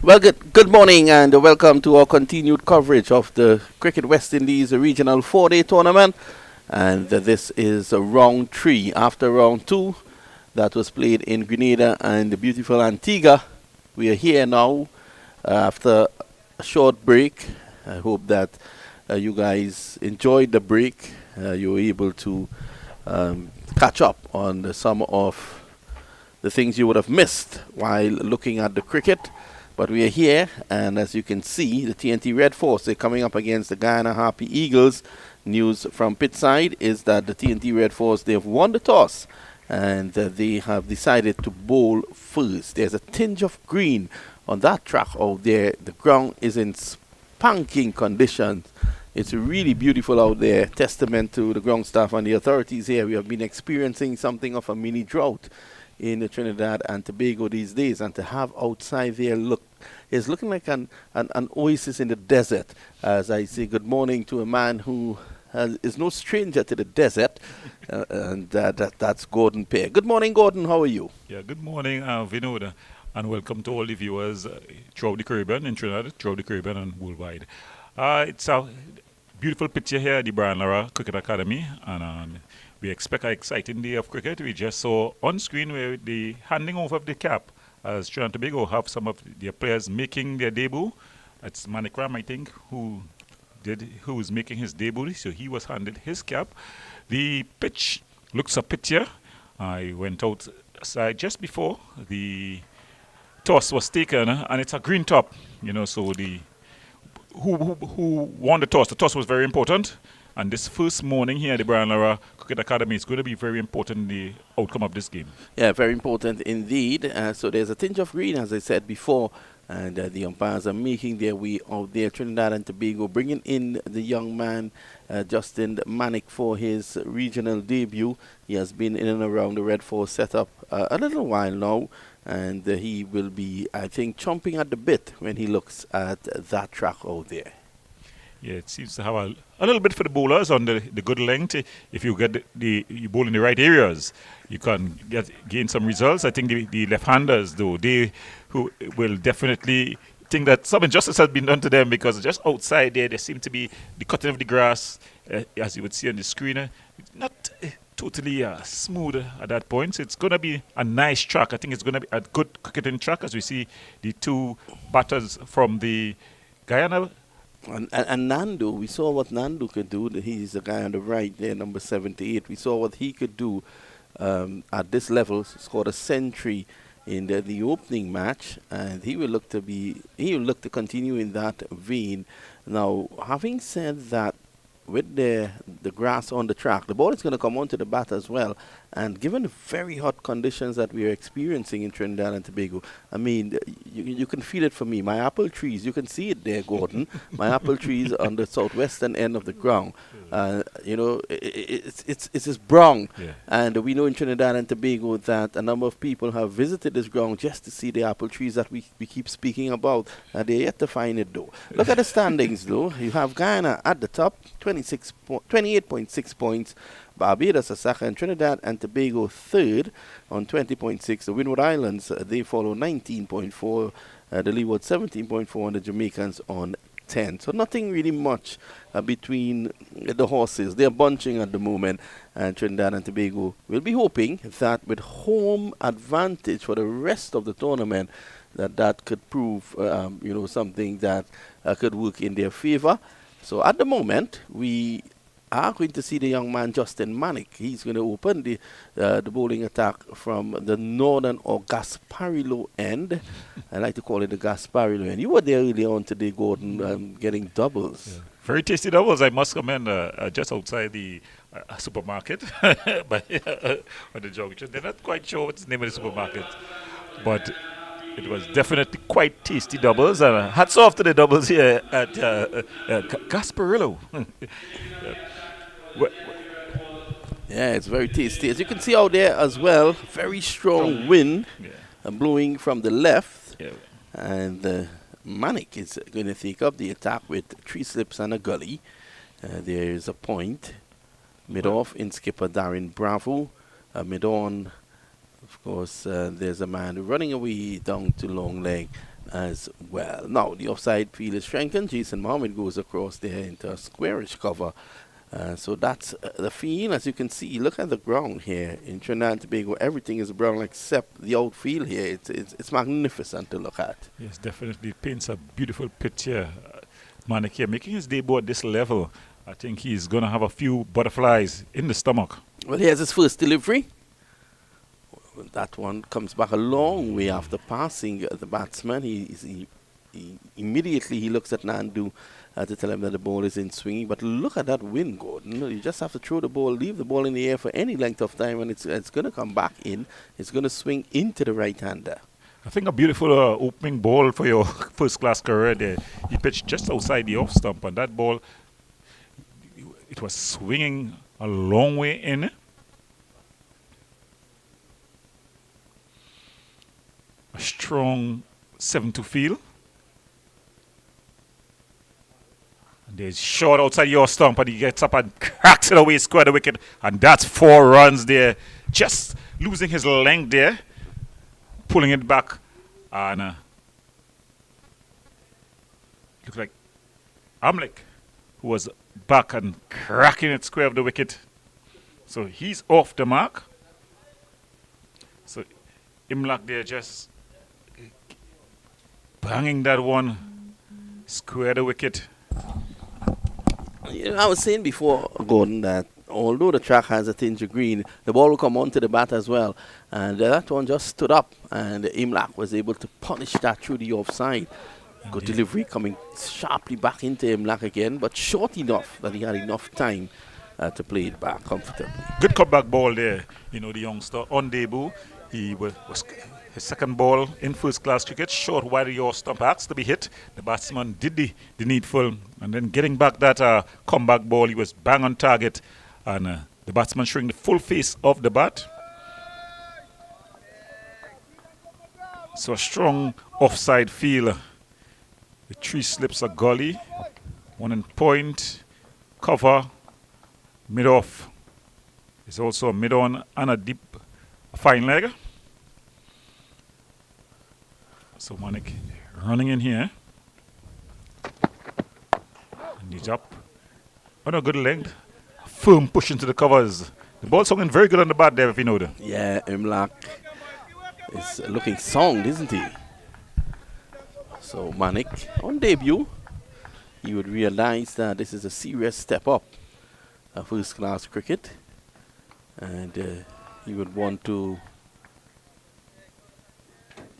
Well, good morning and welcome to our continued coverage of the Cricket West Indies Regional 4-Day Tournament. And this is round 3 after round 2 that was played in Grenada and the beautiful Antigua. We are here now after a short break. I hope that you guys enjoyed the break. You were able to catch up on some of the things you would have missed while looking at the cricket. But we are here, and as you can see, the TNT Red Force, they're coming up against the Guyana Harpy Eagles. News from Pittside is that the TNT Red Force, they have won the toss, and they have decided to bowl first. There's a tinge of green on that track out there. The ground is in spanking conditions. It's really beautiful out there. Testament to the ground staff and the authorities here. We have been experiencing something of a mini drought in Trinidad and Tobago these days, and to have outside there is looking like an oasis in the desert. As I say good morning to a man who is no stranger to the desert, and that's Gordon Pear. Good morning, Gordon. How are you? Yeah, good morning, Vinod, and welcome to all the viewers throughout the Caribbean, in Trinidad, throughout the Caribbean and worldwide. It's a beautiful picture here at the Brian Lara Cricket Academy, and we expect an exciting day of cricket. We just saw on screen where the handing over of the cap as Trinidad and Tobago have some of their players making their debut. It's Manikram, I think, who is making his debut, so he was handed his cap. The pitch looks a picture. I went outside just before the toss was taken, and it's a green top, so the who won the toss. The toss was very important. And this first morning here at the Brian Lara Cricket Academy is going to be very important in the outcome of this game. Yeah, very important indeed. So there's a tinge of green, as I said before, and the umpires are making their way out there. Trinidad and Tobago bringing in the young man, Justin Manick, for his regional debut. He has been in and around the Red Force setup a little while now, and he will be, I think, chomping at the bit when he looks at that track out there. Yeah, it seems to have a little bit for the bowlers on the good length. If you get you bowl in the right areas, you can gain some results. I think the left-handers, though, who will definitely think that some injustice has been done to them, because just outside there seem to be the cutting of the grass, as you would see on the screen, not totally smooth at that point. So it's going to be a nice track. I think it's going to be a good cricketing track, as we see the two batters from the Guyana. And Nando, we saw what Nando could do. He's the guy on the right there, number 78. We saw what he could do at this level. Scored a century in the opening match, and he will look to continue in that vein. Now, having said that, with the grass on the track, the ball is going to come onto the bat as well. And given the very hot conditions that we are experiencing in Trinidad and Tobago, I mean, you can feel it for me. My apple trees, you can see it there, Gordon. My apple trees on the southwestern end of the ground. It's just brown. Yeah. And we know in Trinidad and Tobago that a number of people have visited this ground just to see the apple trees that we keep speaking about. They're yet to find it, though. Look at the standings, though. You have Guyana at the top, 28.6 points. Barbados a second, Trinidad and Tobago third on 20.6. The Windward Islands, they follow 19.4. The Leeward 17.4, and the Jamaicans on 10. So nothing really much between the horses. They're bunching at the moment, and Trinidad and Tobago will be hoping that with home advantage for the rest of the tournament, that could prove something that could work in their favor. So at the moment, we are going to see the young man Justin Manick. He's going to open the bowling attack from the northern or Gasparilla end. I like to call it the Gasparilla end. You were there earlier on today, Gordon, getting doubles. Yeah. Very tasty doubles, I must commend, just outside the supermarket on the junction. They're not quite sure what's the name of the supermarket, but it was definitely quite tasty doubles. Hats off to the doubles here at Gasparilla. Yeah, it's very tasty. As you can see out there as well, very strong wind blowing from the left. Yeah. And Manick is going to take up the attack with 3 slips and a gully. There is a point. Mid-off in skipper Darren Bravo. Mid-on, of course, there's a man running away down to long leg. as well. Now, the offside field is strengthened. Jason Mohammed goes across there into a squarish cover. So that's the field. As you can see, look at the ground here in Trinidad and Tobago. Everything is brown except the outfield here. It's magnificent to look at. Yes, definitely. It paints a beautiful picture. Manik here making his debut at this level. I think he's going to have a few butterflies in the stomach. Well, here's his first delivery. That one comes back a long way after passing the batsman. He immediately he looks at Nandu to tell him that the ball is in swinging. But look at that wind, Gordon. You just have to throw the ball, leave the ball in the air for any length of time, and it's going to come back in. It's going to swing into the right-hander. I think a beautiful opening ball for your first-class career there. He pitched just outside the off stump, and that ball, it was swinging a long way in. A strong 7-2 feel. And there's short outside your stump, and he gets up and cracks it away, square the wicket, and that's 4 runs there. Just losing his length there, pulling it back, and looks like Amlik, who was back and cracking it square of the wicket. So he's off the mark. So Imlak there just banging that one square the wicket. You know, I was saying before, Gordon, that although the track has a tinge of green, the ball will come onto the bat as well. And that one just stood up, and Imlak was able to punish that through the offside. Good delivery coming sharply back into Imlak again, but short enough that he had enough time to play it back comfortably. Good cutback ball there. You know, the youngster on debut. He was his second ball in first-class cricket, short wide of your stump, asked to be hit. The batsman did the needful, and then getting back that comeback ball, he was bang on target, and the batsman showing the full face of the bat. So a strong offside feel. The 3 slips a gully, 1 in point, cover, mid-off. There's also a mid-on and a deep fine leg. So Manik running in here. And he's up on a good length. Firm push into the covers. The ball's swinging very good on the bat there, if you know that. Yeah, Imlak is looking sound, isn't he? So Manik, on debut, he would realize that this is a serious step up of first-class cricket. And he would want to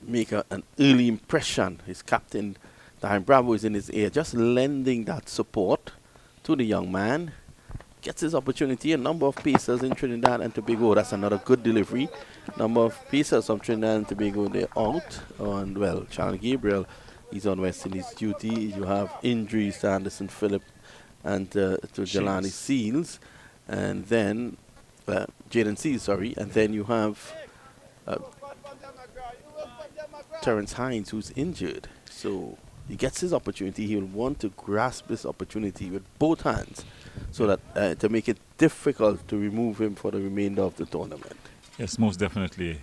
make an early impression. His captain, Darren Bravo, is in his ear, just lending that support to the young man. Gets his opportunity. A number of pacers in Trinidad and Tobago. That's another good delivery. Number of pacers from Trinidad and Tobago, they're out. And, well, Charlie Gabriel, he's on West Indies duty. You have injuries to Anderson Phillip and to Jelani Seals. And then, Jaden Seals, sorry. And then you have Terence Hines, who's injured. So he gets his opportunity. He will want to grasp this opportunity with both hands so that to make it difficult to remove him for the remainder of the tournament. Yes, most definitely.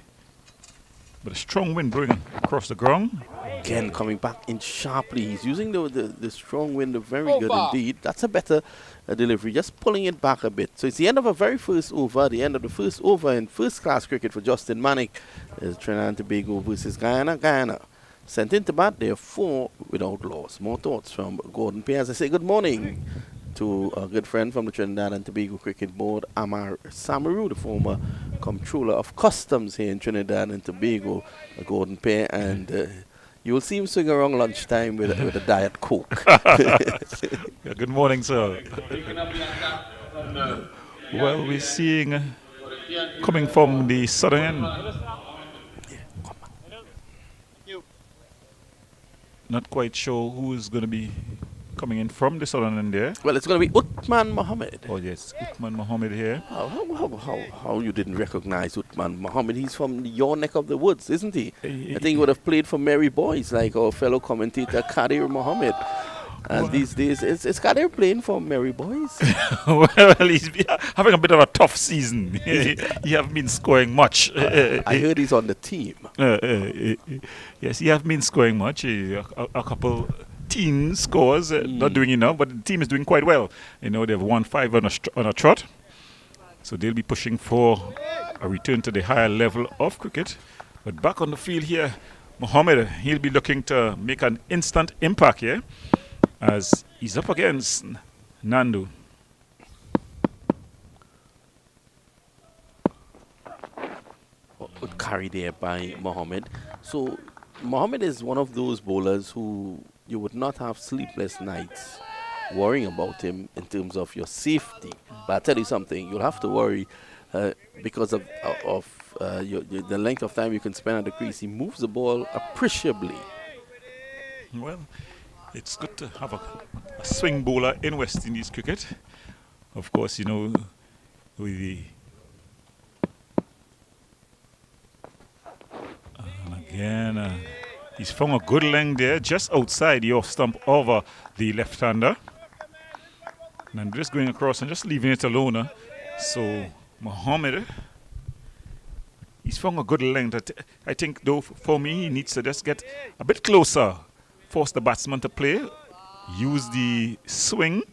But a strong wind blowing across the ground. Again, coming back in sharply. He's using the strong wind very good indeed. That's a better delivery, just pulling it back a bit. So it's the end of a very first over, the end of the first over in first-class cricket for Justin Manik. Trinidad and Tobago versus Guyana. Guyana sent into bat. They are 4 without loss. More thoughts from Gordon Pay. As I say good morning to a good friend from the Trinidad and Tobago Cricket Board, Amar Samaru, the former comptroller of customs here in Trinidad and Tobago, Gordon Pay, and you will see him swing around lunchtime with a Diet Coke. Yeah, good morning, sir. Well, we're seeing coming from the southern end. Not quite sure who is going to be coming in from the southern end there. Well, it's going to be Uthman Mohammed. Oh, yes, Uthman Mohammed here. How you didn't recognize Uthman Mohammed? He's from your neck of the woods, isn't he? I think he would have played for Mary Boys, like our fellow commentator Kadir Mohammed. And these days, it's got they're playing for Merry Boys. Well, he's having a bit of a tough season. He haven't been scoring much. I heard he's on the team. Yes, he haven't been scoring much. A couple teen scores, not doing enough, but the team is doing quite well. They've won 5 on a trot. So they'll be pushing for a return to the higher level of cricket. But back on the field here, Mohammed, he'll be looking to make an instant impact here as he's up against Nandu. Carried there by Mohammed. So Mohammed is one of those bowlers who you would not have sleepless nights worrying about him in terms of your safety. But I tell you something, you'll have to worry because of the length of time you can spend at the crease. He moves the ball appreciably. Well, it's good to have a swing bowler in West Indies cricket. Of course, with the... And again, he's found a good length there, just outside the off stump over the left-hander. And I'm just going across and just leaving it alone. So, Mohammed, he's found a good length. I think, though, for me, he needs to just get a bit closer, force the batsman to play, use the swing.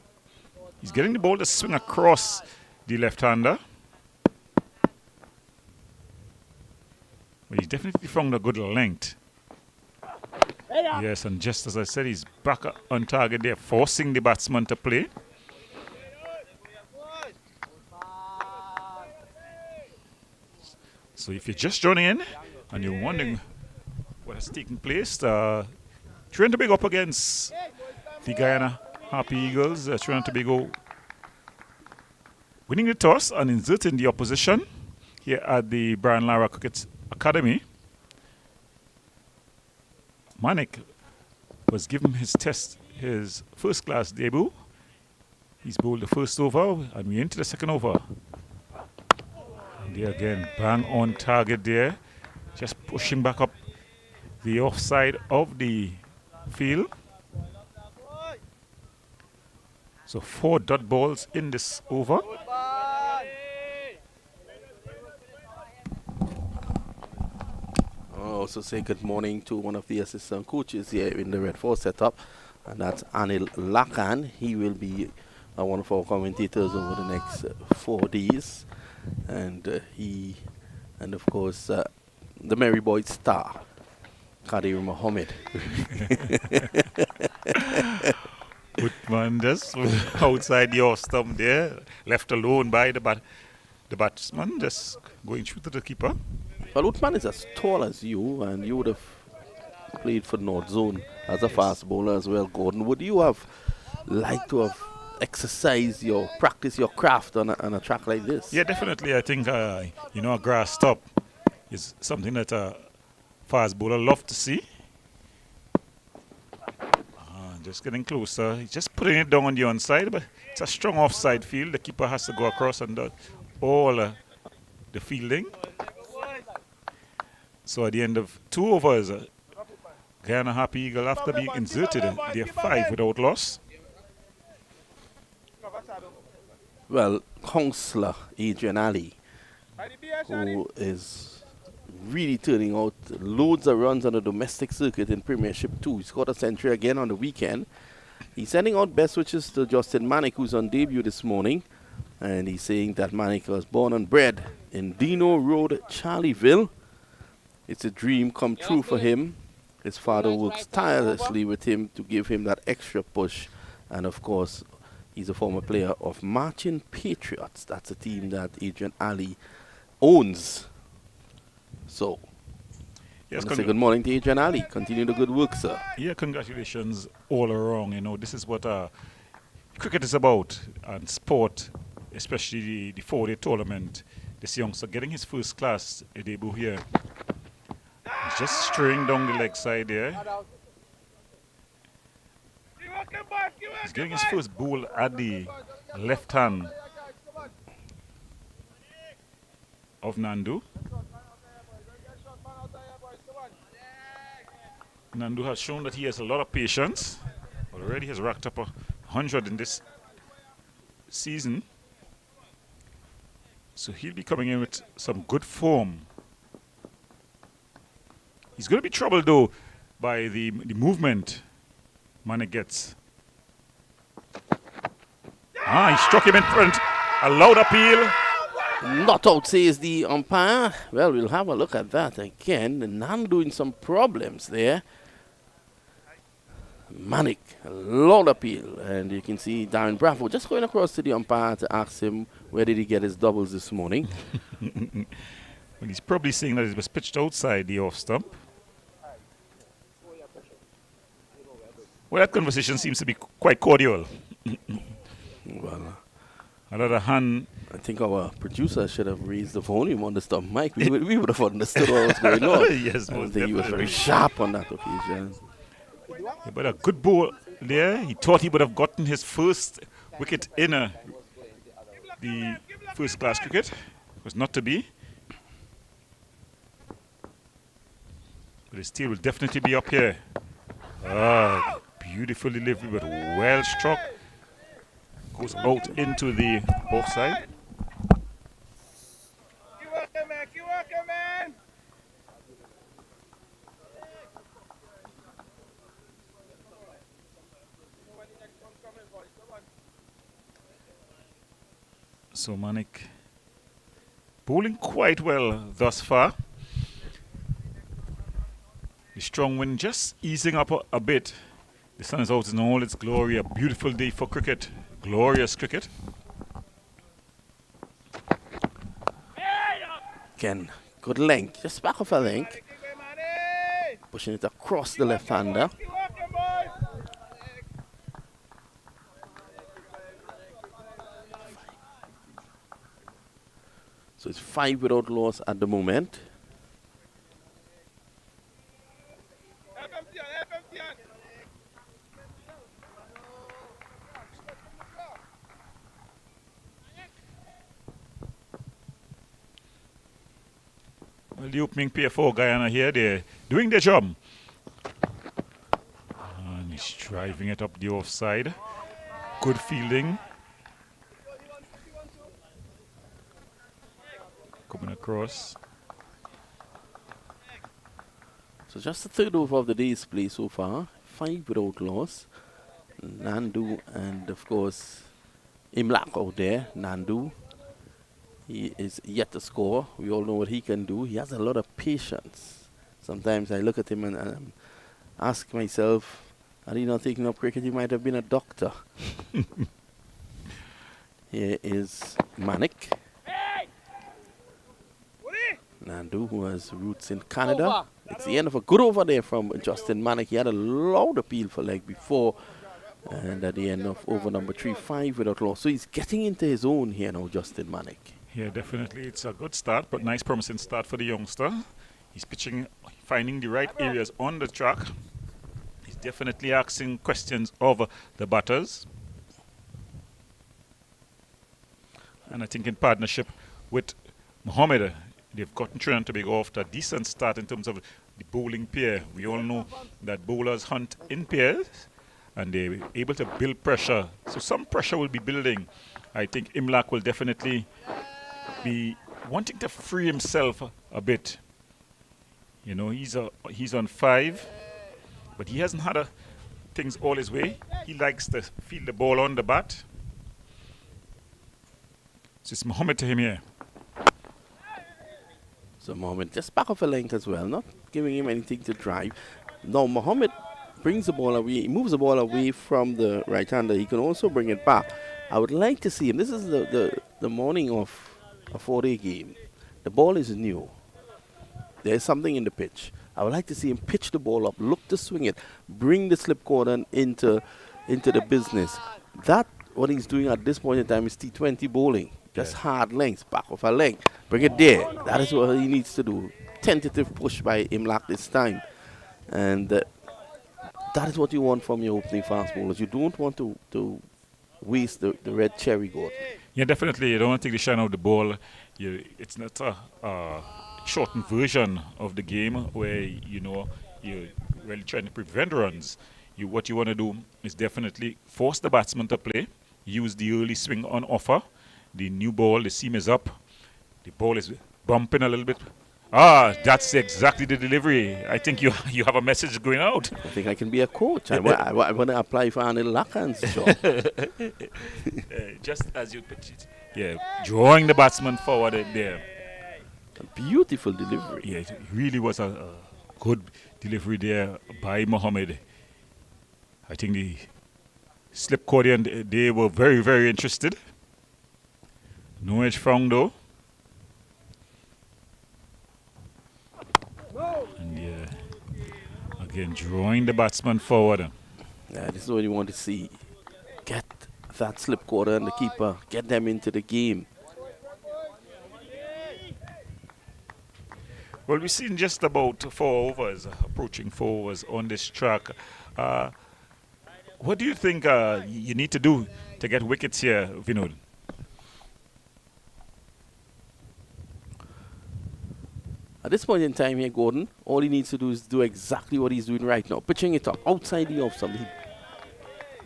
He's getting the ball to swing across the left-hander. But he's definitely found a good length. Yes, and just as I said, he's back on target there, forcing the batsman to play. So if you're just joining in and you're wondering what has taken place, Trinidad and Tobago up against the Guyana Happy Eagles. Trinidad and Tobago winning the toss and inserting the opposition here at the Brian Lara Cricket Academy. Manik was given his first-class debut. He's bowled the first over, and we're into the second over. And there again, bang on target there. Just pushing back up the offside of the field. So 4 dot balls in this over. I also say good morning to one of the assistant coaches here in the Red 4 setup, and that's Anil Lakan. He will be one of our commentators over the next 4 days. And of course, the Merry Boy star, Kadir Mohammed. Uthman just outside the off stump there, left alone by the batsman, just going through to the keeper. Well, Uthman is as tall as you, and you would have played for North Zone as a fast bowler as well, Gordon. Would you have liked to have exercised practice your craft on a track like this? Yeah, definitely. I think, a grass stop is something that a fast bowler love to see. Just getting closer. He's just putting it down on the onside, but it's a strong offside field. The keeper has to go across and do all the fielding. So at the end of 2 overs, Guyana Happy Eagle, after being inserted, they're 5 without loss. Well, Counselor Adrian Ali, who is really turning out loads of runs on the domestic circuit in Premiership 2. He scored a century again on the weekend. He's sending out best wishes to Justin Manik, who's on debut this morning. And he's saying that Manik was born and bred in Dino Road, Charlieville. It's a dream come true for him. His father works tirelessly with him to give him that extra push. And of course, he's a former player of Marching Patriots. That's a team that Adrian Ali owns. So, yes, say good morning to Adrian Ali. Continue the good work, sir. Yeah, congratulations all around. This is what cricket is about, and sport, especially the 4-day tournament. This youngster getting his first class debut here. He's just straying down the leg side there. He's getting his first ball at the left hand of Nandu. Nandu has shown that he has a lot of patience. Already has racked up 100 in this season. So he'll be coming in with some good form. He's going to be troubled though by the movement Manek gets. He struck him in front. A loud appeal. Not out, says the umpire. Well, we'll have a look at that again. Nandu in some problems there. Manek, a loud appeal. And you can see Darren Bravo just going across to the umpire to ask him where did he get his doubles this morning. Well, he's probably saying that it was pitched outside the off stump. Well, that conversation seems to be quite cordial. Well, another hand. I think our producer should have raised the volume on the stump mic. We would have understood what was going on. Yes, I most think he was very definitely. sharp on that occasion. Yeah, but a good ball there. He thought he would have gotten his first wicket in the first class cricket. It was not to be. But his tail will definitely be up here. Beautiful delivery, but well struck. Goes out into the offside. Keep working, man. Keep working, man. So Manek bowling quite well thus far. The strong wind just easing up a bit. The sun is out in all its glory. A beautiful day for cricket. Glorious cricket. Again, good length. Just back off a length. Pushing it across the left-hander. Keep working, boys. So it's 5 without loss at the moment. Well, the opening pair for Guyana here, they're doing their job. And he's driving it up the offside. Good fielding. Coming across. So just the third over of the day's play so far. 5 without loss. Nandu and of course Imlak out there. Nandu. He is yet to score. We all know what he can do. He has a lot of patience. Sometimes I look at him and ask myself, had he not taken up cricket, he might have been a doctor. Here is Manek. Nandu, who has roots in Canada. It's the end of a good over there from Justin Manek. He had a loud appeal for leg before. And at the end of over number 3, 5 without loss. So he's getting into his own here now, Justin Manek. Yeah, definitely. It's a good start, but nice promising start for the youngster. He's pitching, finding the right areas on the track. He's definitely asking questions of the batters. And I think in partnership with Mohammed, they've gotten Trinidad and Tobago off to a decent start in terms of the bowling pair. We all know that bowlers hunt in pairs and they're able to build pressure. So some pressure will be building. I think Imlak will definitely be wanting to free himself a bit. You know, he's on 5, but he hasn't had things all his way. He likes to field the ball on the bat. So it's Mohammed to him here. So Mohammed just back off a length as well, not giving him anything to drive. Now Mohammed brings the ball away, he moves the ball away from the right-hander. He can also bring it back. I would like to see him. This is the morning of a 4-day game. The ball is new. There's something in the pitch. I would like to see him pitch the ball up, look to swing it, bring the slip cordon into the business. That, what he's doing at this point in time, is T20 bowling. Just hard lengths, back of a length. Bring it there. That is what he needs to do. Tentative push by Imlak this time. And that is what you want from your opening fast bowlers. You don't want to waste the red cherry goat. Yeah, definitely. You don't want to take the shine out of the ball. It's not a shortened version of the game where, you know, you're really trying to prevent runs. what you want to do is definitely force the batsman to play, use the early swing on offer. The new ball, the seam is up, the ball is bumping a little bit. That's exactly the delivery. I think you you have a message going out. I think I can be a coach. I want to apply for Anil Lakan's job. Just as you pitch it. Yeah, drawing the batsman forward there. A beautiful delivery. Yeah, it really was a good delivery there by Mohammed. I think the slip Cordian, they were very, very interested. No edge found though. And again, drawing the batsman forward. Yeah, this is what you want to see. Get that slip quarter and the keeper, get them into the game. Well, we've seen just about 4 overs, approaching 4 overs on this track. What do you think you need to do to get wickets here, Vinod? At this point in time here, Gordon, all he needs to do is do exactly what he's doing right now. Pitching it up outside the off stump.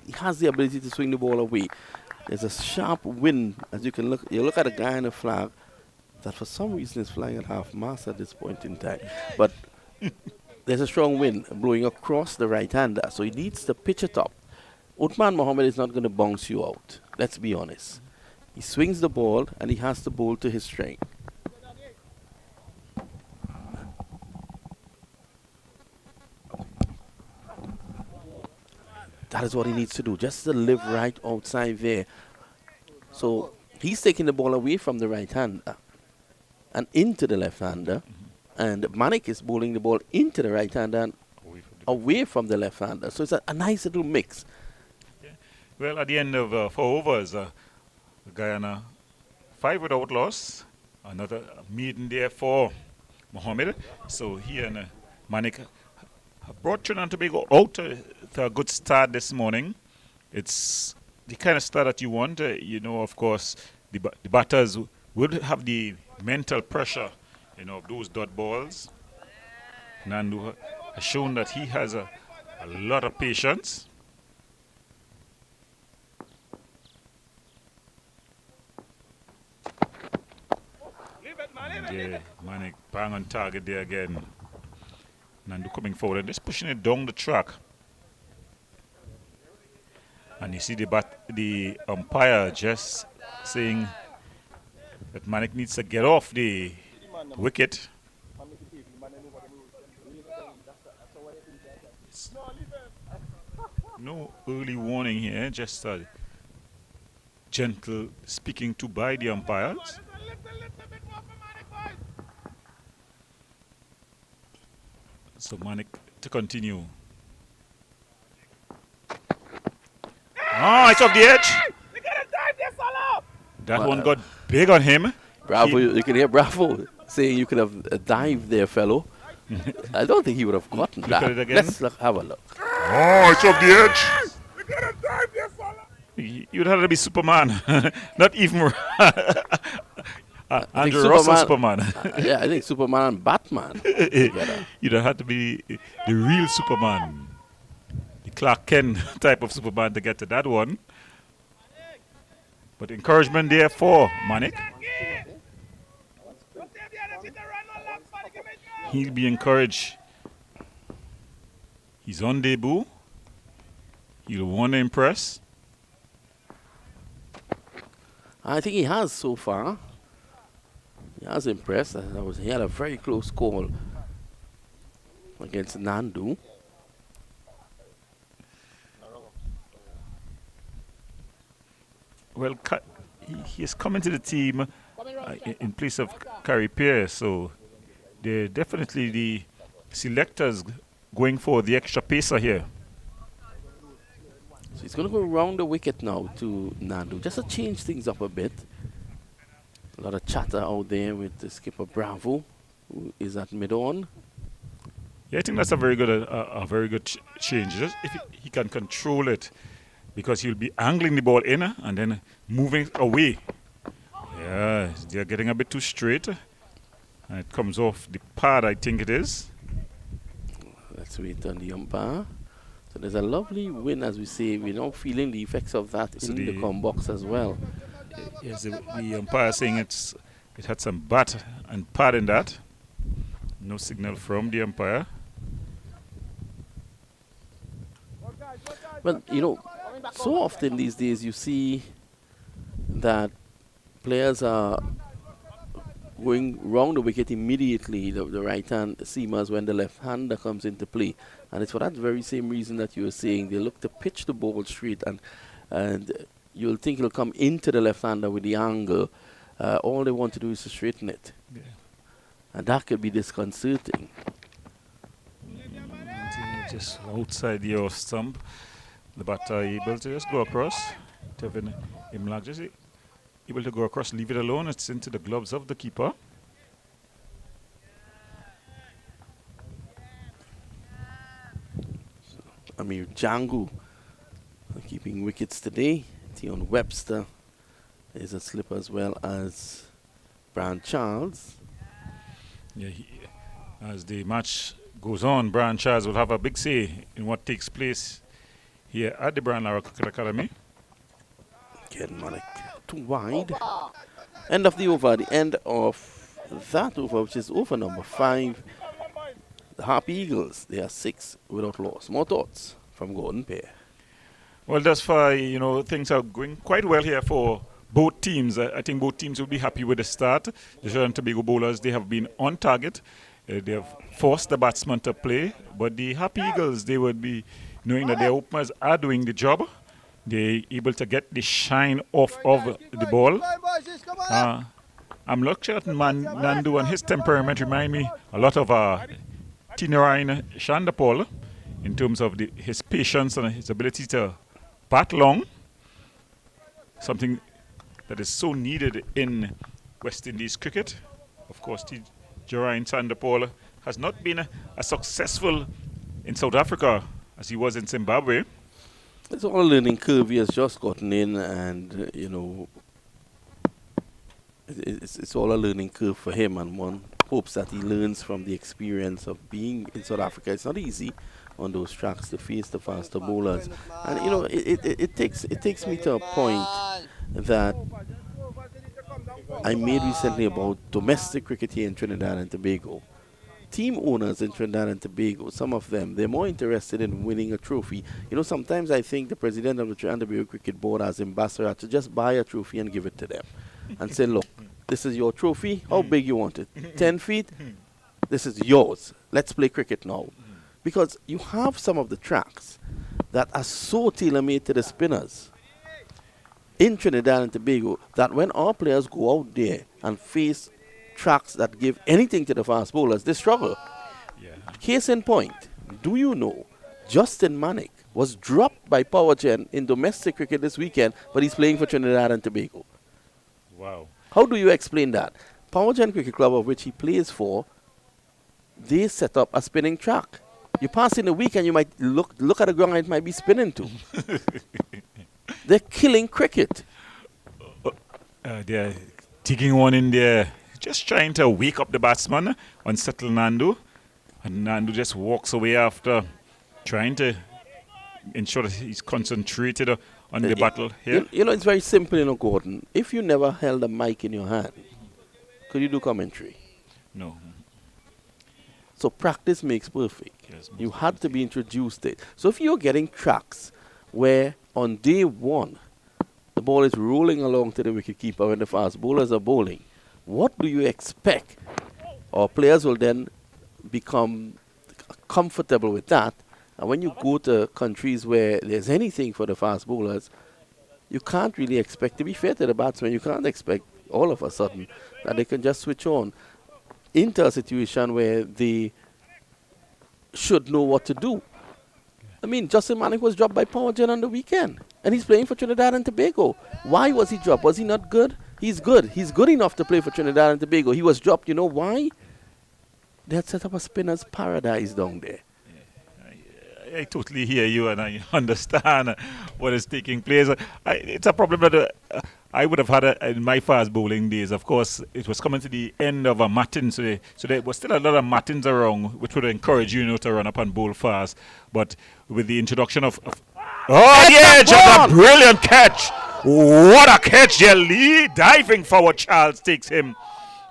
He has the ability to swing the ball away. There's a sharp wind, as you can look. You look at a guy in a flag that for some reason is flying at half mast at this point in time. But there's a strong wind blowing across the right-hander, so he needs to pitch it up. Uthman Mohammed is not going to bounce you out. Let's be honest. He swings the ball and he has to bowl to his strength. That is what he needs to do, just to live right outside there. So he's taking the ball away from the right-hander and into the left-hander. And Manik is bowling the ball into the right-hander and away from the left-hander. So it's a nice little mix. Yeah. Well, at the end of 4 overs, Guyana 5 without loss. Another maiden there for Mohammed. So he and Manik brought Trinidad and Tobago out to a good start this morning. It's the kind of start that you want. Of course, the batters would have the mental pressure, of those dot balls. Nandu has shown that he has a lot of patience. Manik bang on target there again. Nandu coming forward and just pushing it down the track. And you see the umpire just saying that Manik needs to get off the wicket. No early warning here, just a gentle speaking to by the umpires. So Manik to continue. It's off the edge. That one got big on him. Bravo, you can hear Bravo saying you could have dived there, fellow. I don't think he would have gotten Look that. at it again. Let's have a look. It's off the edge. You'd have to be Superman. Not even Andrew Russell Superman. Yeah, I think Superman and Batman. You'd have to be the real Superman. The Clark Kent type of Superman to get to that one. But encouragement there for Manik. He'll be encouraged. He's on debut. He'll want to impress. I think he has so far. He has impressed. He had a very close call against Nandu. Well, he has come into the team in place of Carey Pierce, so they're definitely the selectors going for the extra pacer here. So he's going to go around the wicket now to Nandu, just to change things up a bit. A lot of chatter out there with the skipper Bravo, who is at mid-on. Yeah, I think that's a very good change. Just if he can control it, because he'll be angling the ball in and then moving it away. Yeah, they're getting a bit too straight. And it comes off the pad, I think it is. Let's wait on the umpire. So there's a lovely win, as we say. We're now feeling the effects of that So in the the com box as well. yes, the umpire saying it had some bat and pad in that. No signal from the umpire. Well, so often these days you see that players are going round the wicket immediately, the right-hand seamers, when the left-hander comes into play. And it's for that very same reason that you were saying. They look to pitch the ball straight, and you'll think it'll come into the left-hander with the angle. All they want to do is to straighten it. Yeah. And that could be disconcerting. Just outside your stump. The batter able to just go across. Tevin Imlag just able to go across, leave it alone. It's into the gloves of the keeper. Amir Jangu keeping wickets today. Tion Webster is a slip as well as Brian Charles. Yeah, as the match goes on, Brian Charles will have a big say in what takes place here at the Brian Lara Cricket Academy. Ken Malik too wide. End of the over. The end of that over, which is over number 5. The Harp Eagles, they are 6 without loss. More thoughts from Gordon Pair. Well, thus far, things are going quite well here for both teams. I think both teams will be happy with the start. The Trinidad and Tobago bowlers, they have been on target. They have forced the batsman to play. But the Happy Eagles, they would be knowing that their openers are doing the job. They're able to get the shine off of the ball. I'm looking at Nandu, and his temperament remind me a lot of Tinarayan Shandapol in terms of his patience and his ability to bat long. Something that is so needed in West Indies cricket. Of course, Tinarayan Shandapol has not been as successful in South Africa as he was in Zimbabwe. It's all a learning curve. He has just gotten in, and it's all a learning curve for him, and one hopes that he learns from the experience of being in South Africa. It's not easy on those tracks to face the faster bowlers, and it takes me to a point that I made recently about domestic cricket here in Trinidad and Tobago. Team owners in Trinidad and Tobago, some of them, they're more interested in winning a trophy. Sometimes I think the president of the Trinidad and Tobago Cricket Board as ambassador to just buy a trophy and give it to them and say, look, this is your trophy. How big you want it? 10 feet? This is yours. Let's play cricket now. Because you have some of the tracks that are so tailor-made to the spinners in Trinidad and Tobago that when our players go out there and face tracks that give anything to the fast bowlers, they struggle. Yeah. Case in point, do you know Justin Manick was dropped by Powergen in domestic cricket this weekend, but he's playing for Trinidad and Tobago? Wow. How do you explain that? Powergen Cricket Club, of which he plays for, they set up a spinning track. You pass in the weekend, you might look at the ground and it might be spinning too. They're killing cricket. They're digging one in there, just trying to wake up the batsman, unsettle Nandu. And Nandu just walks away after trying to ensure that he's concentrated on the battle here. It's very simple, Gordon. If you never held a mic in your hand, could you do commentary? No. So practice makes perfect. Yes, You had to be introduced to it. So if you're getting tracks where on day one, the ball is rolling along to the wicketkeeper when the fast bowlers are bowling, what do you expect? Our players will then become comfortable with that. And when you go to countries where there's anything for the fast bowlers, you can't really expect, to be fair to the batsmen, you can't expect all of a sudden that they can just switch on into a situation where they should know what to do. I mean, Justin Manick was dropped by Powergen on the weekend, and he's playing for Trinidad and Tobago. Why was he dropped? Was he not good? He's good. He's good enough to play for Trinidad and Tobago. He was dropped. You know why? They had set up a spinner's paradise down there. I totally hear you and I understand what is taking place. It's a problem that I would have had in my fast bowling days. Of course, it was coming to the end of a matin, so there was still a lot of matins around, which would encourage you, to run up and bowl fast. But with the introduction of oh, the edge of a brilliant catch! What a catch there! Lee diving forward, Charles takes him.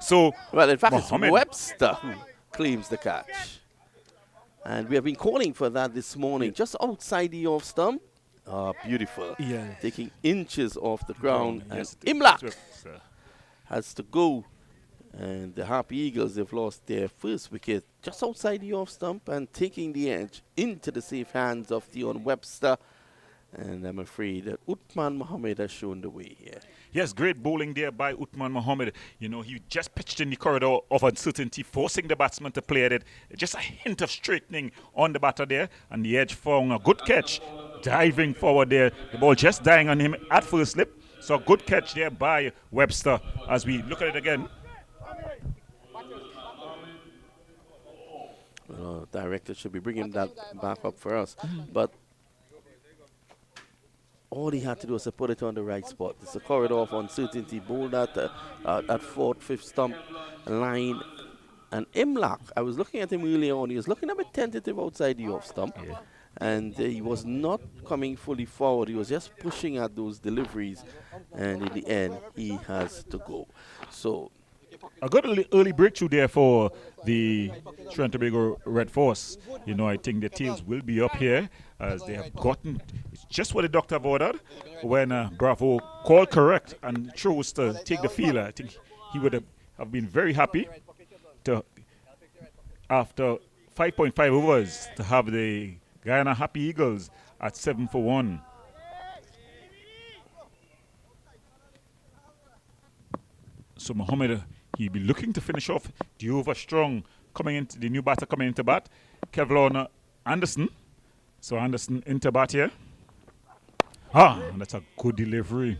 So, Well, in fact, Mohammed. it's Webster who claims the catch. And we have been calling for that this morning, just outside the off stump. Beautiful. Yeah. Taking inches off the ground. Yes, And Imlak Webster. has to go. And the Happy Eagles, they've lost their first wicket just outside the off stump and taking the edge into the safe hands of Dion Webster. And I'm afraid that Uthman Mohammed has shown the way here. Yes, great bowling there by Uthman Mohammed. He just pitched in the corridor of uncertainty, forcing the batsman to play at it. Just a hint of straightening on the batter there, and the edge found a good catch. Diving forward there, the ball just dying on him at first slip. So a good catch there by Webster. As we look at it again, Director should be bringing that back up for us. But all he had to do was to put it on the right spot. It's a corridor of uncertainty. Bowled at fourth, fifth stump line. And Imlak, I was looking at him earlier on. He was looking a bit tentative outside the off stump. Yeah. And he was not coming fully forward. He was just pushing at those deliveries. And in the end, he has to go. So a good early breakthrough there for the Trinidad and Tobago Red Force. I think the tails will be up here as they have gotten it's just what the doctor have ordered. When Bravo called correct and chose to take the fielder, I think he would have been very happy to, after 5.5 overs, to have the Guyana Happy Eagles at 7 for 1. So Mohammed, he'll be looking to finish off the over strong, the new batter coming into bat, Kevlon Anderson. So Anderson into bat here. And that's a good delivery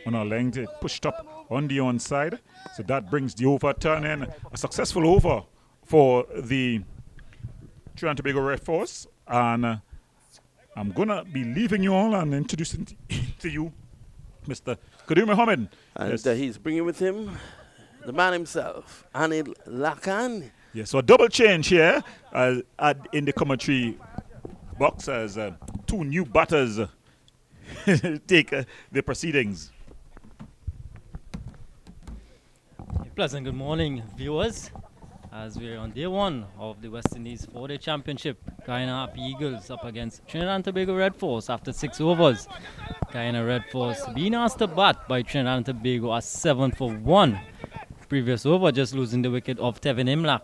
on our length. It pushed up on the onside. So that brings the over turn in. A successful over for the Trinidad and Tobago Red Force. And I'm going to be leaving you all and introducing to you Mr. Kadir Mohammed. And Yes. he's bringing with him the man himself, Anil Lakan. Yeah, so a double change here in the commentary box as two new batters take the proceedings. Pleasant good morning, viewers. As we're on day one of the West Indies 4-day championship, Guyana Happy Eagles up against Trinidad and Tobago Red Force after 6 overs. Guyana Red Force being asked to bat by Trinidad and Tobago at 7 for 1. Previous over just losing the wicket of Tevin Imlak,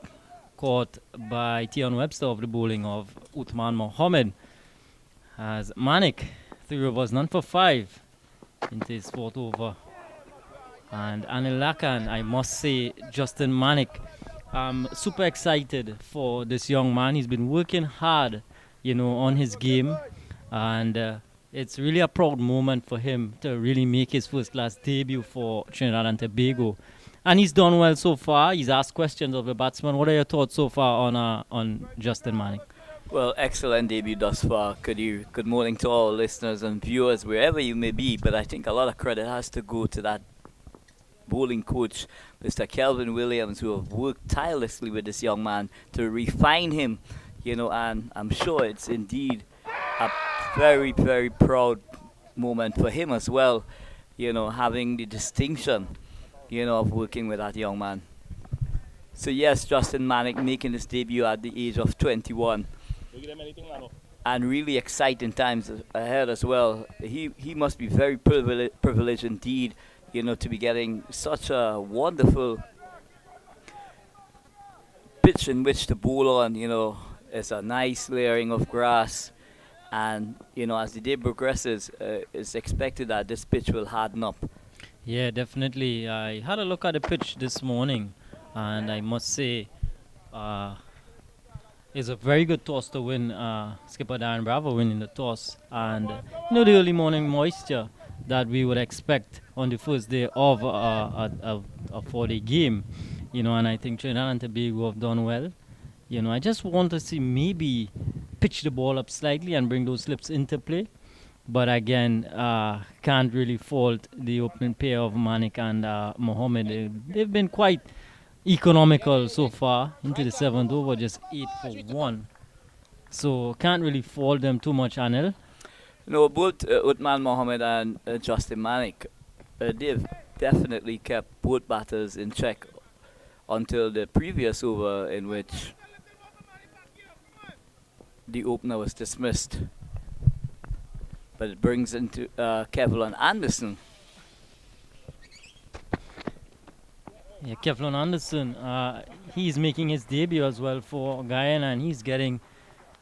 caught by Tion Webster of the bowling of Uthman Mohammed. As Manik, 3 overs, none for 5 into his 4th over. And Anil Lakan, I must say, Justin Manik, I'm super excited for this young man. He's been working hard, on his game. And it's really a proud moment for him to really make his first-class debut for Trinidad and Tobago. And he's done well so far. He's asked questions of the batsman. What are your thoughts so far on Justin Manning? Well, excellent debut thus far. Good morning to all listeners and viewers, wherever you may be. But I think a lot of credit has to go to that bowling coach, Mr. Kelvin Williams, who have worked tirelessly with this young man to refine him, and I'm sure it's indeed a very, very proud moment for him as well, having the distinction, of working with that young man. So yes, Justin Manick making his debut at the age of 21. And really exciting times ahead as well. He must be very privileged indeed, to be getting such a wonderful pitch in which to bowl on. It's a nice layering of grass. And, as the day progresses, it's expected that this pitch will harden up. Yeah, definitely. I had a look at the pitch this morning, and I must say, it's a very good toss to win. Skipper Darren Bravo winning the toss, and the early morning moisture that we would expect on the first day of a 4-day game, and I think Trinidad and Tobago have done well. I just want to see maybe pitch the ball up slightly and bring those slips into play. But again, can't really fault the opening pair of Manik and Mohammed. They've been quite economical so far into the seventh over, just 8 for 1. So can't really fault them too much, Anil. No, both Uthman Mohammed and Justin Manik, they've definitely kept both batters in check until the previous over, in which the opener was dismissed. But it brings into Kevlon Anderson. Yeah, Kevlon Anderson, he's making his debut as well for Guyana, and he's getting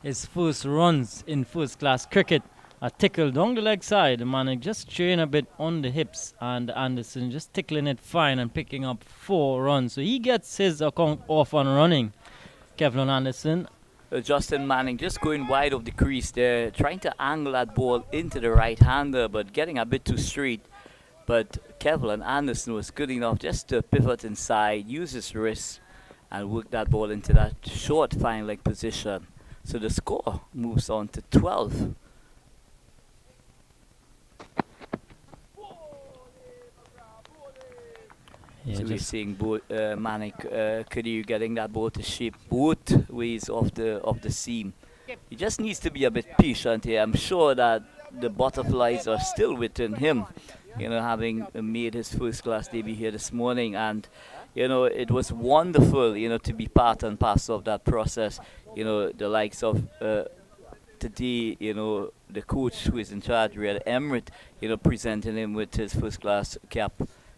his first runs in first-class cricket. A tickle down the leg side, Manik just straying a bit on the hips, and Anderson just tickling it fine and picking up 4 runs. So he gets his account off and running, Kevlon Anderson. Justin Manning just going wide of the crease there, trying to angle that ball into the right-hander, but getting a bit too straight. But Kevlon Anderson was good enough just to pivot inside, use his wrist, and work that ball into that short fine leg position. So the score moves on to 12. Yeah, So we're seeing Manik Kadir getting that ball to shape both ways of the seam. He just needs to be a bit patient here. I'm sure that the butterflies are still within him, having made his first-class debut here this morning. And, it was wonderful, to be part and parcel of that process. The likes of today, the coach who is in charge, Red Emirates, presenting him with his first-class cap.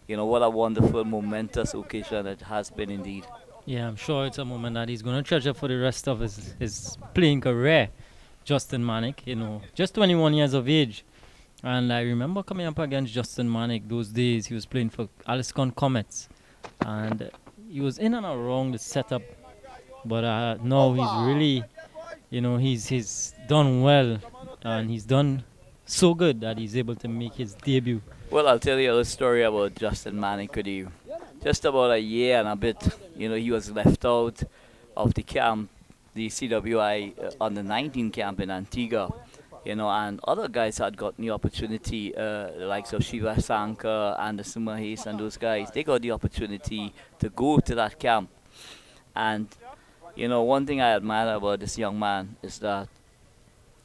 What a wonderful, momentous occasion it has been indeed. Yeah, I'm sure it's a moment that he's going to treasure for the rest of his playing career. Justin Manik, just 21 years of age. And I remember coming up against Justin Manik those days. He was playing for Aliscon Comets. And he was in and around the setup. But now he's really, he's done well. And he's done so good that he's able to make his debut. Well, I'll tell you a little story about Justin Manning. Just about a year and a bit, he was left out of the camp, the CWI under 19 camp in Antigua, and other guys had gotten the opportunity, the likes of Shiva Sankar, Anderson Mahis, and those guys, they got the opportunity to go to that camp. And, one thing I admire about this young man is that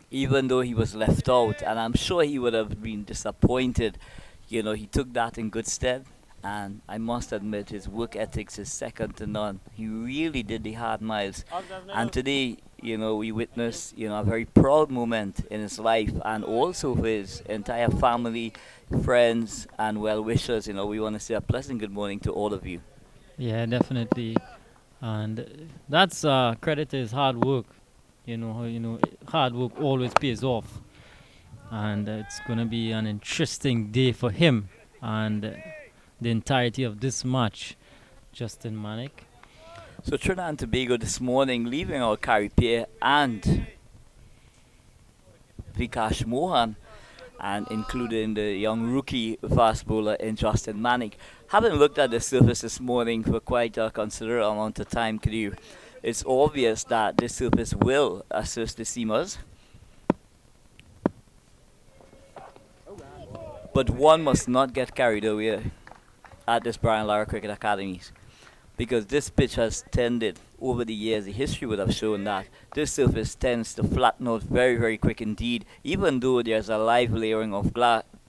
even though he was left out, and I'm sure he would have been disappointed, he took that in good stead. And I must admit, his work ethics is second to none. He really did the hard miles. And today, we witnessed, a very proud moment in his life, and also for his entire family, friends, and well-wishers. We want to say a pleasant good morning to all of you. Yeah, definitely. And that's credit to his hard work. Hard work always pays off. And it's going to be an interesting day for him and the entirety of this match. Justin Manik. So Trinidad and Tobago this morning leaving our Caripia and Vikash Mohan, and including the young rookie fast bowler in Justin Manik. Having looked at the surface this morning for quite a considerable amount of time, Kadir, it's obvious that this surface will assist the seamers. But one must not get carried away at this Brian Lara Cricket Academy, because this pitch has tended over the years, the history would have shown that this surface tends to flatten out very, very quick indeed. Even though there's a live layering of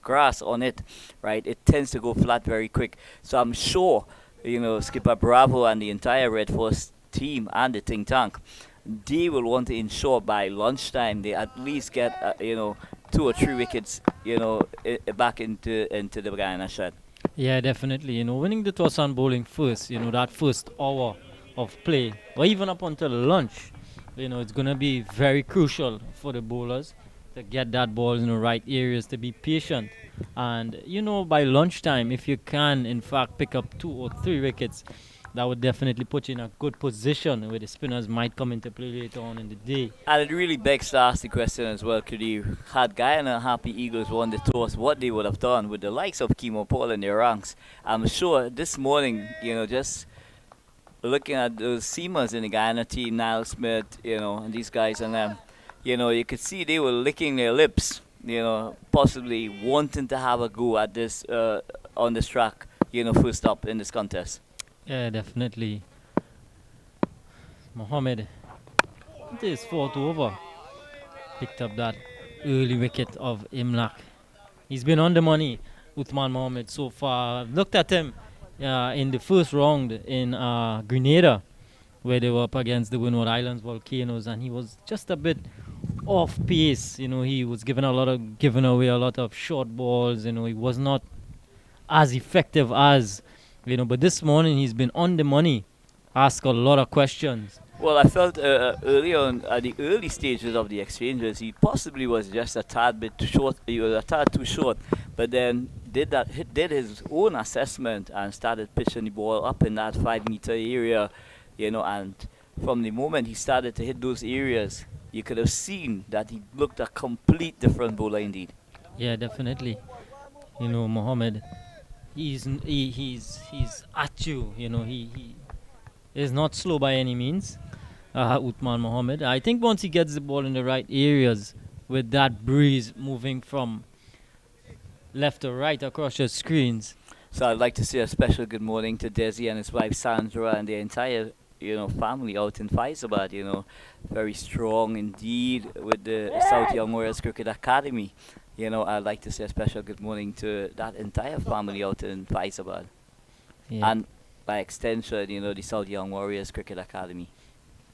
grass on it, right, it tends to go flat very quick. So I'm sure, Skipper Bravo and the entire Red Force team and the think tank, they will want to ensure by lunchtime they at least get 2 or 3 wickets back into the Guyana shed. Yeah, definitely. Winning the toss and bowling first, that first hour of play, or even up until lunch, it's going to be very crucial for the bowlers to get that ball in the right areas, to be patient. And, by lunchtime, if you can, in fact, pick up 2 or 3 wickets, that would definitely put you in a good position where the spinners might come into play later on in the day. And it really begs to ask the question as well, Kadir, had Guyana Happy Eagles won the toss, what they would have done with the likes of Kimo Paul in their ranks. I'm sure this morning, just looking at those seamers in the Guyana team, Niall Smith, and these guys and them, you could see they were licking their lips, possibly wanting to have a go at this on this track, first up in this contest. Yeah, definitely. Mohammed, this fourth over, picked up that early wicket of Imlak. He's been on the money, Uthman Mohammed, so far. I've looked at him in the first round in Grenada, where they were up against the Windward Islands Volcanoes, and he was just a bit off pace. He was giving away a lot of short balls. He was not as effective as, but this morning he's been on the money, asked a lot of questions. Well, I felt early on, at the early stages of the exchanges, he possibly was just a tad bit too short. He was a tad too short, but then did his own assessment and started pitching the ball up in that 5-meter area, and from the moment he started to hit those areas, you could have seen that he looked a complete different bowler indeed. Yeah, definitely. Mohammed, he's at you. He is not slow by any means. Uthman Mohammed. I think once he gets the ball in the right areas, with that breeze moving from left to right across your screens. So I'd like to say a special good morning to Desi and his wife Sandra and the entire family out in Faizabad. Very strong indeed with the South Young Warriors Cricket Academy. I'd like to say a special good morning to that entire family out in Faizabad. Yeah. And by extension, the South Young Warriors Cricket Academy.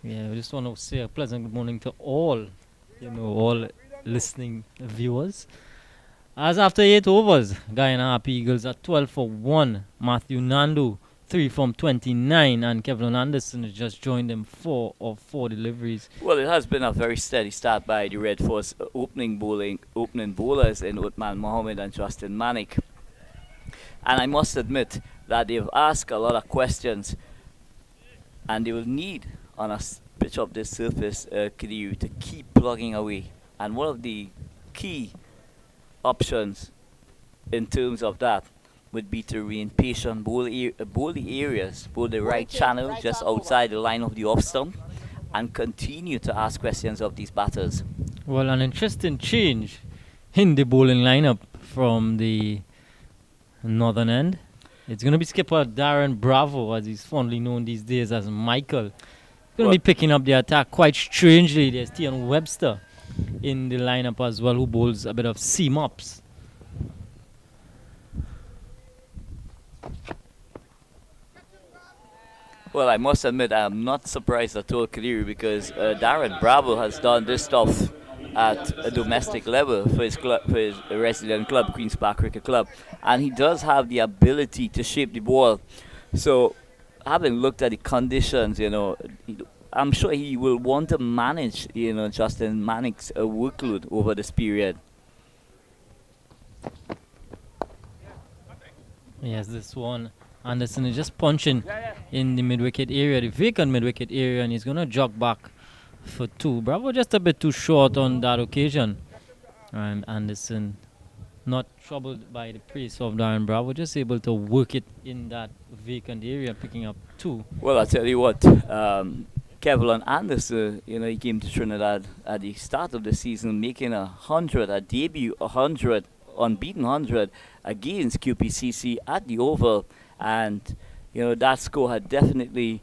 Yeah, I just want to say a pleasant good morning to all, all listening viewers. As after 8 overs, Guyana Happy Eagles are 12 for 1. Matthew Nandu, 3 from 29, and Kevlin Anderson has just joined them 4 of 4 deliveries. Well, it has been a very steady start by the Red Force opening bowlers in Uthman Mohammed and Justin Manik. And I must admit that they've asked a lot of questions, and they will need on a pitch of this surface, Kadiru, to keep plugging away. And one of the key options in terms of that would be to remain patient, bowl the areas, bowl the right channel just outside the line of the off stump, and continue to ask questions of these batters. Well, an interesting change in the bowling lineup from the northern end. It's going to be skipper Darren Bravo, as he's fondly known these days as Michael. Going to be picking up the attack quite strangely. There's Tian Webster in the lineup as well, who bowls a bit of seam ups. Well, I must admit I'm not surprised at all, Kadiru, because Darren Bravo has done this stuff at a domestic level for his resident club, Queen's Park Cricket Club, and he does have the ability to shape the ball. So, having looked at the conditions, I'm sure he will want to manage, Justin Manik's workload over this period. Yes, this one. Anderson is just punching in the mid-wicket area, the vacant mid-wicket area, and he's going to jog back for 2. Bravo just a bit too short on that occasion. And Anderson, not troubled by the pace of Darren Bravo, just able to work it in that vacant area, picking up 2. Well, I'll tell you what, Kevlin Anderson, he came to Trinidad at the start of the season, making a debut 100, unbeaten 100 against QPCC at the Oval. And, that score had definitely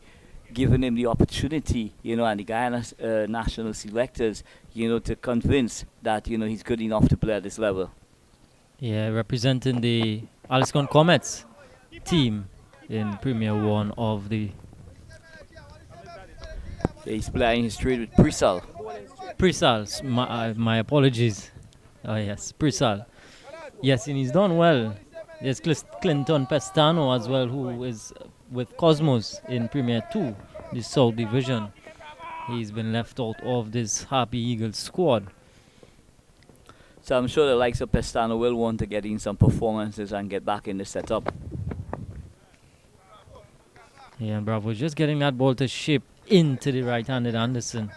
given him the opportunity, and the Guyana national selectors, to convince that, he's good enough to play at this level. Yeah, representing the Aliscon Comets team in Premier 1 of the... He's playing his trade with Prisal. Prisal, my apologies. Oh yes, Prisal. Yes, and he's done well. There's Clinton Pestano as well, who is with Cosmos in Premier 2, the South Division. He's been left out of this Happy Eagles squad. So I'm sure the likes of Pestano will want to get in some performances and get back in the setup. Yeah, Bravo just getting that ball to shape into the right-handed Anderson.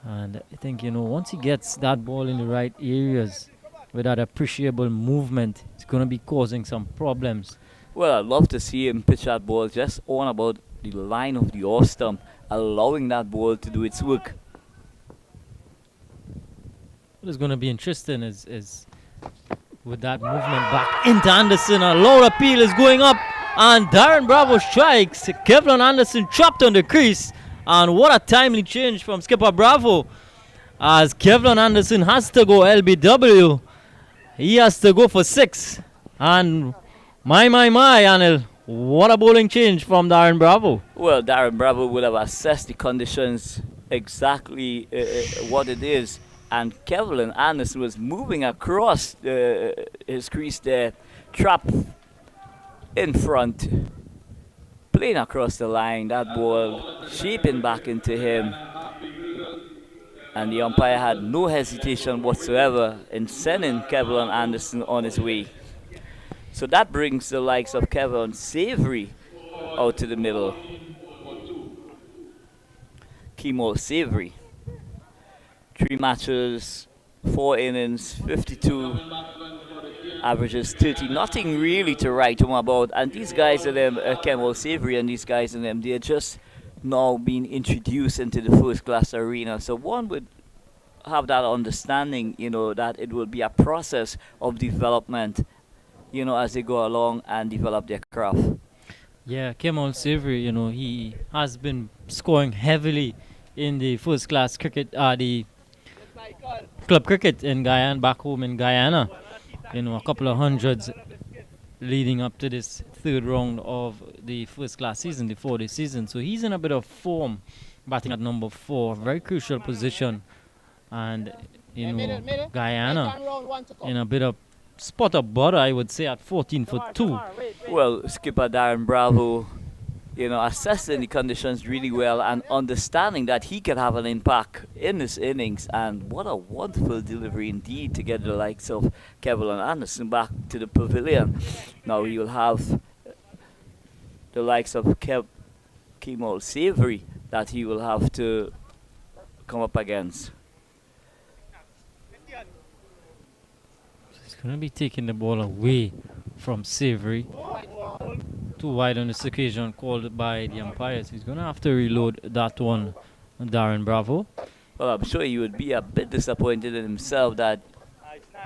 And I think, once he gets that ball in the right areas with that appreciable movement, it's going to be causing some problems. Well, I'd love to see him pitch that ball just on about the line of the off stump, allowing that ball to do its work. What is going to be interesting is with that movement back into Anderson, a low appeal is going up, and Darren Bravo strikes. Kevlin Anderson chopped on the crease, and what a timely change from skipper Bravo, as Kevlin Anderson has to go LBW. He has to go for 6, and my, Anil, what a bowling change from Darren Bravo. Well, Darren Bravo would have assessed the conditions exactly what it is, and Kevlin Anderson was moving across his crease there, trap in front, playing across the line, that ball shaping back into him, and the umpire had no hesitation whatsoever in sending Kevlin Anderson on his way. So that brings the likes of Kevin Savory out to the middle. Kemal Savory. 3 matches, 4 innings, 52, averages 30. Nothing really to write home about. And these guys are them, Kemal Savory and these guys and them, they're just now being introduced into the first class arena. So one would have that understanding, you know, that it will be a process of development, you know, as they go along and develop their craft. Yeah, Kemal Savory, you know, he has been scoring heavily in the first class cricket, the club cricket in Guyana, back home in Guyana. You know, a couple of hundreds leading up to this third round of the first class season, the 4-day season. So he's in a bit of form, batting at number 4, very crucial position. And, you know, Guyana in a bit of spot of butter, I would say, at 14 for 2. Well, skipper Darren Bravo, you know, assessing the conditions really well and understanding that he can have an impact in this innings. And what a wonderful delivery indeed to get the likes of Kevlin Anderson back to the pavilion. Now he will have the likes of Kemal Savory that he will have to come up against. He's going to be taking the ball away from Savory. Too wide on this occasion, called by the umpires. He's going to have to reload that one, Darren Bravo. Well, I'm sure he would be a bit disappointed in himself, that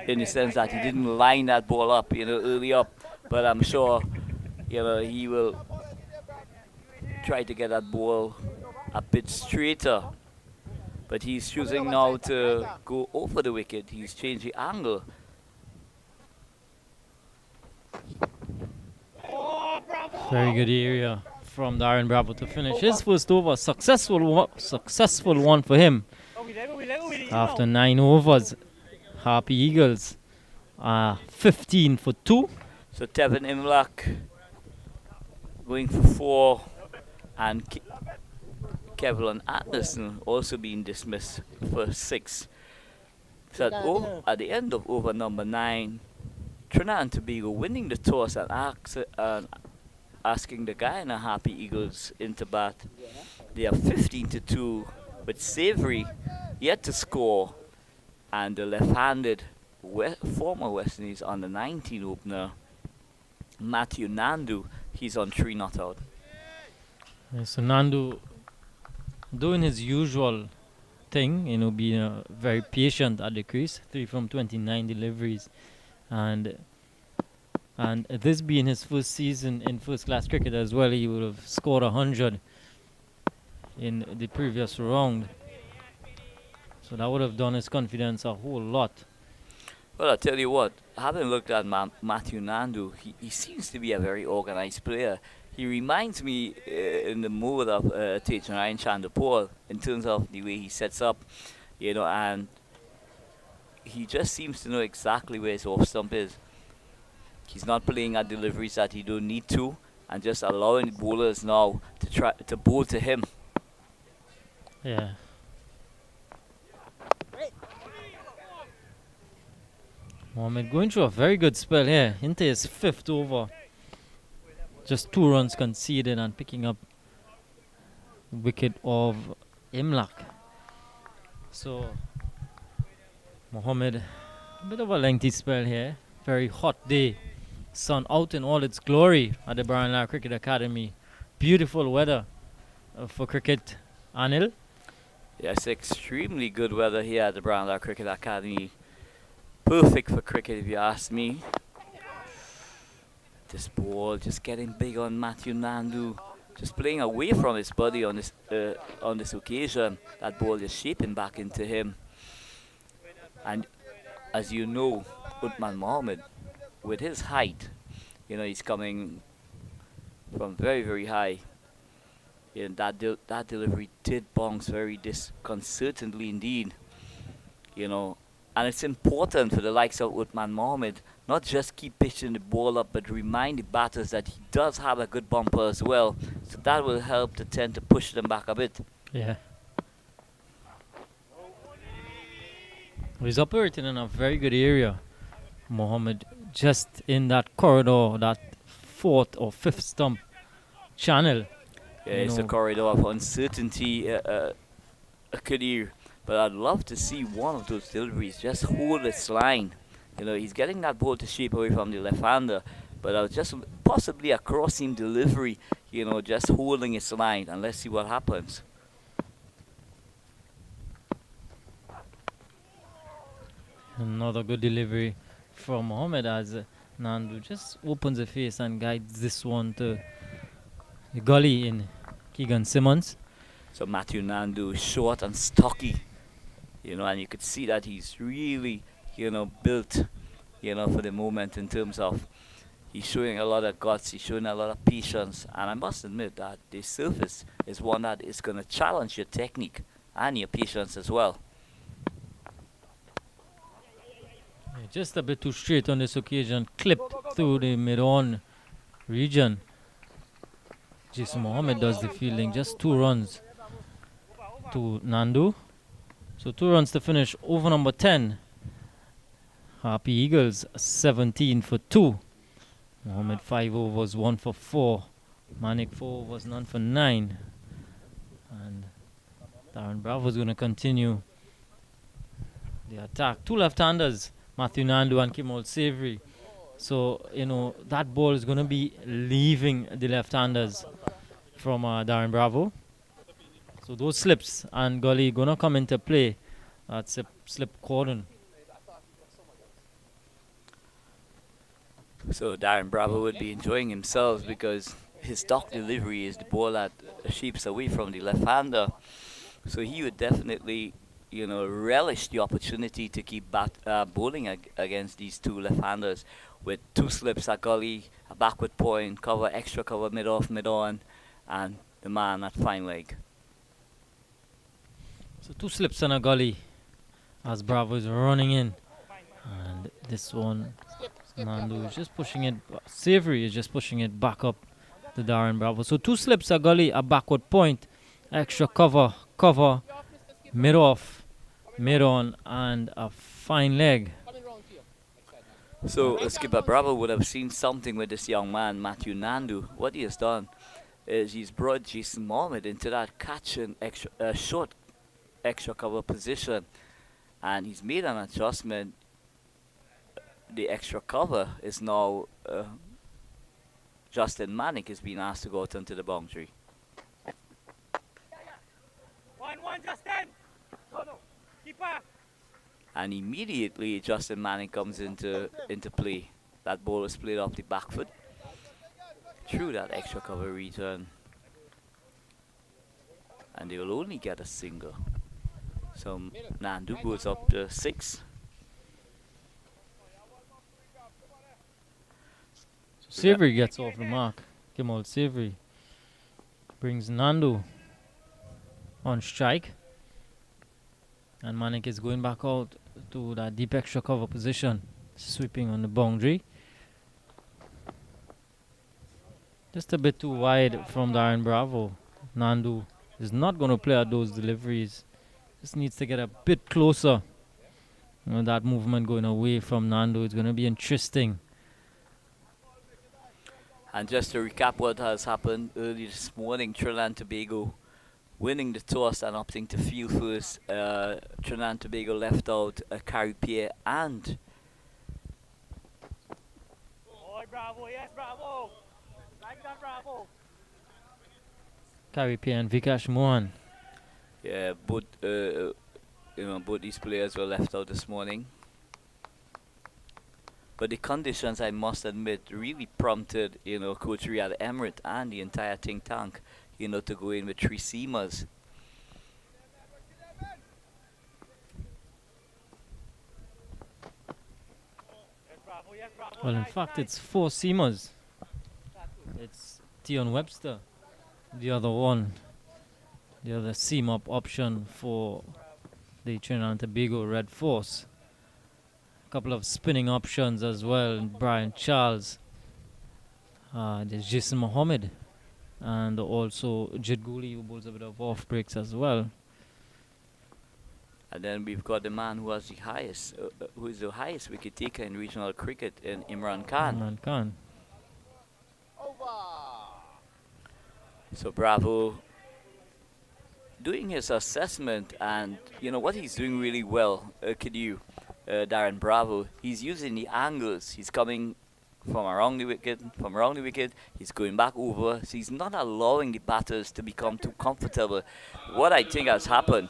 in the sense that he didn't line that ball up, you know, early up. But I'm sure, you know, he will try to get that ball a bit straighter. But he's choosing now to go over the wicket. He's changed the angle. Very good area from Darren Bravo to finish his first over. Successful one for him. After 9 overs, Happy Eagles 15 for 2. So Tevin Imlach going for 4, and Kevlin Anderson also being dismissed for 6. So at the end of over number 9, Trinidad and Tobago winning the toss and asking the Guyana Happy Eagles into bat. They are 15 to 2, with Savory yet to score, and the left-handed former West Indies on the 19 opener, Matthew Nandu, he's on 3 not out. Yeah, so Nandu doing his usual thing, you know, being very patient at the crease. 3 from 29 deliveries, and this being his first season in first class cricket as well, he would have scored 100 in the previous round. So that would have done his confidence a whole lot. Well, I tell you what, having looked at Matthew Nandu, he seems to be a very organized player. He reminds me in the mode of Tejnarayan Chanderpaul in terms of the way he sets up, you know, and he just seems to know exactly where his off stump is. He's not playing at deliveries that he don't need to, and just allowing bowlers now to try to bowl to him. Yeah. Mohamed going through a very good spell here into his 5th over. Just 2 runs conceded and picking up wicket of Imlach. So Mohamed, a bit of a lengthy spell here. Very hot day. Sun out in all its glory at the Brian Lara Cricket Academy. Beautiful weather for cricket. Anil? Yes, extremely good weather here at the Brownlow Cricket Academy. Perfect for cricket if you ask me. This ball just getting big on Matthew Nandu. Just playing away from his body on this occasion. That ball just shaping back into him. And as you know, Uthman Mohammed, with his height, he's coming from very, very high. That delivery did bounce very disconcertingly indeed. And it's important for the likes of Uthman Mohammed not just keep pitching the ball up, but remind the batters that he does have a good bumper as well. So that will help to tend to push them back a bit. Yeah. He's operating in a very good area, Mohammed, just in that corridor, that fourth or fifth stump channel. Yeah, it's a corridor of uncertainty, Kadir. But I'd love to see one of those deliveries just hold its line. He's getting that ball to shape away from the left-hander, but I'll just possibly a crossing delivery, just holding its line, and let's see what happens. Another good delivery from Mohammed as Nandu just opens the face and guides this one to the gully in Keegan Simmons. So Matthew Nandu, short and stocky, and you could see that he's really, built, for the moment in terms of he's showing a lot of guts, he's showing a lot of patience, and I must admit that the surface is one that is going to challenge your technique and your patience as well. Yeah, just a bit too straight on this occasion, clipped through the mid-on region. Jason Mohammed does the fielding, just 2 runs to Nandu. So 2 runs to finish over number 10. Happy Eagles 17 for 2. Mohammed 5 overs, 1 for 4. Manik 4 overs, none for 9. And Darren Bravo is going to continue the attack. 2 left-handers, Matthew Nandu and Kimmel Savory. So, that ball is going to be leaving the left-handers from Darren Bravo. So those slips and gully going to come into play. That's a slip cordon. So Darren Bravo would be enjoying himself because his stock delivery is the ball that shapes away from the left-hander. So he would definitely, relish the opportunity to keep bowling against these 2 left-handers with 2 slips at gully, a backward point, cover, extra cover, mid-off, mid-on, and the man at fine leg. So 2 slips and a gully as Bravo is running in. And this one, Nandu is just pushing it, Savory is just pushing it back up to Darren Bravo. So 2 slips, a gully, a backward point, extra cover, mid-off, mid-on, and a fine leg. So Skipper Bravo would have seen something with this young man, Matthew Nandu. What he has done is he's brought Jason Mohammed into that catch and short extra cover position, and he's made an adjustment. The extra cover is now Justin Manik is being asked to go out onto the boundary. 1-1, Justin. Keeper. And immediately Justin Manik comes into play. That ball is played off the back foot through that extra cover return, and they will only get a single. So Nandu goes up to 6. Savory gets off the mark. Kimmel Savory brings Nandu on strike. And Manik is going back out to that deep extra cover position, sweeping on the boundary. Just a bit too wide from Darren Bravo. Nandu is not going to play at those deliveries. Just needs to get a bit closer. That movement going away from Nandu is going to be interesting. And just to recap what has happened early this morning, Trinidad and Tobago winning the toss and opting to field first. Trinidad and Tobago left out Carrie Pierre and Bravo, yes, Bravo. Like that, Bravo. Carrie Pierre and Vikash Mohan Yeah, both these players were left out this morning. But the conditions, I must admit, really prompted, Coach Riyad Emirates and the entire think tank, to go in with 3 seamers. Well, in fact, it's 4 seamers. It's Tion Webster, the other seam up option for the Trinidad and Tobago Red Force. A couple of spinning options as well. Brian Charles, there's Jason Mohammed, and also Jid Gooley, who bowls a bit of off breaks as well. And then we've got the man who has who is the highest wicket taker in regional cricket, in Imran Khan. Imran Khan. So Bravo doing his assessment, and what he's doing really well, Darren Bravo, he's using the angles. He's coming from around the wicket, he's going back over, so he's not allowing the batters to become too comfortable. What I think has happened,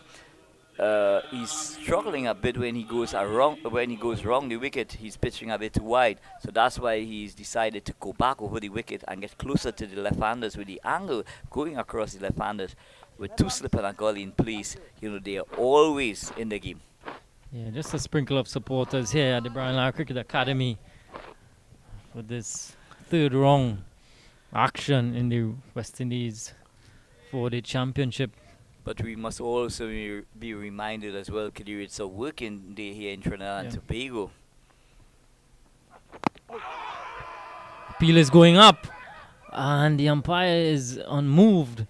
he's struggling a bit when he goes around the wicket. He's pitching a bit too wide, so that's why he's decided to go back over the wicket and get closer to the left-handers with the angle going across the left-handers. With 2 slip and a gully in place, they are always in the game. Yeah, just a sprinkle of supporters here at the Brian Lara Cricket Academy for this 3rd round action in the West Indies 4-day championship. But we must also be reminded as well, Kadir, it's a working day here in Trinidad and Tobago. Appeal is going up, and the umpire is unmoved.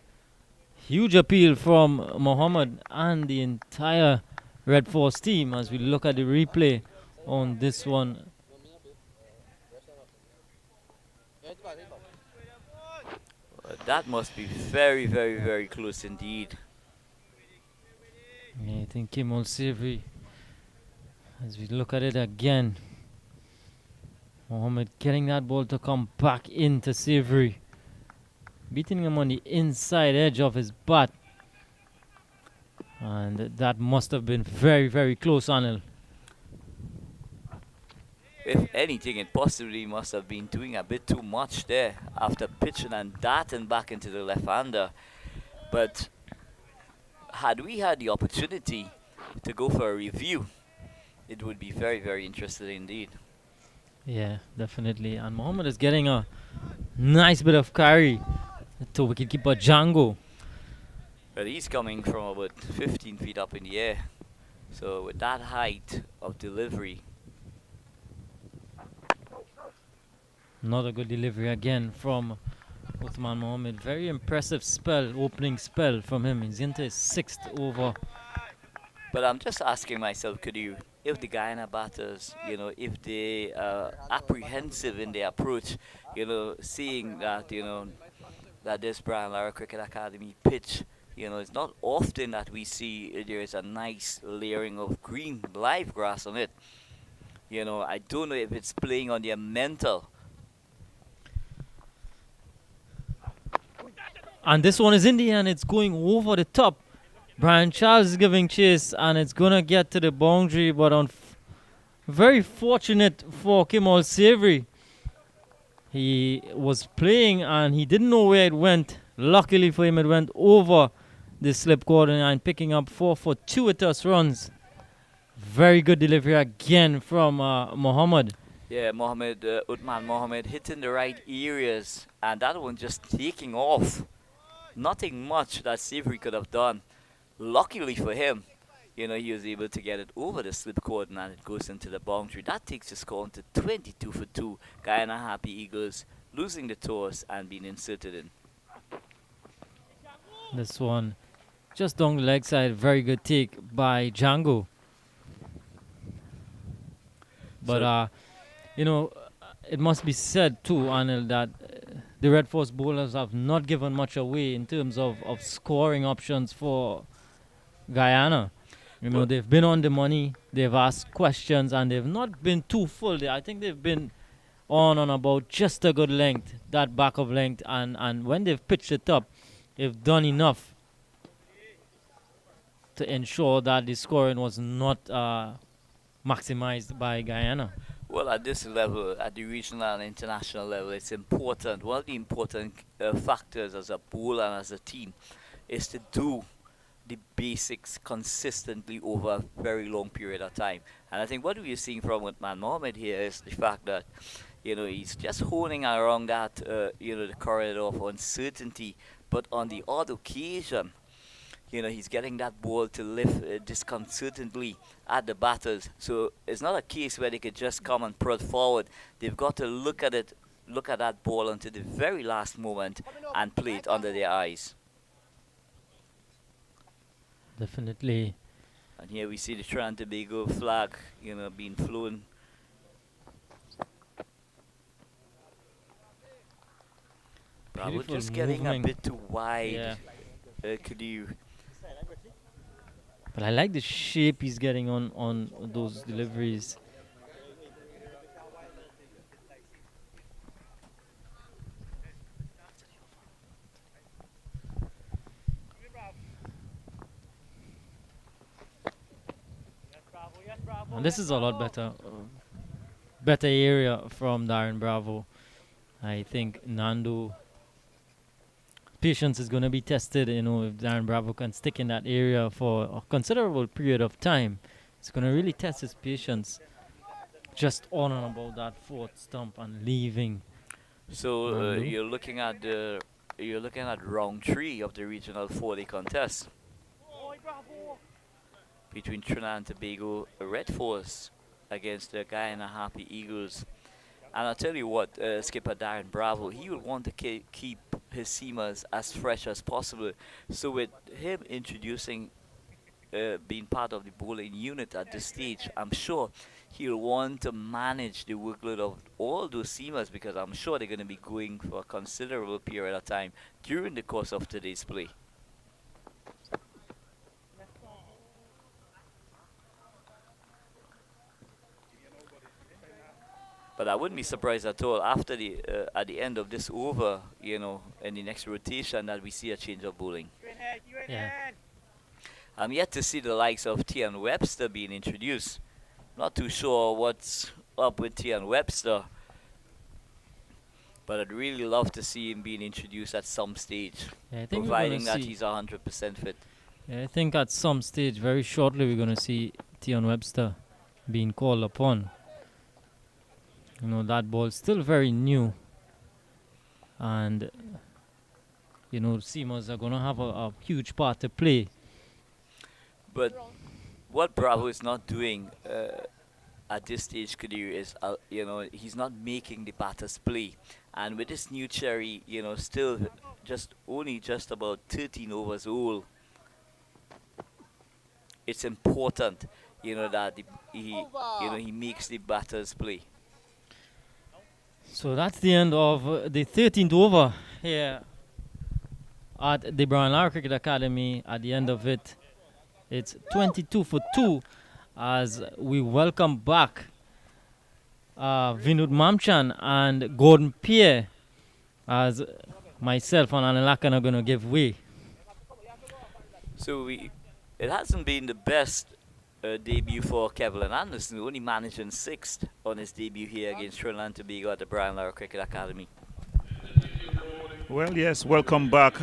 Huge appeal from Mohammed and the entire Red Force team as we look at the replay on this one. That must be very, very, very close indeed. Yeah, I think Kimol Savory, as we look at it again, Mohammed getting that ball to come back into Savory, beating him on the inside edge of his bat. And that must have been very, very close, Anil. If anything, it possibly must have been doing a bit too much there after pitching and darting back into the left-hander. But had we had the opportunity to go for a review, it would be very, very interesting indeed. Yeah, definitely. And Mohammed is getting a nice bit of carry to wicketkeeper Django. But he's coming from about 15 feet up in the air. So with that height of delivery. Not a good delivery again from Uthman Mohammed. Very impressive opening spell from him. He's into his 6th over. But I'm just asking myself, if the Guyana batters, if they are apprehensive in their approach, seeing that, that this Brian Lara Cricket Academy pitch, it's not often that we see there is a nice layering of green live grass on it. I don't know if it's playing on their mental. And this one is in the end. It's going over the top. Brian Charles is giving chase, and it's going to get to the boundary. But very fortunate for Kimol Savory. He was playing, and he didn't know where it went. Luckily for him, it went over the slip cordon and picking up 4 fortuitous runs. Very good delivery again from Mohammed. Yeah, Uthman Mohammed hitting the right areas, and that one just taking off. Nothing much that Savory could have done. Luckily for him, he was able to get it over the slip cordon and it goes into the boundary. That takes the score to 22 for 2. Guyana Happy Eagles losing the toss and being inserted in. This one just down the leg side. Very good take by Django. But, it must be said too, Anil, that the Red Force bowlers have not given much away in terms of scoring options for Guyana. They've been on the money, they've asked questions, and they've not been too full. I think they've been on about just a good length, that back of length, and when they've pitched it up, they've done enough to ensure that the scoring was not maximized by Guyana. Well, at this level, at the regional and international level, it's important. One of the important factors as a pool and as a team is to do the basics consistently over a very long period of time. And I think what we're seeing from Uthman Mohammed here is the fact that, he's just honing around that, the corridor of uncertainty. But on the odd occasion, he's getting that ball to lift disconcertantly at the batters. So it's not a case where they could just come and prod forward. They've got to look at that ball until the very last moment and play it under their eyes. Definitely. And here we see the Trinidad and Tobago flag, being flown. Bravo Beautiful just getting a movement. bit too wide. Yeah. Kadir. But I like the shape he's getting on those deliveries. Yes, Bravo. Yes, Bravo. And this yes, is a lot Bravo. better. Better area from Darren Bravo. I think Nando patience is going to be tested, if Darren Bravo can stick in that area for a considerable period of time. It's going to really test his patience just on and about that fourth stump and leaving. So Nando. you're looking at round 3 of the regional 4-day contest Oi, Bravo. between Trinidad and Tobago Red Force against the Guyana Happy Eagles. And I'll tell you what, skipper Darren Bravo, he will want to keep his seamers as fresh as possible. So with him introducing, being part of the bowling unit at this stage, I'm sure he'll want to manage the workload of all those seamers, because I'm sure they're going to be going for a considerable period of time during the course of today's play. But I wouldn't be surprised at all after at the end of this over, in the next rotation, that we see a change of bowling. You in hand. You in Yeah. hand. I'm yet to see the likes of Tian Webster being introduced. Not too sure what's up with Tian Webster, but I'd really love to see him being introduced at some stage, Yeah, I think we're providing gonna that see. he's 100% fit. Yeah, I think at some stage, very shortly, we're going to see Tion Webster being called upon. That ball's still very new. And, Seamers are going to have a huge part to play. But what Bravo is not doing at this stage, Kadir, is he's not making the batters play. And with this new Cherry, still only just about 13 overs old, it's important, that he makes the batters play. So that's the end of the 13th over here at the Brian Lara Cricket Academy. At the end of it, it's 22 for 2 as we welcome back Vinod Mamchan and Gordon Pierre, as myself and Alan Lakan are going to give way. So it hasn't been the best debut for Kevin Anderson, only managing 6th on his debut here against Trinidad and Tobago at the Brian Lara Cricket Academy. Well, yes, welcome back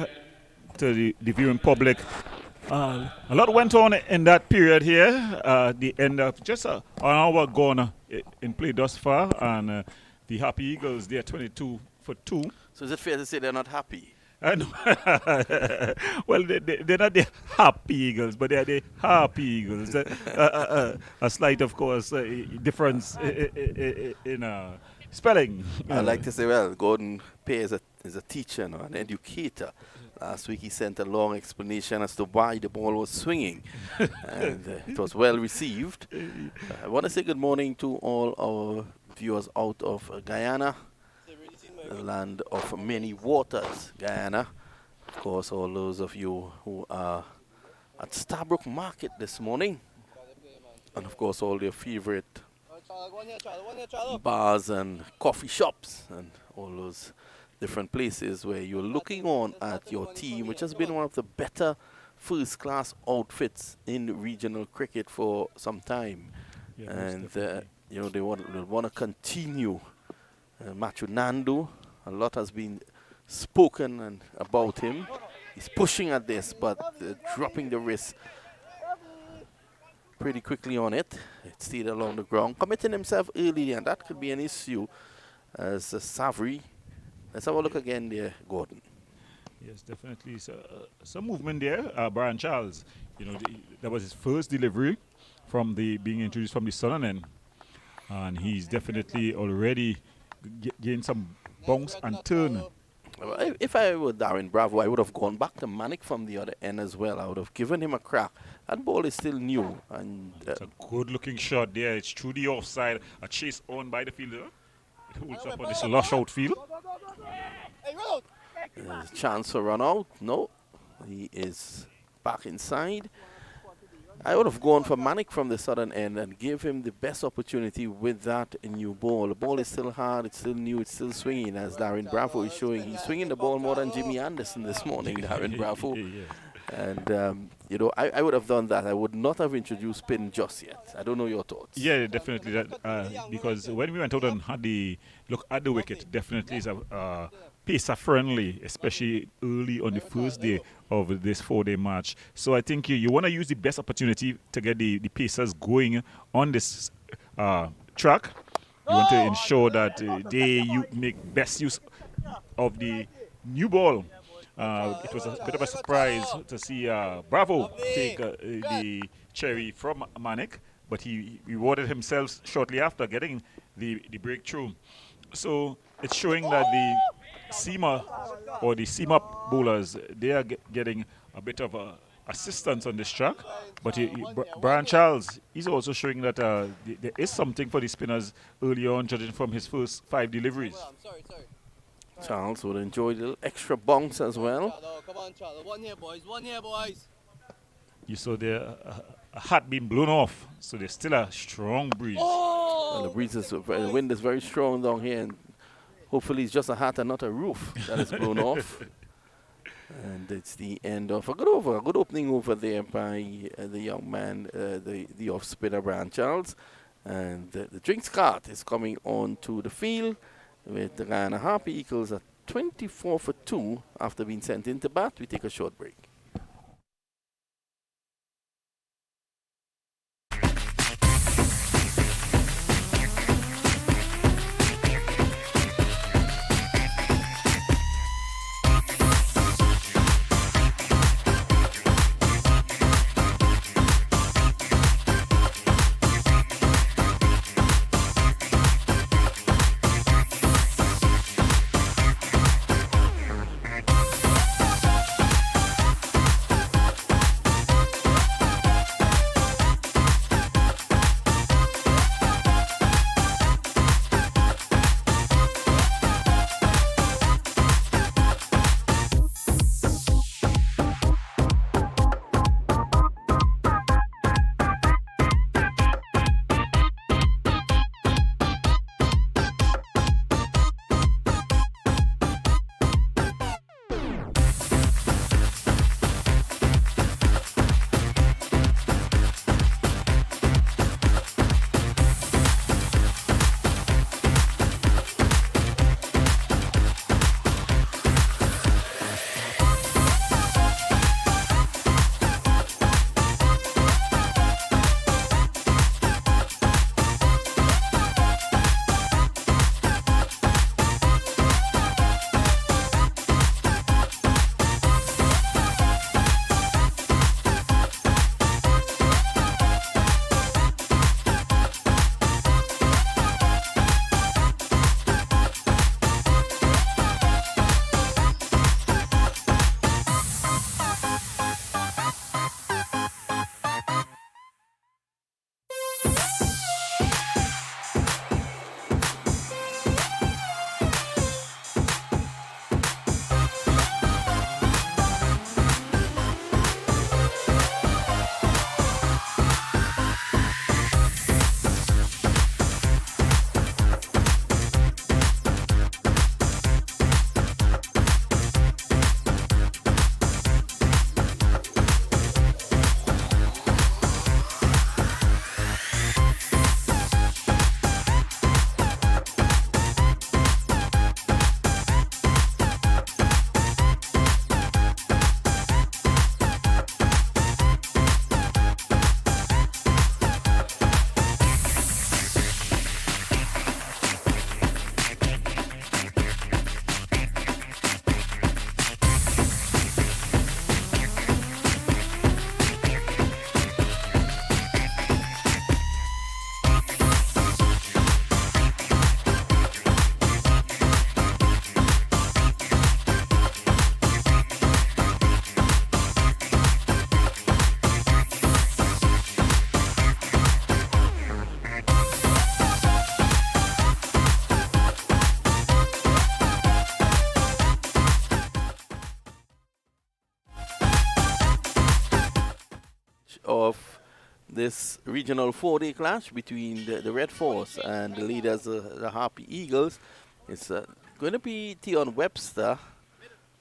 to the viewing public. A lot went on in that period here. The end of just an hour gone in play thus far, and the Happy Eagles, they're 22 for 2. So is it fair to say they're not happy? And well, they're not the Happy Eagles, but they're the Happy Eagles. A slight, of course, difference in spelling. I like to say, well, Gordon Pay is a teacher, an educator. Last week he sent a long explanation as to why the ball was swinging, and it was well received. I want to say good morning to all our viewers out of Guyana, the land of many waters, Guyana. Of course, all those of you who are at Starbrook Market this morning, and of course all your favorite bars and coffee shops and all those different places where you're looking on at your team, which has been one of the better first-class outfits in regional cricket for some time. Yeah, most And definitely. they want to continue. Machu Nandu, a lot has been spoken about him. He's pushing at this, but dropping the wrist pretty quickly on it. It stayed along the ground, committing himself early, and that could be an issue as Savary. Let's have a look again there, Gordon. Yes, definitely. So, some movement there. Brian Charles, that was his first delivery from being introduced from the Southern end, and he's definitely already gained some bounce and turn. If I were Darren Bravo, I would have gone back to Manick from the other end as well. I would have given him a crack. That ball is still new, and It's a good-looking shot there. It's through the offside. A chase on by the fielder. It holds up on this lush outfield. there's a chance to run out. No, he is back inside. I would have gone for Manick from the southern end and give him the best opportunity with that new ball. The ball is still hard, it's still new, it's still swinging, as Darren Bravo is showing. He's swinging the ball more than Jimmy Anderson this morning, Darren Bravo. Yeah. And, I would have done that. I would not have introduced spin just yet. I don't know your thoughts. Yeah, definitely. That because when we went out and had the look at the wicket, definitely is a pacer friendly, especially early on the first day of this 4-day match. So I think you want to use the best opportunity to get the pacers going on this track. You want to ensure that you make best use of the new ball. It was a bit of a surprise to see Bravo take the cherry from Manick, but he rewarded himself shortly after getting the breakthrough. So it's showing that the seamer or the seam-up bowlers, they are getting a bit of assistance on this track. But Brian Charles, he's also showing that there is something for the spinners early on, judging from his first 5 deliveries. Charles would enjoy a little extra bounce as well. Come on, Charlie. One here, boys. One here, boys. You saw there a hat being blown off, so there's still a strong breeze. Well, the wind is very strong down here, and hopefully it's just a hat and not a roof that is blown off. And it's the end of a good opening over there by the young man, the off spinner Brian Charles. And the drinks cart is coming on to the field with the Guyana Harpy Eagles at 24 for 2 after being sent into bat. We take a short break. of this regional 4-day clash between the Red Force and the leaders, the Harpy Eagles. It's going to be Tion Webster.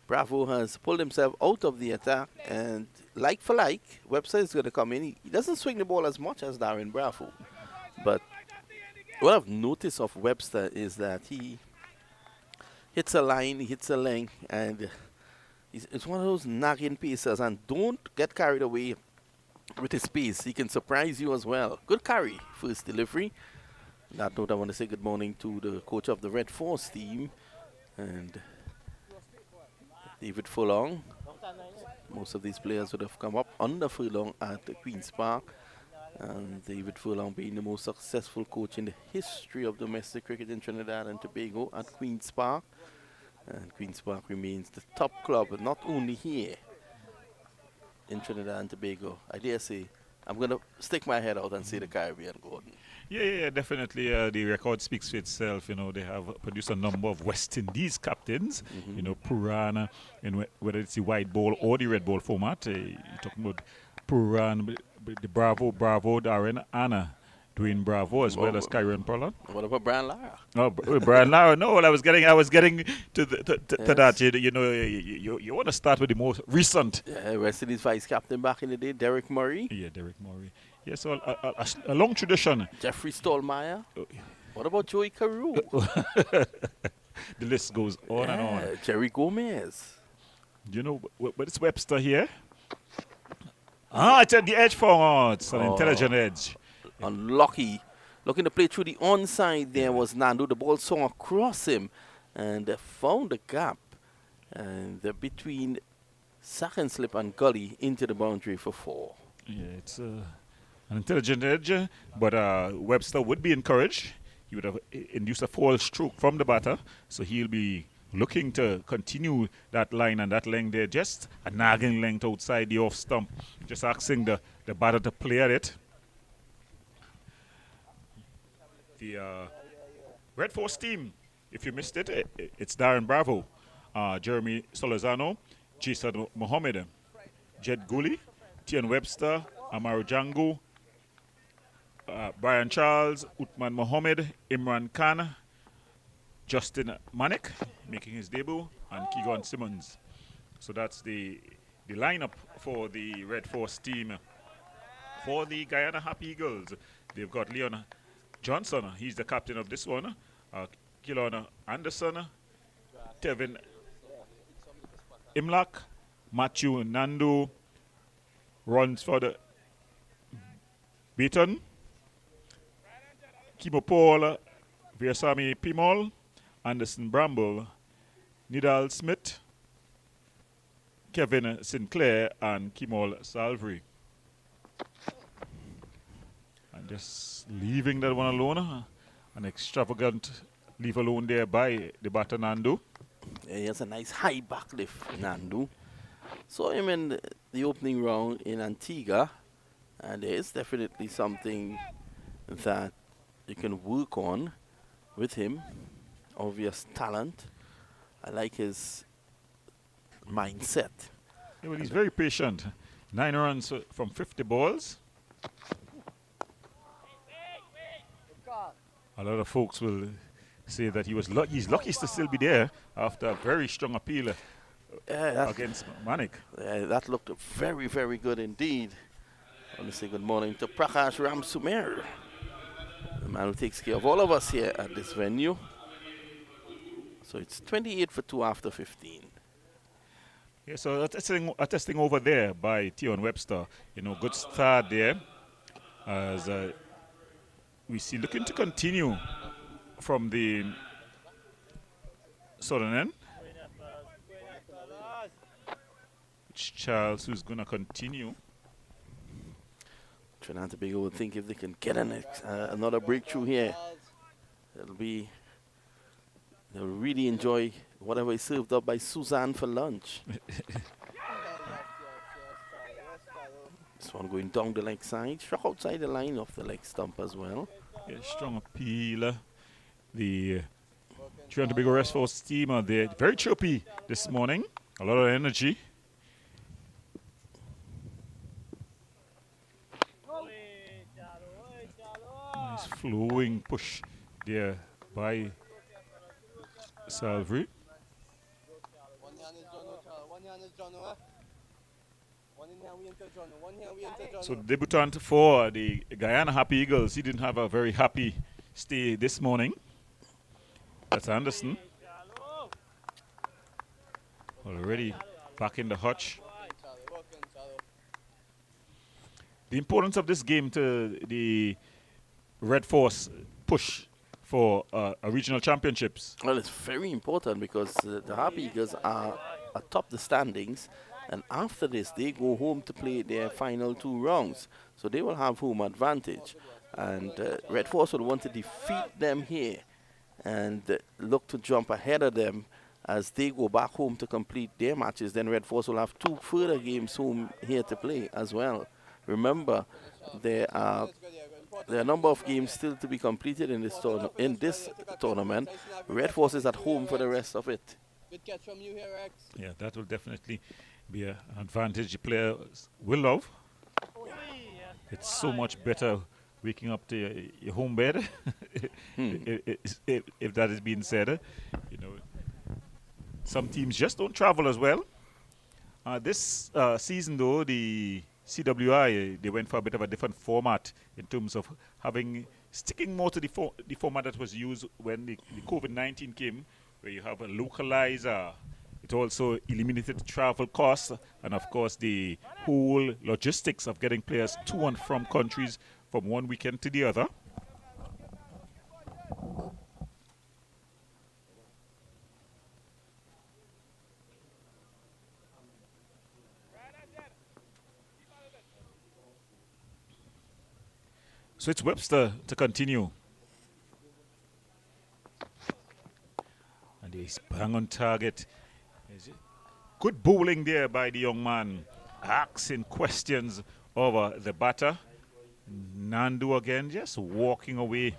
Bravo has pulled himself out of the attack, and like for like, Webster is going to come in. He doesn't swing the ball as much as Darren Bravo, but what I've noticed of Webster is that he hits a line, he hits a length, and it's one of those nagging pacers, and don't get carried away with his pace. He can surprise you as well. Good carry, first delivery. On that note, I want to say good morning to the coach of the Red Force team, and David Furlong. Most of these players would have come up under Furlong at the Queen's Park, and David Furlong being the most successful coach in the history of domestic cricket in Trinidad and Tobago at Queen's Park. And Queen's Park remains the top club, not only here in Trinidad and Tobago. I dare say, I'm going to stick my head out and say the Caribbean, Gordon. Yeah, definitely. The record speaks for itself. You know, they have produced a number of West Indies captains. You know, Purana, whether it's the white ball or the red ball format. You're talking about Purana, the Bravo, Darren, Anna, Dwayne Bravo, as well as Kyron Pollard. What about Brian Lara? Oh, Brian Lara. No, I was getting to that. You want to start with the most recent. Yeah, West Indies vice captain back in the day, Derek Murray. Yeah, Derek Murray. Yeah, so a long tradition. Jeffrey Stallmeyer. What about Joey Carew? The list goes on and on. Jerry Gomez. You know, but it's Webster here. It's at the edge for it's an intelligent edge. Unlucky. Looking to play through the onside there was Nando. The ball swung across him and found a gap. And between second slip and gully into the boundary for 4. Yeah, it's an intelligent edge, but Webster would be encouraged. He would have induced a fall stroke from the batter, so he'll be looking to continue that line and that length there, just a nagging length outside the off stump, just asking the batter to play at it. The Red Force team, if you missed it, it's Darren Bravo, Jeremy Solozano, Jason Mohammed, Jed Gooley, Tion Webster, Amaru Django, Brian Charles, Uthman Mohammed, Imran Khan, Justin Manek making his debut, and Keegan Simmons. So that's the lineup for the Red Force team. For the Guyana Happy Eagles, they've got Leon Johnson, he's the captain of this one. Kilon Anderson, Tevin Imlak, Matthew Nando, Ronsford Beaton, Kimo Paul, Viasami Pimol, Anderson Bramble, Nidal Smith, Kevin Sinclair, and Kimol Salvery. And just leaving that one alone, an extravagant leave alone there by the batter Nando. Yeah, he has a nice high back lift, Nando. Saw him in the opening round in Antigua, and there is definitely something that you can work on with him. Obvious talent. I like his mindset. Yeah, well, he's very patient. 9 runs from 50 balls. A lot of folks will say that he's lucky to still be there after a very strong appeal against Manik. That looked very, very good indeed. I want to say good morning to Prakash Ramsumer, the man who takes care of all of us here at this venue. So it's 28 for 2 after 15. Yeah, so a testing over there by Tion Webster. You know, good start there as we see looking to continue from the southern end. It's Charles who's going to continue. Trinidad and Tobago will think if they can get another breakthrough here, they'll really enjoy whatever is served up by Suzanne for lunch. This one going down the leg side, struck outside the line of the leg stump as well. Yeah, strong appeal. The Trinidad and Tobago Red Force team are there, very chirpy this morning. A lot of energy. flowing push there by Salvery. One hand is Jono, Charlie. One hand is Jono, eh? One in hand we enter Jono. One hand we enter Jono. So the debutant for the Guyana Happy Eagles, he didn't have a very happy stay this morning. That's Anderson. Already back in the hutch. Charlie, working, Charlie. The importance of this game to the Red Force push for a regional championships. Well, it's very important because the Happy Eagles are atop the standings, and after this, they go home to play their final 2 rounds. So they will have home advantage. And Red Force will want to defeat them here and look to jump ahead of them as they go back home to complete their matches. Then Red Force will have 2 further games home here to play as well. Remember, there are a number of games still to be completed in this tournament. Red Force is at home for the rest of it. Good catch from you here, Rex. Yeah, that will definitely be an advantage the players will love. It's so much better waking up to your home bed, if that is being said. You know, some teams just don't travel as well. This season, though, the CWI, they went for a bit of a different format in terms of sticking more to the format that was used when the COVID-19 came, where you have a localizer. It also eliminated travel costs and, of course, the whole logistics of getting players to and from countries from one weekend to the other. So it's Webster to continue. And he's bang on target. Good bowling there by the young man. Asking questions over the batter. Nandu again just walking away.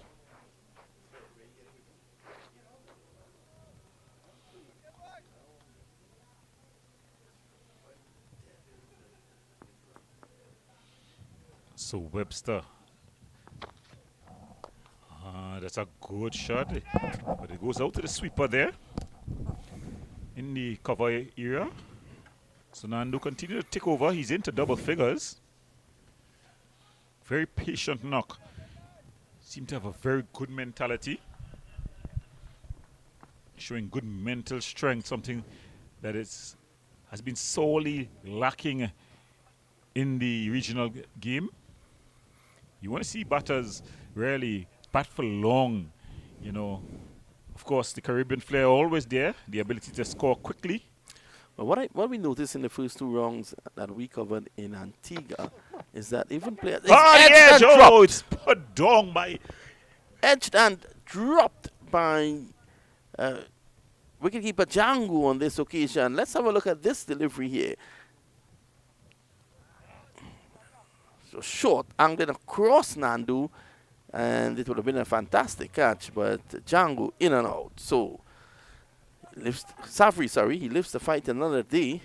So Webster. That's a good shot, but it goes out to the sweeper there in the cover area. So Nandu continue to take over. He's into double figures. Very patient knock. Seem to have a very good mentality. Showing good mental strength, something that has been sorely lacking in the regional game. You want to see batters really bat for long, you know. Of course, the Caribbean flair always there, the ability to score quickly. But what we noticed in the first 2 rounds that we covered in Antigua is that even players It's put down by edged and dropped by wicketkeeper Django on this occasion. Let's have a look at this delivery here. So short, angling across Nandu, and it would have been a fantastic catch, but Django in and out. So Savary, he lives to fight another day.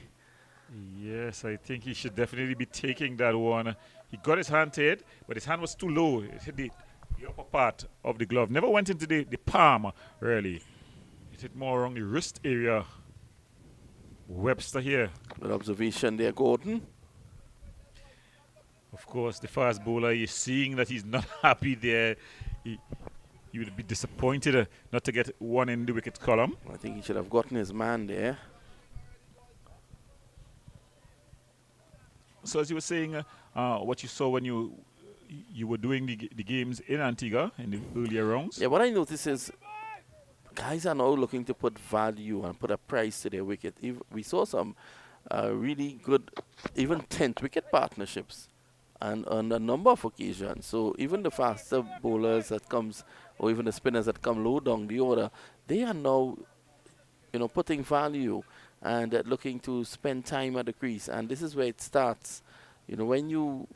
Yes, I think he should definitely be taking that one. He got his hand to it, but his hand was too low. It hit the upper part of the glove. Never went into the palm, really. It hit more around the wrist area. Webster here. Good observation there, Gordon. Of course, the fast bowler, you're seeing that he's not happy there. He would be disappointed not to get one in the wicket column. I think he should have gotten his man there. So as you were saying, what you saw when you were doing the games in Antigua in the earlier rounds. Yeah, what I noticed is guys are now looking to put value and put a price to their wicket. We saw some really good, even 10th wicket partnerships, and on a number of occasions. So even the faster bowlers that comes, or even the spinners that come low down the order, they are now, putting value and looking to spend time at the crease. And this is where it starts. When you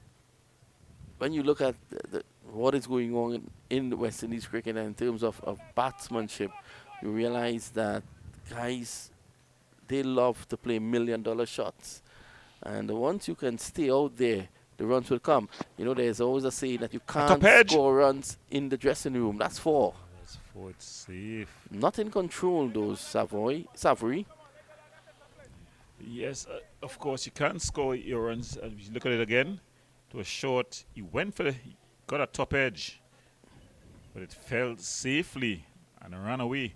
look at what is going on in the West Indies cricket in terms of batsmanship, you realize that guys, they love to play $1 million shots. And once you can stay out there the runs will come. You know, there's always a saying that you top can't edge. score runs in the dressing room. That's 4. That's 4. It's safe. Not in control, those Savory. Yes, of course, you can't score your runs. If you look at it again, it was short. He went for he got a top edge, but it fell safely and ran away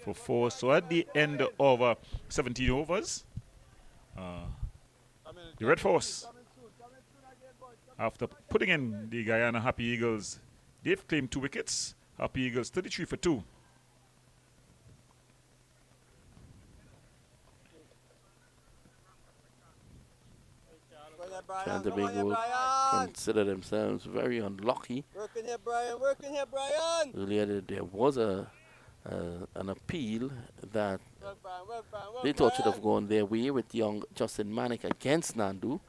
for 4. So at the end of 17 overs, the Red Force, after putting in the Guyana Happy Eagles, they've claimed 2 wickets. Happy Eagles 33 for 2. Trying to Tobago consider themselves very unlucky. Working here, Brian. Working here, Brian. Earlier there was an appeal that Work, Brian. Work, Brian. Work, they thought should Brian. have gone their way with young Justin Manick against Nandu,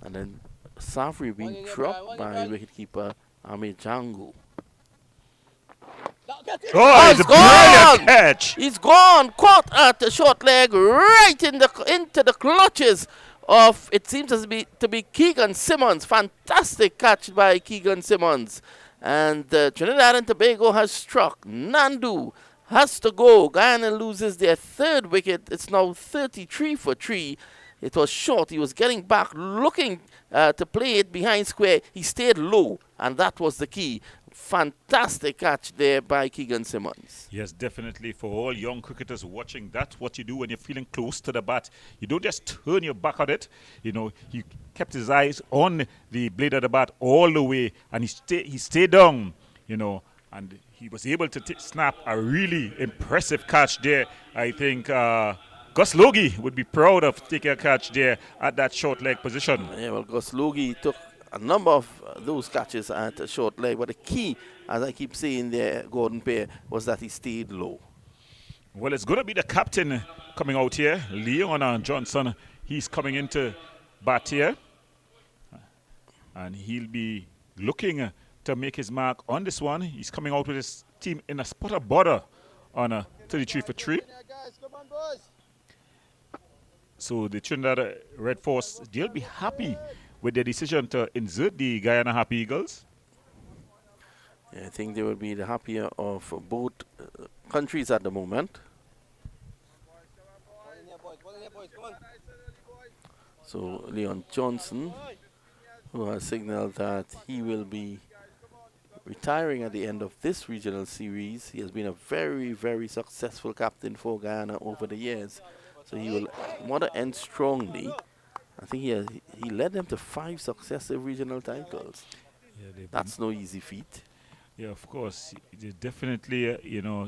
and then Savory being One in there, dropped Brian, one in by Brian. wicketkeeper Amir Django. Now, get it. Oh, it's it's a gone! brilliant catch! He's gone, caught at the short leg, right into the clutches of, it seems to be Keegan Simmons. Fantastic catch by Keegan Simmons. And Trinidad and Tobago has struck. Nandu has to go. Guyana loses their 3rd wicket. It's now 33 for 3. It was short. He was getting back, looking to play it behind square. He stayed low, and that was the key. Fantastic catch there by Keegan Simmons. Yes, definitely. For all young cricketers watching, that's what you do when you're feeling close to the bat. You don't just turn your back on it. You know, he kept his eyes on the blade of the bat all the way, and he stayed down, you know, and he was able to snap a really impressive catch there. I think Gus Logie would be proud of taking a catch there at that short leg position. Yeah, well, Gus Logie took a number of those catches at a short leg, but the key, as I keep saying there, Gordon Pear, was that he stayed low. Well, it's going to be the captain coming out here, Leon Johnson. He's coming into bat here, and he'll be looking to make his mark on this one. He's coming out with his team in a spot of border on a 33 for 3. Yeah, guys, come on, boys. So the Trinidad Red Force, they'll be happy with their decision to insert the Guyana Happy Eagles. Yeah, I think they will be the happier of both countries at the moment. One in here, boys. One in here, boys. Come on. So Leon Johnson, who has signaled that he will be retiring at the end of this regional series. He has been a very, very successful captain for Guyana over the years. So he will want to end strongly. I think he led them to 5 successive regional titles. Yeah, That's no easy feat. Yeah, of course. They definitely,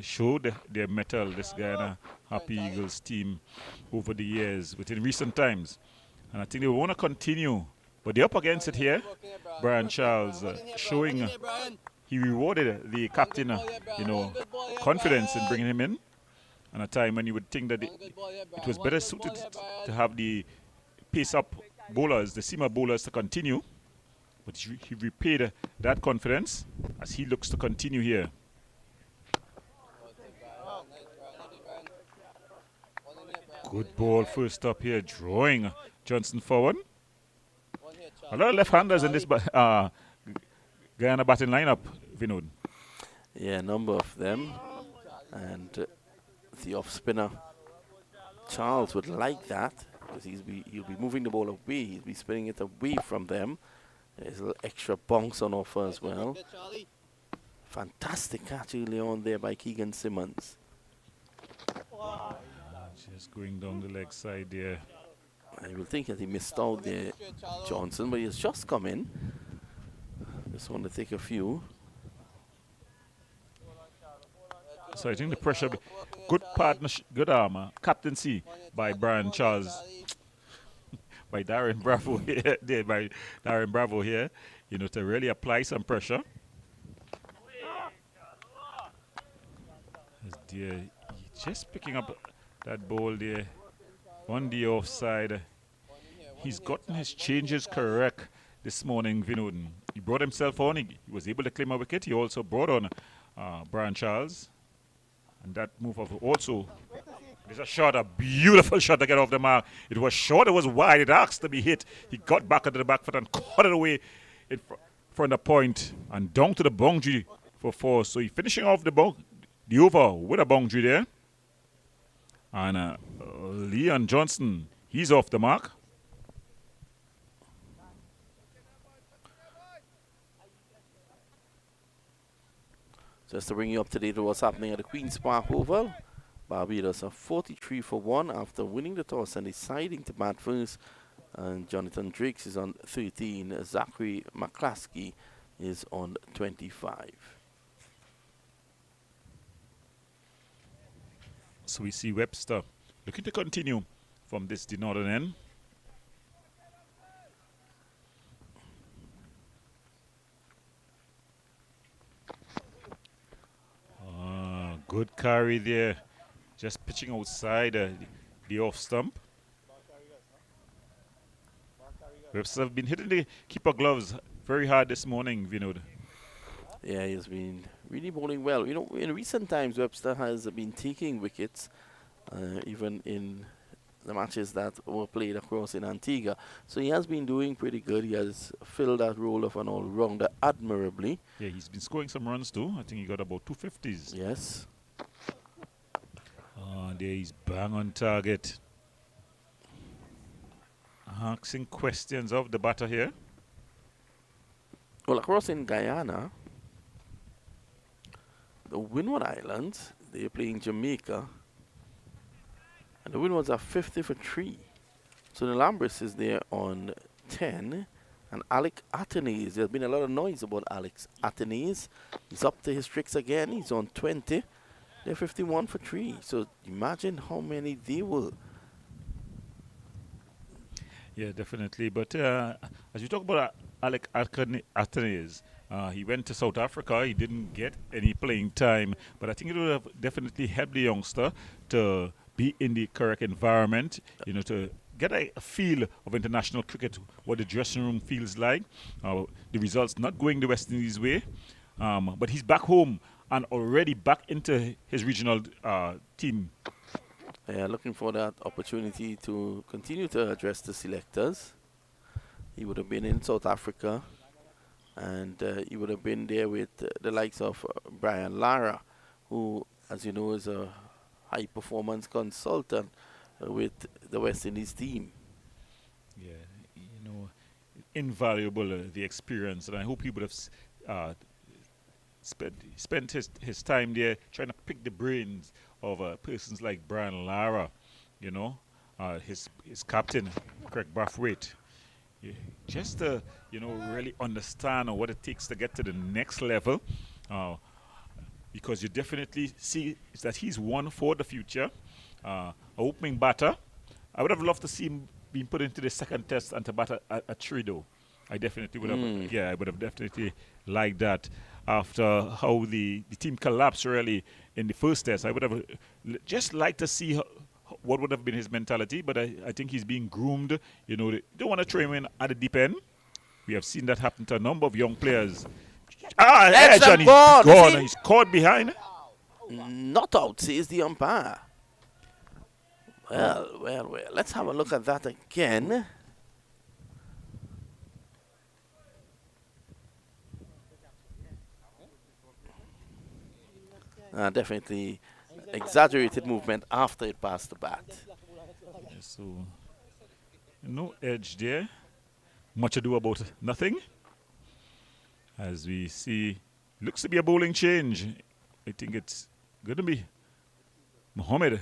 showed their mettle, this Guyana Happy Eagles team, over the years, within recent times. And I think they want to continue. But they're up against it here. Working here, Brian. Brian Working Charles here, Brian. One in here, showing Brian. One in here, Brian. he rewarded the captain, Good ball here, Brian. One good ball here, confidence in Brian. bringing him in. And a time when you would think that One good ball here, Brian. it was One better good ball suited here, Brian. to have the pace-up bowlers, the seamer bowlers, to continue. But he repaid that confidence as he looks to continue here. Good ball first up here, drawing Johnson forward. A lot of left-handers in this Guyana batting lineup, Vinod. Yeah, a number of them. And the off-spinner, Charles, would like that because he'll be moving the ball away. He'll be spinning it away from them. There's a little extra bounce on offer as well. Fantastic catch early on there by Keegan Simmons. Just going down the leg side there. I will think that he missed out there, Johnson, but he has just come in. Just want to take a few. So I think the pressure, good partnership, good captaincy by Brian Charles, by Darren Bravo here, by Darren Bravo here, to really apply some pressure. As there, just picking up that ball there on the offside. He's gotten his changes correct this morning, Vinod. He brought himself on. He was able to claim a wicket. He also brought on Brian Charles. And that move have also There's a shot, a beautiful shot to get off the mark. It was short, it was wide, it asked to be hit. He got back into the back foot and caught it away in front of the point and down to the boundary for 4. So he's finishing off the over with a boundary there. And Leon Johnson, he's off the mark. Just to bring you up to date with what's happening at the Queen's Park Oval. Barbados are 43 for 1 after winning the toss and deciding to bat first. And Jonathan Drakes is on 13. Zachary McClaskey is on 25. So we see Webster looking to continue from the northern end. Good carry there. Just pitching outside the off stump. Webster have been hitting the keeper gloves very hard this morning, Vinod. Yeah, he's been really bowling well. You know, in recent times, Webster has been taking wickets, even in the matches that were played across in Antigua. So he has been doing pretty good. He has filled that role of an all-rounder admirably. Yeah, he's been scoring some runs too. I think he got about 250s. Yes. There he's bang on target. Asking questions of the batter here. Well, across in Guyana, the Windward Islands, they're playing Jamaica. And the Windwards are 50 for 3. So the Lambris is there on 10. And Alec Atenes, there's been a lot of noise about Alex Atenes. He's up to his tricks again. He's on 20. They're 51 for 3. So imagine how many they were. Yeah, definitely. But as you talk about Alec Atenes, he went to South Africa. He didn't get any playing time. But I think it would have definitely helped the youngster to be in the correct environment, you know, to get a feel of international cricket, what the dressing room feels like. The results not going the West Indies way. But he's back home and already back into his regional team. Yeah, looking for that opportunity to continue to address the selectors. He would have been in South Africa, and he would have been there with the likes of Brian Lara, who, as you know, is a high-performance consultant with the West Indies team. Yeah, you know, invaluable the experience, and I hope he would have spent his time there trying to pick the brains of persons like Brian Lara, you know, his captain, Craig Brathwaite. Yeah, just to, you know, really understand what it takes to get to the next level, because you definitely see that he's one for the future. A opening batter. I would have loved to see him being put into the second test and to bat at Trido. I definitely would have. Yeah, I would have definitely liked that. After how the team collapsed really in the first test, I would have just liked to see what would have been his mentality. But I think he's being groomed. You know, they don't want to throw him in at the deep end. We have seen that happen to a number of young players. Edge, and he's gone. He's caught behind. Not out, says the umpire. Well. Let's have a look at that again. Definitely exaggerated movement after it passed the bat. Yeah, so, no edge there. Much ado about nothing. As we see, looks to be a bowling change. I think it's going to be Mohammed,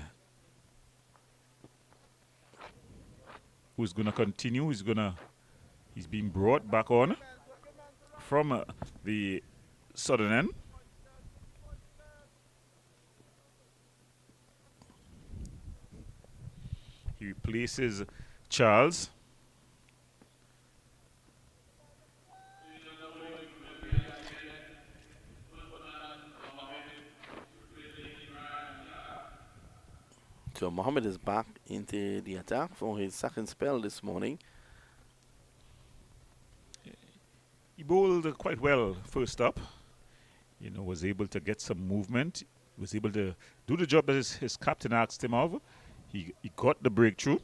who's going to continue. He's being brought back on from the southern end. He replaces Charles. So Mohammed is back into the attack for his second spell this morning. He bowled quite well first up. You know, was able to get some movement. Was able to do the job that his captain asked him of. He got the breakthrough.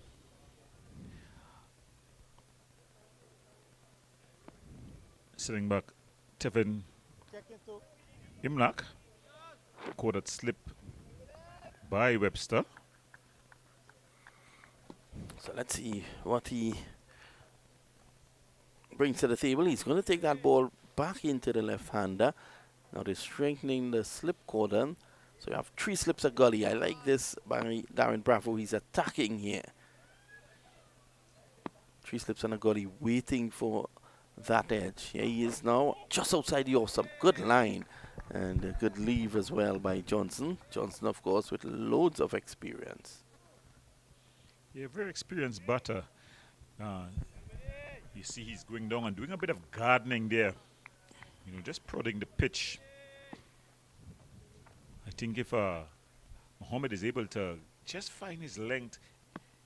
Sitting back, Tevin Check into. Imlach. Caught slip by Webster. So let's see what he brings to the table. He's going to take that ball back into the left-hander. Now they're strengthening the slip cordon. So you have 3 slips a gully. I like this by Darren Bravo. He's attacking here. 3 slips and a gully waiting for that edge. Here he is now just outside the off stump. Good line and a good leave as well by Johnson. Johnson, of course, with loads of experience. Yeah, very experienced batter. You see he's going down and doing a bit of gardening there. You know, just prodding the pitch. I think if Mohammed is able to just find his length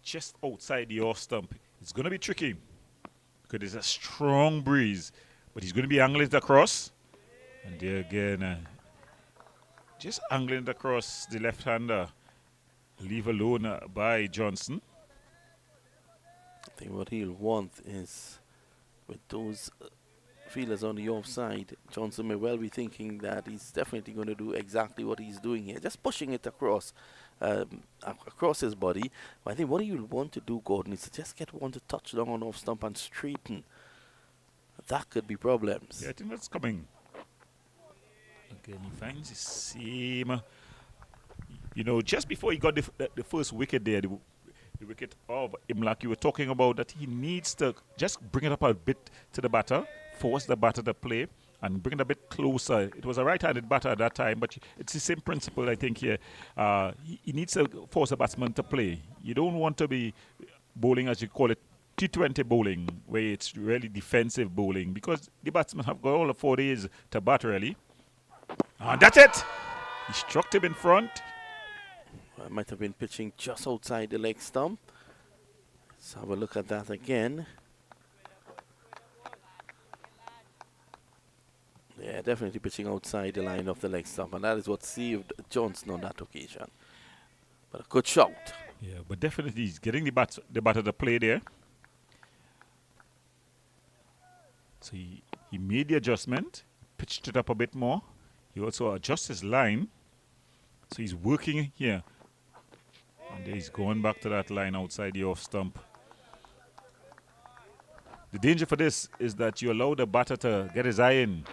just outside the off stump, it's going to be tricky because there's a strong breeze. But he's going to be angling it across. And there again, just angling it across the left-hander. Leave alone by Johnson. I think what he'll want is, with those fielders on the offside, Johnson may well be thinking that he's definitely going to do exactly what he's doing here, just pushing it across his body. But I think what he'll want to do, Gordon, is to just get one to touch down on off stump and straighten. That could be problems. Yeah, I think that's coming. Again, he finds the same. You know, just before he got the first wicket there, the wicket of Imlach, you were talking about that he needs to just bring it up a bit to the batter, force the batter to play, and bring it a bit closer. It was a right-handed batter at that time, but it's the same principle, I think, here. He needs to force the batsman to play. You don't want to be bowling, as you call it, T20 bowling, where it's really defensive bowling, because the batsmen have got all the 4 days to bat, really. And that's it! He struck him in front. I might have been pitching just outside the leg stump. Let's have a look at that again. Yeah, definitely pitching outside the line of the leg stump, and that is what saved Johnson on that occasion. But a good shout. Yeah, but definitely he's getting the batter to play there. So he made the adjustment, pitched it up a bit more. He also adjusts his line. So he's working here. And there he's going back to that line outside the off stump. The danger for this is that you allow the batter to get his eye in.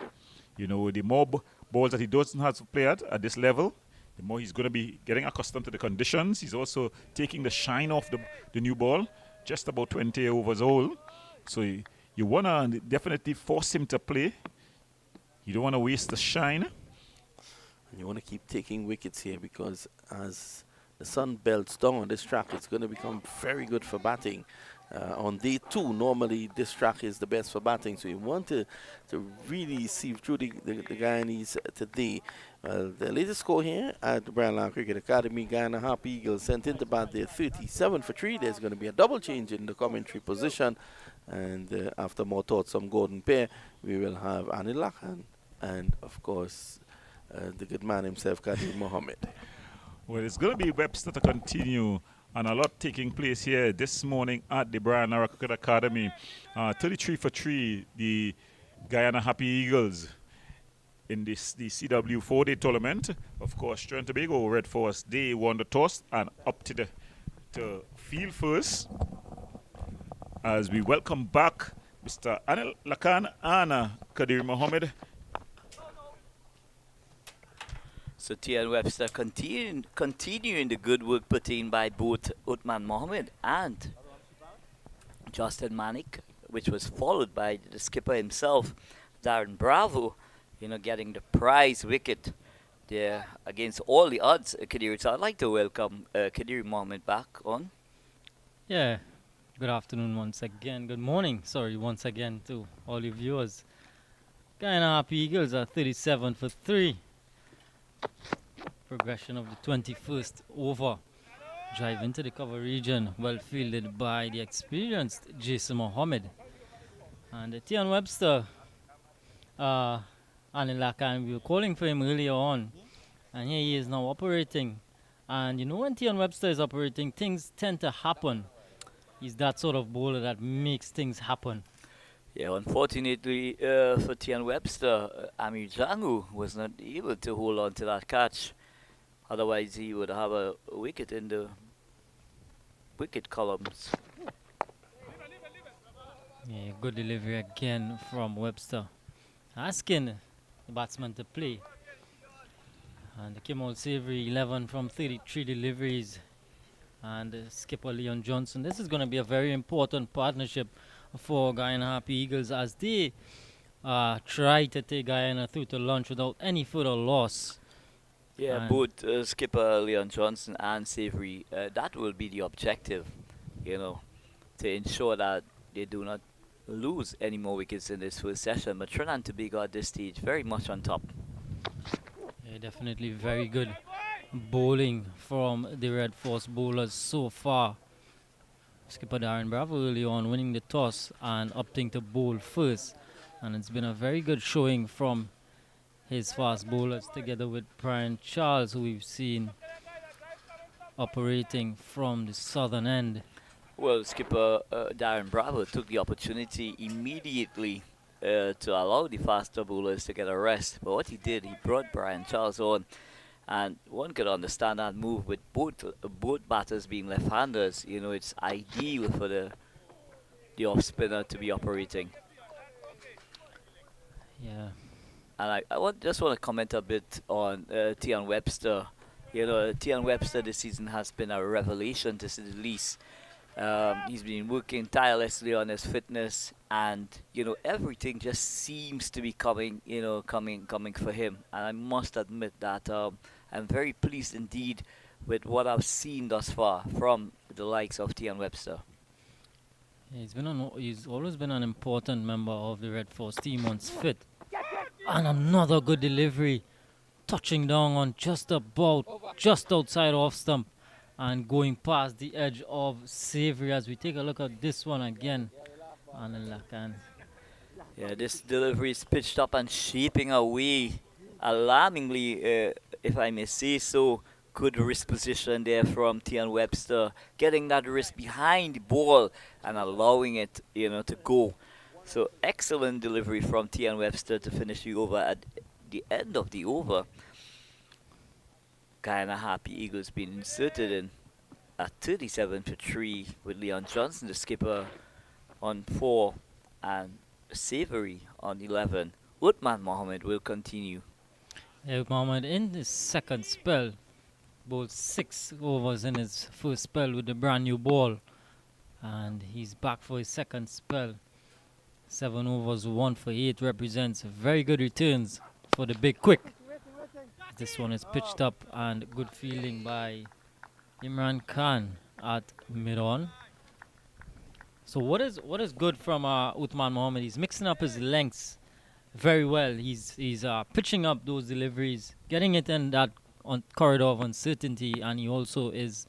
You know, the more balls that he doesn't have to play at this level, the more he's going to be getting accustomed to the conditions. He's also taking the shine off the new ball, just about 20 overs old. So you want to definitely force him to play. You don't want to waste the shine. And you want to keep taking wickets here, because as the sun belts down on this track, it's going to become very good for batting. On day 2, normally this track is the best for batting, so you want to really see through the Guyanese today. The latest score here at the Brian Lara Cricket Academy, Guyana Happy Eagles sent into bat there 37 for 3. There's going to be a double change in the commentary position, and after more thoughts from Gordon Pear, we will have Anil Lakhan and, of course, the good man himself, Kadir Mohammed. Well, it's going to be Webster to continue, and a lot taking place here this morning at the Brian Lara Cricket Academy. 33 for 3, the Guyana Happy Eagles in the CW 4-day tournament. Of course, Trinidad and Tobago, Red Force, they won the toss and up to field first. As we welcome back Mr. Anil Lakhan and Kadir Mohammed. So T.N. Webster continuing the good work put in by both Uthman Mohammed and Justin Manik, which was followed by the skipper himself, Darren Bravo, you know, getting the prize wicket there against all the odds. Kadir, so I'd like to welcome Kadir Mohammed back on. Yeah, good afternoon once again. Good morning, sorry, once again to all your viewers. Guyana Happy Eagles are 37 for 3. Progression of the 21st over. Drive into the cover region, well fielded by the experienced Jason Mohammed. And Tian Webster, Anil Lakhan, we were calling for him earlier on. And here he is now operating And you know, when Tian Webster is operating, things tend to happen. He's that sort of bowler that makes things happen. Yeah, unfortunately for Tian Webster, Amir Jangu was not able to hold on to that catch. Otherwise, he would have a wicket in the wicket columns. Yeah, good delivery again from Webster. Asking the batsman to play. And the Kimmel Savory 11 from 33 deliveries. And skipper Leon Johnson. This is going to be a very important partnership for Guyana Happy Eagles as they try to take Guyana through to lunch without any further loss. Yeah, And both skipper Leon Johnson and Savory, that will be the objective, to ensure that they do not lose any more wickets in this first session. But Trinidad and Tobago at this stage very much on top. yeah, definitely very good bowling from the Red Force bowlers so far. Skipper Darren Bravo early on winning the toss and opting to bowl first. And it's been a very good showing from his fast bowlers together with Brian Charles, who we've seen operating from the southern end. Well, skipper Darren Bravo took the opportunity immediately to allow the faster bowlers to get a rest. But what he did, he brought Brian Charles on. And one could understand that move with both batters being left-handers. It's ideal for the off-spinner to be operating. Yeah, And just want to comment a bit on Tian Webster. Tian Webster this season has been a revelation, to say the least. He's been working tirelessly on his fitness, and everything just seems to be coming for him. And I must admit that I'm very pleased indeed with what I've seen thus far from the likes of Tian Webster. he's always been an important member of the Red Force team once fit. And another good delivery, touching down on just outside off stump and going past the edge of Savory as we take a look at this one again. And Lakan. Yeah, this delivery is pitched up and shaping away alarmingly, if I may say so. Good wrist position there from Tian Webster, getting that wrist behind the ball and allowing it, to go. So excellent delivery from Tian Webster to finish the over at the end of the over. Guyana Happy Eagles being inserted in at 37 for 3 with Leon Johnson, the skipper, on 4 and Savory on 11. Uthman Mohammed will continue. Mohammed in his second spell bowled 6 overs in his first spell with the brand new ball, and he's back for his second spell. 7 overs, 1 for 8 represents very good returns for the big quick. This one is pitched up and good fielding by Imran Khan at mid-on. So what is good from Uthman Mohammed? He's mixing up his lengths very well. He's pitching up those deliveries, getting it in that corridor of uncertainty, and he also is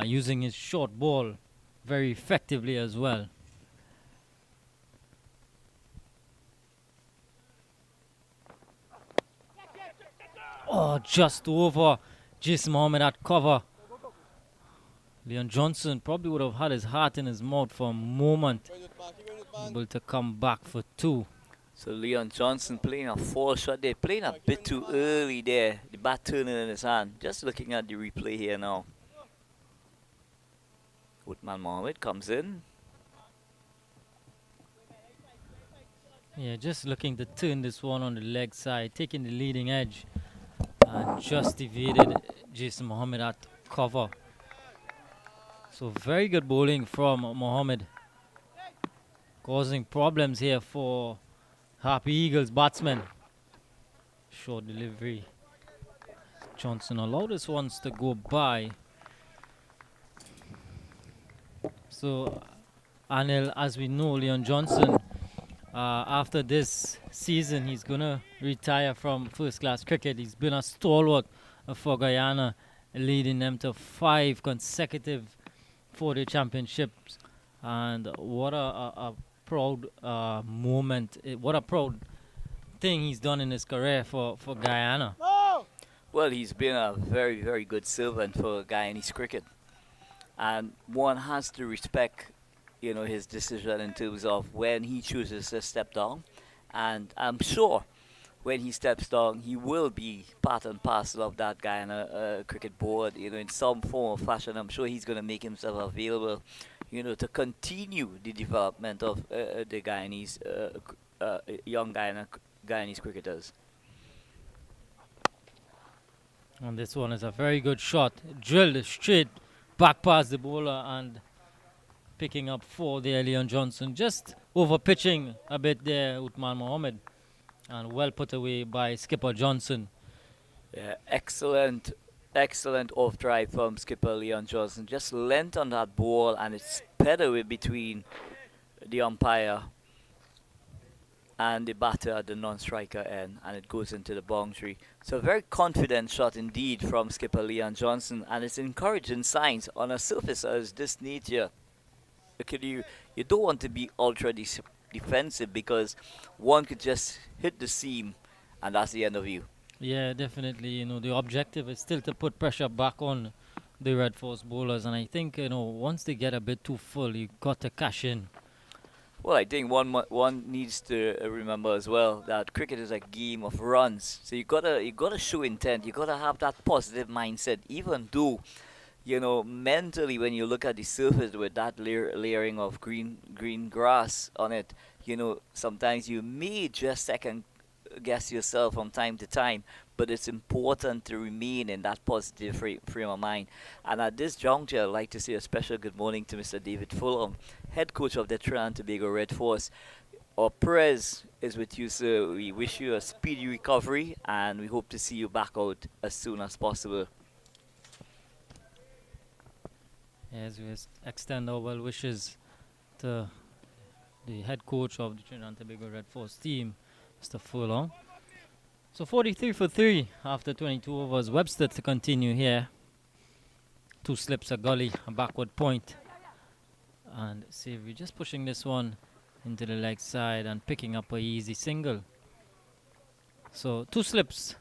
using his short ball very effectively as well. Oh, just over Jason Mohammed at cover. Leon Johnson probably would have had his heart in his mouth for a moment, able to come back for 2. So Leon Johnson playing a 4 shot there, playing a bit too early there. The bat turning in his hand. Just looking at the replay here now. Uthman Mohammed comes in. Yeah, just looking to turn this one on the leg side, taking the leading edge, and just evaded Jason Mohammed at cover. So very good bowling from Mohammed, causing problems here for Happy Eagles batsmen. Short delivery. Johnson allowed this ones to go by. So, Anil, as we know, Leon Johnson, after this season, he's going to retire from first-class cricket. He's been a stalwart for Guyana, leading them to 5 consecutive 4-day championships. And what a proud moment, what a proud thing he's done in his career for Guyana. Well, he's been a very, very good servant for Guyanese cricket, and one has to respect, his decision in terms of when he chooses to step down. And I'm sure when he steps down, he will be part and parcel of that Guyana cricket board, in some form or fashion. I'm sure he's going to make himself available, to continue the development of the young Guyanese cricketers. And this one is a very good shot. Drilled straight back past the bowler and picking up for the Leon Johnson. Just over pitching a bit there, Uthman Mohammed. And well put away by skipper Johnson. Yeah, excellent off drive from skipper Leon Johnson. Just length on that ball and it sped away between the umpire and the batter at the non-striker end, and it goes into the boundary. So a very confident shot indeed from skipper Leon Johnson, and it's encouraging signs on a surface as this nature. You don't want to be ultra defensive because one could just hit the seam and that's the end of you. Yeah, definitely. The objective is still to put pressure back on the Red Force bowlers, and I think once they get a bit too full, you got to cash in. Well, I think one needs to remember as well that cricket is a game of runs. So you gotta show intent. You gotta have that positive mindset, even though, mentally when you look at the surface with that layering of green grass on it, sometimes you may just second guess yourself from time to time, but it's important to remain in that positive frame of mind. And at this juncture, I'd like to say a special good morning to Mr. David Fulham, head coach of the Trinidad and Tobago Red Force. Our prayers is with you, sir. We wish you a speedy recovery, and we hope to see you back out as soon as possible. As we extend our well wishes to the head coach of the Trinidad and Tobago Red Force team, Mr. Furlong. So 43 for 3 after 22 overs. Webster to continue here. 2 slips, a gully, a backward point. And Savory just pushing this one into the leg side and picking up a easy single. So 2 slips,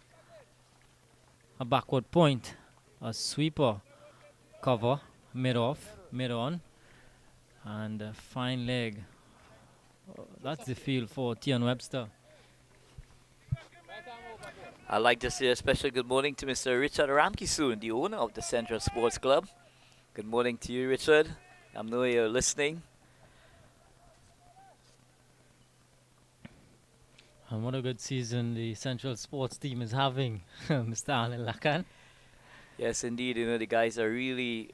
a backward point, a sweeper, cover, mid-off, mid-on, and a fine leg. That's the field for Tian Webster. I'd like to say a special good morning to Mr. Richard Ramkisoon, the owner of the Central Sports Club. Good morning to you, Richard. I know you're listening. And what a good season the Central Sports team is having, Mr. Alan Lakan. Yes, indeed. The guys are really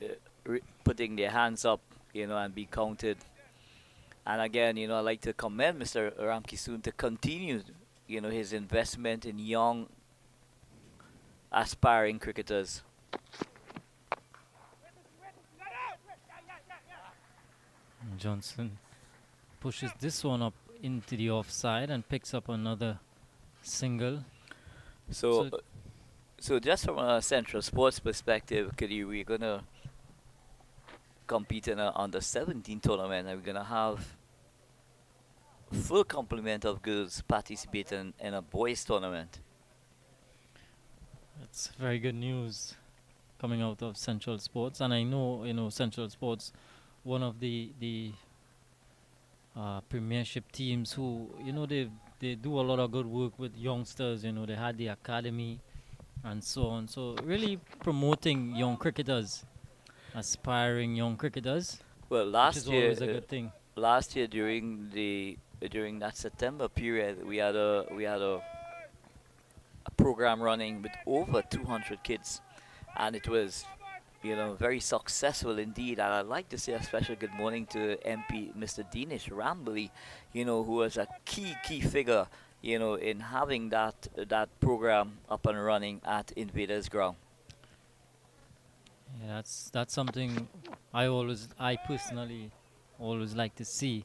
putting their hands up, and be counted. And again, I'd like to commend Mr. Ramkisoon to continue, his investment in young, aspiring cricketers. Johnson pushes this one up into the offside and picks up another single. So just from a Central Sports perspective, we're going to compete in an under-17 tournament, and we're going to have full complement of girls participating in a boys tournament. It's very good news coming out of Central Sports, and I know Central Sports, one of the premiership teams who they do a lot of good work with youngsters. They had the academy and so on. So really promoting young cricketers, aspiring young cricketers. Well, which is always a good thing. Last year during that September period, we had a program running with over 200 kids, and it was very successful indeed. And I'd like to say a special good morning to MP Mr. Dinesh Rambali, who was a key figure in having that program up and running at Invaders Ground. Yeah, that's something I personally always like to see.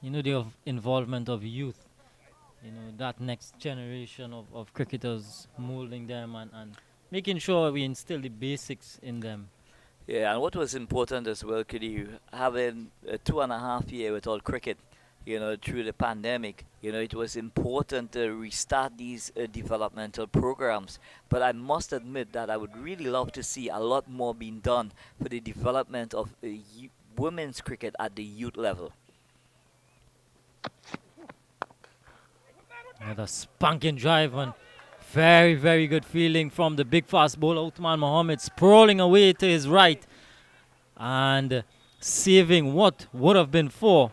The involvement of youth, that next generation of cricketers, molding them and making sure we instill the basics in them. Yeah, and what was important as well, having a 2.5 year without cricket, through the pandemic. It was important to restart these developmental programs. But I must admit that I would really love to see a lot more being done for the development of women's cricket at the youth level. Another spanking drive and very, very good feeling from the big fast bowler Uthman Mohammed, sprawling away to his right and saving what would have been four.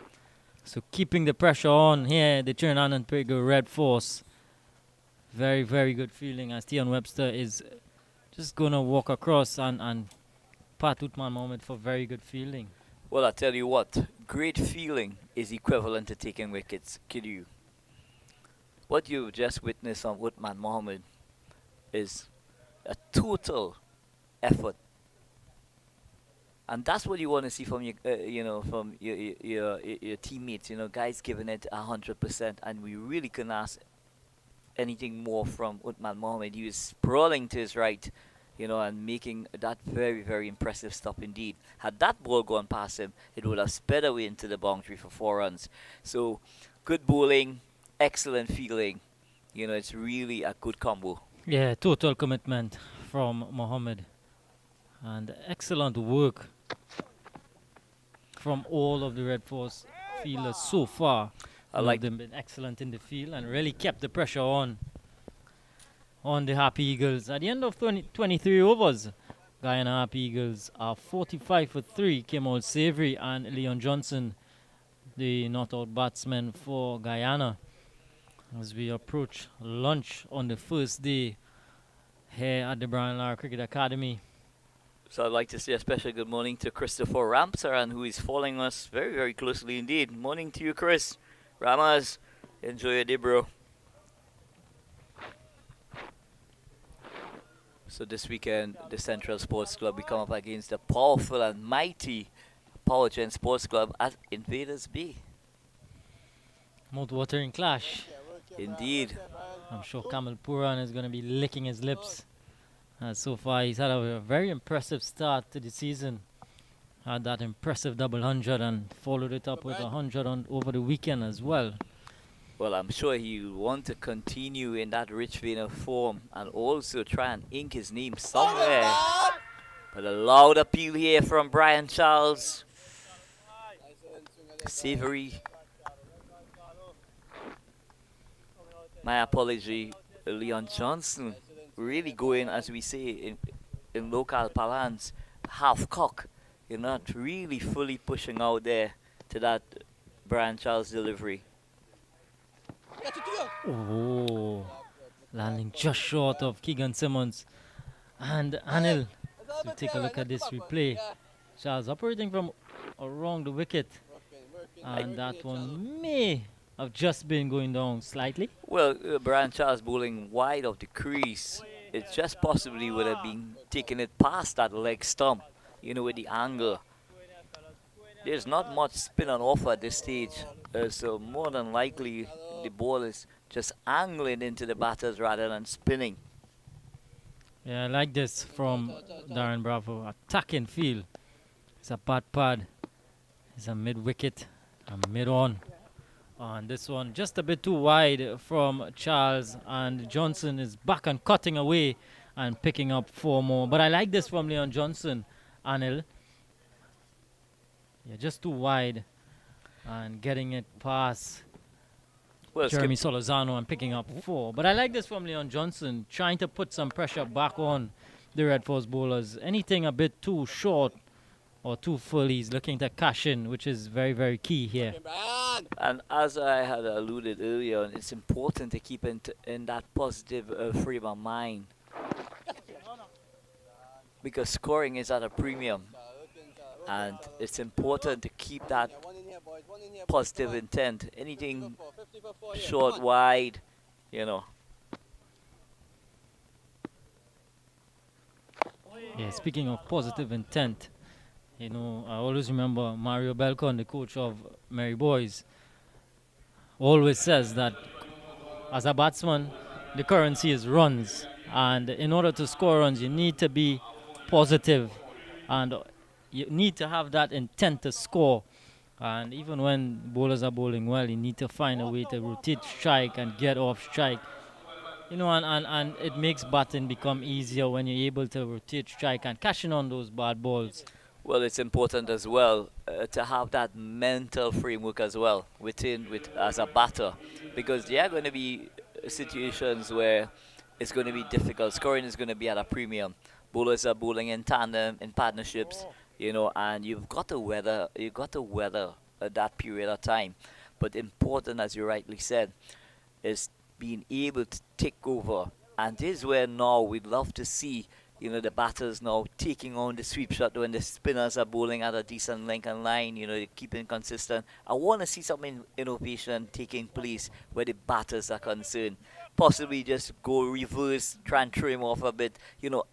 So keeping the pressure on here, the Trinidad and Tobago Red Force. Very, very good feeling as Tion Webster is just going to walk across and pat Uthman Mohammed for very good feeling. Well, I tell you what, great feeling is equivalent to taking wickets, kid you. What you just witnessed on Uthman Mohammed is a total effort, and that's what you want to see from your teammates. Guys giving it 100%, and we really couldn't ask anything more from Uthman Mohammed. He was sprawling to his right, and making that very, very impressive stop indeed. Had that ball gone past him, it would have sped away into the boundary for 4 runs. So, good bowling. Excellent feeling. It's really a good combo. Yeah, total commitment from Mohammed. And excellent work from all of the Red Force fielders so far. I like them been excellent in the field and really kept the pressure on the Happy Eagles. At the end of 23 overs, Guyana Happy Eagles are 45 for 3. Kemal Savory and Leon Johnson, the not-out batsmen for Guyana. As we approach lunch on the first day here at the Brian Lara Cricket Academy. So I'd like to say a special good morning to Christopher Ramsaran, who is following us very, very closely indeed. Morning to you, Chris. Ramas, enjoy your day, bro. So this weekend, the Central Sports Club will come up against the powerful and mighty Power Gen Sports Club at Invaders Bay. Mouth-watering clash. Indeed. I'm sure Kamal Puran is going to be licking his lips. So far, he's had a very impressive start to the season. Had that impressive double 100 and followed it up with 100 over the weekend as well. Well, I'm sure he'll want to continue in that rich vein of form and also try and ink his name somewhere. But a loud appeal here from Brian Charles. Savory. My apology, Leon Johnson. Really going, as we say in local parlance, half cock. You're not really fully pushing out there to that Brian Charles delivery. Oh, landing just short of Keegan Simmons. And Anil, so take a look at this replay. Charles operating from around the wicket. And that one may have just been going down slightly. Well, Brian Charles bowling wide of the crease. It just possibly would have been taking it past that leg stump, with the angle. There's not much spin on offer at this stage. So more than likely, the ball is just angling into the batters rather than spinning. Yeah, I like this from Darren Bravo. Attacking field. It's a pad. It's a mid-wicket and mid-on. And this one just a bit too wide from Charles, and Johnson is back and cutting away and picking up 4 more. But I like this from Leon Johnson, Anil. Yeah, just too wide and getting it past Jeremy Solozano and picking up 4. But I like this from Leon Johnson, trying to put some pressure back on the Red Force bowlers. Anything a bit too short or too full, he's looking to cash in, which is very, very key here. And as I had alluded earlier, it's important to keep in that positive frame of mind, because scoring is at a premium, and it's important to keep that positive intent. Anything short, wide, Yeah, speaking of positive intent, I always remember Mario Belcon, the coach of Mary Boys, always says that as a batsman, the currency is runs. And in order to score runs, you need to be positive and you need to have that intent to score. And even when bowlers are bowling well, you need to find a way to rotate strike and get off strike. You know, and it makes batting become easier when you're able to rotate strike and cash in on those bad balls. Well, it's important as well to have that mental framework as well with as a batter, because there are going to be situations where it's going to be difficult. Scoring is going to be at a premium. Bowlers are bowling in tandem, in partnerships, and you've got to weather that period of time. But important, as you rightly said, is being able to take over. And this is where now we'd love to see, the batters now taking on the sweep shot when the spinners are bowling at a decent length and line, keeping consistent. I want to see some innovation taking place where the batters are concerned. Possibly just go reverse, try and trim off a bit,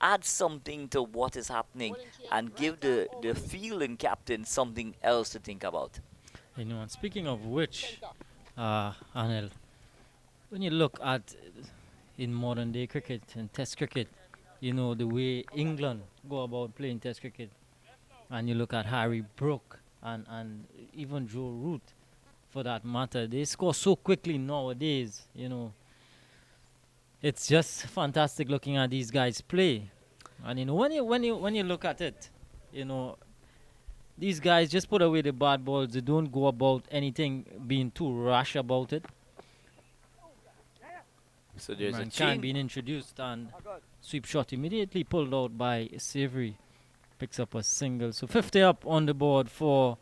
add something to what is happening and give the fielding captain something else to think about. And speaking of which, Anil, when you look at in modern day cricket and test cricket, the way England go about playing test cricket, and you look at Harry Brook and even Joe Root for that matter, they score so quickly nowadays, It's just fantastic looking at these guys play. And when you look at it, these guys just put away the bad balls. They don't go about anything being too rash about it. So there's a Imran Khan change. being introduced and sweep shot immediately pulled out by Savory. Picks up a single. So 50 up on the board for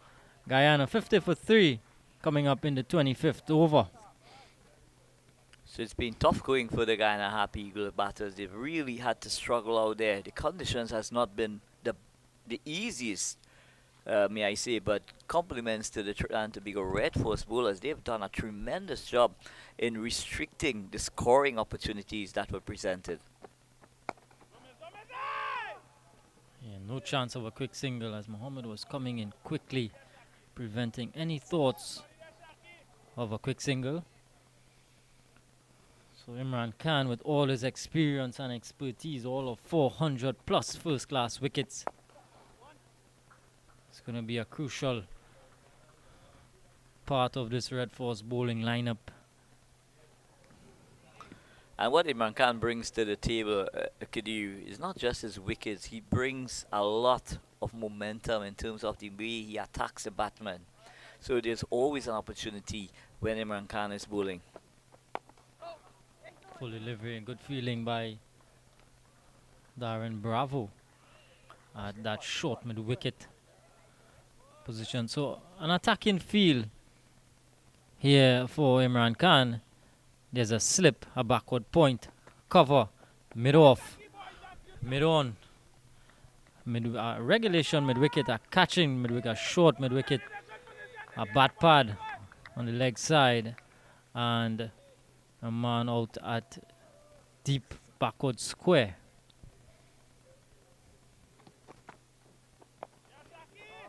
Guyana. 50 for 3 coming up in the 25th over. So it's been tough going for the Guyana Happy Eagle batters. They've really had to struggle out there. The conditions has not been the easiest, may I say, but compliments to the Trinidad and Tobago Red Force bowlers. They've done a tremendous job in restricting the scoring opportunities that were presented. Yeah, no chance of a quick single as Mohammed was coming in quickly, preventing any thoughts of a quick single. So Imran Khan, with all his experience and expertise, all of 400 plus first-class wickets, it's going to be a crucial part of this Red Force bowling lineup. And what Imran Khan brings to the table, Kadir, is not just his wickets. He brings a lot of momentum in terms of the way he attacks the batsman. So there's always an opportunity when Imran Khan is bowling. Full delivery and good feeling by Darren Bravo at that short mid-wicket position. So an attacking field here for Imran Khan. There's a slip, a backward point, cover, mid-off, mid-on, regulation mid-wicket, a catching mid-wicket, a short mid-wicket, a bat pad on the leg side, and a man out at deep backward square.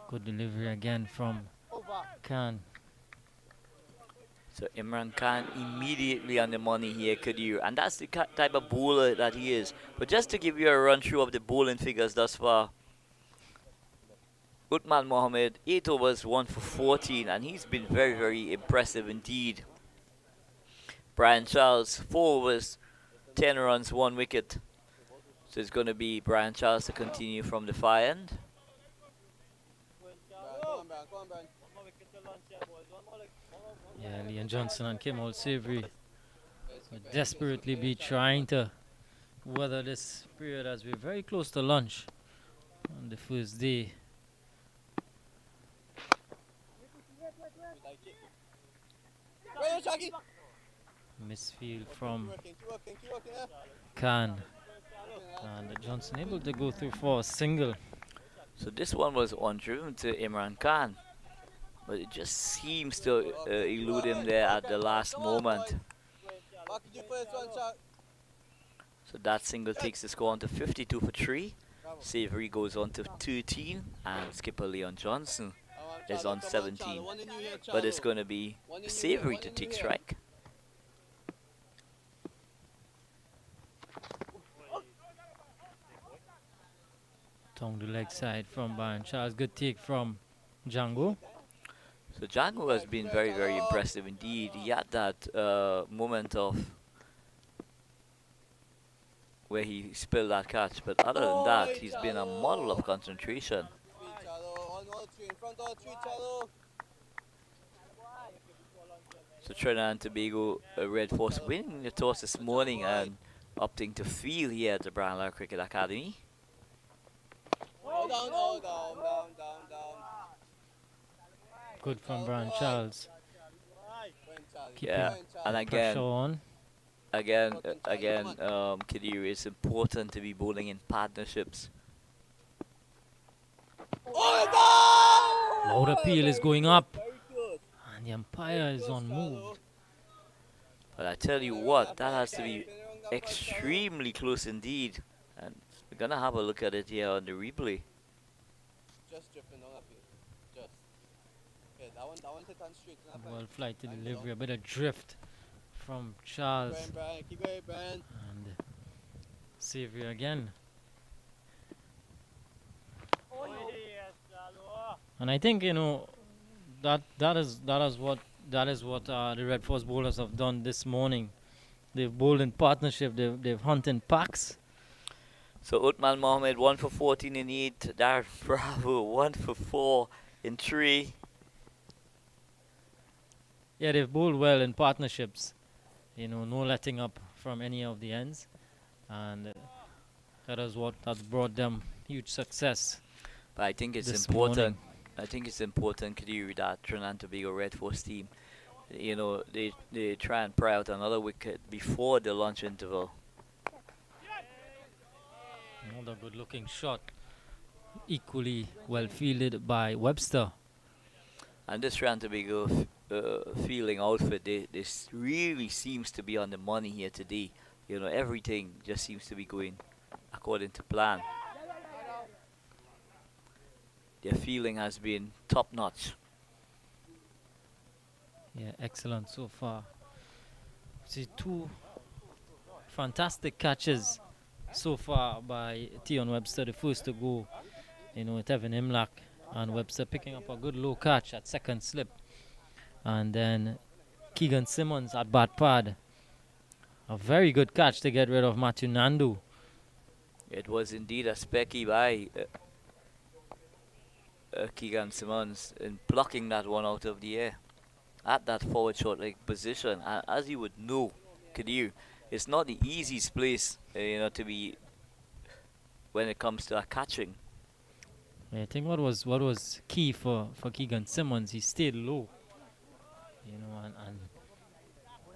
Good delivery again from Khan. So Imran Khan immediately on the money here, Kadir. And that's the type of bowler that he is. But just to give you a run through of the bowling figures thus far. Uthman Mohammed, 8 overs, 1 for 14. And he's been very, very impressive indeed. Brian Charles, 4 overs, 10 runs, 1 wicket. So it's going to be Brian Charles to continue from the far end. Yeah, Leon Johnson and Kim Savory will desperately be trying to weather this period as we're very close to lunch on the first day. Misfield from Khan. And Johnson able to go through for a single. So this one was on driven to Imran Khan. But it just seems to elude him there at the last moment. So that single takes the score on to 52 for 3. Savory goes on to 13. And skipper Leon Johnson is on 17. But it's going to be Savory to take strike. Tongue the leg side from Byron Charles. Good take from Django. So Django has been very, very impressive indeed. He had that moment of where he spilled that catch, but other than that, he's been a model of concentration. Three, Chalo. All three. In front, all three, Chalo. So Trinidad and Tobago Red Force winning the toss this morning and opting to field here at the Brian Lara Cricket Academy. Oh, down, oh, down. Good from Brian Charles. Went, Charlie. Yeah, Went, and Charlie. Pressure again, on. Kadiri, it's important to be bowling in partnerships. Oh, down! Loud appeal is going up. Very good. And the umpire is on move. But I tell you what, that has to be extremely close indeed. And we're gonna have a look at it here on the replay. Just drifting on up here. Just. Okay, that one hit on straight. Well flight to delivery. A bit of drift from Charles. Brian, keep going, Brian. And Savory again. Oh, yes, Chalo. And I think, you know, that is what the Red Force bowlers have done this morning. They've bowled in partnership. They've hunted in packs. So Utman Mohammed 1 for 14 in 8, Darren Bravo 1 for 4 in 3. Yeah, they've bowled well in partnerships. You know, no letting up from any of the ends, and that is what has brought them huge success. But I think it's This important. morning. I think it's important, Kadiri, that Trinidad and Tobago Red Force team, you know, they try and pry out another wicket before the lunch interval. Another good-looking shot, equally well fielded by Webster. And this Trinidad and Tobago fielding outfit, this really seems to be on the money here today. You know, everything just seems to be going according to plan. Their fielding has been top-notch. Yeah, excellent so far. See, two fantastic catches so far by Tion Webster. The first to go, you know, with Evan Imlach, and Webster picking up a good low catch at second slip. And then Keegan Simmons at bat pad. A very good catch to get rid of Matthew Nandu. It was indeed a specky by Keegan Simmons in blocking that one out of the air at that forward short leg position. And as you would know, Kadir, it's not the easiest place, you know, to be when it comes to catching. I think what was key for Keegan Simmons, he stayed low. You know, and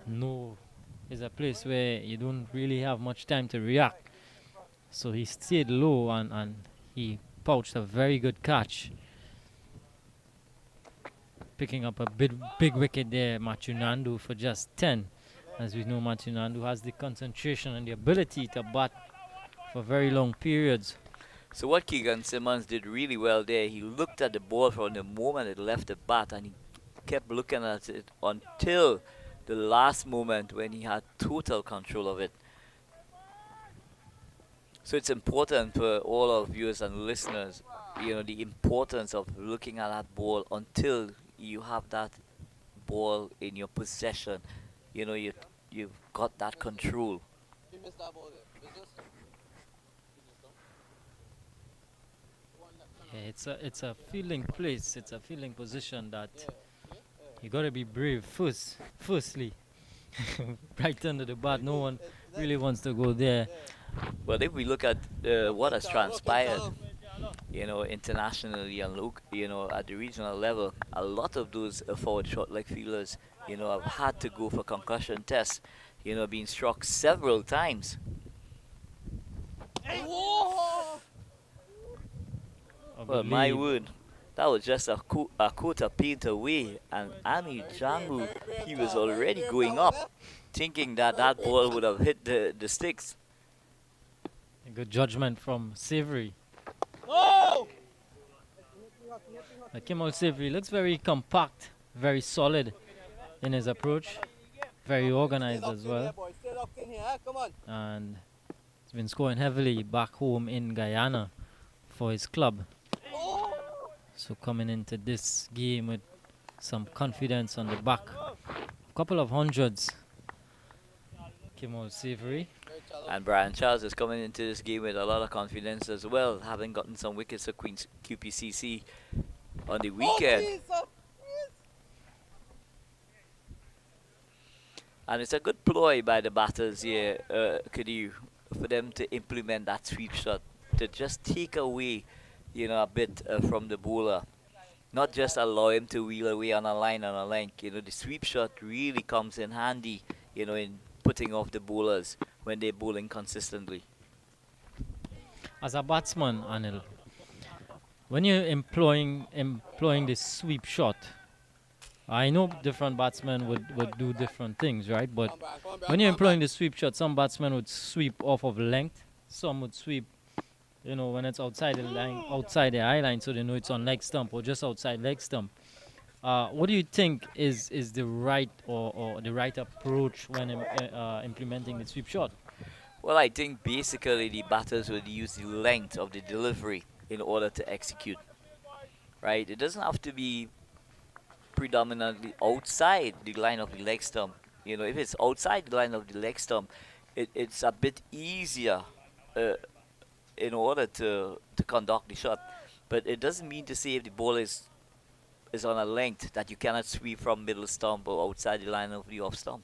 no is a place where you don't really have much time to react. So he stayed low and he pouched a very good catch. Picking up a big wicket there, Matthew Nandu for just 10. As we know, Matthew Nandu has the concentration and the ability to bat for very long periods. So what Keegan Simmons did really well there, he looked at the ball from the moment it left the bat and he kept looking at it until the last moment when he had total control of it. So it's important for all our viewers and listeners, you know, the importance of looking at that ball until you have that ball in your possession. You know, you've got that control. You missed that ball there. Business. Yeah, it's a fielding place, it's a fielding position that you gotta be brave firstly. Right under the bat, no one really wants to go there. But if we look at what has transpired, you know, internationally and you know, at the regional level, a lot of those forward short leg fielders, you know, have had to go for concussion tests, you know, being struck several times. Whoa! I Well, my believe. word, that was just a quarter paint away, and Ami Jambu, he was already going up, thinking that that ball would have hit the sticks. A good judgment from Savory. Oh! Kimmel Savory looks very compact, very solid in his approach, very organized as well, Stay locked in here, come on. and he's been scoring heavily back home in Guyana for his club. Oh! So coming into this game with some confidence on the back. Couple of hundreds. Came out savory. And Brian Charles is coming into this game with a lot of confidence as well, having gotten some wickets for Queen's QPCC on the weekend. And it's a good ploy by the batters here, Kadir, for them to implement that sweep shot, to just take away, a bit from the bowler. Not just allow him to wheel away on a line, on a length. The sweep shot really comes in handy, in putting off the bowlers when they're bowling consistently. As a batsman, Anil, when you're employing the sweep shot, I know different batsmen would do different things, right? But when you're employing the sweep shot, some batsmen would sweep off of length, some would sweep, when it's outside the line, outside the eye line, so they know it's on leg stump or just outside leg stump. What do you think is the right or the right approach when implementing the sweep shot? Well, I think basically the batters would use the length of the delivery in order to execute, right? It doesn't have to be predominantly outside the line of the leg stump. If it's outside the line of the leg stump, it's a bit easier in order to conduct the shot. But it doesn't mean to say if the ball is on a length that you cannot sweep from middle stump or outside the line of the off stump,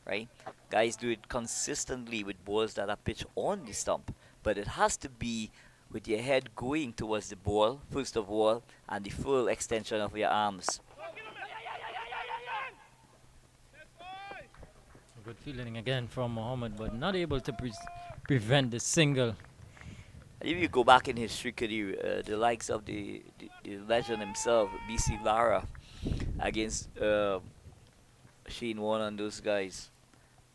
right? Guys do it consistently with balls that are pitched on the stump, but it has to be with your head going towards the ball, first of all, and the full extension of your arms. Good fielding again from Mohammed, but not able to prevent the single. If you go back in history, the likes of the legend himself, BC Lara, against Shane Warne and those guys,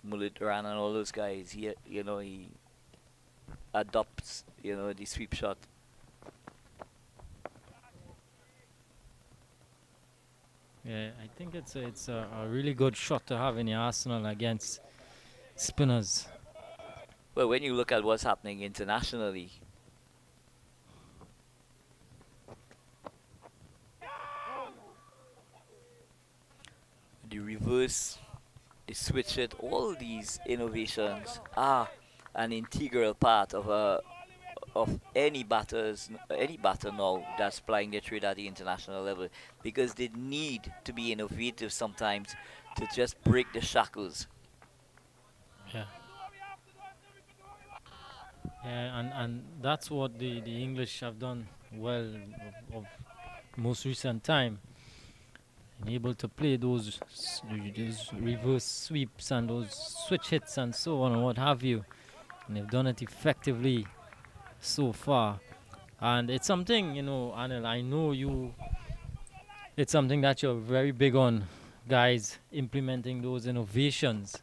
Mullet Ran and all those guys, he adopts, the sweep shot. Yeah, I think it's a really good shot to have in your arsenal against spinners. Well, when you look at what's happening internationally, the reverse, the switch it, all these innovations are an integral part of any batter now that's playing their trade at the international level, because they need to be innovative sometimes to just break the shackles. Yeah. Yeah, and that's what the English have done well of most recent time. And able to play those reverse sweeps and those switch hits and so on and what have you. And they've done it effectively so far. And it's something, Anil, I know it's something that you're very big on, guys, implementing those innovations.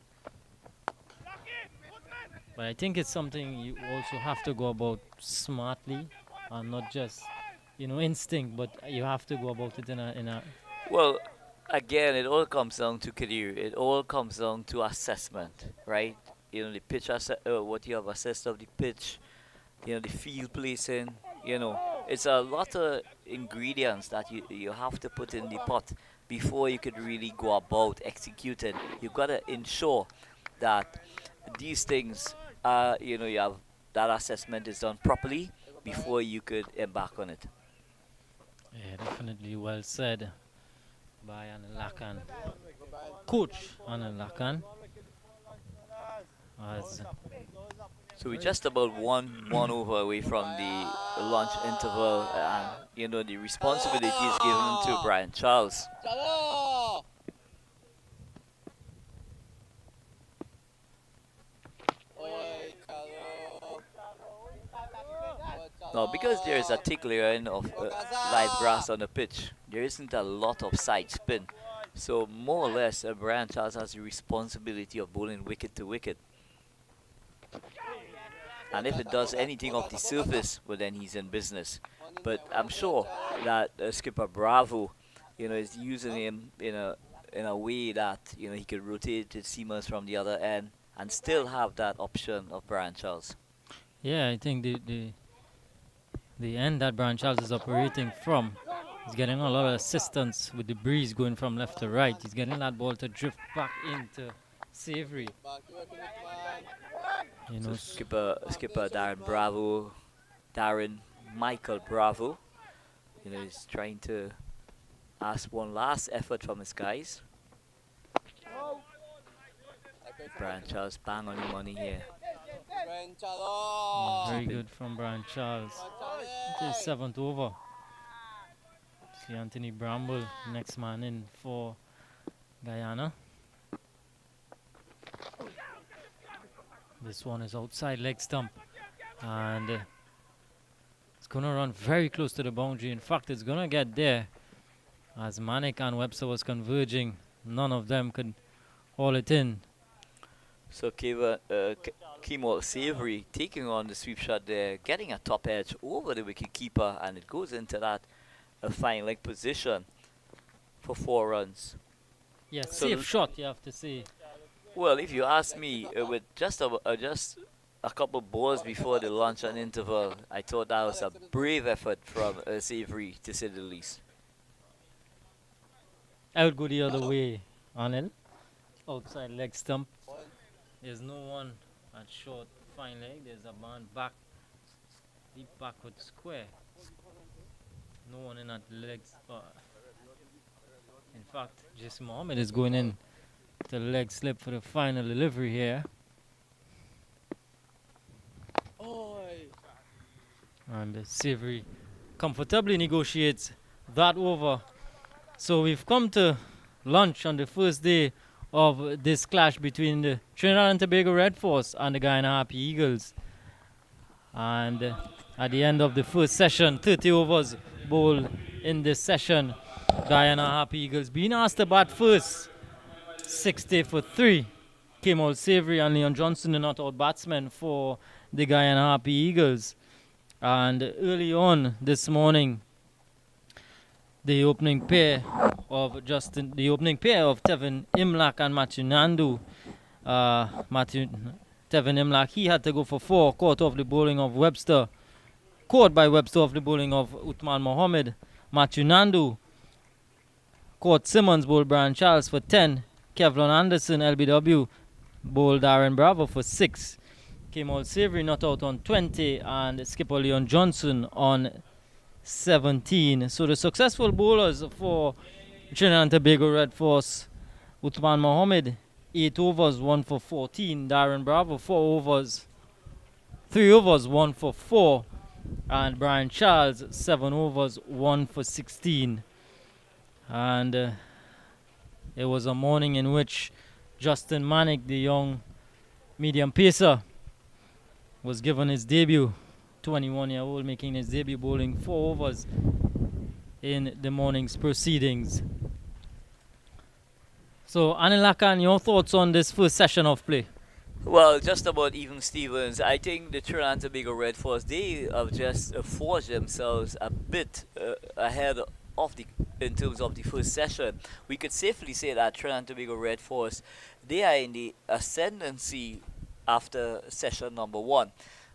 But I think it's something you also have to go about smartly and not just, instinct, but you have to go about it in a Well, again, it all comes down to career. It all comes down to assessment, right? The pitch, what you have assessed of the pitch, the field placing, it's a lot of ingredients that you have to put in the pot before you could really go about executing. You've got to ensure that these things, you have that assessment is done properly before you could embark on it. Yeah, definitely well said by Anil Lakan. Coach Anil Lakan. So we're just about one over away from the lunch interval, and the responsibility is given to Brian Charles. Now, because there is a thick layering of live grass on the pitch, there isn't a lot of side spin. So more or less, Brian Charles has the responsibility of bowling wicket to wicket. And if it does anything off the surface, well, then he's in business. But I'm sure that skipper Bravo, is using him in a way that he could rotate the seamers from the other end and still have that option of Brian Charles. Yeah, I think the end that Brian Charles is operating from He's getting a lot of assistance with the breeze going from left to right. He's getting that ball to drift back into Savory. Back to working with man. You So know, skipper Darren Michael Bravo. You know, he's trying to ask one last effort from his guys. Brian Charles bang on the money here. Brian Charles. very good from Brian Charles. It is 7th over. See Anthony Bramble, next man in for Guyana. This one is outside leg stump. And it's going to run very close to the boundary. In fact, it's going to get there. As Manick and Webster was converging, none of them could haul it in. So Kemal Savory taking on the sweep shot there, getting a top edge over the wicket keeper, and it goes into that fine leg position for 4 runs. Yes, So safe shot, you have to say. Well, if you ask me, with just a couple balls before the lunch and interval, I thought that was a brave effort from Savory, to say the least. I would go the other way, Anil. Outside leg stump. There's no one at short, fine leg. There's a man back, deep backward square. No one in that leg spot. In fact, Jason Mohammed is going in to the leg slip for the final delivery here. Oi. And Savory comfortably negotiates that over. So we've come to lunch on the first day of this clash between the Trinidad and Tobago Red Force and the Guyana Happy Eagles. And at the end of the first session, 30 overs bowled in this session. Guyana Happy Eagles being asked to bat first. 60 for 3. Kemal Savory and Leon Johnson, the not out batsmen for the Guyana Happy Eagles. And early on this morning, the opening pair of Tevin Imlach and Matthew Nandu. Tevin Imlach, he had to go for 4, caught off the bowling of Webster. Caught by Webster off the bowling of Uthman Mohammed. Matthew Nandu caught Simmons, bowled Brian Charles for 10. Kevlon Anderson, LBW, bowled Darren Bravo for 6. Kemal Savory not out on 20, and skipper Leon Johnson on 17. So the successful bowlers for Trinidad and Tobago Red Force: Uthman Mohammed, 8 overs, 1 for 14. Darren Bravo, 3 overs, 1 for 4. And Brian Charles, 7 overs, 1 for 16. And it was a morning in which Justin Manick, the young medium pacer, was given his debut. 21-year-old making his debut, bowling 4 overs in the morning's proceedings. So, Anil Lakan, your thoughts on this first session of play? Well, just about even Stevens. I think the Trinidad and Tobago Red Force, they have just forged themselves a bit ahead of in terms of the first session. We could safely say that Trinidad and Tobago Red Force, they are in the ascendancy after session number 1.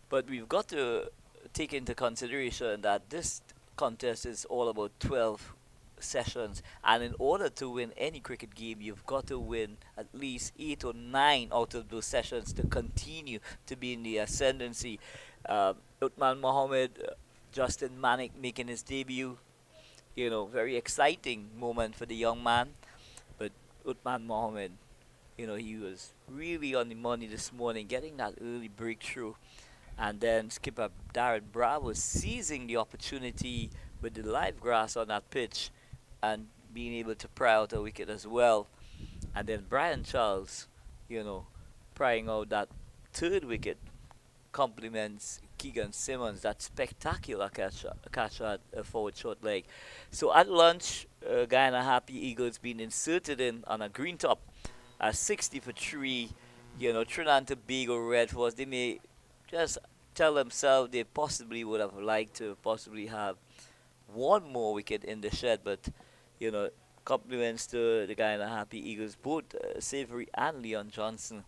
But we've got to take into consideration that this contest is all about 12 sessions, and in order to win any cricket game, you've got to win at least 8 or 9 out of those sessions to continue to be in the ascendancy. Uthman Mohammed, Justin Manick making his debut, you know, very exciting moment for the young man. But Uthman Mohammed, you know, he was really on the money this morning, getting that early breakthrough. And then skipper Darren Bravo seizing the opportunity with the live grass on that pitch and being able to pry out a wicket as well. And then Brian Charles, you know, prying out that 3rd wicket, compliments Keegan Simmons, that spectacular catch at a forward short leg. So at lunch, Guyana Happy Eagles being inserted in on a green top at 60 for 3. You know, Trinidad and Tobago Red Force, they may just tell themselves they possibly would have liked to possibly have 1 more wicket in the shed, but you know, compliments to the Guyana Happy Eagles, both Savory and Leon Johnson.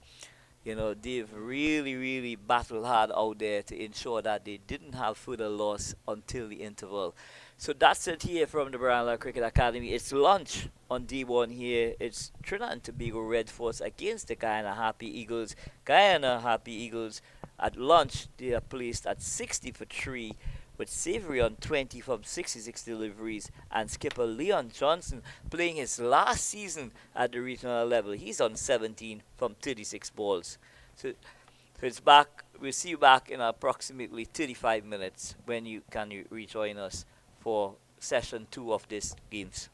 You know, they've really battled hard out there to ensure that they didn't have further loss until the interval. So that's it here from the Brian Lara Cricket Academy. It's lunch on D1 here. It's Trinidad and Tobago Red Force against the Guyana Happy Eagles. Guyana Happy Eagles at lunch, they are placed at 60 for 3 with Savory on 20 from 66 deliveries and skipper Leon Johnson playing his last season at the regional level. He's on 17 from 36 balls. So it's back. We'll see you back in approximately 35 minutes when you can rejoin us for session 2 of these games.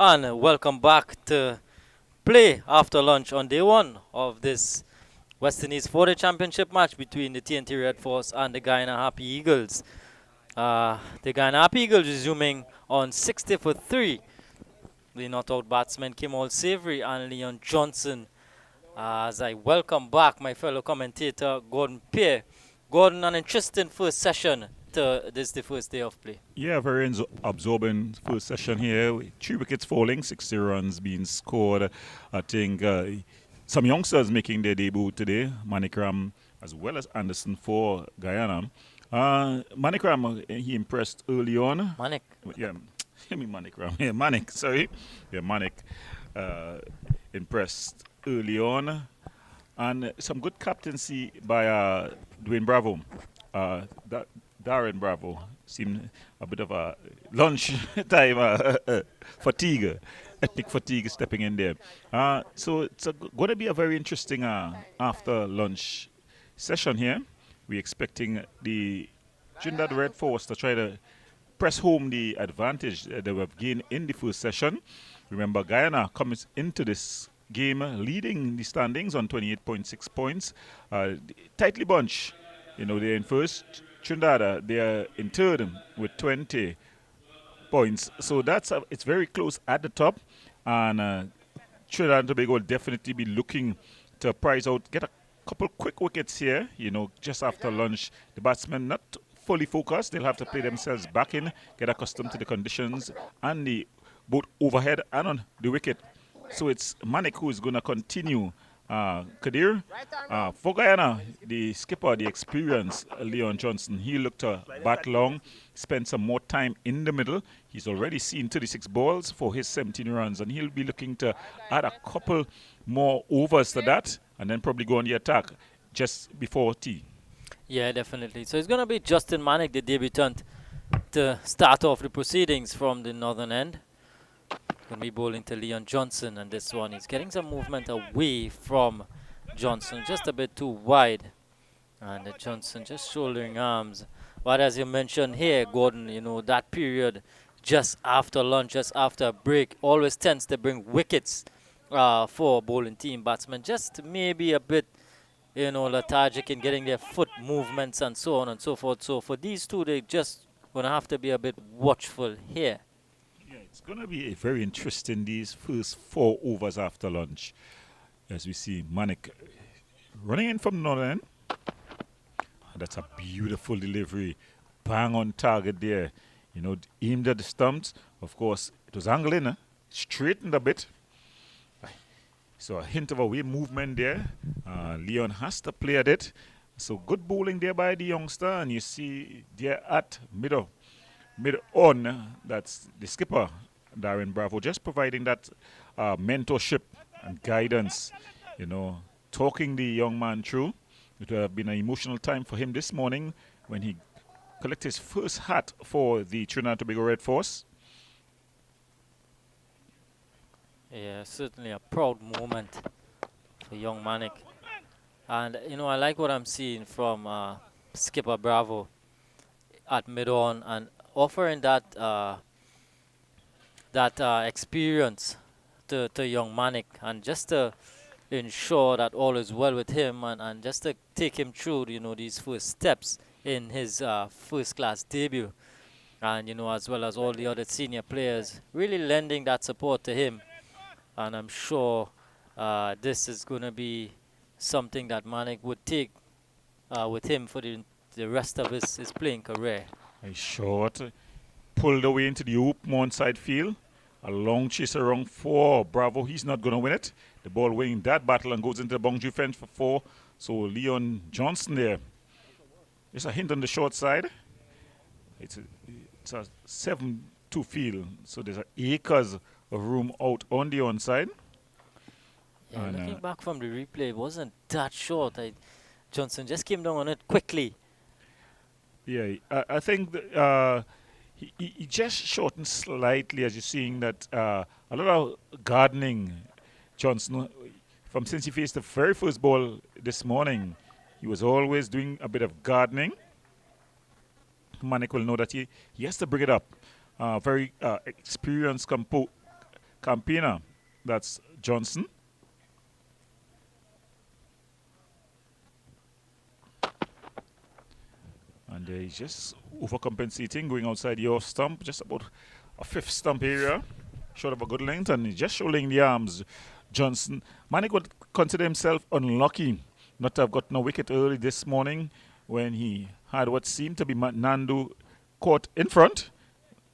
And welcome back to play after lunch on day one of this West Indies 4-day championship match between the TNT Red Force and the Guyana Happy Eagles. The Guyana Happy Eagles resuming on 60 for 3. The not-out batsmen Kimal Savory and Leon Johnson. As I welcome back my fellow commentator Gordon Pierre. Gordon, an interesting first session to this the first day of play. Yeah, very absorbing first session here. 3 wickets falling, 60 runs being scored. I think some youngsters making their debut today. Manikram as well as Anderson for Guyana. Manikram, he impressed early on. Manik. Yeah, I mean Manikram. Yeah, Manik, sorry. Yeah, Manik impressed early on. And some good captaincy by Dwayne Bravo. Darren Bravo seemed a bit of a lunch time fatigue, ethnic fatigue stepping in there. So it's going to be a very interesting after lunch session here. We're expecting the Trinidad Red Force to try to press home the advantage that they've gained in the first session. Remember, Guyana comes into this game leading the standings on 28.6 points. Tightly bunched. You know, they're in first. Trinidad, they are in third with 20 points. So that's it's very close at the top. And Trinidad and Tobago will definitely be looking to prize out, get a couple quick wickets here, you know, just after lunch. The batsmen not fully focused. They'll have to play themselves back in, get accustomed to the conditions and the both overhead and on the wicket. So it's Manik who is going to continue. Kadir, for Guyana, the skipper, the experienced Leon Johnson, he looked to bat long, spent some more time in the middle. He's already seen 36 balls for his 17 runs, and he'll be looking to add a couple more overs to that, and then probably go on the attack just before tea. Yeah, definitely. So it's going to be Justin Manik, the debutant, to start off the proceedings from the northern end. Going to be bowling to Leon Johnson, and this one is getting some movement away from Johnson, just a bit too wide. And Johnson just shouldering arms. But as you mentioned here, Gordon, you know, that period just after lunch, just after a break, always tends to bring wickets for bowling team batsmen. Just maybe a bit, you know, lethargic in getting their foot movements and so on and so forth. So for these two, they just going to have to be a bit watchful here. It's going to be very interesting, these first 4 overs after lunch. As we see Manik running in from the northern end. That's a beautiful delivery. Bang on target there. You know, aimed at the stumps. Of course, it was angling, straightened a bit. So a hint of a wave movement there. Leon has to play at it. So good bowling there by the youngster. And you see there at mid-on, that's the skipper, Darren Bravo, just providing that mentorship and guidance, you know, talking the young man through. It would have been an emotional time for him this morning when he collected his first hat for the Trinidad and Tobago Red Force. Yeah, certainly a proud moment for young Manik. And, you know, I like what I'm seeing from skipper Bravo at mid-on and offering that experience to young Manik, and just to ensure that all is well with him, and just to take him through, you know, these first steps in his first-class debut, and, you know, as well as all the other senior players, really lending that support to him. And I'm sure this is going to be something that Manik would take with him for the rest of his playing career. A short, pulled away into the open one side field. A long chase around 4. Bravo, he's not going to win it. The ball winning that battle and goes into the boundary fence for 4. So Leon Johnson there. It's a hint on the short side. It's a 7-2 field. So there's acres of room out on the onside. Yeah, And, looking back from the replay, it wasn't that short. Johnson just came down on it quickly. Yeah, I think that, he just shortened slightly, as you're seeing that a lot of gardening. Johnson, since he faced the very first ball this morning, he was always doing a bit of gardening. Manik will know that he has to bring it up. Very experienced Campina. That's Johnson. And he's just overcompensating, going outside the off stump, just about a fifth stump area, short of a good length, and he's just shouldering the arms. Johnson, Manic would consider himself unlucky not to have gotten a wicket early this morning when he had what seemed to be Nandu caught in front,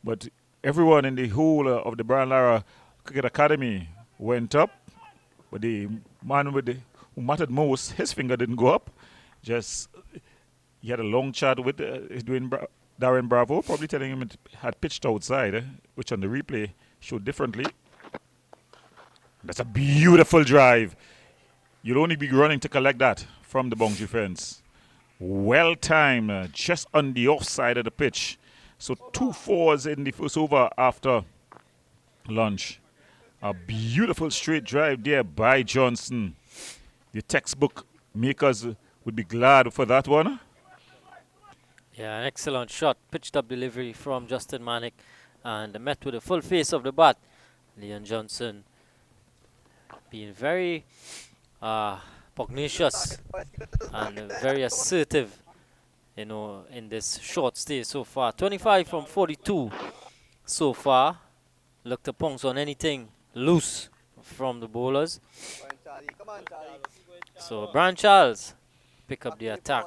but everyone in the whole of the Brian Lara Cricket Academy went up, but the man who mattered most, his finger didn't go up. Just he had a long chat with Darren Bravo, probably telling him it had pitched outside, which on the replay showed differently. That's a beautiful drive. You'll only be running to collect that from the boundary fence. Well timed, just on the offside of the pitch. So 2 fours in the first over after lunch. A beautiful straight drive there by Johnson. The textbook makers would be glad for that one. Yeah, an excellent shot. Pitched up delivery from Justin Manick and met with a full face of the bat. Leon Johnson being very pugnacious and very assertive, in this short stay so far. 25 from 42 so far. Look to punks on anything loose from the bowlers. Come on, Charlie. So Brian Charles pick up the attack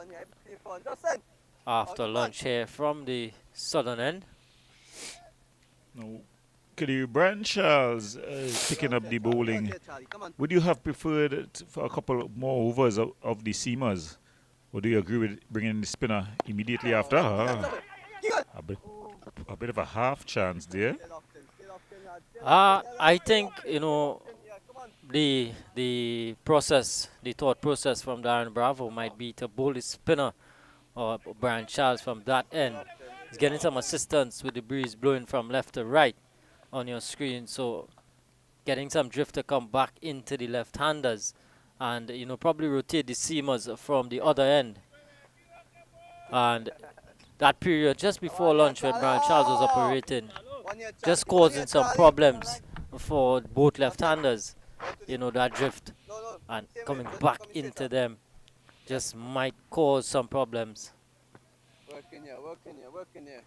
after lunch here from the southern end. Now, could you, Brian Charles, picking up the bowling, would you have preferred it for a couple more overs of the seamers? Or do you agree with bringing the spinner immediately after? A bit of a half chance there. I think, the thought process from Darren Bravo might be to bowl the spinner or Brian Charles from that end. He's getting some assistance with the breeze blowing from left to right on your screen, so getting some drift to come back into the left-handers and probably rotate the seamers from the other end. And that period just before lunch when Brian Charles was operating just causing some problems for both left-handers, that drift and coming back into them just might cause some problems. Working here.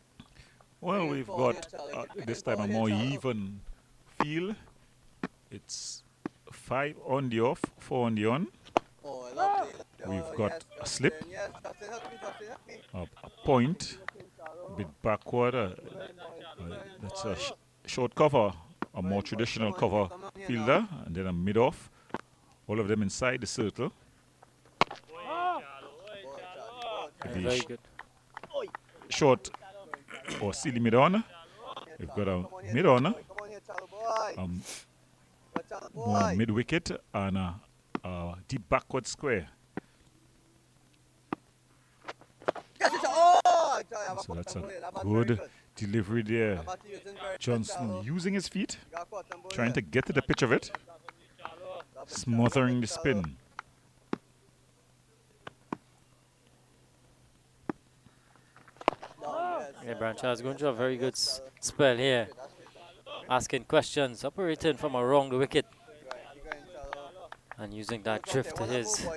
Well, we've got this time a more even feel. It's 5 on the off, 4 on the on. Oh, lovely. We've got a slip, a point, a bit backward. That's a short cover, a more traditional cover fielder, and then a mid-off. All of them inside the circle. Very good. Short or silly mid-on. We've got a mid-on, more mid-wicket, and a deep backward square. So that's a good delivery there. Johnson using his feet, trying to get to the pitch of it, smothering the spin. Yeah, Brian Charles going through a very good spell here. Asking questions, operating from around the wicket. And using that drift to his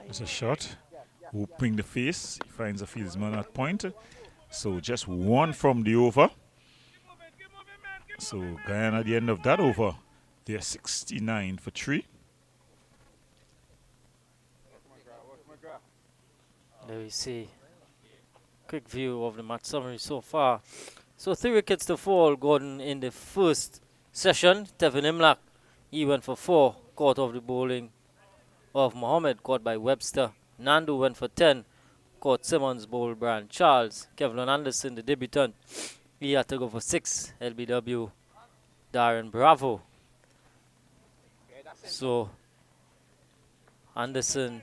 It's a shot, opening the face. He finds a fieldsman at point. So just 1 from the over. So Guyana at the end of that over, they're 69 for 3. There we see. Quick view of the match summary so far. So 3 wickets to fall, Gordon, in the first session. Tevin Imlach, he went for 4, caught off the bowling of Mohammed, caught by Webster. Nandu went for 10, caught Simmons, bowled Brian Charles. Kevlin Anderson, the debutant, he had to go for 6, LBW, Darren Bravo. So Anderson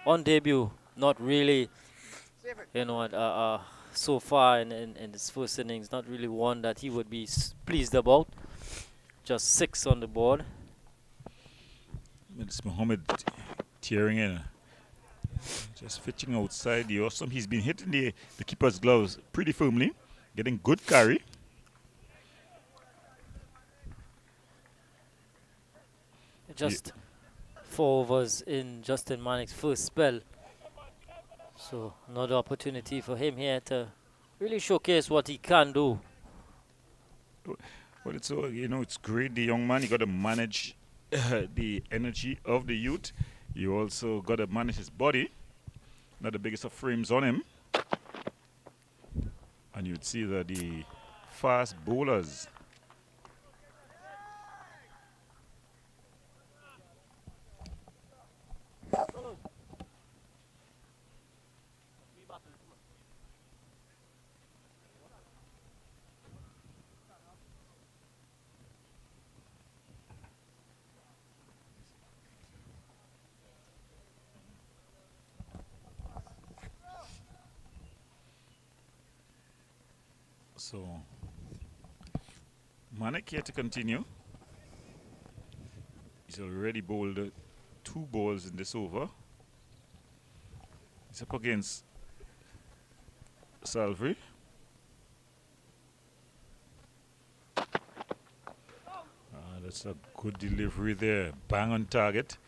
on debut, not really, so far in his first innings, not really one that he would be pleased about. Just 6 on the board. It's Mohammed tearing in. Just fetching outside the awesome. He's been hitting the keeper's gloves pretty firmly, getting good carry. Just 4 overs in Justin Manic's first spell. So another opportunity for him here to really showcase what he can do. Well, it's it's great. The young man, you got to manage the energy of the youth. You also got to manage his body. Not the biggest of frames on him. And you'd see that the fast bowlers So, Manek here to continue. He's already bowled 2 balls in this over. He's up against Salvery. That's a good delivery there. Bang on target.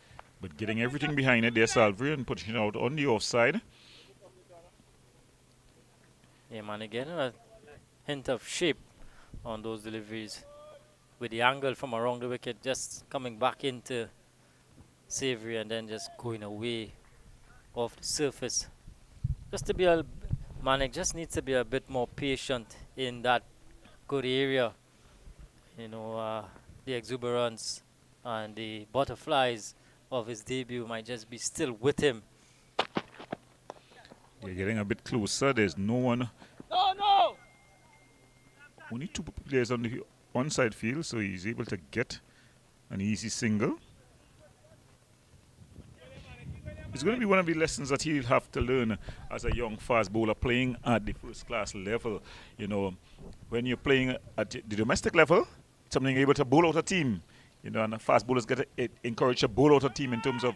But getting everything behind it there, Salvery, and pushing it out on the offside. Yeah, man, again, a hint of shape on those deliveries. With the angle from around the wicket, just coming back into Savory and then just going away off the surface. Just to be Manik just needs to be a bit more patient in that good area. The exuberance and the butterflies of his debut might just be still with him. They're getting a bit closer. There's no one. No! Only 2 players on the onside field, so he's able to get an easy single. It's going to be one of the lessons that he'll have to learn as a young fast bowler playing at the first class level. When you're playing at the domestic level, it's something you're able to bowl out a team. And the fast bowlers get encouraged to bowl out a team in terms of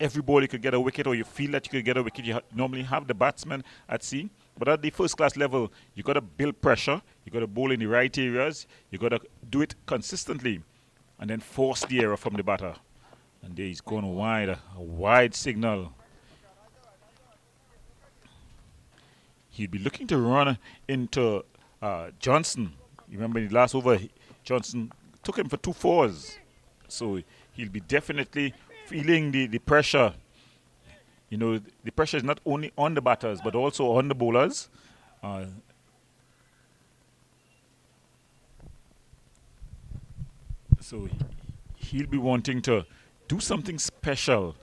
every ball you could get a wicket, or you feel that you could get a wicket. You normally have the batsman at sea. But at the first class level, you got to build pressure. You got to bowl in the right areas. You got to do it consistently, and then force the error from the batter. And there he's going wide, a wide signal. He'd be looking to run into Johnson. You remember in the last over, Johnson took him for 2 fours. So he'll be definitely feeling the pressure. The pressure is not only on the batters, but also on the bowlers. So he'll be wanting to do something special.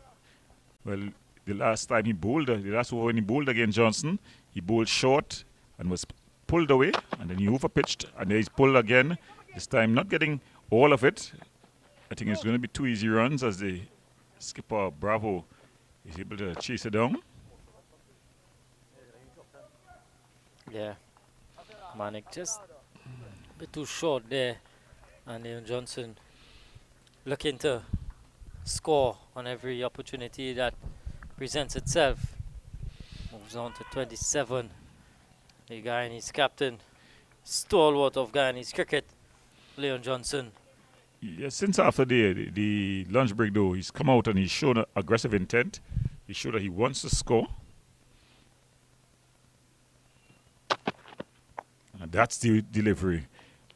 Well, the last time he bowled, the last over when he bowled against Johnson, he bowled short and was pulled away, and then he overpitched, and then he's pulled again. This time not getting all of it. I think it's going to be 2 easy runs as the skipper Bravo is able to chase it down. Yeah, Manik just a bit too short there, and Leon Johnson looking to score on every opportunity that presents itself. Moves on to 27. The Guyanese captain, stalwart of Guyanese cricket, Leon Johnson. Yeah, since after the lunch break, though, he's come out and he's shown aggressive intent. He showed that he wants to score. And that's the delivery.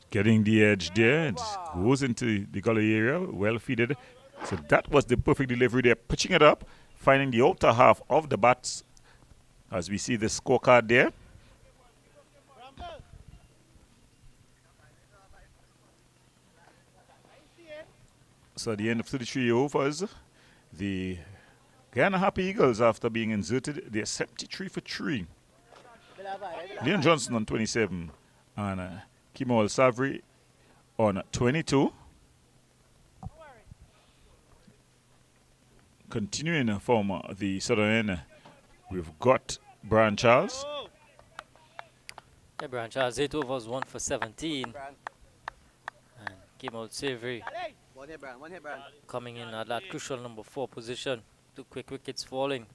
Getting the edge there. It goes into the gully area, well feeded. So that was the perfect delivery there. Pitching it up, finding the outer half of the bats. As we see the scorecard there. So at the end of 33 overs, the Guyana Happy Eagles, after being inserted, they're 73 for 3. Leon Johnson on 27 and Kimal Savri on 22. Continuing from the southern end, we've got Brian Charles. Yeah, Brian Charles, 8 overs, 1 for 17. And Kimal Savri One hit, Brian. coming in at that crucial number 4 position. 2 quick wickets falling.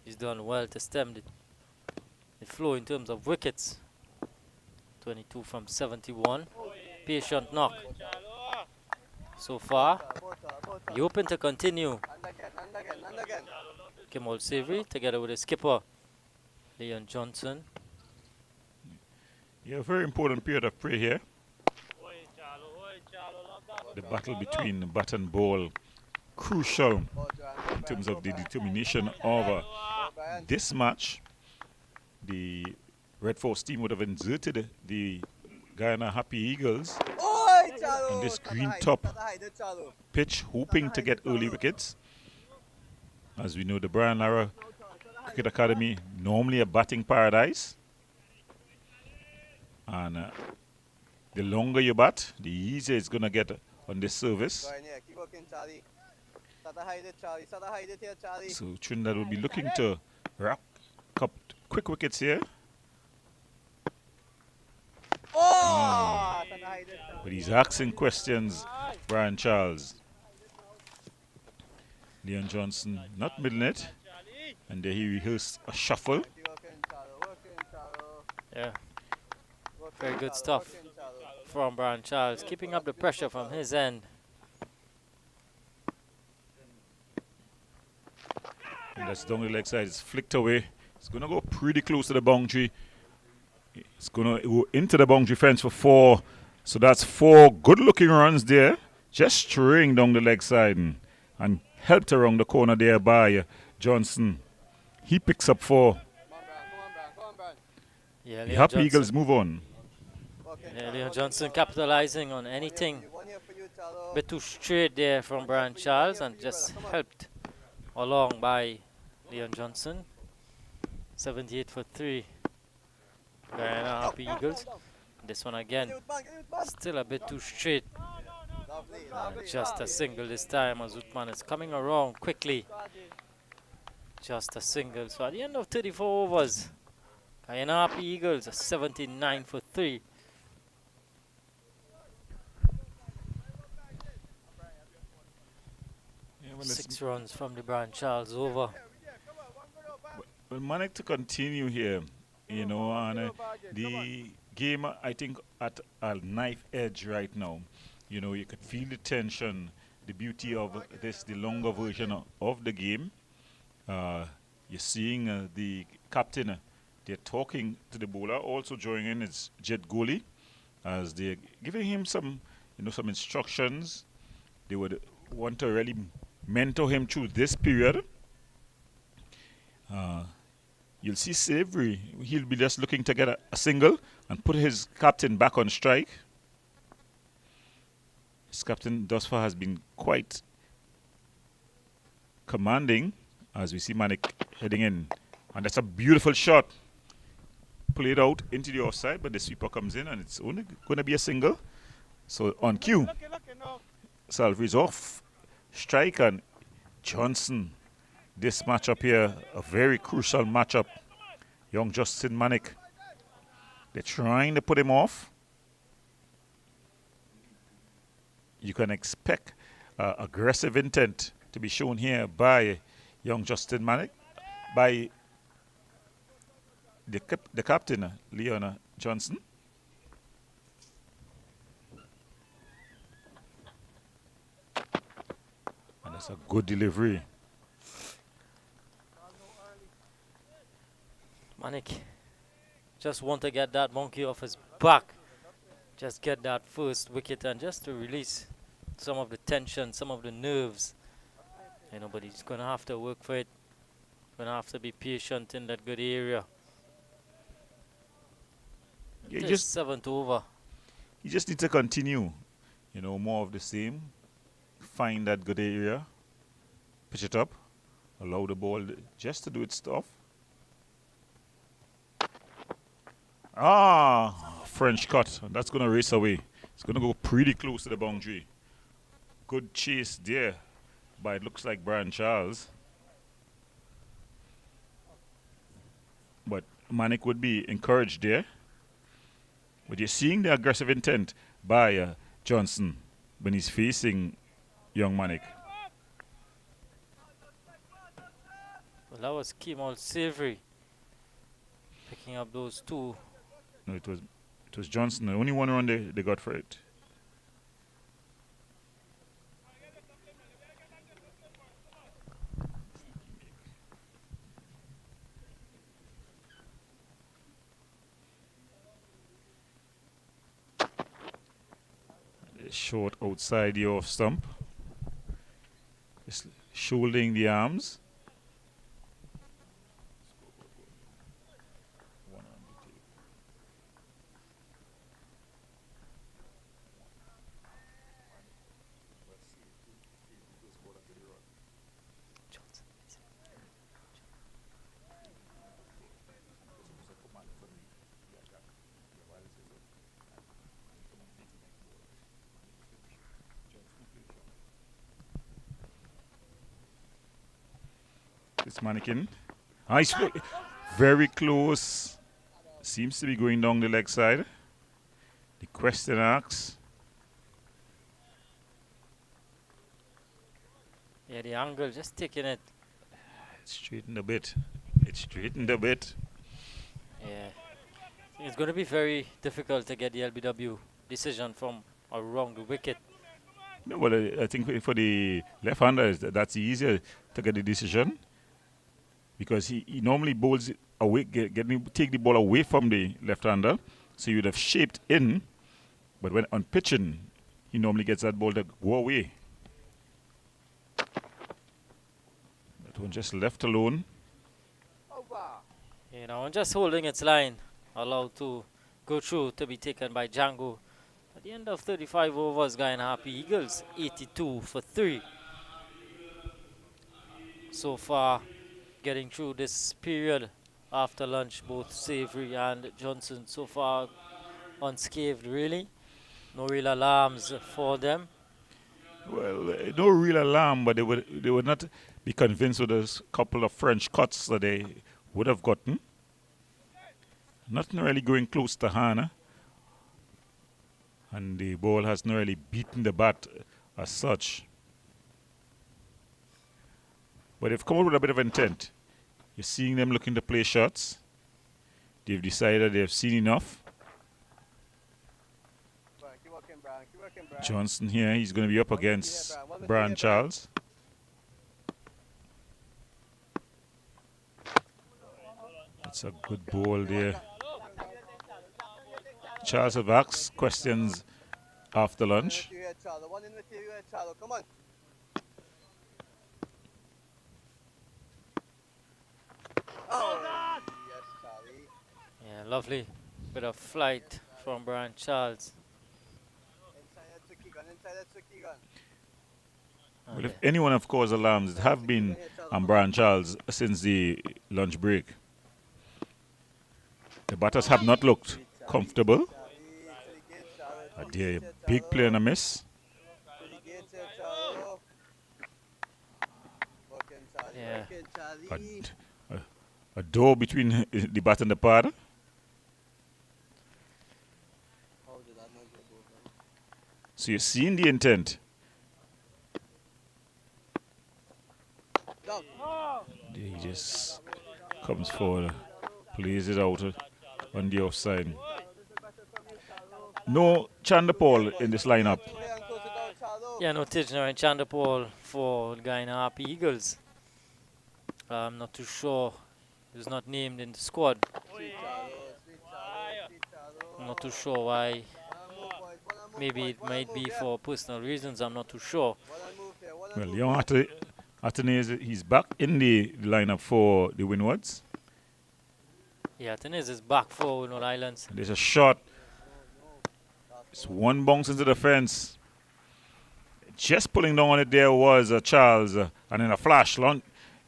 He's done well to stem the flow in terms of wickets. 22 from 71. Patient knock. So far, he hoping to continue. And again. Kemal Savory together with his skipper, Leon Johnson. Yeah, very important period of play here. The battle between bat and ball, crucial in terms of the determination of this match. The Red Force team would have inserted the Guyana Happy Eagles on this green top pitch, hoping to get early wickets. As we know, the Brian Lara Cricket Academy, normally a batting paradise. And the longer you bat, the easier it's going to get on this service. Keep working, Charlie. Start to hide it, Charlie. Start to hide it here, Charlie. So Trinidad will be looking to rack up quick wickets here. Oh! Start to hide it, Charlie. But he's asking questions, Brian Charles. Leon Johnson not middling it. And there he rehearsed a shuffle. Keep working, Charlie. Working, Charlie. Yeah, Working, very good Charlie. stuff Working, Charlie. from Brian Charles, keeping up the pressure from his end. And that's down the leg side. It's flicked away. It's going to go pretty close to the boundary. It's going to go into the boundary fence for 4. So that's 4 good-looking runs there. Just straying down the leg side and helped around the corner there by Johnson. He picks up 4. Come on, Brian. Yeah, The Leon Happy Johnson. Eagles move on. Working, Yeah, Charlie. Leon Johnson capitalizing on anything. One here for you, Charlie. Bit too straight there from Brian Charles and just helped along by Leon Johnson. 78 for 3. Guyana Happy Eagles. This one again, Get it, man. Get it, man. still a bit too straight. Lovely. Just a single this time as Uthman is coming around quickly. Just a single. So at the end of 34 overs, Guyana Happy Eagles are 79 for 3. Yeah, well, 6 runs from the Brian Charles over. Well, Manik to continue here, you know, and the game, I think, at a knife edge right now. You know, you could feel the tension, the beauty of this, the longer version of the game. You're seeing the captain, they're talking to the bowler. Also joining in is Jet Goli, as they're giving him some, you know, some instructions. They would want to really mentor him through this period. You'll see Savory, he'll be just looking to get a single and put his captain back on strike. His captain thus far has been quite commanding as we see Manik heading in. And that's a beautiful shot. Played out into the offside, but the sweeper comes in and it's only going to be a single. So on cue, Salvery's off strike and Johnson. This matchup here, a very crucial matchup. Young Justin Manik. They're trying to put him off. You can expect aggressive intent to be shown here by young Justin Manik, by the captain, Leon Johnson. And that's a good delivery. Manik just want to get that monkey off his back. Just get that first wicket and just to release some of the tension, some of the nerves. You know, but he's going to have to work for it. Going to have to be patient in that good area. Yeah, This 7th over. You just need to continue, you know, more of the same. Find that good area, pitch it up, allow the ball just to do its stuff. French cut. That's going to race away. It's going to go pretty close to the boundary. Good chase there by, it looks like, Brian Charles. But Manik would be encouraged there. But you're seeing the aggressive intent by Johnson when he's facing young Manik. Well, that was Kemal Savory picking up those two. No, it was Johnson. The only one run they got for it. Short outside the off stump. Just shouldering the arms. This mannequin. Nice. Very close. Seems to be going down the leg side. The question asks. Yeah, the angle just taking it. It's straightened a bit. It's straightened a bit. Yeah. It's going to be very difficult to get the LBW decision from around the wicket. No, well, I think for the left-hander, that's easier to get the decision because he normally bowls it away, take the ball away from the left-hander, so you would have shaped in, but when on pitching, he normally gets that ball to go away. That one just left alone. You know, and just holding its line, allowed to go through to be taken by Django. At the end of 35 overs, Guyana Happy Eagles 82 for 3. So far, getting through this period after lunch, both Savory and Johnson so far unscathed, really. No real alarms for them. Well, no real alarm, but they would not be convinced with those couple of French cuts that they would have gotten. Nothing really going close to Hannah. And the ball has not really beaten the bat as such. But they've come out with a bit of intent. You're seeing them looking to play shots. They've decided they've seen enough. Johnson here, he's going to be up against Brian Charles. That's a good ball there. Charles have asked questions after lunch. Come on. Oh, yes, Charlie. Yeah, lovely bit of flight from Brian Charles. Well, if anyone have caused alarms, it have been Brian Charles since the lunch break. The batters have not looked comfortable. A big play and a miss. Yeah. A door between the bat and the pad. So you're seeing the intent. He just comes forward, plays it out on the offside. No Chanderpaul in this lineup. Yeah, no Tijner and Chanderpaul for Guyana Happy Eagles. I'm not too sure. He was not named in the squad. I'm not too sure why. Maybe it might be for personal reasons. I'm not too sure. Well, young Atenez, he's back in the lineup for the Windwards. Yeah, Atenez is back for Windward Islands. There's a shot. It's one bounce into the fence. Just pulling down on it there was Charles. And in a flash,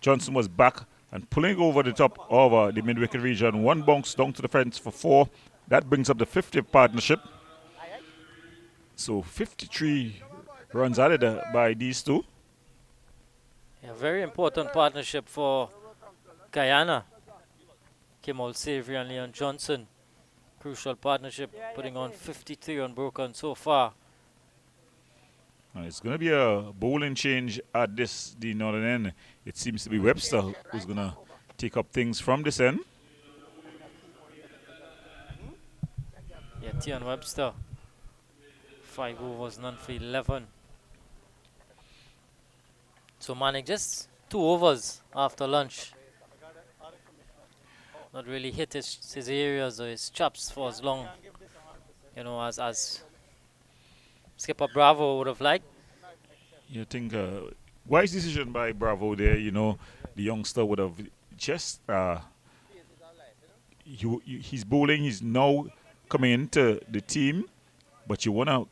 Johnson was back and pulling over the top of the mid-wicket region. One bounce down to the fence for 4. That brings up the 50th partnership. So 53 runs added by these two. Yeah, very important partnership for Guyana. Kemal Savory and Leon Johnson. Crucial partnership, putting on 53 unbroken so far. It's going to be a bowling change at the northern end. It seems to be Webster who's going to take up things from this end. Yeah, Tian Webster. 5 overs, none for 11. So Manik just 2 overs after lunch. Not really hit his areas or his chops for as long, as Skipper Bravo would have liked. You think wise decision by Bravo there? The youngster would have just he's bowling. He's now coming into the team, but you want to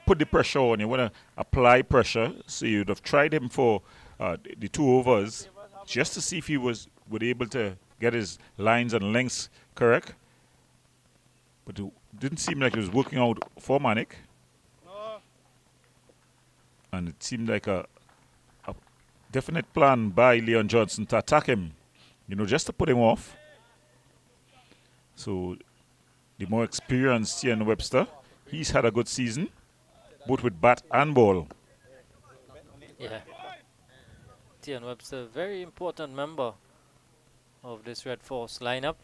put the pressure on. You want to apply pressure. So you'd have tried him for the 2 overs just to see if he would able to get his lines and lengths correct. But it didn't seem like it was working out for Manik. And it seemed like a definite plan by Leon Johnson to attack him, just to put him off. So the more experienced Tian Webster, he's had a good season, both with bat and ball. Yeah. Tian Webster, very important member of this Red Force lineup.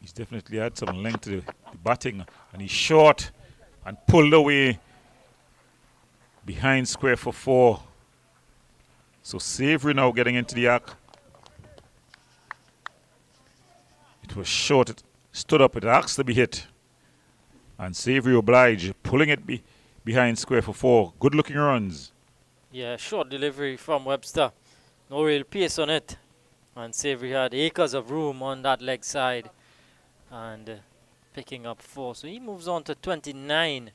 He's definitely had some length to the batting, and he's short and pulled away behind square for 4. So Savory now getting into the act. It was short, it stood up, it asked to be hit. And Savory obliged, pulling it behind square for 4. Good looking runs. Yeah, short delivery from Webster. No real pace on it. And Savory had acres of room on that leg side. And picking up 4. So he moves on to 29.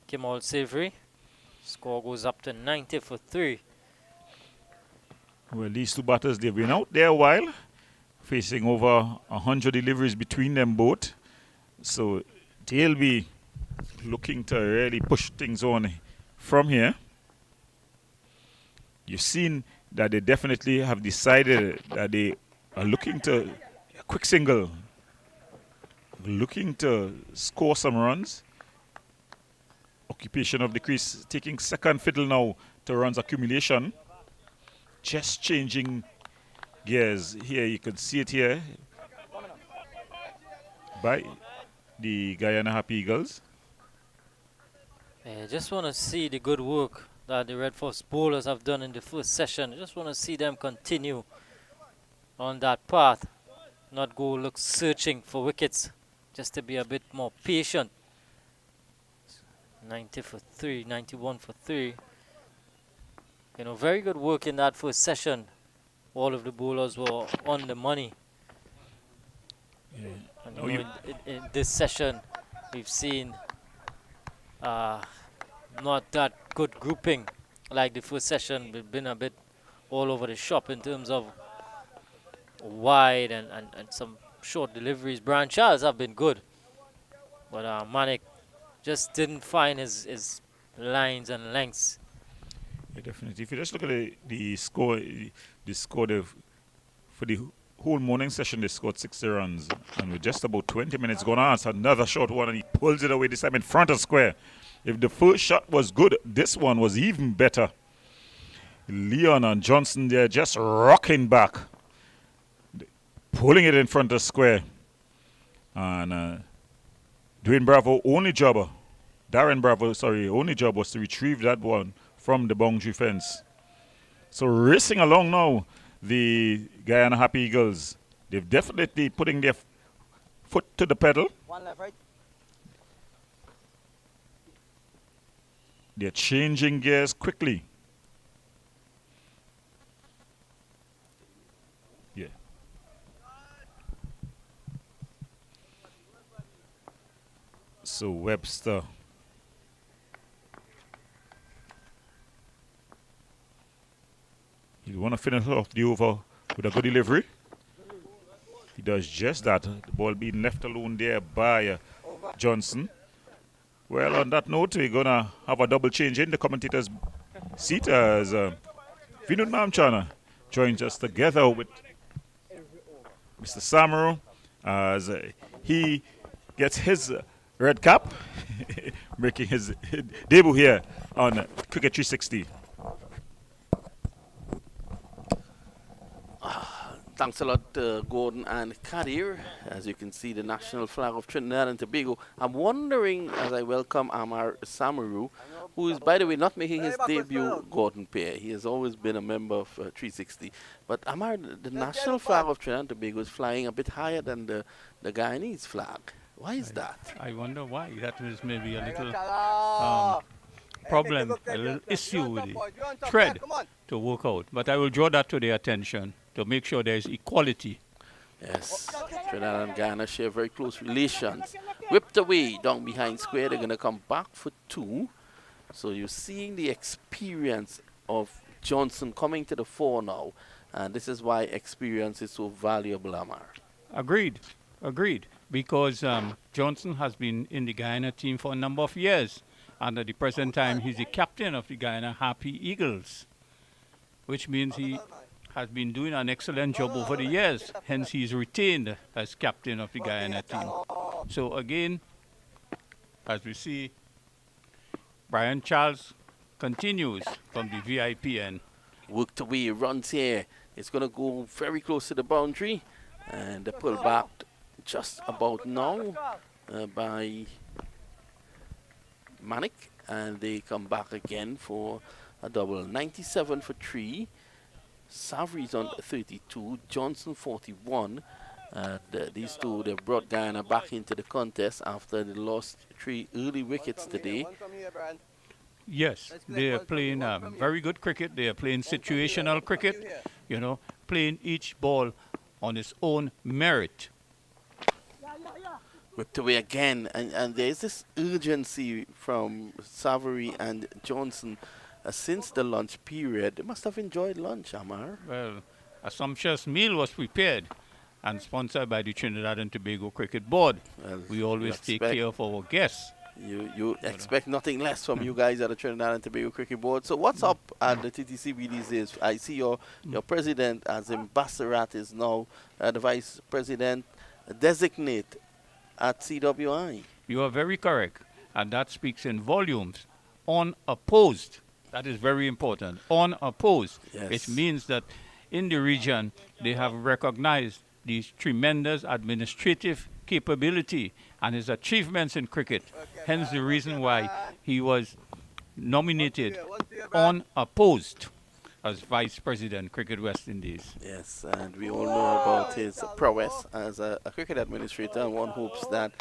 Kemal Savory. Score goes up to 90 for 3. Well, these 2 batters, they've been out there a while, facing over 100 deliveries between them both. So they'll be looking to really push things on from here. You've seen that they definitely have decided that they are looking to a quick single, looking to score some runs. Occupation of the crease, taking second fiddle now to runs accumulation. Just changing gears here. You can see it here by the Guyana Happy Eagles. I just want to see the good work that the Red Force bowlers have done in the first session. I just want to see them continue on that path. Not go look searching for wickets. Just to be a bit more patient. 90 for 3, 91 for 3. Very good work in that first session. All of the bowlers were on the money. Yeah. And in this session, we've seen not that good grouping like the first session. We've been a bit all over the shop in terms of wide and some short deliveries. Brian Charles have been good. But Manik just didn't find his lines and lengths. Yeah, definitely. If you just look at the score, for the whole morning session, they scored 60 runs. And with just about 20 minutes gone on, it's another short one, and he pulls it away this time in front of square. If the first shot was good, this one was even better. Leon and Johnson there just rocking back, pulling it in front of square. And Darren Bravo only job was to retrieve that one from the boundary fence. So racing along now, the Guyana Happy Eagles. They've definitely putting their foot to the pedal. One left, right? They're changing gears quickly. Yeah. So Webster. You want to finish off the over with a good delivery. He does just that. The ball being left alone there by Johnson. Well, on that note, we're going to have a double change in the commentator's seat as Vinod Mamchana joins us together with Mr. Samaru as he gets his red cap, making his debut here on Cricket 360. Thanks a lot, Gordon and Kadir. As you can see, the national flag of Trinidad and Tobago. I'm wondering, as I welcome Amar Samaru, who is, by the way, not making his debut, Gordon Pair. He has always been a member of 360. But Amar, the national flag of Trinidad and Tobago is flying a bit higher than the Guyanese flag. Why is that? I wonder why. That is maybe a little problem, a little issue with the thread to work out. But I will draw that to their attention to make sure there is equality. Yes, Trinidad and Guyana share very close relations. Whipped away down behind square. They're going to come back for 2. So you're seeing the experience of Johnson coming to the fore now. And this is why experience is so valuable, Amar. Agreed. Because Johnson has been in the Guyana team for a number of years. And at the present time, he's the captain of the Guyana Happy Eagles, which means he has been doing an excellent job over the years. Hence, he's retained as captain of the Guyana team. So again, as we see, Brian Charles continues from the VIP end. Worked away, runs here. It's going to go very close to the boundary. And the pull back just about now by Manik. And they come back again for a double. 97 for 3. Savary's on 32, Johnson 41. These two, they brought Guyana back into the contest after they lost 3 early wickets today. Yes, they are playing very good cricket. They are playing situational cricket, playing each ball on its own merit. Whipped away again, and there's this urgency from Savary and Johnson. Since the lunch period, they must have enjoyed lunch, Amar. Well, a sumptuous meal was prepared and sponsored by the Trinidad and Tobago Cricket Board. Well, we always take care of our guests. You expect nothing less from you guys at the Trinidad and Tobago Cricket Board. So what's up at the TTCB these days? I see your president, Azim Bassarat, is now the vice president designate at CWI. You are very correct, and that speaks in volumes. Unopposed. That is very important. Unopposed. Yes. It means that in the region, they have recognized these tremendous administrative capability and his achievements in cricket. Hence the reason why he was nominated unopposed as Vice President, Cricket West Indies. Yes, and we all know about his prowess as a cricket administrator, and one hopes that,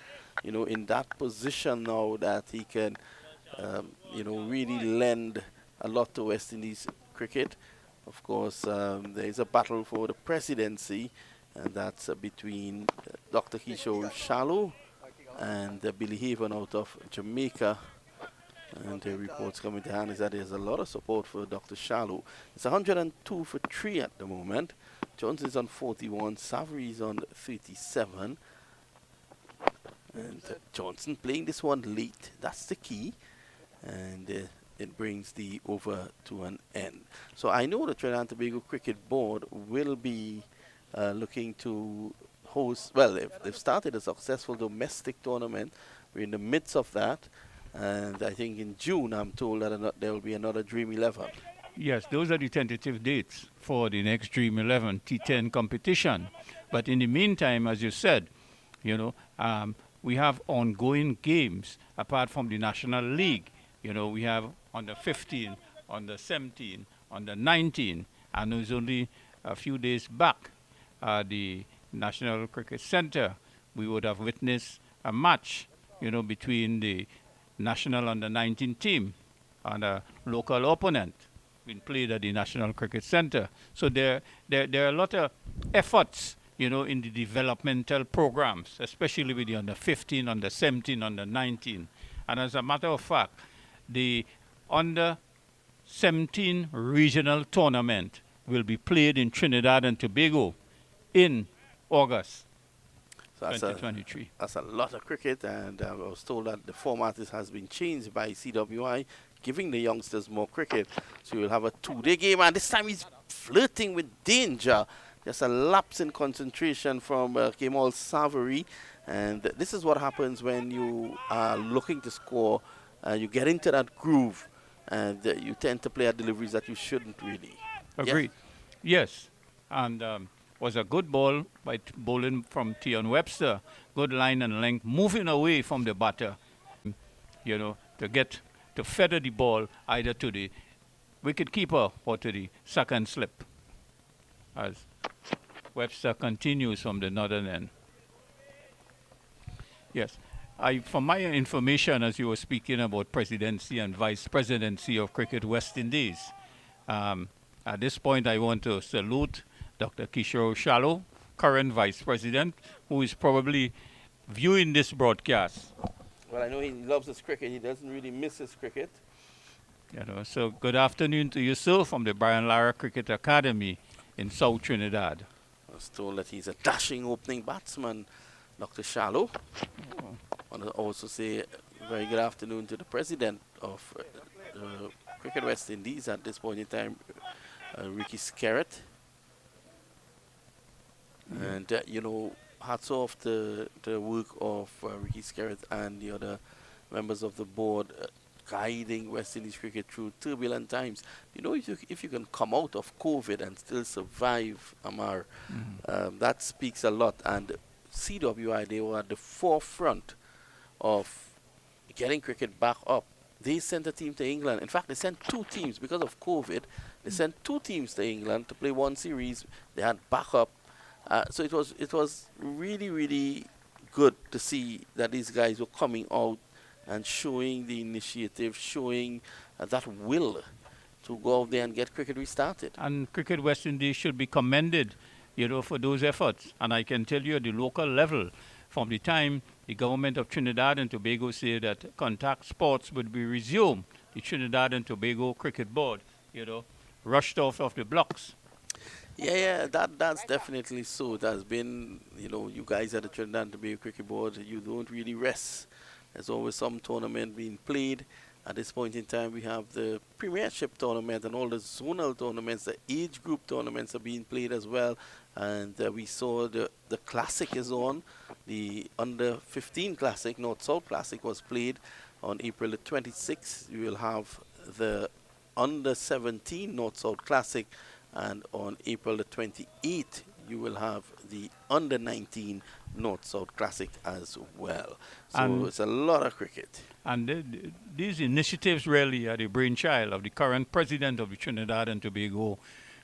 in that position now that he can, really lend a lot to West Indies cricket. Of course, there is a battle for the presidency, and that's between Dr. Kishore Shallow and Billy Haven out of Jamaica. And the reports coming to hand is that there's a lot of support for Dr. Shallow. It's 102 for 3 at the moment. Johnson's on 41, Savary's on 37. And Johnson playing this one late. That's the key. And it brings the over to an end. So I know the Trinidad and Tobago Cricket Board will be looking to host, well, they've started a successful domestic tournament. We're in the midst of that. And I think in June, I'm told that there will be another Dream 11. Yes, those are the tentative dates for the next Dream 11 T10 competition. But in the meantime, as you said, we have ongoing games apart from the National League. We have under 15, under 17, under 19, and it was only a few days back, the National Cricket Center, we would have witnessed a match, between the National Under 19 team and a local opponent being played at the National Cricket Center. So there are a lot of efforts, in the developmental programs, especially with the under 15, under 17, under 19. And as a matter of fact, the under 17 regional tournament will be played in Trinidad and Tobago in August 2023. That's a lot of cricket, and I was told that the format has been changed by CWI, giving the youngsters more cricket. So you'll have a 2-day game, and this time he's flirting with danger. Just a lapse in concentration from Kemal Savary, and this is what happens when you are looking to score. You get into that groove. and you tend to play at deliveries that you shouldn't really. Agreed. Yes. And was a good ball by bowling from Tion Webster. Good line and length, moving away from the batter, to feather the ball either to the wicketkeeper or to the second slip. As Webster continues from the northern end. Yes. From my information, as you were speaking about presidency and vice presidency of Cricket West Indies, at this point I want to salute Dr. Kishore Shallow, current vice president, who is probably viewing this broadcast. Well, I know he loves his cricket. He doesn't really miss his cricket. So good afternoon to you, sir, from the Brian Lara Cricket Academy in South Trinidad. I was told that he's a dashing opening batsman, Dr. Shallow. I want to also say a very good afternoon to the president of Cricket West Indies at this point in time, Ricky Skerritt. And, hats off to the work of Ricky Skerritt and the other members of the board guiding West Indies cricket through turbulent times. If you can come out of COVID and still survive, Amar, that speaks a lot. And CWI, they were at the forefront of getting cricket back up. They sent a team to England. In fact, they sent 2 teams because of COVID. They sent 2 teams to England to play 1 series. They had backup. So it was really, really good to see that these guys were coming out and showing the initiative, showing that will to go out there and get cricket restarted. And Cricket West Indies should be commended, for those efforts. And I can tell you at the local level, from the time the government of Trinidad and Tobago said that contact sports would be resumed, the Trinidad and Tobago Cricket Board, rushed off of the blocks. Yeah, that's definitely so. It has been, you guys at the Trinidad and Tobago Cricket Board, you don't really rest. There's always some tournament being played. At this point in time, we have the Premiership tournament and all the zonal tournaments. The age group tournaments are being played as well. And we saw the Classic is on. The Under 15 Classic, North-South Classic, was played on April the 26th. We will have the Under 17 North-South Classic. And on April the 28th, you will have the Under 19 North-South Classic as well. So it's a lot of cricket. And these initiatives really are the brainchild of the current president of the Trinidad and Tobago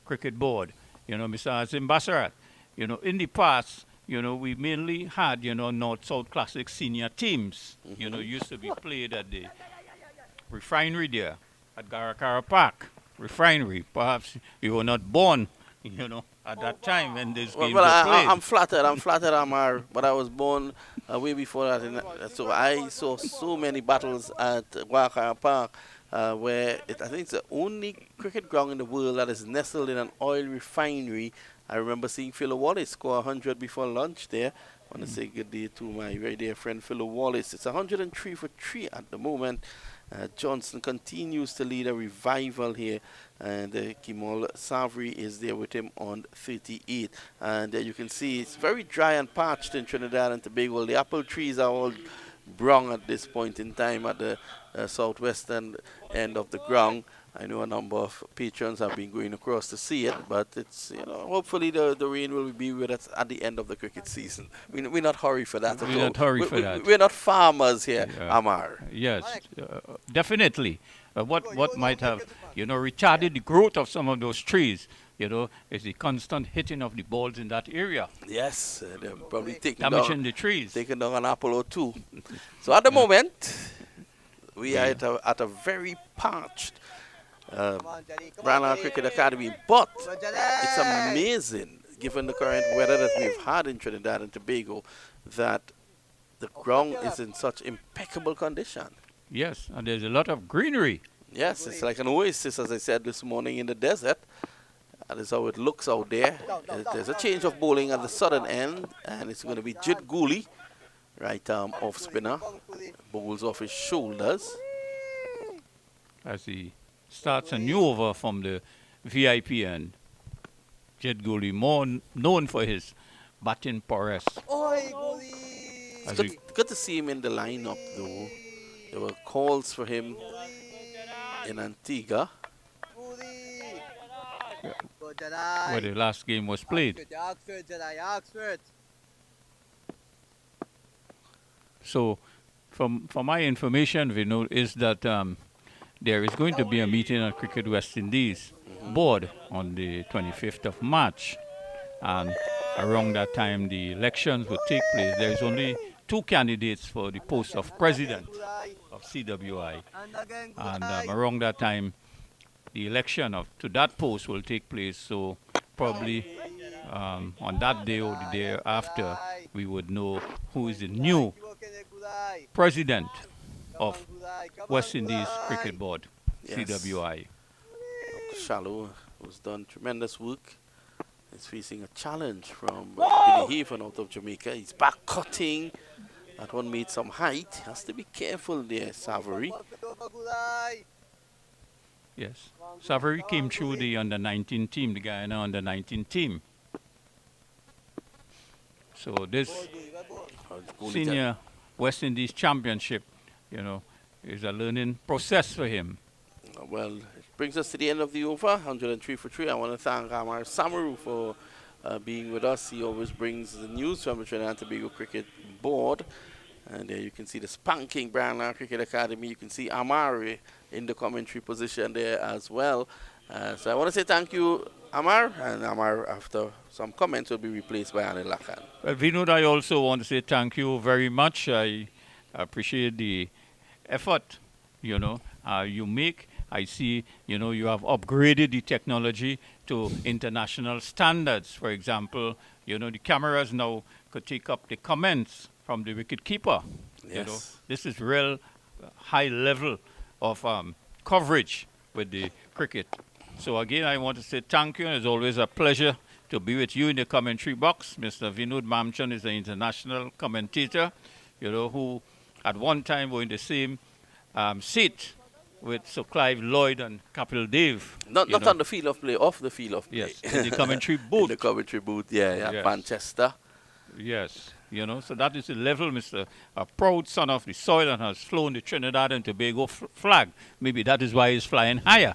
Cricket Board, Mr. Azim Bassarat. In the past, we mainly had, North-South Classic senior teams, used to be played at the refinery there, at Garakara Park Refinery. Perhaps you were not born, at that time when this game was played. I'm flattered, Amar, but I was born way before that. So I saw so many battles at Garakara Park, where I think it's the only cricket ground in the world that is nestled in an oil refinery. I remember seeing Philo Wallace score 100 before lunch there. I want to say good day to my very dear friend Philo Wallace. It's 103 for 3 at the moment. Johnson continues to lead a revival here, and Kimal Savri is there with him on 38. And you can see it's very dry and parched in Trinidad and Tobago. The apple trees are all brown at this point in time at the southwestern end of the ground. I know a number of patrons have been going across to see it, but it's, hopefully the rain will be with us at the end of the cricket season. We're not hurried for that at all. We're not hurried for that. We're not farmers here, Amar. Yes, definitely. What might have, retarded the growth of some of those trees, is the constant hitting of the balls in that area. Yes, they're probably damaging the trees. Taking down an apple or two. So at the moment, we are at a very parched Brian Lara Cricket Academy, but it's amazing, given the current weather that we've had in Trinidad and Tobago, that the ground is in such impeccable condition. Yes, and there's a lot of greenery. Yes, it's like an oasis, as I said this morning, in the desert. That is how it looks out there. There's a change of bowling at the southern end, and it's going to be Jit Gooley, right arm off spinner, bowls off his shoulders. As he starts a new over from the VIP end. Jet Gooley, more known for his batting prowess. It's good to see him in the lineup, though. There were calls for him in Antigua. Fully. Yeah. Good, Jedi. Where the last game was played. Oxford, Jedi, Oxford. So, from my information, we know is that there is going to be a meeting on Cricket West Indies board on the 25th of March, and around that time the elections will take place. There is only 2 candidates for the post of president of CWI, And again, good and eye. around that time the election to that post will take place. So probably on that day or the day after, we would know who is the new Good eye. president Come of on, good eye. Come West on, good Indies eye. Cricket Board, Yes. CWI. Shallow, who's done tremendous work, is facing a challenge from Billy Haven out of Jamaica. He's back cutting. That one made some height. Has to be careful there, Savory. Good eye. Yes. Savory came through the under-19 team, the Guyana under-19 team. So this senior West Indies championship, is a learning process for him. Well, it brings us to the end of the over, 103 for 3. I want to thank Amar Samaru for being with us. He always brings the news from the Trinidad and Tobago Cricket Board. And there you can see the spanking Brian Lara Cricket Academy. You can see Amar in the commentary position there as well. So I want to say thank you, Amar. And Amar, after some comments, will be replaced by Anil Lakan. Well, Vinod, I also want to say thank you very much. I appreciate the effort, you make. I see, you have upgraded the technology to international standards. For example, the cameras now could take up the comments from the wicketkeeper. Yes. This is real high level of coverage with the cricket. So again, I want to say thank you. It's always a pleasure to be with you in the commentary box. Mr. Vinod Mamchan is an international commentator, who at one time were in the same seat with Sir Clive Lloyd and Kapil Dev. Not on the field of play, off the field of play. Yes, in the commentary In booth. the commentary booth, yeah, Yes. Manchester. Yes, so that is the level, Mr. A proud son of the soil and has flown the Trinidad and Tobago flag. Maybe that is why he's flying higher,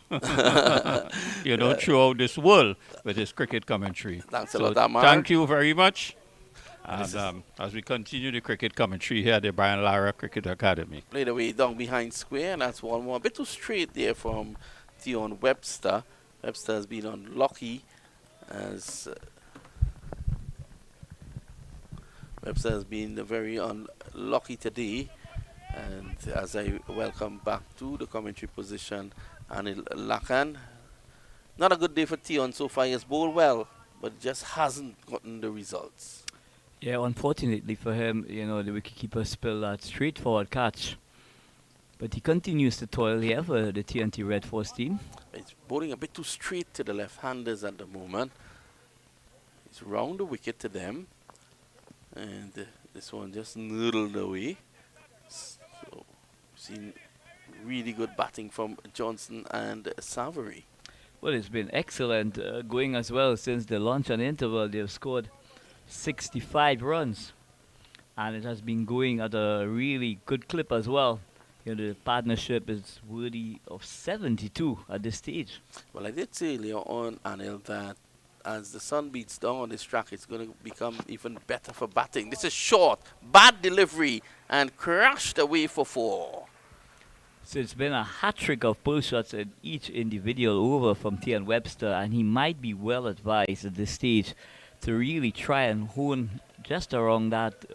throughout this world with his cricket commentary. Thanks a So lot, Amar. thank you very much. And as we continue the cricket commentary here at the Brian Lara Cricket Academy. Played away down behind square, and that's 1-1. A bit too straight there from Theon Webster. Webster has been unlucky as Webster has been very unlucky today. And as I welcome back to the commentary position, Anil Lakan. Not a good day for Theon so far. He has bowled well, but just hasn't gotten the results. Yeah, unfortunately for him, the wicketkeeper spilled that straightforward catch. But he continues to toil here for the TNT Red Force team. He's bowling a bit too straight to the left-handers at the moment. He's round the wicket to them. And this one just noodled away. So, seen really good batting from Johnson and Savory. Well, it's been excellent going as well since the lunch and interval. They've scored 65 runs. And it has been going at a really good clip as well. The partnership is worthy of 72 at this stage. Well, I did say earlier on, Anil, that as the sun beats down on this track, it's going to become even better for batting. This is short, bad delivery, and crashed away for 4. So it's been a hat-trick of pull shots in each individual over from Tian Webster, and he might be well advised at this stage to really try and hone just around that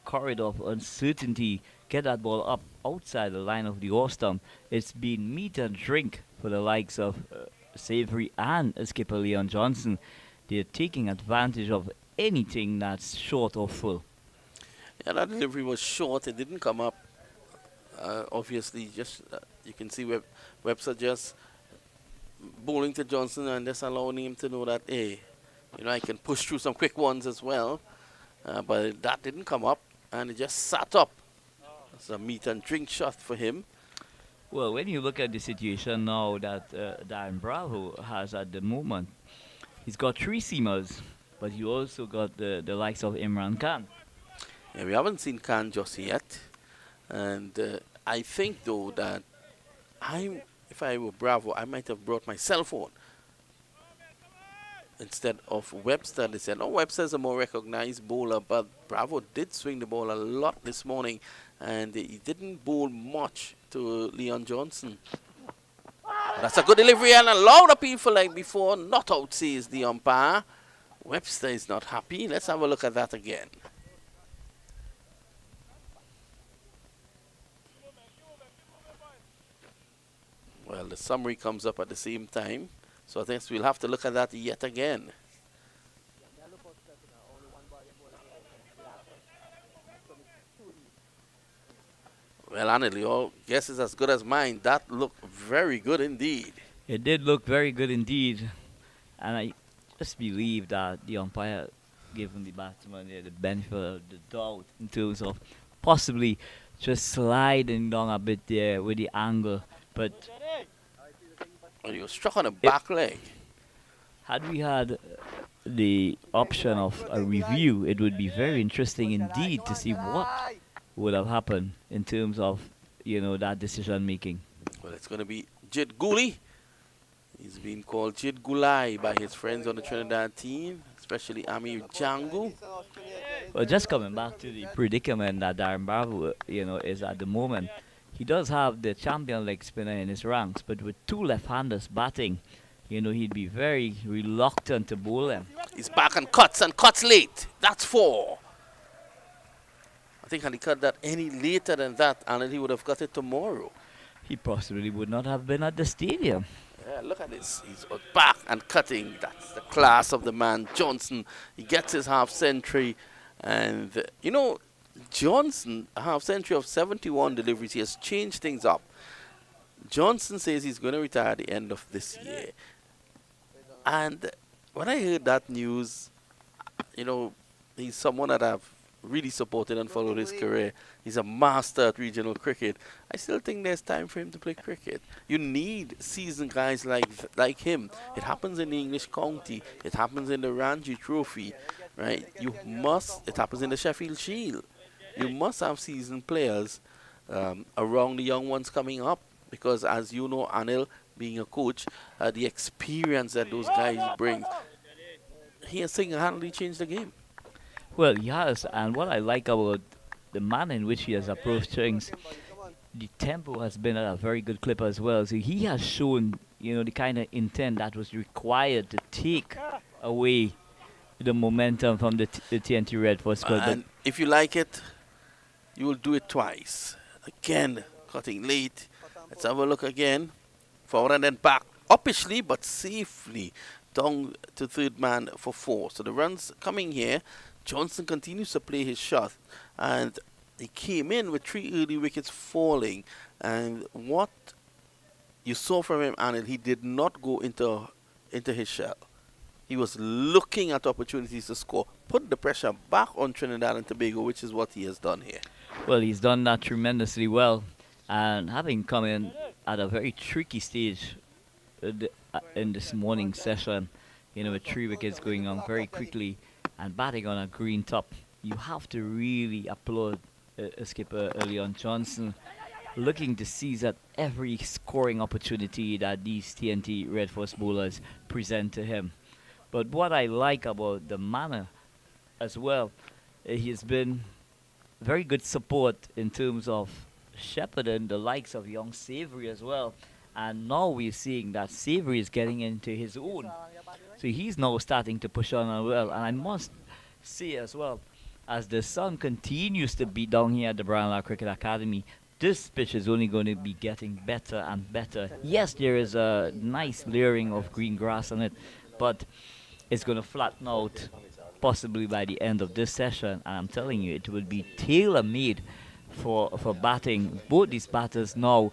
corridor of uncertainty, get that ball up outside the line of the off stump. It's been meat and drink for the likes of Savory and skipper Leon Johnson. They're taking advantage of anything that's short or full. Yeah, that delivery was short. It didn't come up. Obviously, just you can see Webster just bowling to Johnson and just allowing him to know that, hey, I can push through some quick ones as well. But that didn't come up, and it just sat up. It's a meat and drink shot for him. Well, when you look at the situation now that Darren Bravo has at the moment, he's got 3 seamers, but you also got the likes of Imran Khan. Yeah, we haven't seen Khan just yet. And I think, though, that If I were Bravo, I might have brought my cell phone instead of Webster. They said, no, Webster's a more recognized bowler, but Bravo did swing the ball a lot this morning, and he didn't bowl much to Leon Johnson. That's a good delivery and a loud appeal for leg before. Not out, says the umpire. Webster is not happy. Let's have a look at that again. Well, the summary comes up at the same time, so I think we'll have to look at that yet again. Well, Anil, your guess is as good as mine. That looked very good indeed. It did look very good indeed, and I just believe that the umpire gave him the batsman the benefit of the doubt in terms of possibly just sliding down a bit there with the angle, but Well, he was struck on the back leg. had we had the option of a review, it would be very interesting indeed to see what would have happened in terms of, that decision making. Well, it's going to be Jid Guli. He's been called Jid Gulai by his friends on the Trinidad team, especially Amir Django. Well, just coming back to the predicament that Darren Bravo, is at the moment, he does have the champion leg spinner in his ranks, but with two left-handers batting, he'd be very reluctant to bowl them. He's back and cuts late. That's 4. I think had he cut that any later than that, and he would have got it tomorrow. He possibly would not have been at the stadium. Yeah, look at this. He's back and cutting. That's the class of the man, Johnson. He gets his half century. And, Johnson, a half century of 71 deliveries, he has changed things up. Johnson says he's going to retire at the end of this year. And when I heard that news, he's someone that I've really supported and followed his career. He's a master at regional cricket. I still think there's time for him to play cricket. You need seasoned guys like him. It happens in the English County. It happens in the Ranji Trophy, right? It happens in the Sheffield Shield. You must have seasoned players around the young ones coming up, because as you know, Anil, being a coach, the experience that those guys bring, he has single-handedly changed the game. Well, he has, and what I like about the manner in which he has approached things, the tempo has been at a very good clip as well. So he has shown, the kind of intent that was required to take away the momentum from the TNT Red Force squad. And if you like it, you will do it twice. Again, cutting late. Let's have a look again. Forward and then back, uppishly but safely down to third man for 4. So the runs coming here. Johnson continues to play his shot, and he came in with 3 early wickets falling. And what you saw from him, Anil, he did not go into his shell. He was looking at opportunities to score, put the pressure back on Trinidad and Tobago, which is what he has done here. Well, he's done that tremendously well, and having come in at a very tricky stage in this morning's session, with 3 wickets going on very quickly and batting on a green top, you have to really applaud skipper Leon Johnson, looking to seize at every scoring opportunity that these TNT Red Force bowlers present to him. But what I like about the manner as well, he has been very good support in terms of shepherding the likes of young Savory as well. And now we're seeing that Savory is getting into his own. So he's now starting to push on as well. And I must say as well, as the sun continues to be down here at the Brian Lara Cricket Academy, this pitch is only going to be getting better and better. Yes, there is a nice layering of green grass on it, but it's going to flatten out possibly by the end of this session. And I'm telling you, it will be tailor-made for batting. Both these batters now,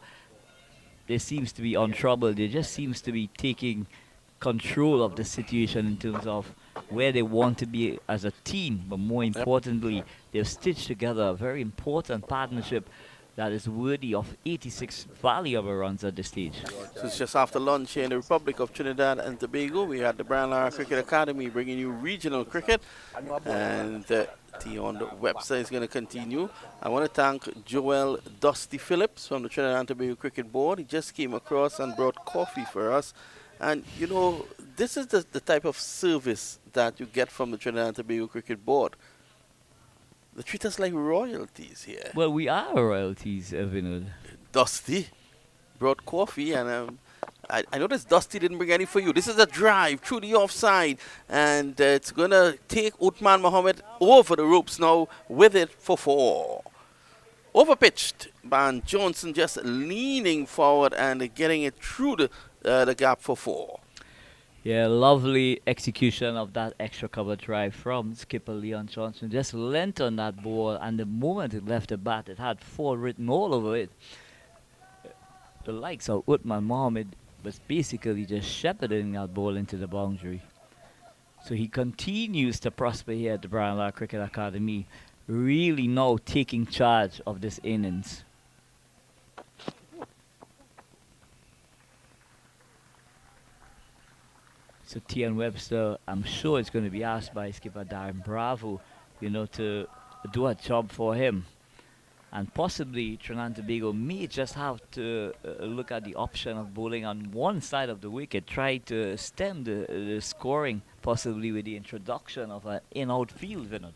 they seems to be on trouble. They just seems to be taking control of the situation in terms of where they want to be as a team. But more importantly, they've stitched together a very important partnership that is worthy of 86 valuable runs at this stage. So it's just after lunch here in the Republic of Trinidad and Tobago. We had the Brian Lara Cricket Academy bringing you regional cricket, and Tion Webster is going to continue. I want to thank Joel Dusty Phillips from the Trinidad and Tobago Cricket Board. He just came across and brought coffee for us. And, you know, this is the type of service that you get from the Trinidad and Tobago Cricket Board. They treat us like royalties here. Well, we are royalties, Vinod. Dusty brought coffee, and I noticed Dusty didn't bring any for you. This is a drive through the offside, and it's going to take Uthman Mohammed over the ropes now with it for 4. Overpitched. Van Johnson just leaning forward and getting it through the gap for 4. Yeah, lovely execution of that extra cover drive from skipper Leon Johnson. Just leant on that ball, and the moment it left the bat, it had 4 written all over it. The likes of Uthman Mohammed was basically just shepherding that ball into the boundary. So he continues to prosper here at the Brian Lara Cricket Academy, really now taking charge of this innings. So Tion Webster, I'm sure it's going to be asked by skipper Darren Bravo, you know, to do a job for him. And possibly Trinidad and Tobago may just have to look at the option of bowling on one side of the wicket, try to stem the scoring, possibly with the introduction of an in-out field, Vinod.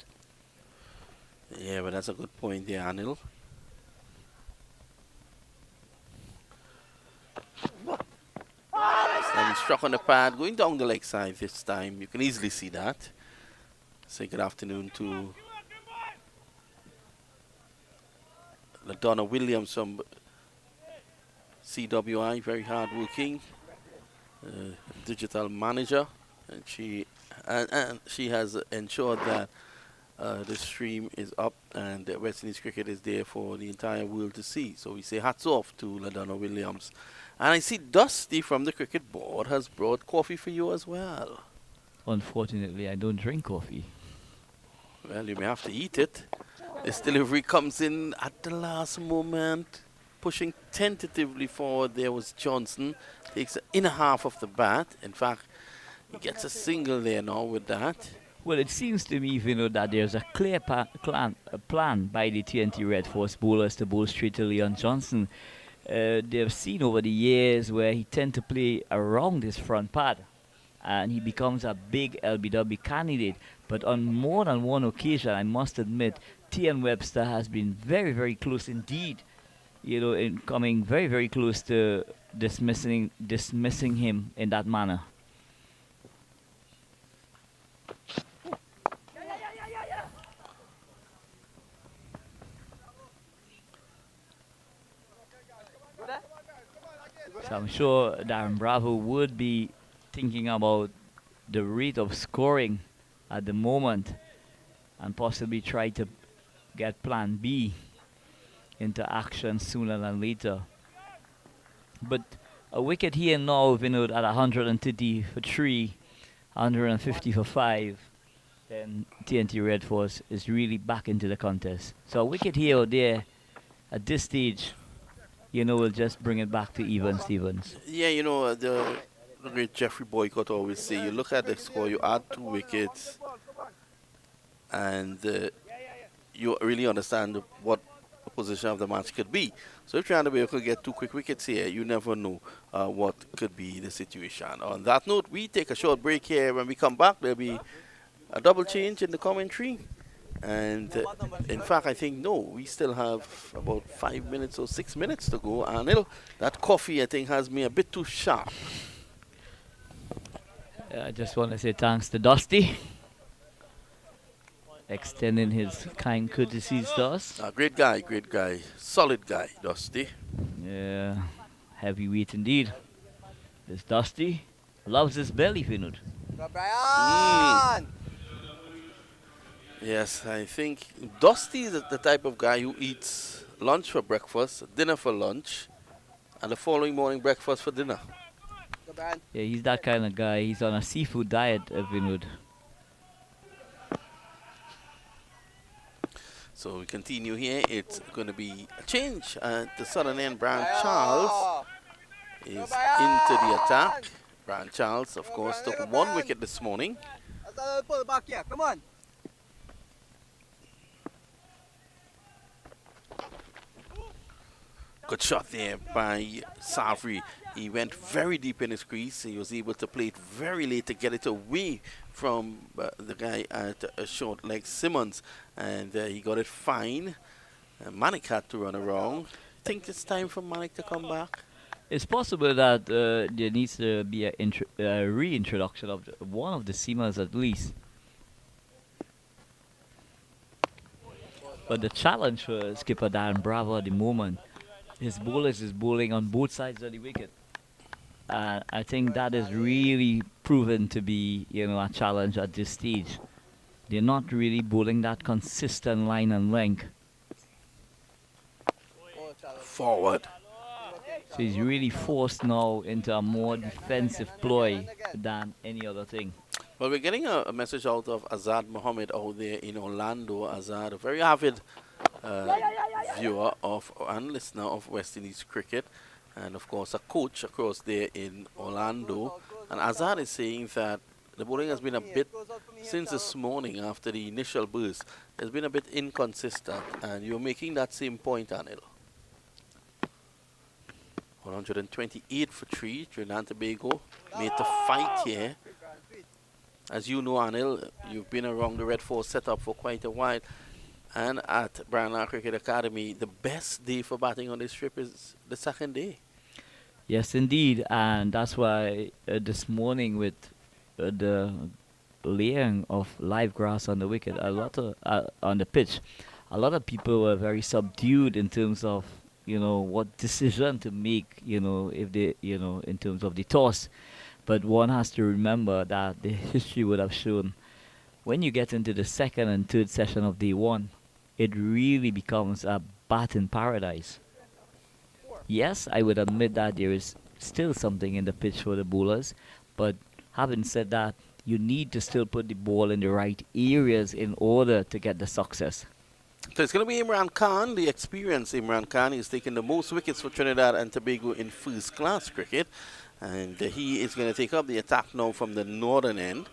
Yeah, but that's a good point there, Anil. And he struck on the pad, going down the leg side this time. You can easily see that. Say good afternoon to LaDonna Williams from CWI, very hard-working digital manager, and she has ensured that the stream is up and West Indies cricket is there for the entire world to see. So we say hats off to LaDonna Williams. And I see Dusty from the cricket board has brought coffee for you as well. Unfortunately, I don't drink coffee. Well, you may have to eat it. This delivery comes in at the last moment, pushing tentatively forward. There was Johnson, takes the inner half of the bat. In fact, he gets a single there now with that. Well, it seems to me, Vino, that there's a clear plan by the TNT Red Force bowlers to bowl straight to Leon Johnson. They've seen over the years where he tends to play around his front pad, and he becomes a big LBW candidate. But on more than one occasion, I must admit, Tion Webster has been very, very close indeed, you know, in coming very, very close to dismissing him in that manner. So I'm sure Darren Bravo would be thinking about the rate of scoring at the moment and possibly try to get plan B into action sooner than later. But a wicket here now, Vinod, at 130 for 3, 150 for 5, then TNT Red Force is really back into the contest. So a wicket here or there at this stage, you know, we'll just bring it back to even Stevens. Yeah, you know, the great Jeffrey Boycott always say, you look at the score, you add 2 wickets, and you really understand what the position of the match could be. So if Trinidad and Tobago could get 2 quick wickets here, you never know what could be the situation. On that note, we take a short break here. When we come back, there'll be a double change in the commentary. And in fact, I think, no, we still have about 5 minutes or 6 minutes to go. And that coffee, I think, has me a bit too sharp. I just want to say thanks to Dusty, extending his kind courtesies to us. Great guy, solid guy, Dusty. Yeah, heavyweight indeed. This Dusty loves his belly, Vinod. Brian! Yes, I think Dusty is the type of guy who eats lunch for breakfast, dinner for lunch, and the following morning breakfast for dinner. Yeah, he's that kind of guy. He's on a seafood diet, Vinod. So we continue here. It's going to be a change at the southern end. Brian Charles is into the attack. Brian Charles, of course, took 1 wicket this morning. Pull it back here. Come on. Good shot there by Savri. He went very deep in his crease. He was able to play it very late to get it away from the guy at a short leg, Simmons. And he got it fine. Manik had to run around. Think it's time for Manik to come back? It's possible that there needs to be a reintroduction of one of the seamers at least. But the challenge for skipper Darren Bravo at the moment, his bowlers is bowling on both sides of the wicket. I think that is really proven to be, a challenge at this stage. They're not really bowling that consistent line and length. Forward. So he's really forced now into a more defensive ploy than any other thing. Well, we're getting a message out of Azad Mohammed out there in Orlando. Azad, a very avid viewer of and listener of West Indies cricket, and of course a coach across there in Orlando. And Azad is saying that the bowling has been a bit, since this morning after the initial burst, has been a bit inconsistent, and you're making that same point, Anil. 128 for 3, Trinidad and Tobago made the fight here. As you know, Anil, you've been around the Red Force setup for quite a while, and at Brian Lara Cricket Academy, the best day for batting on this trip is the second day. Yes, indeed, and that's why this morning with the layering of live grass on the wicket, on the pitch, a lot of people were very subdued in terms of what decision to make, if they, in terms of the toss. But one has to remember that the history would have shown when you get into the second and third session of day one, it really becomes a batting paradise. Yes, I would admit that there is still something in the pitch for the bowlers, but having said that, you need to still put the ball in the right areas in order to get the success. So it's going to be Imran Khan, the experienced Imran Khan. He's taken the most wickets for Trinidad and Tobago in first class cricket. And he is going to take up the attack now from the northern end.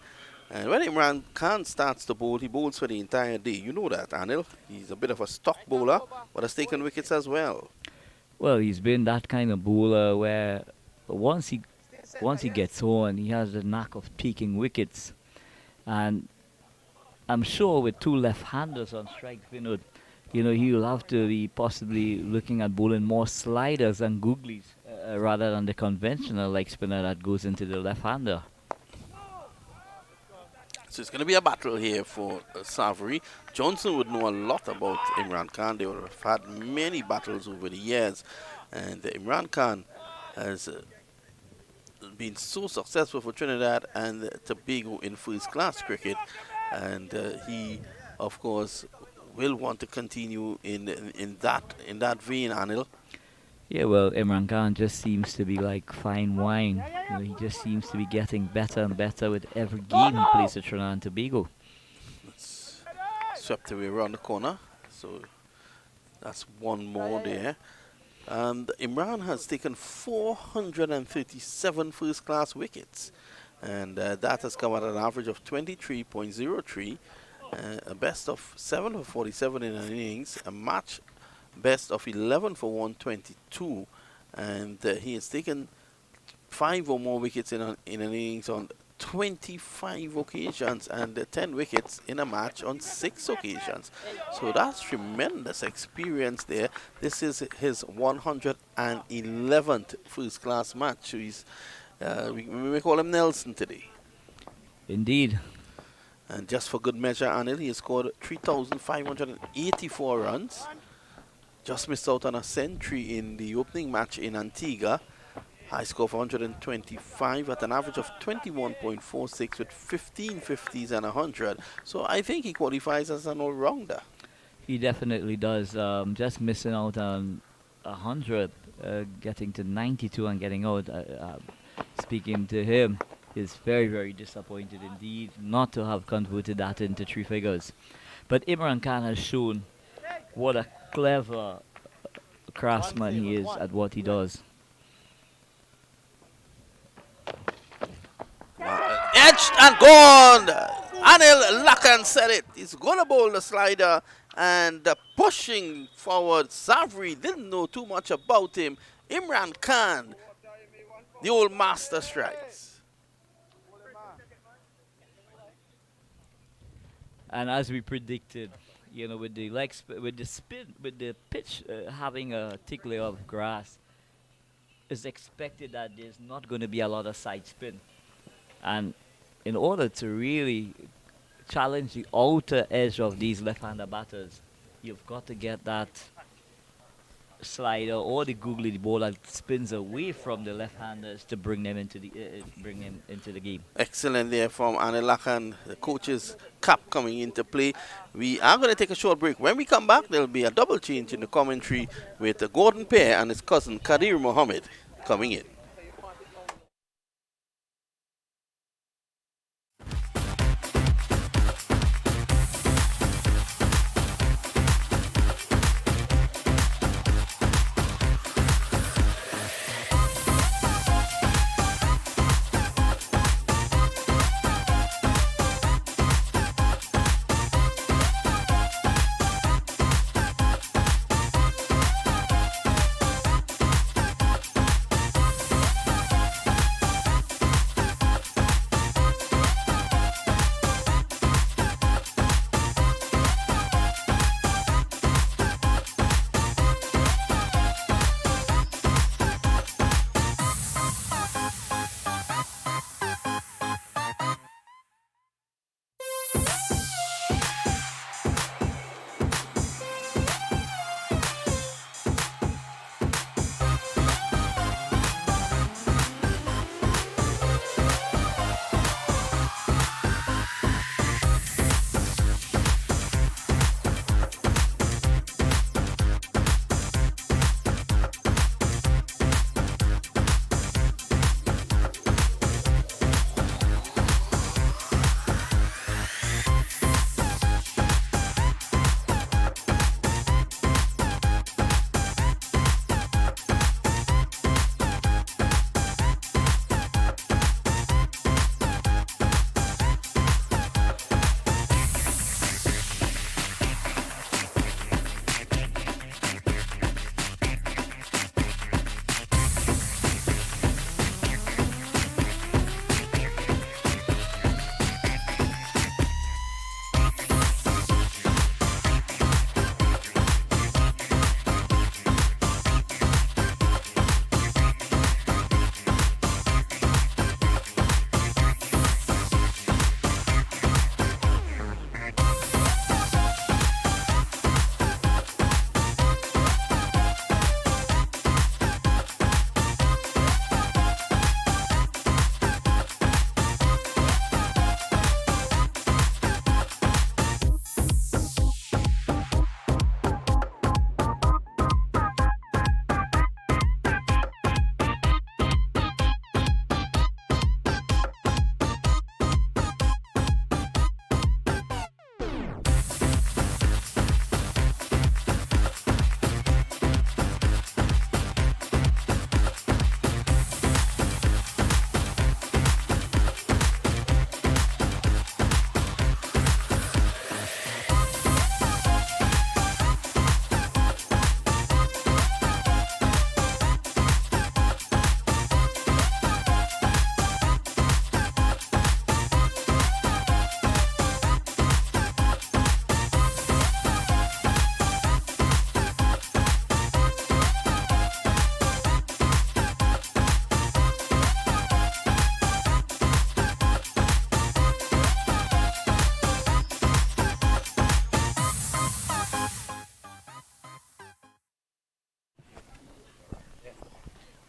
And when Imran Khan starts to bowl, he bowls for the entire day. You know that, Anil. He's a bit of a stock bowler, but has taken wickets as well. Well, he's been that kind of bowler where once he gets on, he has the knack of taking wickets. And I'm sure with two left-handers on strike, Vinod, he'll have to be possibly looking at bowling more sliders and googlies rather than the conventional leg spinner that goes into the left-hander. So it's going to be a battle here for Savri. Johnson would know a lot about Imran Khan. They would have had many battles over the years. And Imran Khan has been so successful for Trinidad and Tobago in first-class cricket. And he, of course, will want to continue in that vein, Anil. Yeah, well, Imran Khan just seems to be like fine wine. He just seems to be getting better and better with every game he plays at Trinidad and Tobago. It's swept away around the corner, so that's one more there. And Imran has taken 437 first-class wickets, and that has come at an average of 23.03, a best of 7 for 47 in an innings, a match best of 11 for 122, and he has taken 5 or more wickets in an innings on 25 occasions and 10 wickets in a match on 6 occasions. So that's tremendous experience there. This is his 111th first-class match. So he's, we may call him Nelson today. Indeed. And just for good measure, Anil, he has scored 3,584 runs. Just missed out on a century in the opening match in Antigua. High score of 125 at an average of 21.46 with 15 50s and 100. So I think he qualifies as an all-rounder. He definitely does. Just missing out on 100, getting to 92 and getting out. Speaking to him, is very, very disappointed indeed not to have converted that into 3 figures. But Imran Khan has shown what a clever craftsman he is at what he does. Edged and gone. Anil Lakan said it. He's going to bowl the slider and pushing forward. Savri didn't know too much about him. Imran Khan, the old master strikes. And as we predicted, you know, with the with the spin, with the pitch having a thick layer of grass, it's expected that there's not going to be a lot of side spin. And in order to really challenge the outer edge of these left-hander batters, you've got to get that slider or the googly ball that spins away from the left-handers to bring them into the game. Excellent there from Anil Lakan, the coach's cap coming into play. We are going to take a short break. When we come back, there'll be a double change in the commentary with Gordon Pear and his cousin Kadir Mohammed coming in.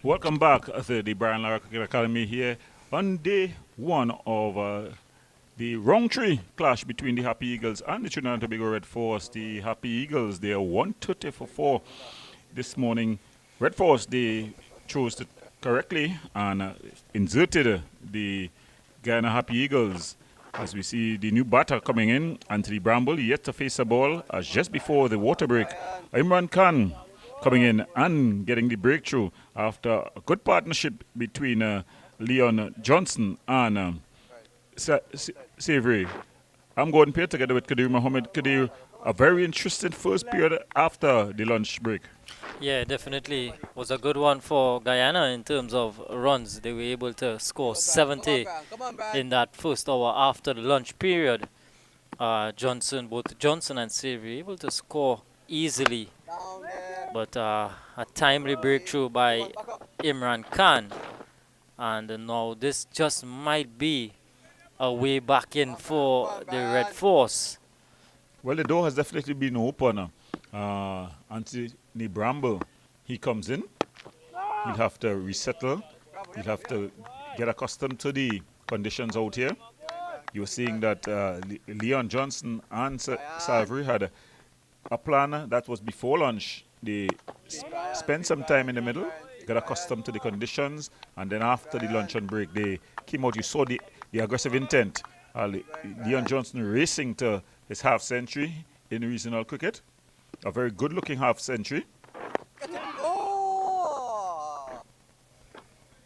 Welcome back to the Brian Lara Cricket Academy here on day one of the round three clash between the Happy Eagles and the Trinidad and Tobago Red Force. The Happy Eagles, they are 130 for 4 this morning. Red Force, they chose it correctly and inserted the Guyana Happy Eagles As we see the new batter coming in, Anthony Bramble, yet to face a ball as just before the water break. Imran Khan coming in and getting the breakthrough after a good partnership between Leon Johnson and Savory. I'm Gordon Peer together with Kadir Mohammed. Kadir, a very interesting first period after the lunch break. Yeah, definitely was a good one for Guyana in terms of runs. They were able to score 70 in that first hour after the lunch period. Both Johnson and Savory able to score easily, but a timely breakthrough by Imran Khan. And now this just might be a way back in for the Red Force. Well, the door has definitely been open. Anthony Bramble, he comes in. He'll have to resettle. He'll have to get accustomed to the conditions out here. You're seeing that Leon Johnson and Savory had a plan that was before lunch. They spent some time in the middle, got accustomed to the conditions, and then after the luncheon break, they came out. You saw the aggressive intent. Leon Johnson racing to his half century in regional cricket. A very good-looking half century. Oh!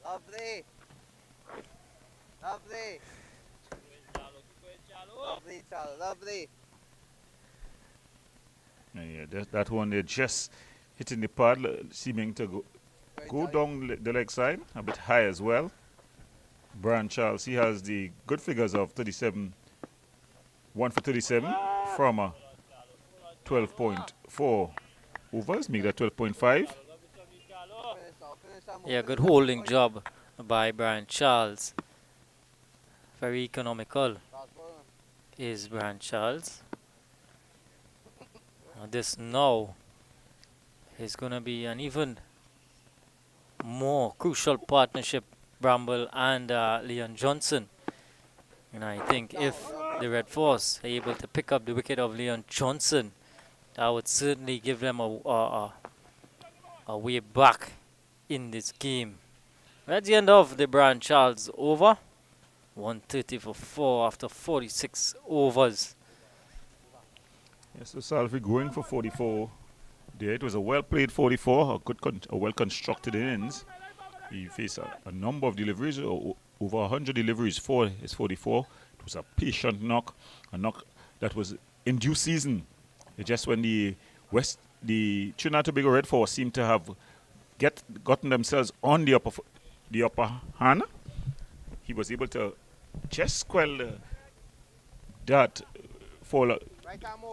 Lovely. Lovely. Lovely, Charlie. Lovely. Yeah, that one, they're just hitting the pad, seeming to go down the leg side, a bit high as well. Brian Charles, he has the good figures of 37, 1 for 37 from 12.4 overs, make that 12.5. Yeah, good holding job by Brian Charles. Very economical is Brian Charles. This now is going to be an even more crucial partnership, Bramble and Leon Johnson. And I think if the Red Force are able to pick up the wicket of Leon Johnson, that would certainly give them a way back in this game. That's the end of the Brian Charles over. 130 for 4 after 46 overs. Yes, so Salvi going for 44 there. It was a well-played 44, a well-constructed innings. He faced a number of deliveries, over 100 deliveries for his 44. It was a patient knock, a knock that was in due season. Just when the Trinidad and Tobago Red Force seemed to have gotten themselves on the upper hand, he was able to just quell that fall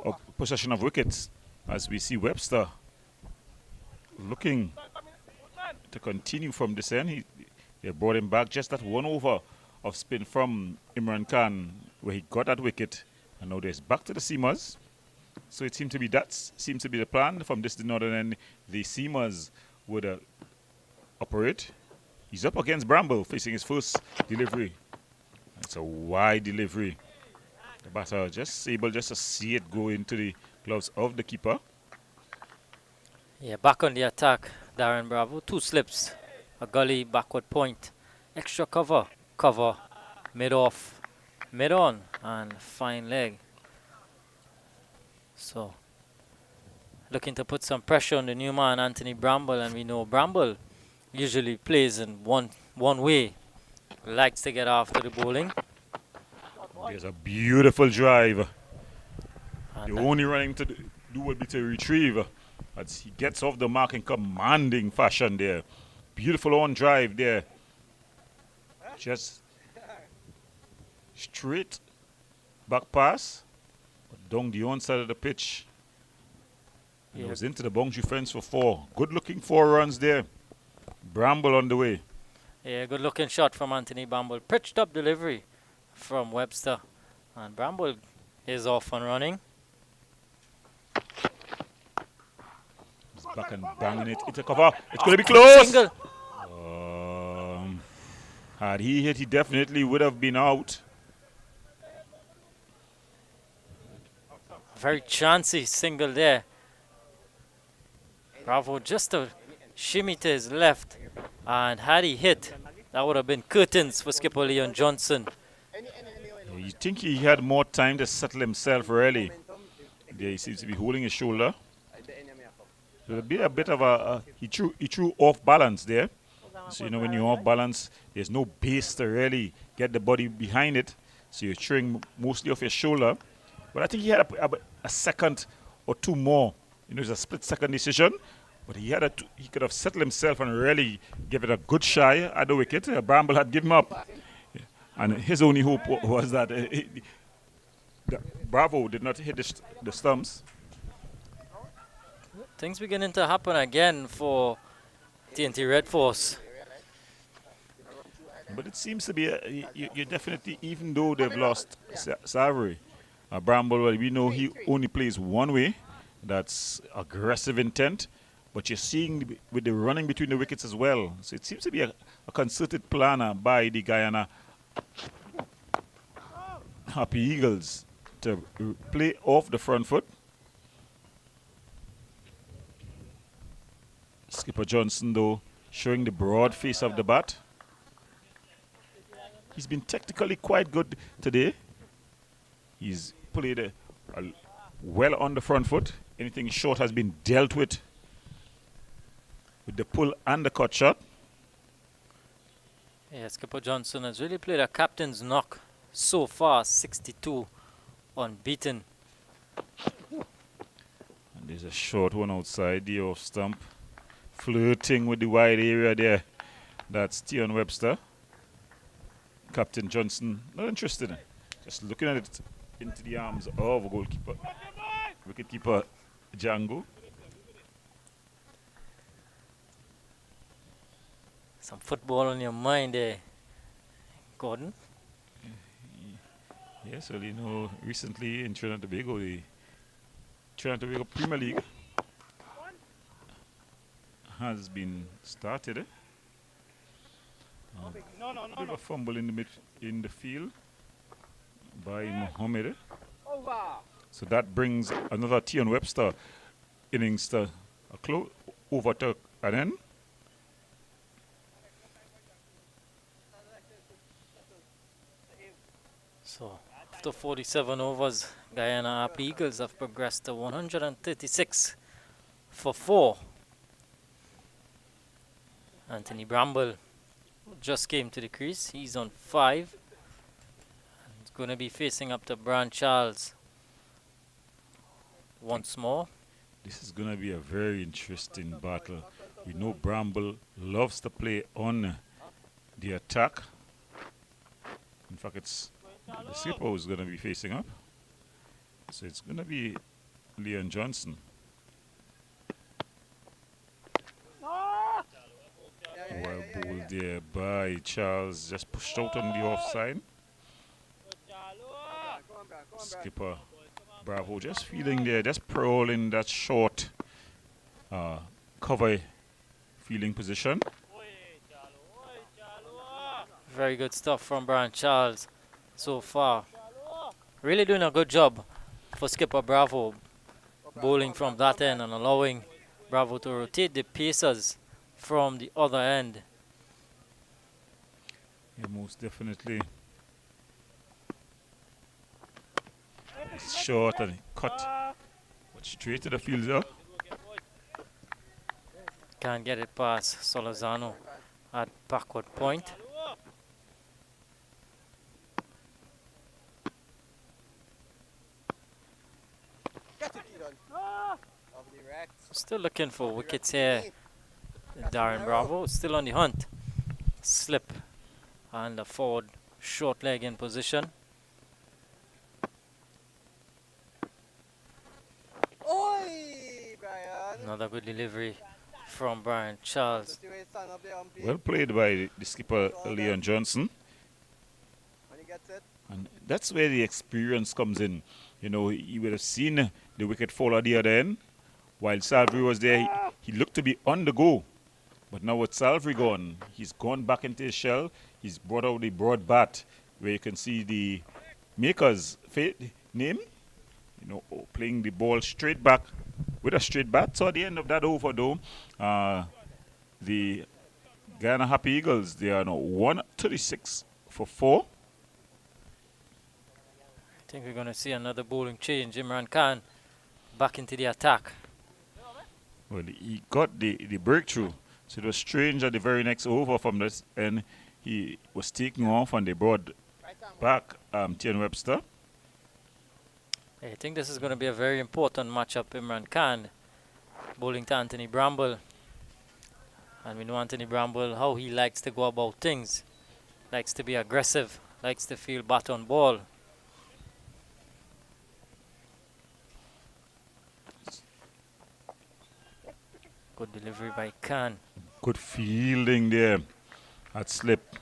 of possession of wickets, as we see Webster looking to continue from this end. They brought him back just that one over of spin from Imran Khan, where he got that wicket, and now there's back to the seamers. So it seems to be the plan from this the northern end. The seamers would operate. He's up against Bramble, facing his first delivery. It's a wide delivery. The batter just able just to see it go into the gloves of the keeper. Yeah, back on the attack, Darren Bravo. 2 slips, a gully, backward point, extra cover, mid-off, mid-on, and fine leg. So, looking to put some pressure on the new man, Anthony Bramble, and we know Bramble usually plays in one way. Likes to get after the bowling. There's a beautiful drive. The only running to do will be to retrieve as he gets off the mark in commanding fashion there. Beautiful on drive there. Just straight back pass, but down the on side of the pitch. And it was into the boundary fence for 4. Good looking 4 runs there. Bramble on the way. Yeah, good looking shot from Anthony Bramble. Pitched up delivery from Webster. And Bramble is off and running. He's back and banging it into cover. It's going to be close. Single. Had he hit, he definitely would have been out. Very chancy single there. Bravo just a shimmy to his left. And had he hit, that would have been curtains for skipper Leon Johnson. You think he had more time to settle himself early. There he seems to be holding his shoulder. So a bit of he threw off balance there. So when you're off balance, there's no base to really get the body behind it. So you're throwing mostly off your shoulder. But I think he had a second or two more. It's a split-second decision. But he could have settled himself and really give it a good shy at the wicket. Bramble had given up. And his only hope was that Bravo did not hit the stumps. Things beginning to happen again for TNT Red Force. But it seems to be, you definitely, even though they've lost Savory, Bramble, we know he only plays one way. That's aggressive intent. But you're seeing with the running between the wickets as well. So it seems to be a concerted planner by the Guyana Happy Eagles to play off the front foot. Skipper Johnson, though, showing the broad face of the bat. He's been technically quite good today. He's played well on the front foot. Anything short has been dealt with the pull and the cut shot. Yeah, Skipper Johnson has really played a captain's knock so far, 62 unbeaten. And there's a short one outside the off stump. Flirting with the wide area there. That's Tion Webster. Captain Johnson, not interested in. Just looking at it into the arms of a goalkeeper. Wicketkeeper Django. Some football on your mind there, Gordon. Yes, well, recently in Trinidad and Tobago, the Trinidad and Tobago Premier League has been started. A bit of a fumble in the field by Mohammed. So that brings another Tion Webster innings to over to an end. So after 47 overs, Guyana Happy Eagles have progressed to 136 for 4. Anthony Bramble just came to the crease. He's on 5. He's going to be facing up to Brian Charles once more. This is going to be a very interesting battle. We know Bramble loves to play on the attack. In fact, it's the skipper who's going to be facing up. So it's going to be Leon Johnson. Well ball there by Charles, just pushed out on the offside. Skipper Bravo just feeling there, just prowling that short cover fielding position. Very good stuff from Brian Charles so far. Really doing a good job for Skipper Bravo, bowling from that end and allowing Bravo to rotate the pacers from the other end. Yeah, most definitely. It's short and cut, but straight to the fielder. Can't get it past Solazano at backward point. Still looking for wickets here. Darren Bravo still on the hunt. Slip and the forward short leg in position. Another good delivery from Brian Charles. Well played by the skipper Leon Johnson. And that's where the experience comes in. You would have seen the wicket fall at the other end. While Salvery was there, he looked to be on the go. But now with Salvery gone, he's gone back into his shell. He's brought out the broad bat, where you can see the maker's name, playing the ball straight back with a straight bat. So at the end of that over, though, the Guyana Happy Eagles, they are now 136 for 4. think we're going to see another bowling change. Imran Khan back into the attack. Well, he got the breakthrough. So it was strange at the very next over from this, and he was taking off, and they brought back Tian Webster. I think this is going to be a very important matchup. Imran Khan bowling to Anthony Bramble. And we know Anthony Bramble, how he likes to go about things. Likes to be aggressive, likes to field bat on ball. Good delivery by Khan. Good fielding there at slip.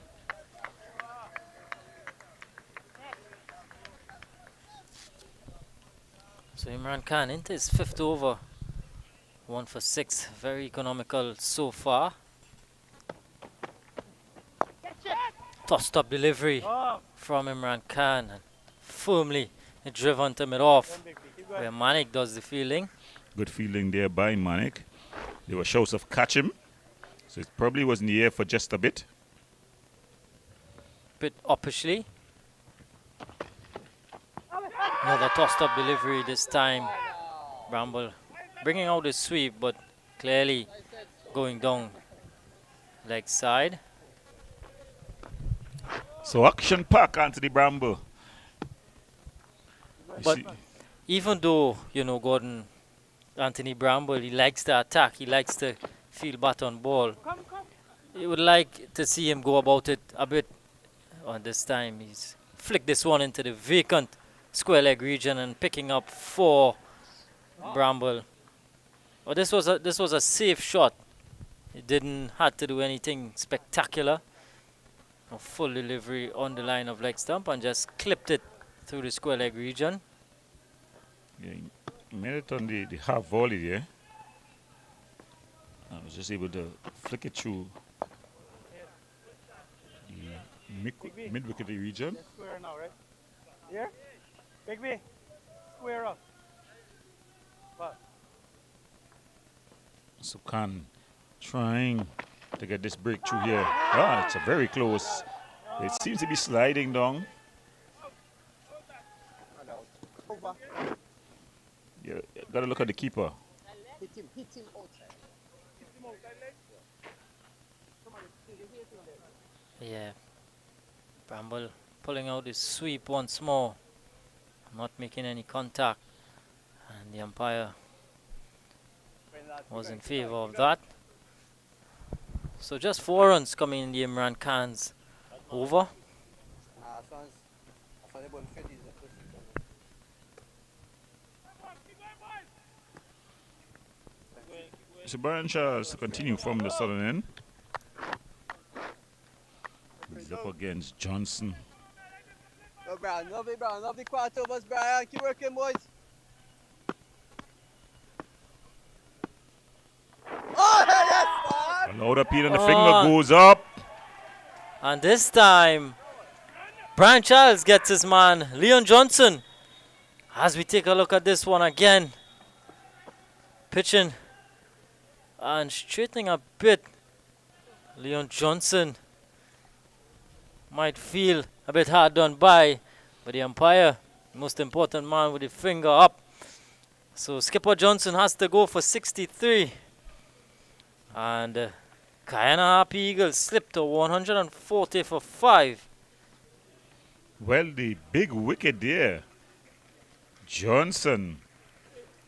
So Imran Khan into his 5th over. 1 for 6. Very economical so far. Tossed up delivery from Imran Khan. And firmly driven to mid-off, where Manik does the fielding. Good fielding there by Manik. There were shouts of catch him. So it probably was in the air for just a bit. Bit uppishly. Another tossed up delivery this time. Bramble bringing out his sweep, but clearly going down leg side. So action pack Anthony Bramble. But even though, you know, Gordon, Anthony Bramble, he likes to attack, he likes to field bat on ball. You would like to see him go about it a bit on this time. He's flicked this one into the vacant square leg region and picking up 4 Bramble. Well, this was a safe shot. He didn't have to do anything spectacular. A full delivery on the line of leg stump and just clipped it through the square leg region. Yeah, he made it on the half volley there. I was just able to flick it through the mid-wicket region. Square now, right? Here? Big B. Square up. What? So Khan trying to get this breakthrough here. Ah, it's a very close. It seems to be sliding down. Over. Yeah, gotta look at the keeper. Hit him outside. Yeah. Bramble pulling out his sweep once more. Not making any contact. And the umpire was in favor of that. So just 4 runs coming in the Imran Khan's over. So Brian Charles to continue from the southern end. He's up against Johnson. Go Brian, love it Brian, love the quiet overs Brian, keep working boys. Oh, yes, man. A loud appeal and the finger goes up. And this time, Brian Charles gets his man, Leon Johnson. As we take a look at this one again. Pitching and straightening a bit. Leon Johnson might feel a bit hard done by, but the umpire, most important man with the finger up. So Skipper Johnson has to go for 63. And Guyana Happy Eagles slipped to 140 for 5. Well, the big wicket there. Johnson,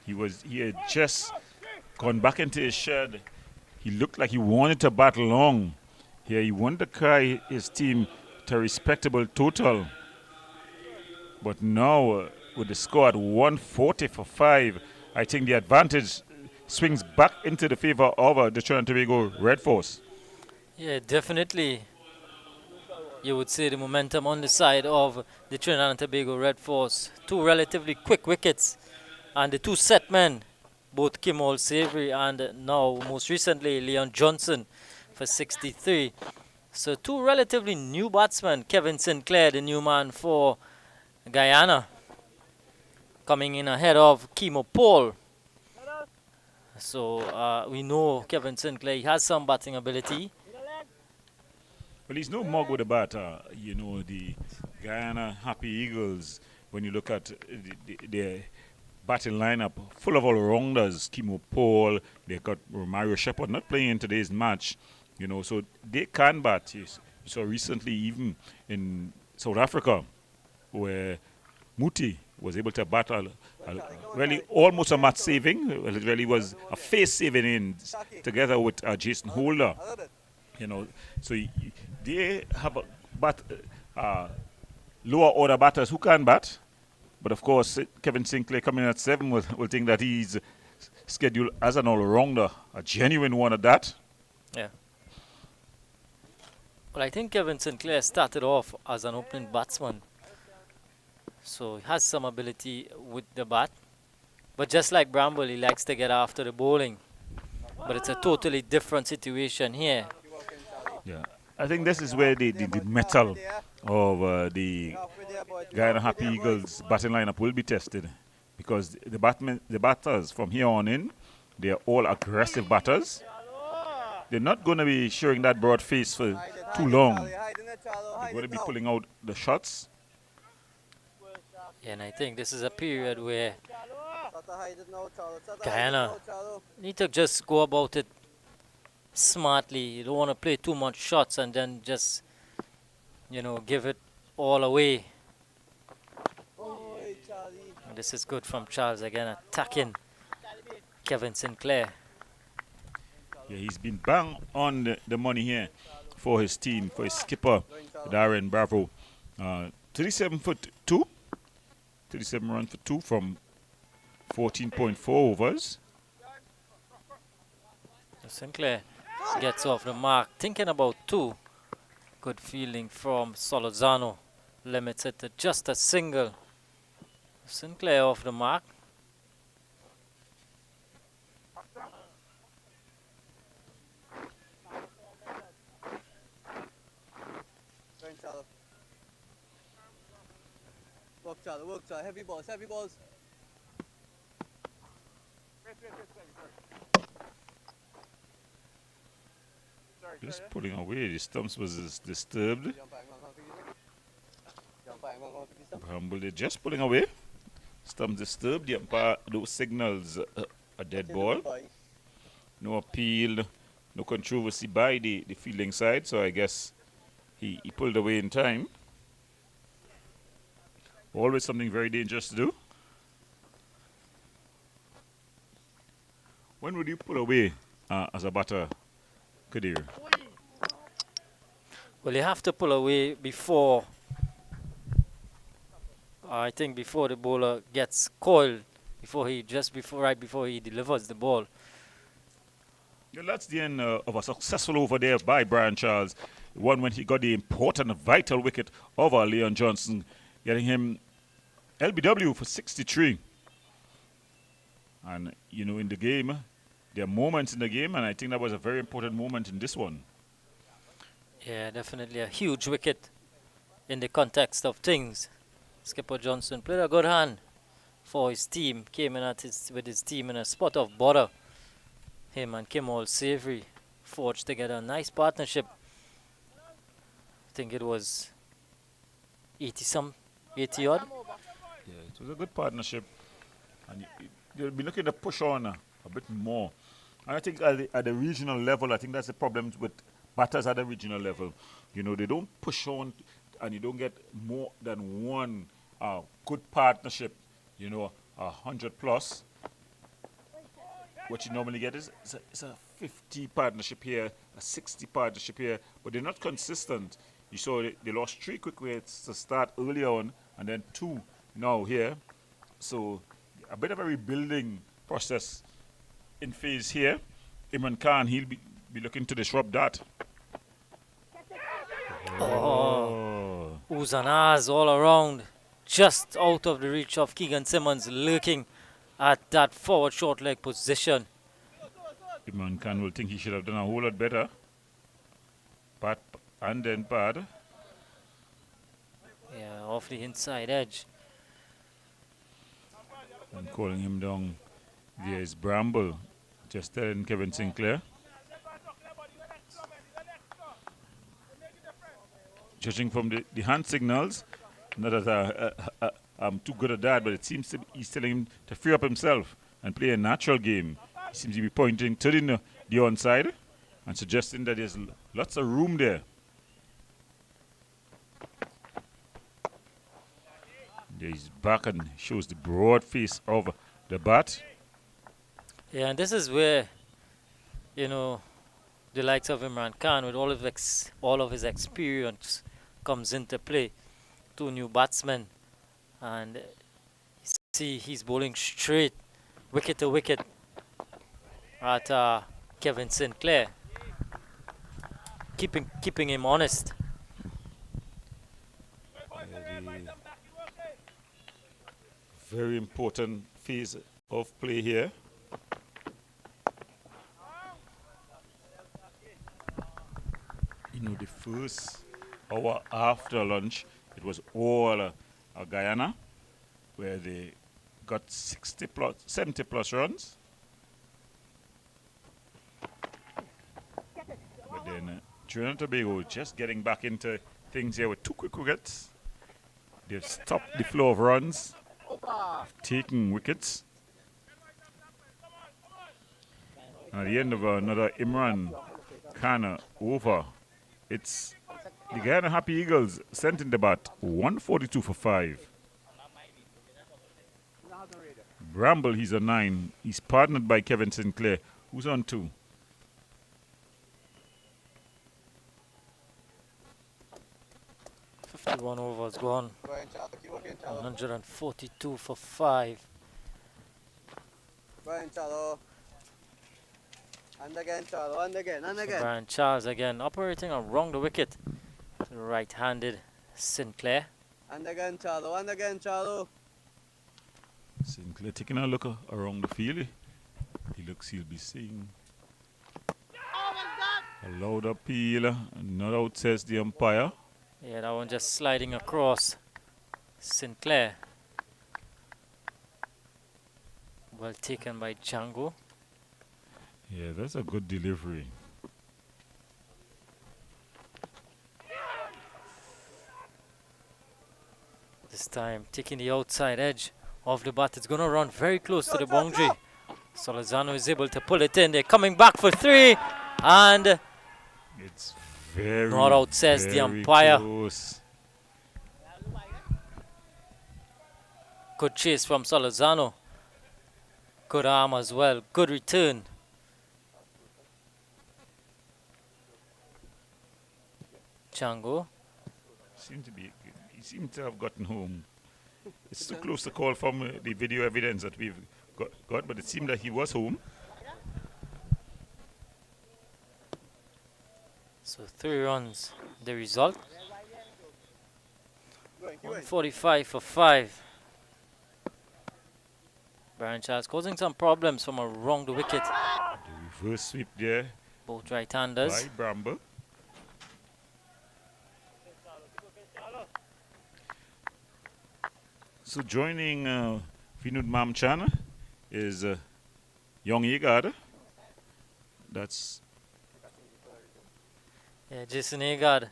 he had just gone back into his shed. He looked like he wanted to bat long. Here he wanted to carry his team to a respectable total. But now, with the score at 140 for 5, I think the advantage swings back into the favor of the Trinidad and Tobago Red Force. Yeah, definitely. You would say the momentum on the side of the Trinidad and Tobago Red Force. 2 relatively quick wickets. And the 2 set men, both Kim Savory and now most recently Leon Johnson for 63. So 2 relatively new batsmen. Kevin Sinclair, the new man for Guyana, coming in ahead of Kimo Paul. So we know Kevin Sinclair, he has some batting ability. Well, he's no mug with the bat. You know, the Guyana Happy Eagles when you look at the batting lineup, full of all-rounders, Kimo Paul, they got Mario Shepard not playing in today's match, you know, so they can bat. Yes. So recently, even in South Africa, where Muti was able to bat really almost a match saving. Well, it really was a face saving in together with Jason Holder. You know, so they have lower order batters who can bat. But of course, Kevin Sinclair coming at 7 will think that he's scheduled as an all-rounder, a genuine one at that. Yeah. Well, I think Kevin Sinclair started off as an opening batsman. So he has some ability with the bat. But just like Bramble, he likes to get after the bowling. But it's a totally different situation here. Yeah. I think this is where the mettle of the Guyana Happy Eagles batting lineup will be tested, because the batters from here on in, they're all aggressive batters. They're not going to be showing that broad face for too long. They're going to be pulling out the shots. Yeah, and I think this is a period where Guyana need to just go about it smartly. You don't want to play too much shots and then just, you know, give it all away. And this is good from Charles again, attacking Kevin Sinclair. Yeah, he's been bang on the money here for his team, for his skipper, Darren Bravo. 37 runs for 2 from 14.4 overs. Sinclair gets off the mark, thinking about 2. Good feeling from Solozano, limits it to just a single. Sinclair off the mark. Work, Charlie. Heavy balls. Just pulling away. The stumps was disturbed. Bramble, they're just pulling away. Stumps disturbed. The umpire, those signals a dead ball. No appeal, no controversy by the fielding side. So I guess he pulled away in time. Always something very dangerous to do. When would you pull away as a batter, Kadir? Well, you have to pull away before, I think before the bowler gets coiled, right before he delivers the ball. Yeah, that's the end of a successful over there by Brian Charles. One when he got the important, vital wicket over Leon Johnson, getting him LBW for 63. And, you know, in the game, there are moments in the game, and I think that was a very important moment in this one. Yeah, definitely a huge wicket in the context of things. Skipper Johnson played a good hand for his team, came in with his team in a spot of bother. Him and Kimmel Savory forged together a nice partnership. I think it was 80 odd. Yeah, it was a good partnership, and you'll be looking to push on a bit more. And I think at the regional level, I think that's the problem with batters at the regional level. You know, they don't push on, and you don't get more than one good partnership. You know, 100 plus. What you normally get is a 50 partnership here, a 60 partnership here, but they're not consistent. You saw they lost 3 quick wickets to start early on, and then 2 now here. So a bit of a rebuilding process in phase here. Imran Khan, he'll be looking to disrupt that. Uzanaz all around, just out of the reach of Keegan Simmons, looking at that forward short leg position. Imran Khan will think he should have done a whole lot better. Pat and then pad. Yeah, off the inside edge. And calling him down. There is Bramble, just telling Kevin Sinclair. Judging from the hand signals, not at too good at that, but it seems to he's telling him to free up himself and play a natural game. He seems to be pointing to the onside and suggesting that there's lots of room there. There he's back and shows the broad face of the bat. Yeah, and this is where, the likes of Imran Khan, with all of his experience, comes into play. Two new batsmen, and see he's bowling straight, wicket to wicket, at Kevin Sinclair, keeping him honest. Very important phase of play here. The first hour after lunch, it was all Guyana, where they got 70 plus runs. But then Trinidad and Tobago just getting back into things here with 2 quick wickets. They've stopped the flow of runs, taking wickets. At the end of another Imran Khan over, it's the Guyana Happy Eagles sent in the bat 142 for 5. Bramble, he's a 9. He's partnered by Kevin Sinclair, who's on 2. One overs gone. 142 for 5. Brian Charlo. And again, Charlo. And again. So Brian Charles again operating around the wicket. The right-handed Sinclair. And again, Charlo. And again, Charlo. Sinclair taking a look around the field. He looks he'll be seeing a loud appeal. Not out, says the umpire. Yeah, that one just sliding across. Sinclair. Well taken by Django. Yeah, that's a good delivery. This time taking the outside edge of the bat. It's going to run very close to the boundary. Solozano is able to pull it in. They're coming back for 3. And it's very, not out, says the umpire. Close. Good chase from Solozano. Good arm as well. Good return. Django. He seemed to have gotten home. It's too close to call from the video evidence that we've got, but it seemed that he was home. So 3 runs, the result. 145 for 5. Brian Charles causing some problems from around the wicket. The reverse sweep there. Both right-handers. By Bramble. So joining Vinod Mamchan is Young Agard. That's Jason Agard.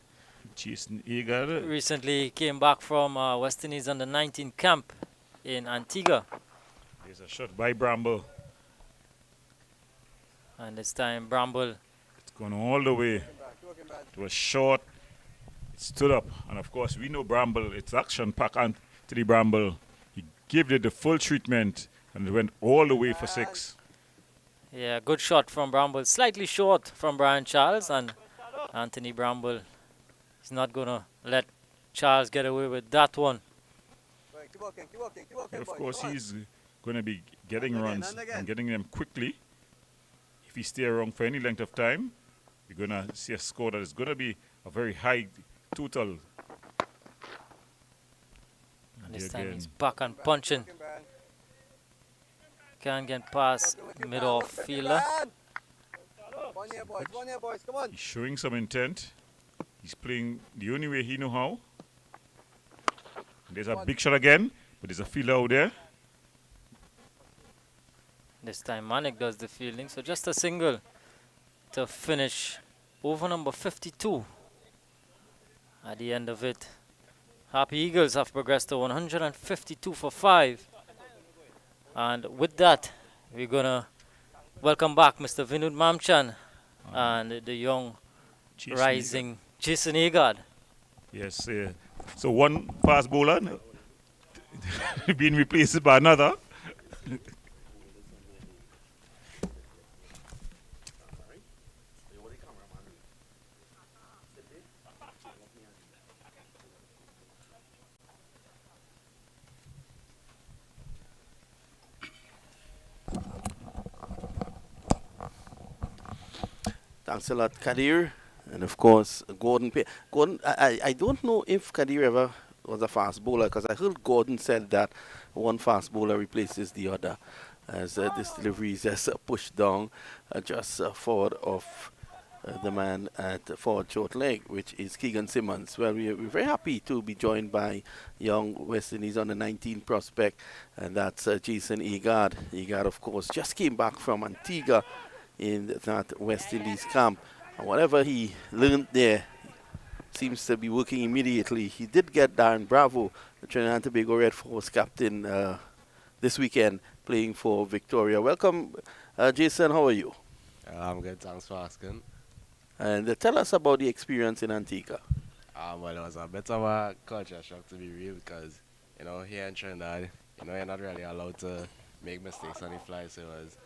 Jason Agard. Recently came back from West Indies under 19 camp in Antigua. There's a shot by Bramble. And this time Bramble. It's gone all the way. It was short. It stood up. And of course we know Bramble, it's action packed on to the Bramble. He gave it the full treatment and it went all the way for 6. Yeah, good shot from Bramble. Slightly short from Brian Charles, and Anthony Bramble is not going to let Charles get away with that one. Keep walking, Of course, he's going to be getting runs and getting them quickly. If he stay around for any length of time, you're going to see a score that is going to be a very high total. And this time he's back and punching. Can't get past mid-off fielder. One here, boys, come on. He's showing some intent. He's playing the only way he knows how. There's a big shot again, but there's a fielder out there. This time Manik does the fielding, so just a single to finish over number 52. At the end of it, Happy Eagles have progressed to 152 for 5. And with that, we're going to welcome back Mr. Vinud Mamchan and the young Jason rising Jason Agard. Yes. So one fast bowler being replaced by another. Thanks a lot, Kadir. And of course, Gordon. Gordon, I don't know if Kadir ever was a fast bowler because I heard Gordon said that one fast bowler replaces the other as this delivery is just pushed down just forward of the man at forward short leg, which is Keegan Simmons. Well, we're very happy to be joined by young West Indies under 19 prospect, and that's Jason Agard. Agard, of course, just came back from Antigua in that West Indies camp. And whatever he learned there seems to be working immediately. He did get Darren Bravo, the Trinidad and Tobago Red Force captain, this weekend playing for Victoria. Welcome, Jason. How are you? I'm good, thanks for asking. And tell us about the experience in Antigua. Well, it was a bit of a culture shock, to be real, because, here in Trinidad, you're not really allowed to make mistakes on the fly. So it was,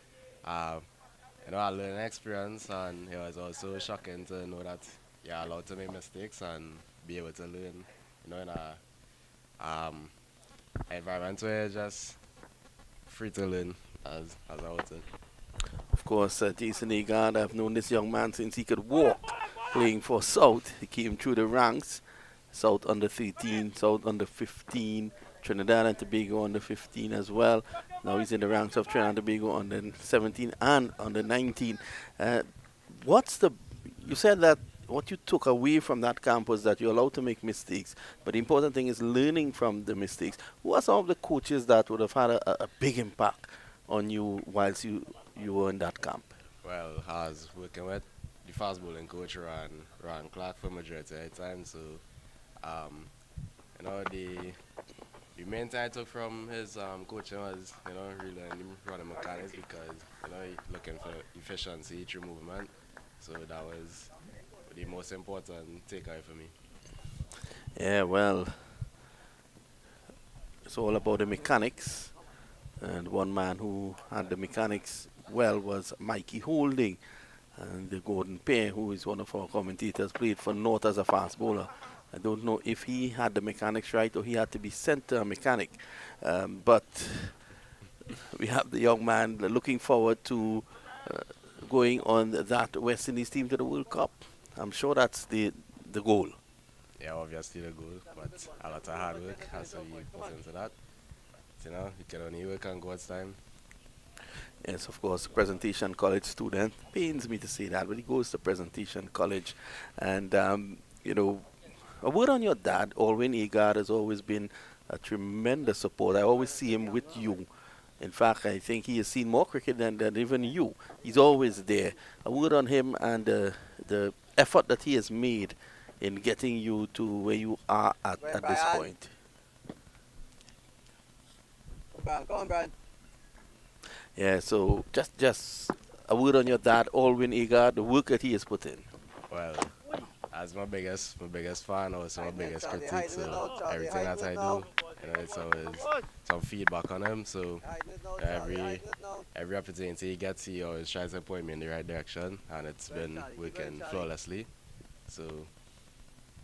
a learning experience, and it was also shocking to know that you're allowed to make mistakes and be able to learn, in a environment where you're just free to learn, as I would say. Of course, Jason Agard, I've known this young man since he could walk, playing for South. He came through the ranks, South under 13, South under 15, Trinidad and Tobago under 15 as well. Now he's in the ranks of Trinidad and Tobago under 17 and under 19. You said that what you took away from that camp was that you're allowed to make mistakes, but the important thing is learning from the mistakes. Who are some of the coaches that would have had a big impact on you whilst you were in that camp? Well, I was working with the fast bowling coach, Ron Clark, for majority of the time. So, the main thing I took from his coaching was, really running mechanics, because, looking for efficiency through movement. So that was the most important takeaway for me. Yeah, well, it's all about the mechanics. And one man who had the mechanics well was Mikey Holding. And the Gordon Pair, who is one of our commentators, played for North as a fast bowler. I don't know if he had the mechanics right or he had to be sent to a mechanic. But we have the young man looking forward to going on that West Indies team to the World Cup. I'm sure that's the goal. Yeah, obviously the goal, but a lot of hard work has to be put into that. You can only work on God's time. Yes, of course, Presentation College student. Pains me to say that, but he goes to Presentation College. And, a word on your dad. Alwyn Agard has always been a tremendous support. I always see him with you. In fact, I think he has seen more cricket than even you. He's always there. A word on him and the effort that he has made in getting you to where you are at this point. Go on, Brian. Yeah, so just a word on your dad, Alwyn Agard, the work that he has put in. Well, as my biggest fan, also my biggest critic, so everything that I do, it's always some feedback on him. So every opportunity he gets, he always tries to point me in the right direction, and it's been working flawlessly. So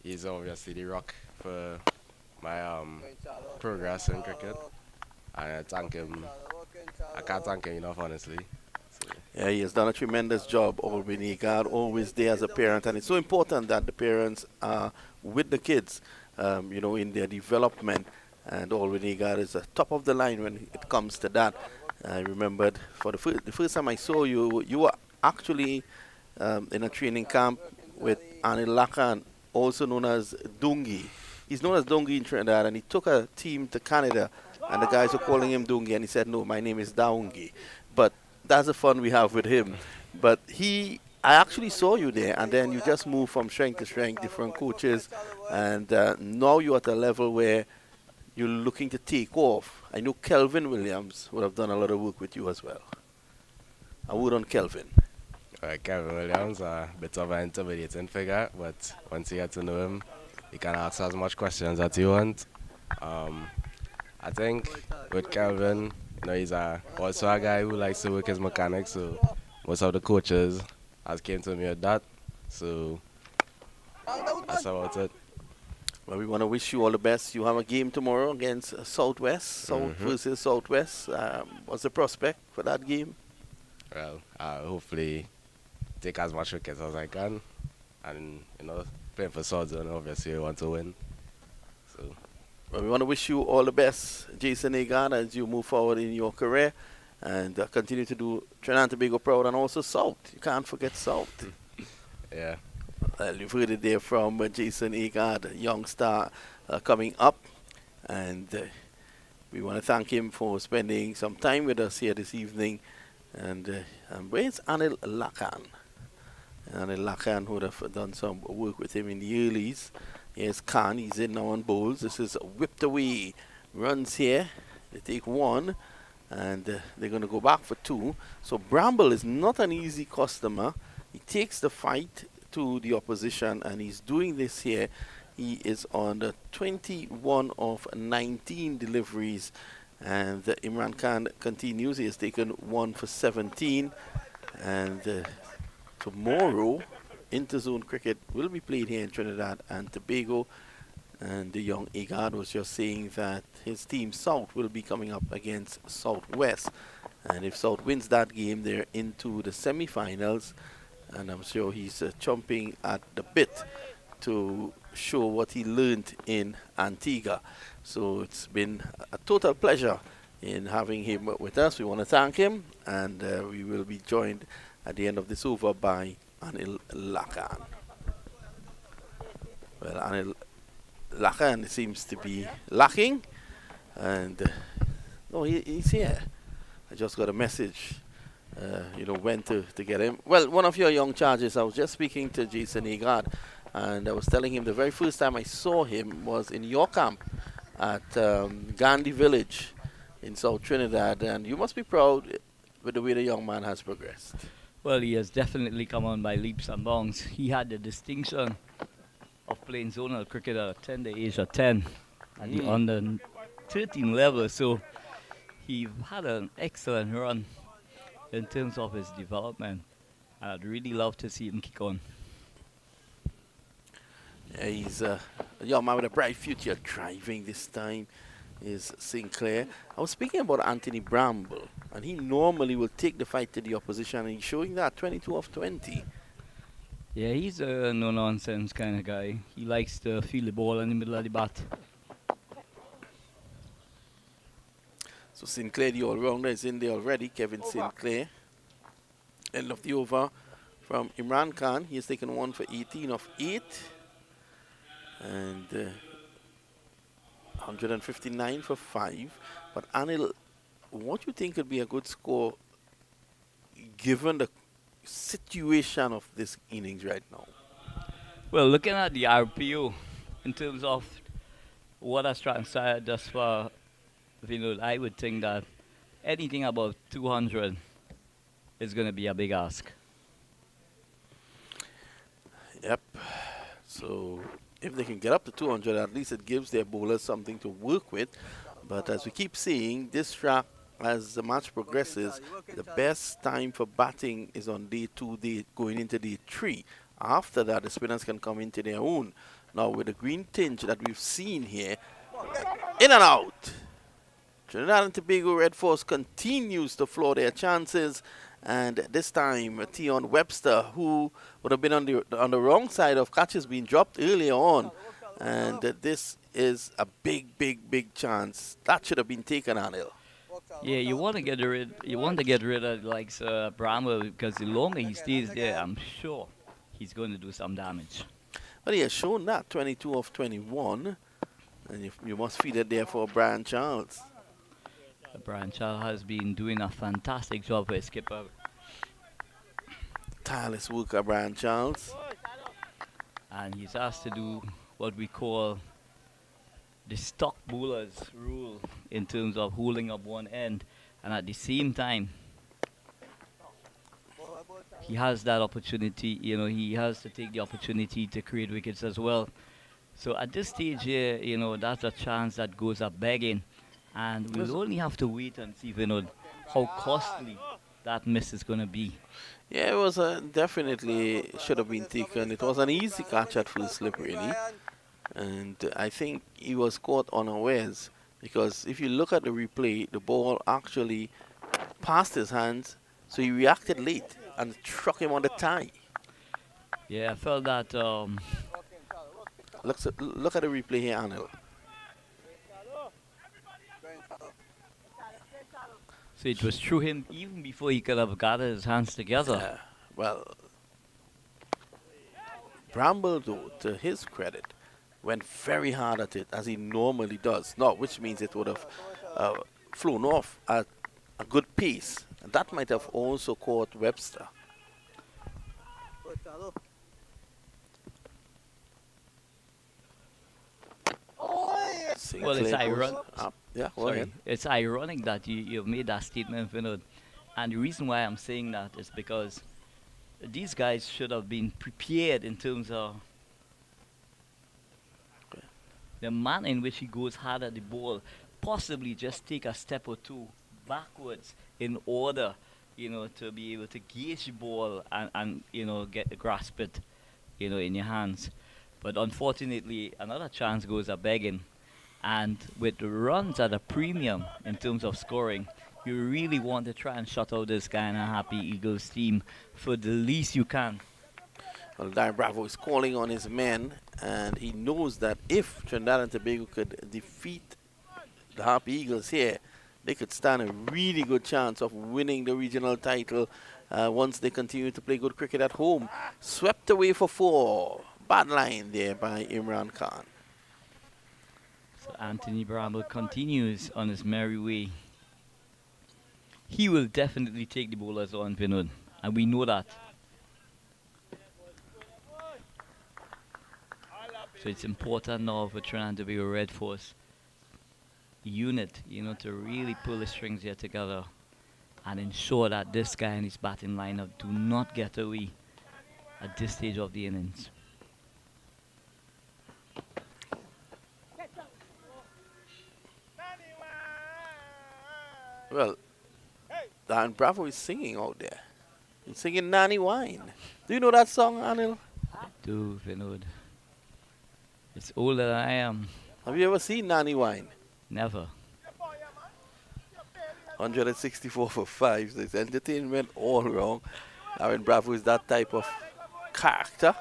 he's obviously the rock for my progress in cricket, and I thank him. I can't thank him enough, honestly. Yeah, he has done a tremendous job, Alwyn Agard, always there as a parent, and it's so important that the parents are with the kids, in their development, and Alwyn Agard is the top of the line when it comes to that. I remembered for the first time I saw you, you were actually in a training camp with Anil Lakan, also known as Dungi. He's known as Dungi in Trinidad, and he took a team to Canada, and the guys were calling him Dungi, and he said, no, my name is Daungi. But that's the fun we have with him. But he I actually saw you there, and then you just moved from strength to strength, different coaches, and now you're at a level where you're looking to take off. I know Kelvin Williams would have done a lot of work with you as well. A word on Kelvin. Kevin Williams, a bit of an intimidating figure, but once you get to know him, you can ask as much questions as you want. I think with Kelvin, he's also a guy who likes to work his mechanics, so most of the coaches has came to me with that. So that's about it. Well, we want to wish you all the best. You have a game tomorrow against Southwest, South versus Southwest. What's the prospect for that game? Well, hopefully take as much wickets as I can, and playing for Southern, obviously I want to win. So. Well, we want to wish you all the best, Jason Agard, as you move forward in your career and continue to do Trinidad and Tobago proud, and also South. You can't forget South. Yeah. You've heard it there from Jason Agard, a young star coming up, and we want to thank him for spending some time with us here this evening. And where's Anil Lakan? Anil Lakan would have done some work with him in the earlies. Here's Khan, he's in now on bowls. This is whipped away. Runs here. They take one, and they're going to go back for two. So Bramble is not an easy customer. He takes the fight to the opposition, and he's doing this here. He is on the 21 of 19 deliveries. And Imran Khan continues. He has taken 1 for 17. And tomorrow, interzone cricket will be played here in Trinidad and Tobago. And the young Agard was just saying that his team South will be coming up against Southwest. And if South wins that game, they're into the semi-finals. And I'm sure he's chomping at the bit to show what he learned in Antigua. So it's been a total pleasure in having him with us. We want to thank him, and we will be joined at the end of this over by Anil Lakan. Well, Anil Lakan seems to be lacking, and no, he's here. I just got a message, when to get him. Well, one of your young charges, I was just speaking to Jason Agard, and I was telling him the very first time I saw him was in your camp at Gandhi Village in South Trinidad, and you must be proud with the way the young man has progressed. Well, he has definitely come on by leaps and bounds. He had the distinction of playing zonal cricket at a tender age of 10 at the under 13 level, so he had an excellent run in terms of his development, and I'd really love to see him kick on. Yeah, he's a young man with a bright future. Driving this time is Sinclair. I was speaking about Anthony Bramble, and he normally will take the fight to the opposition, and he's showing that 22 of 20. Yeah, he's a no-nonsense kind of guy. He likes to feel the ball in the middle of the bat. So Sinclair, the all-rounder, is in there already. Kevin Sinclair. End of the over from Imran Khan. He has taken 1 for 18 of 8. And 159 for 5. But Anil, what do you think would be a good score given the situation of this innings right now? Well, looking at the RPO in terms of what has transpired thus far, I would think that anything above 200 is going to be a big ask. Yep. So if they can get up to 200, at least it gives their bowlers something to work with. But as we keep seeing, this track, as the match progresses, the best time for batting is on day 2, going into day 3. After that, the spinners can come into their own. Now, with the green tinge that we've seen here, in and out. Trinidad and Tobago Red Force continues to floor their chances. And this time, Tion Webster, who would have been on the wrong side of catches being dropped earlier on. And this is a big, big, big chance. That should have been taken on Anil. Yeah, you want to get rid of like Bramwell, because the longer he stays there, I'm sure he's going to do some damage. But he has shown that 22 of 21, and you must feed it there for Brian Charles. Brian Charles has been doing a fantastic job as skipper. tireless worker, Brian Charles. And he's asked to do what we call the stock bowlers rule in terms of holding up one end, and at the same time he has that opportunity, he has to take the opportunity to create wickets as well. So at this stage here, that's a chance that goes up begging, and we'll only have to wait and see, how costly that miss is going to be. Yeah, it was definitely should have been taken. It was an easy catch at full slip, really. And I think he was caught unawares, because if you look at the replay, the ball actually passed his hands, so he reacted late and struck him on the thigh. Yeah, I felt that. Look at the replay here, Anil. So it was through him even before he could have gathered his hands together. Well, Bramble, though, to his credit, went very hard at it, as he normally does. No, which means it would have flown off at a good pace. And that might have also caught Webster. Well, it's ironic. Yeah, Sorry, it's ironic that you've made that statement, Vinod. And the reason why I'm saying that is because these guys should have been prepared in terms of the manner in which he goes hard at the ball, possibly just take a step or two backwards in order, to be able to gauge the ball and get to grasp it, in your hands. But unfortunately, another chance goes a begging. And with the runs at a premium in terms of scoring, you really want to try and shut out this kind of Happy Eagles team for the least you can. Well, Darren Bravo is calling on his men, and he knows that if Trinidad and Tobago could defeat the Happy Eagles here, they could stand a really good chance of winning the regional title once they continue to play good cricket at home. Swept away for 4. Bad line there by Imran Khan. So Anthony Bramble continues on his merry way. He will definitely take the bowlers on, Vinod, and we know that. So it's important now for Trinidad and Tobago Red Force unit, to really pull the strings here together and ensure that this guy and his batting lineup do not get away at this stage of the innings. Well, Darren Bravo is singing out there. He's singing Nanny Wine. Do you know that song, Anil? I do, Vinod. It's older than I am. Have you ever seen Nanny Wine? Never. 164 for 5. So it's entertainment all wrong. Darren Bravo is that type of character.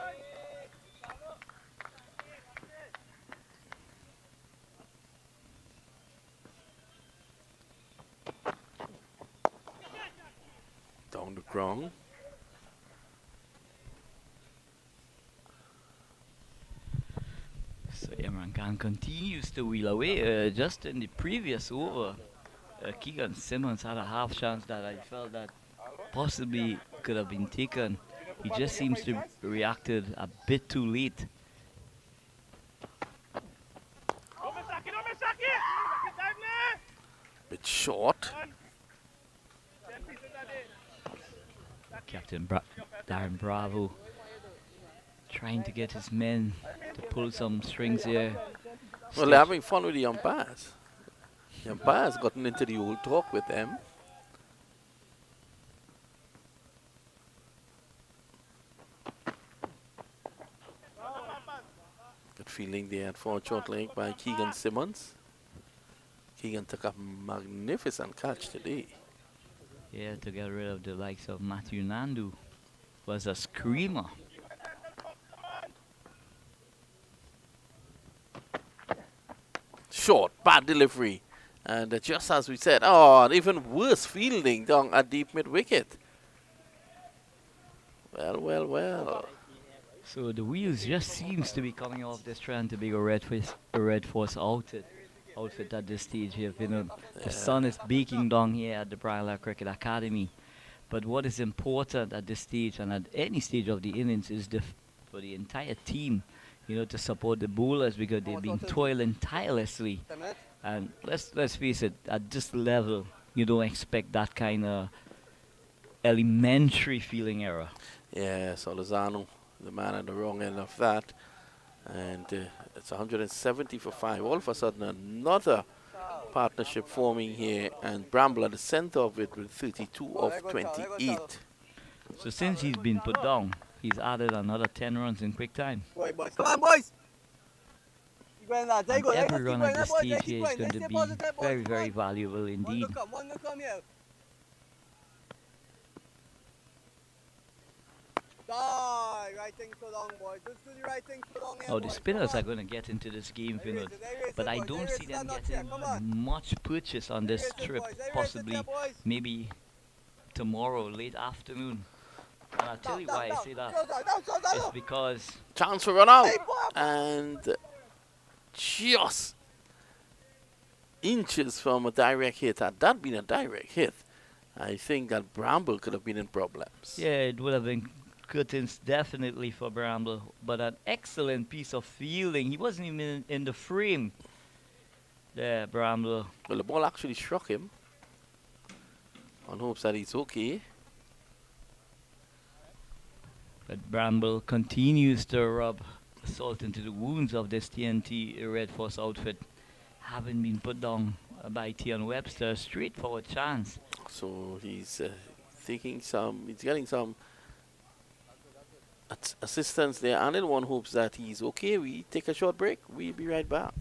Down the ground. So Imran Khan continues to wheel away. Just in the previous over, Keegan Simmons had a half chance that I felt that possibly could have been taken. He just seems to have reacted a bit too late. Bit short. Captain Darren Bravo trying to get his men to pull some strings here. Well, they're having fun with the umpires. The umpires gotten into the old talk with them. Good feeling there at for short leg by Keegan Simmons. Keegan took a magnificent catch today. Yeah, to get rid of the likes of Matthew Nandu was a screamer. Short, bad delivery. And just as we said, oh, even worse fielding down at deep mid wicket. Well, well, well. So the wheels just seems to be coming off this trend to be a Red Force outfit at this stage here. The sun is baking down here at the Brian Lara Cricket Academy. But what is important at this stage and at any stage of the innings is for the entire team, to support the bowlers because they've been toiling tirelessly. And let's face it, at this level, you don't expect that kind of elementary feeling error. Yeah, so Lozano, the man at the wrong end of that. And it's 170 for 5. All of a sudden, another partnership forming here. And Bramble at the center of it with 32 of 28. So since he's been put down, he's added another 10 runs in quick time. Come on, boys. And every run at this stage here is going to be very, very valuable indeed. Oh, the spinners are going to get into this game, Vinod. But I don't see them getting much purchase on this trip. Possibly, maybe tomorrow, late afternoon. And I'll tell you why I say that. It's because... Chance for run out. And just inches from a direct hit. Had that been a direct hit, I think that Bramble could have been in problems. Yeah, it would have been curtains definitely for Bramble, but an excellent piece of fielding. He wasn't even in the frame there, Bramble. Well, the ball actually struck him on hopes that he's okay. But Bramble continues to rub salt into the wounds of this TNT Red Force outfit, having been put down by Tian Webster. A straightforward chance. So he's getting some assistance there, and in one hopes that he's okay. We take a short break. We'll be right back.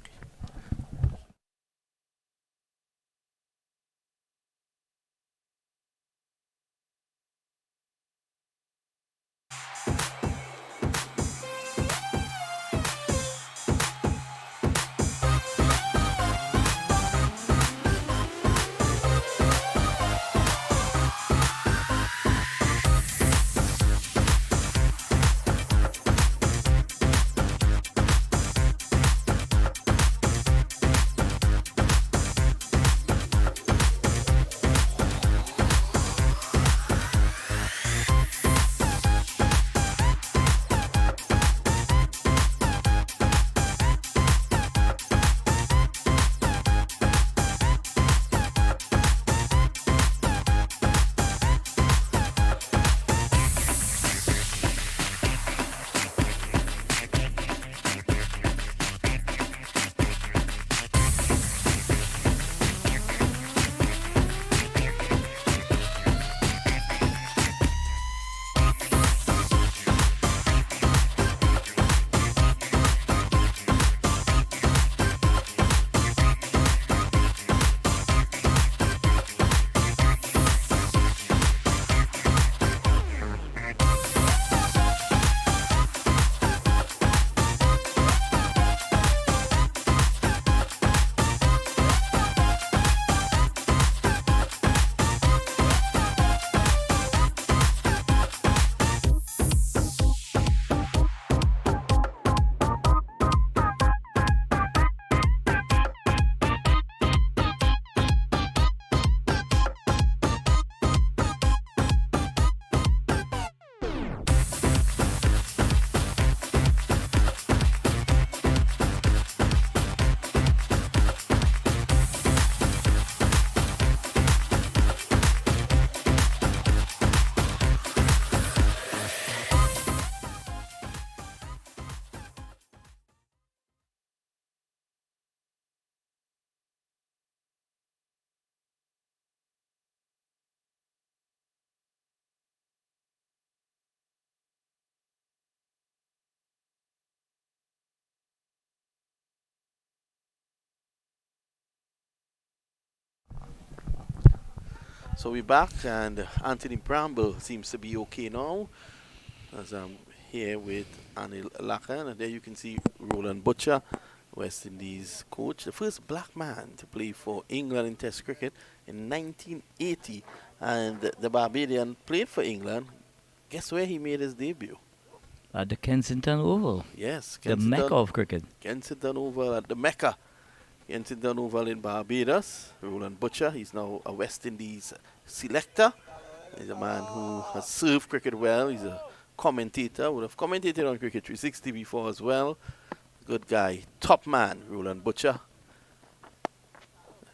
So we're back, and Anthony Bramble seems to be okay now, as I'm here with Anil Lakan, and there you can see Roland Butcher, West Indies coach, the first black man to play for England in Test cricket in 1980, and the Barbadian played for England. Guess where he made his debut? At the Kensington Oval. Yes, the Mecca of cricket. Kensington Oval at the Mecca. Kensington Oval in Barbados. Roland Butcher, he's now a West Indies selector. He's a man who has served cricket well. He's a commentator, would have commentated on Cricket 360 before as well. Good guy. Top man, Roland Butcher.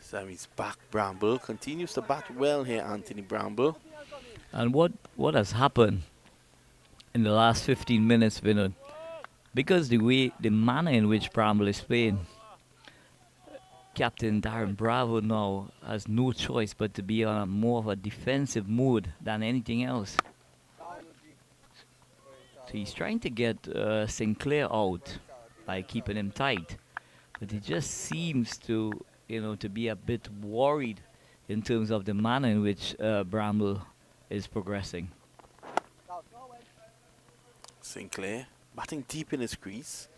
So he's back. Bramble continues to bat well here, Anthony Bramble. And what has happened in the last 15 minutes, Vinod? Because the manner in which Bramble is playing, Captain Darren Bravo now has no choice but to be on more of a defensive mood than anything else. So he's trying to get Sinclair out by keeping him tight, but he just seems to, to be a bit worried in terms of the manner in which Bramble is progressing. Sinclair batting deep in his crease.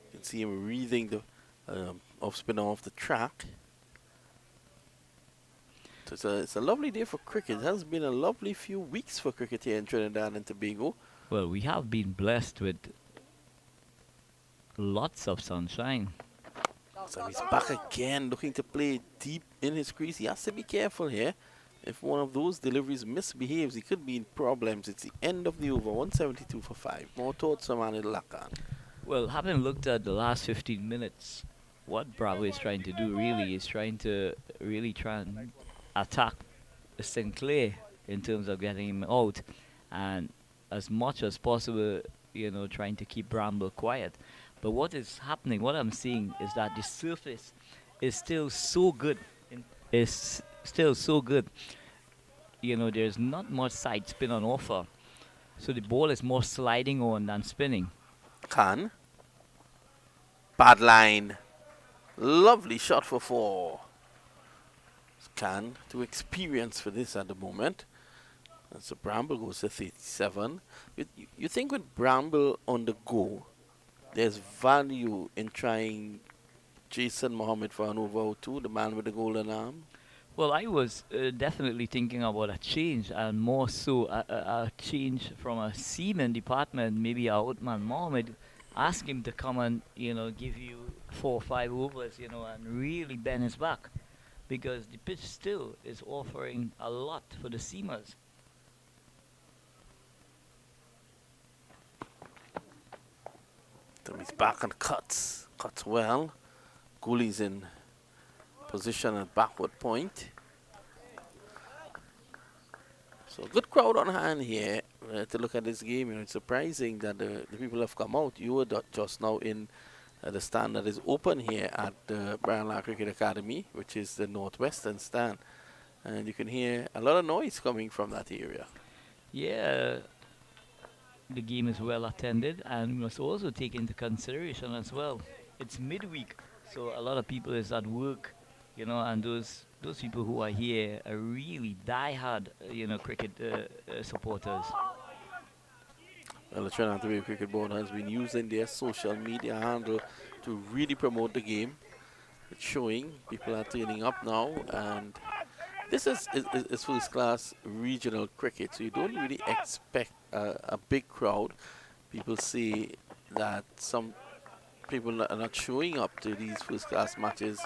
You can see him reading the off spinner off the track. So it's a lovely day for cricket. It has been a lovely few weeks for cricket here in Trinidad and Tobago. Well, we have been blessed with lots of sunshine. So he's back again, looking to play deep in his crease. He has to be careful here. If one of those deliveries misbehaves, he could be in problems. It's the end of the over, 172 for 5. More thoughts from Anil Lakan. Well, having looked at the last 15 minutes, what Bravo is trying to do really is try and attack Sinclair in terms of getting him out, and as much as possible, trying to keep Bramble quiet. But what is happening, what I'm seeing is that the surface is still so good. There's not much side spin on offer. So the ball is more sliding on than spinning. Khan. Bad line. Lovely shot for 4. Khan to experience for this at the moment. And so Bramble goes to 37. You think with Bramble on the go, there's value in trying Jason Mohammed for an over 2, the man with the golden arm? Well, I was definitely thinking about a change, and more so a change from a seaman department, maybe a Outman Mohammed, ask him to come and, give you 4 or 5 overs, and really bend his back, because the pitch still is offering a lot for the seamers. So he's back and cuts well. Gooley's in position at backward point. So good crowd on hand here to look at this game. It's surprising that the people have come out. You were just now in the stand that is open here at the Brian Lara Cricket Academy, which is the northwestern stand. And you can hear a lot of noise coming from that area. Yeah, the game is well attended, and we must also take into consideration as well, it's midweek, so a lot of people is at work, and those people who are here are really die-hard, cricket supporters. Well, the Trinidad and Tobago Cricket Board has been using their social media handle to really promote the game. It's showing people are turning up now, and this is first class regional cricket, so you don't really expect a big crowd. People say that some people are not showing up to these first class matches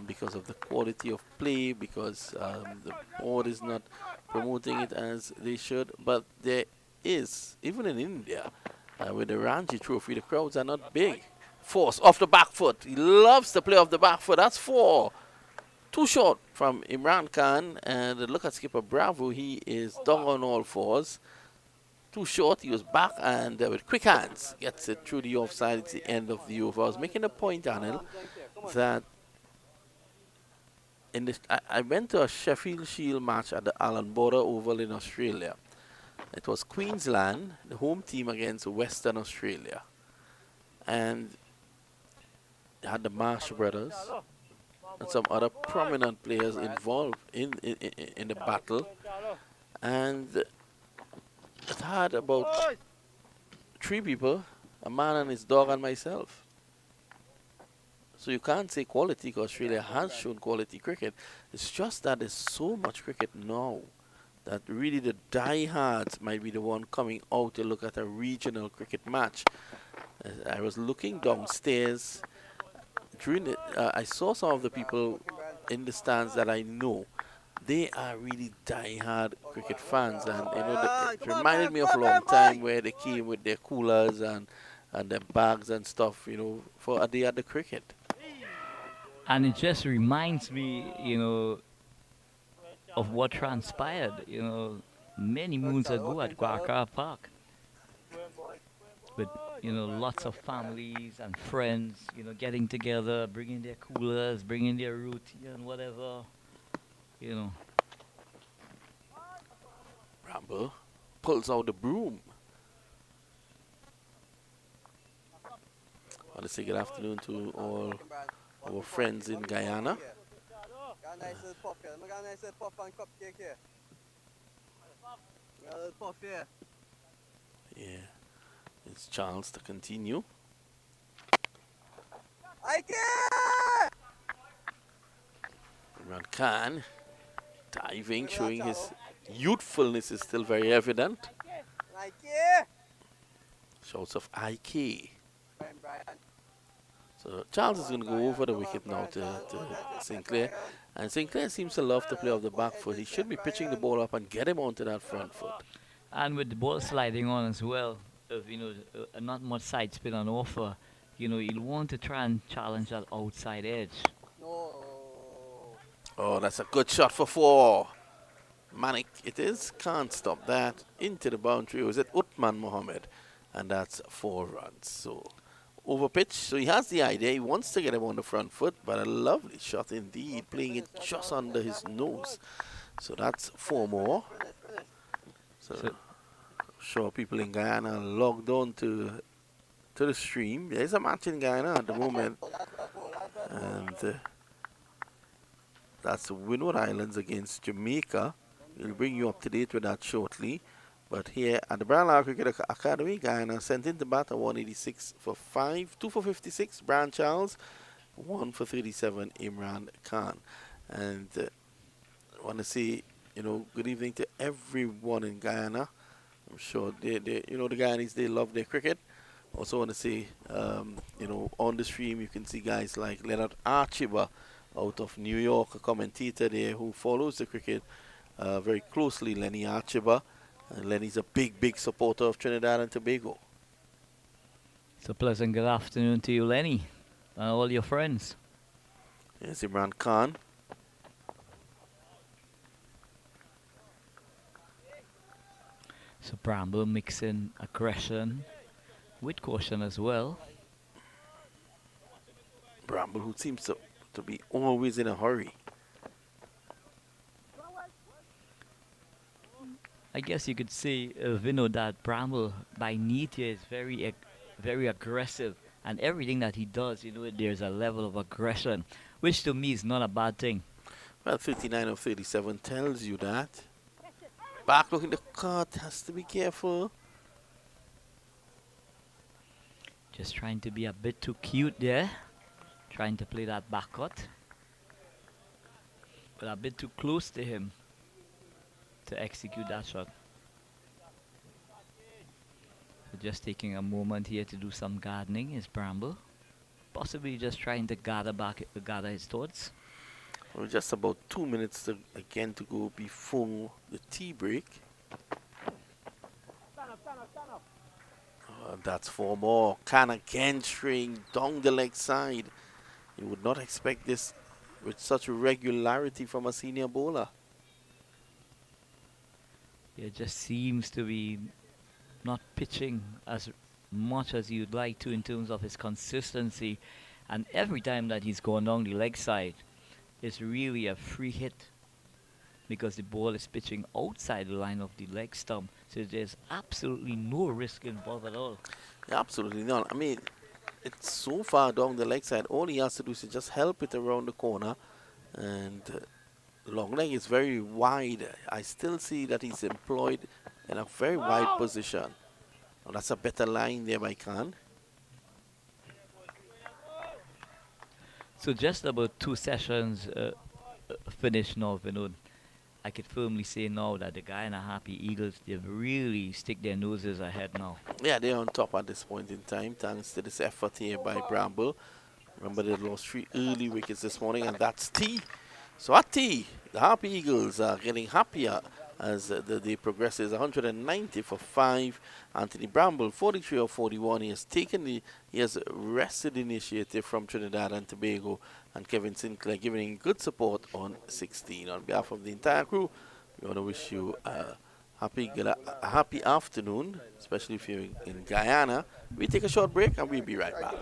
because of the quality of play, because the board is not promoting it as they should. But there is, even in India, with the Ranji Trophy, the crowds are not big. Force off the back foot. He loves to play off the back foot. That's 4. Too short from Imran Khan, and look at skipper Bravo. He is down on all 4s. Too short. He was back, and with quick hands gets it through the offside. It's the end of the over. I was making a point, Anil, that in this, I went to a Sheffield Shield match at the Allan Border Oval in Australia. It was Queensland, the home team, against Western Australia, and they had the Marsh brothers and some other prominent players involved in the battle, and it had about 3 people, a man and his dog and myself. So you can't say quality, because Australia has shown quality cricket. It's just that there's so much cricket now that really the diehards might be the one coming out to look at a regional cricket match. I was looking downstairs during it. I saw some of the people in the stands that I know, they are really die-hard cricket fans, and it reminded me of a long time where they came with their coolers and their bags and stuff, for a day at the cricket. And it just reminds me, of what transpired, many moons ago at Guacara Park. With, lots of families and friends, getting together, bringing their coolers, bringing their roti and whatever, Bramble pulls out the broom. I want to say good afternoon to all our friends in Guyana. Got a nice little puff here. Got a nice little puff and cupcake here. Got a little puff here. Yeah, it's Charles to continue. Ike! Imran Khan diving, showing his youthfulness is still very evident. Ike! Shouts of IK. Brian. So Charles is going to go over the wicket now to Sinclair. And Sinclair seems to love to play off the back foot. He should be pitching the ball up and get him onto that front foot. And with the ball sliding on as well, not much side spin on offer, you'll want to try and challenge that outside edge. No. Oh, that's a good shot for 4. Manik, it is. Can't stop that. Into the boundary. Was it Uthman Mohammed? And that's 4 runs. So over pitch. So he has the idea. He wants to get him on the front foot, but a lovely shot indeed. Playing it just under his nose. So that's 4 more. So I'm sure people in Guyana are logged on to the stream. There's a match in Guyana at the moment. And that's Windward Islands against Jamaica. We'll bring you up to date with that shortly. But here at the Brian Lara Cricket Academy, Guyana sent in to bat at 186 for 5, 2 for 56, Brian Charles, 1 for 37, Imran Khan. And I want to say, good evening to everyone in Guyana. I'm sure the Guyanese, they love their cricket. Also want to say, on the stream you can see guys like Leonard Archiba out of New York, a commentator there who follows the cricket very closely, Lenny Archiba. And Lenny's a big supporter of Trinidad and Tobago. It's a pleasant good afternoon to you, Lenny, and all your friends. Here's Imran Khan. So Bramble mixing aggression with caution as well. Bramble, who seems to be always in a hurry. I guess you could say, Vinod, that Bramble by nature is very aggressive, and everything that he does, there's a level of aggression, which to me is not a bad thing. Well, 39 of 37 tells you that. Back looking the cut, has to be careful. Just trying to be a bit too cute there, trying to play that back cut, but a bit too close to him to execute that shot. So just taking a moment here to do some gardening is Bramble, possibly just trying to gather his thoughts. Well, just about 2 minutes to go before the tea break. That's 4 more. Khan again straying down the leg side. You would not expect this with such regularity from a senior bowler. It just seems to be not pitching as much as you'd like to in terms of his consistency. And every time that he's gone down the leg side, it's really a free hit because the ball is pitching outside the line of the leg stump. So there's absolutely no risk involved at all. Yeah, absolutely not. I mean, it's so far down the leg side. All he has to do is just help it around the corner. And long leg is very wide. I still see that he's employed in a very wide position. Well, that's a better line there by Khan. So just about 2 sessions finished now, Vinod. I could firmly say now that the Guyana Happy Eagles, they've really stick their noses ahead now. Yeah, they're on top at this point in time, thanks to this effort here by Bramble. Remember, they lost 3 early wickets this morning, and that's T. So at T, the Happy Eagles are getting happier as the day progresses. 190 for 5. Anthony Bramble, 43 of 41. He has wrested initiative from Trinidad and Tobago, and Kevin Sinclair giving good support on 16. On behalf of the entire crew, we want to wish you a happy afternoon, especially if you're in Guyana. We take a short break and we'll be right back.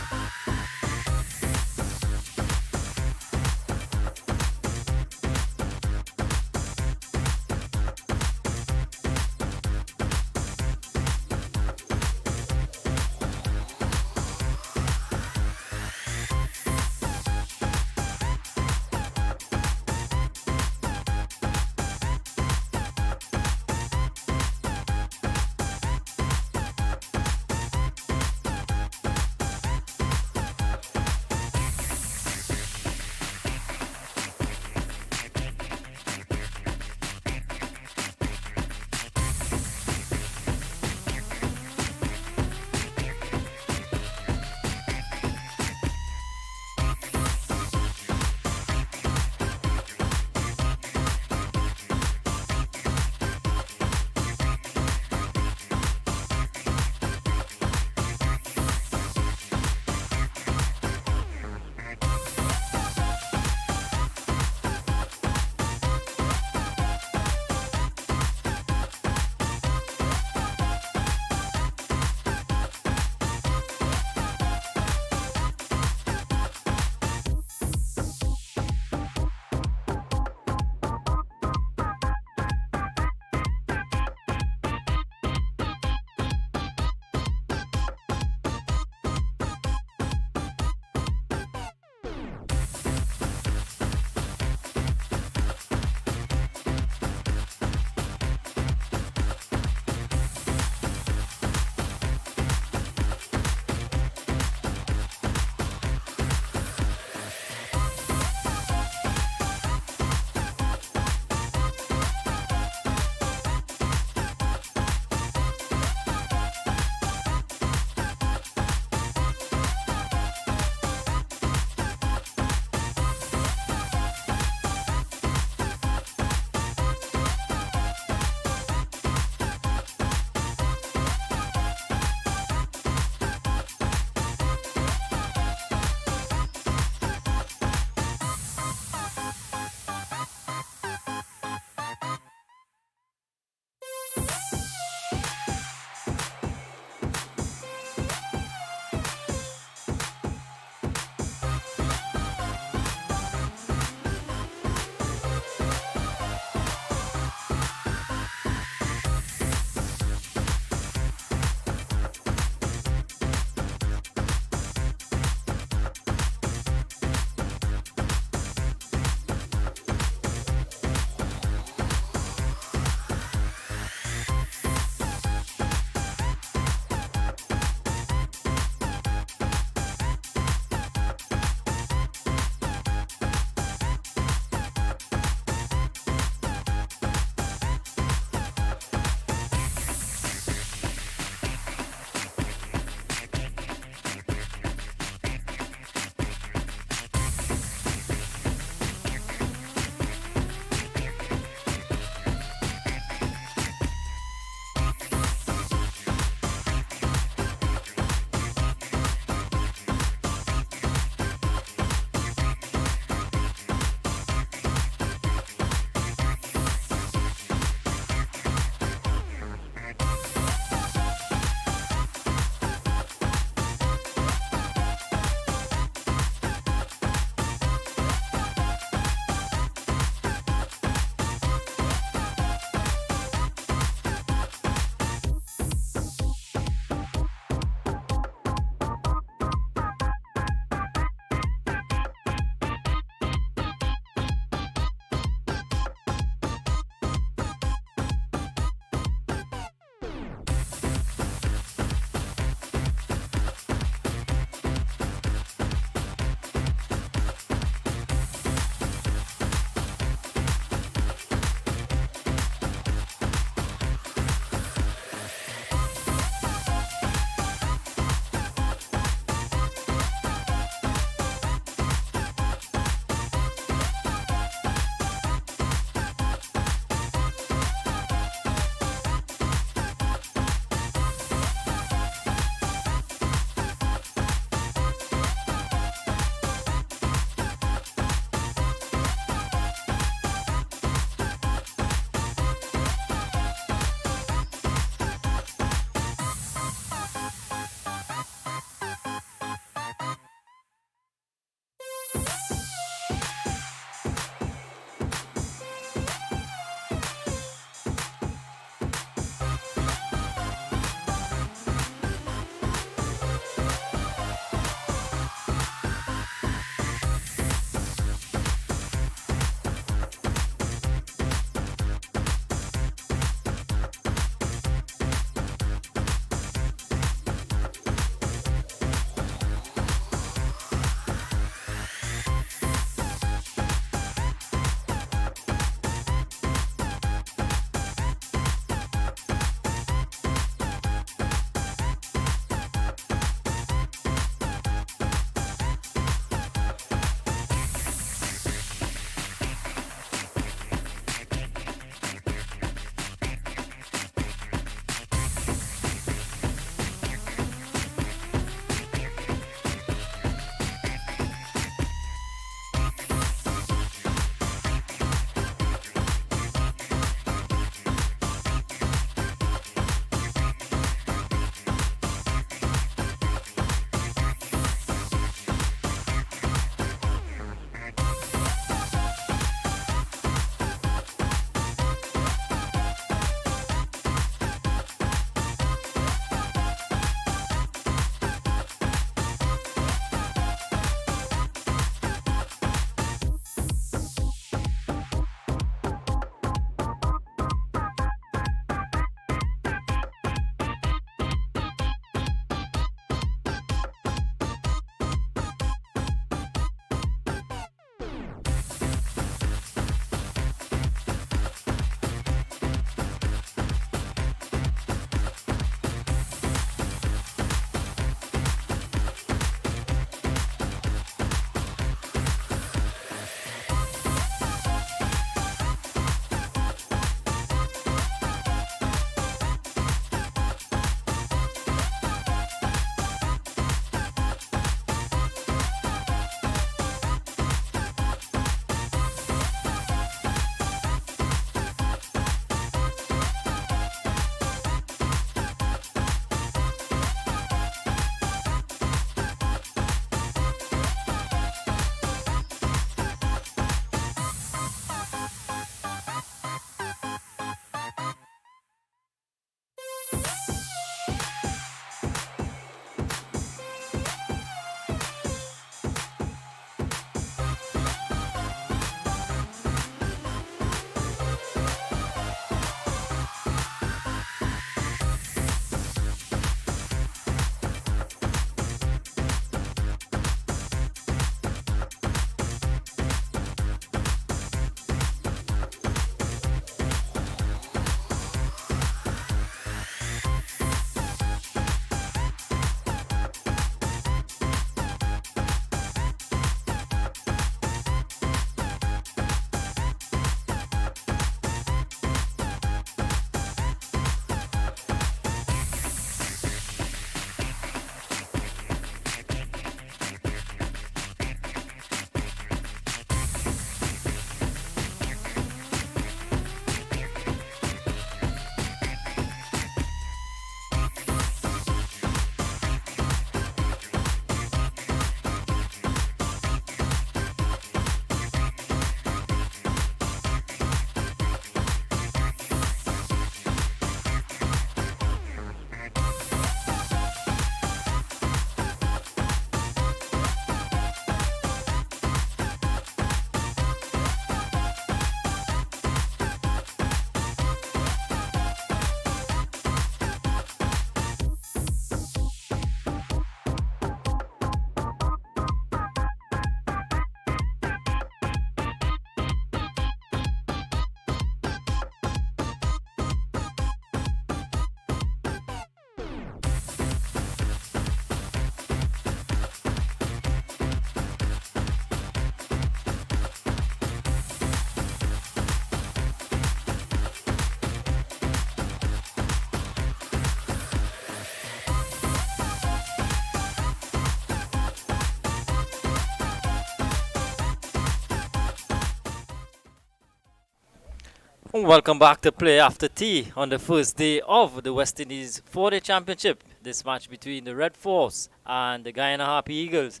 Welcome back to Play After Tea on the first day of the West Indies 4-Day Championship. This match between the Red Force and the Guyana Harpy Eagles.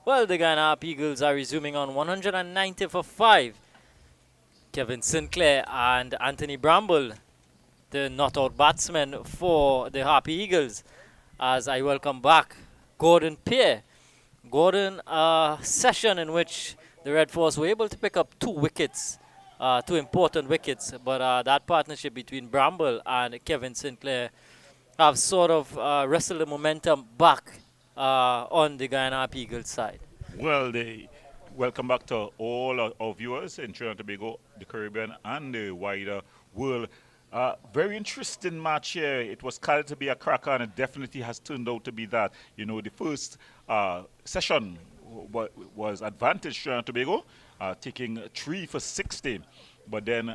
Well, the Guyana Harpy Eagles are resuming on 190 for 5. Kevin Sinclair and Anthony Bramble, the not-out batsmen for the Harpy Eagles. As I welcome back Gordon Pierre. Gordon, a session in which the Red Force were able to pick up 2 wickets. 2 important wickets, but that partnership between Bramble and Kevin Sinclair have sort of wrestled the momentum back on the Guyana Harpy Eagles side. Well, welcome back to all our viewers in Trinidad and Tobago, the Caribbean, and the wider world. Very interesting match here. It was called to be a cracker, and it definitely has turned out to be that. You know, the first session was advantage Trinidad and Tobago, taking 3 for 60. But then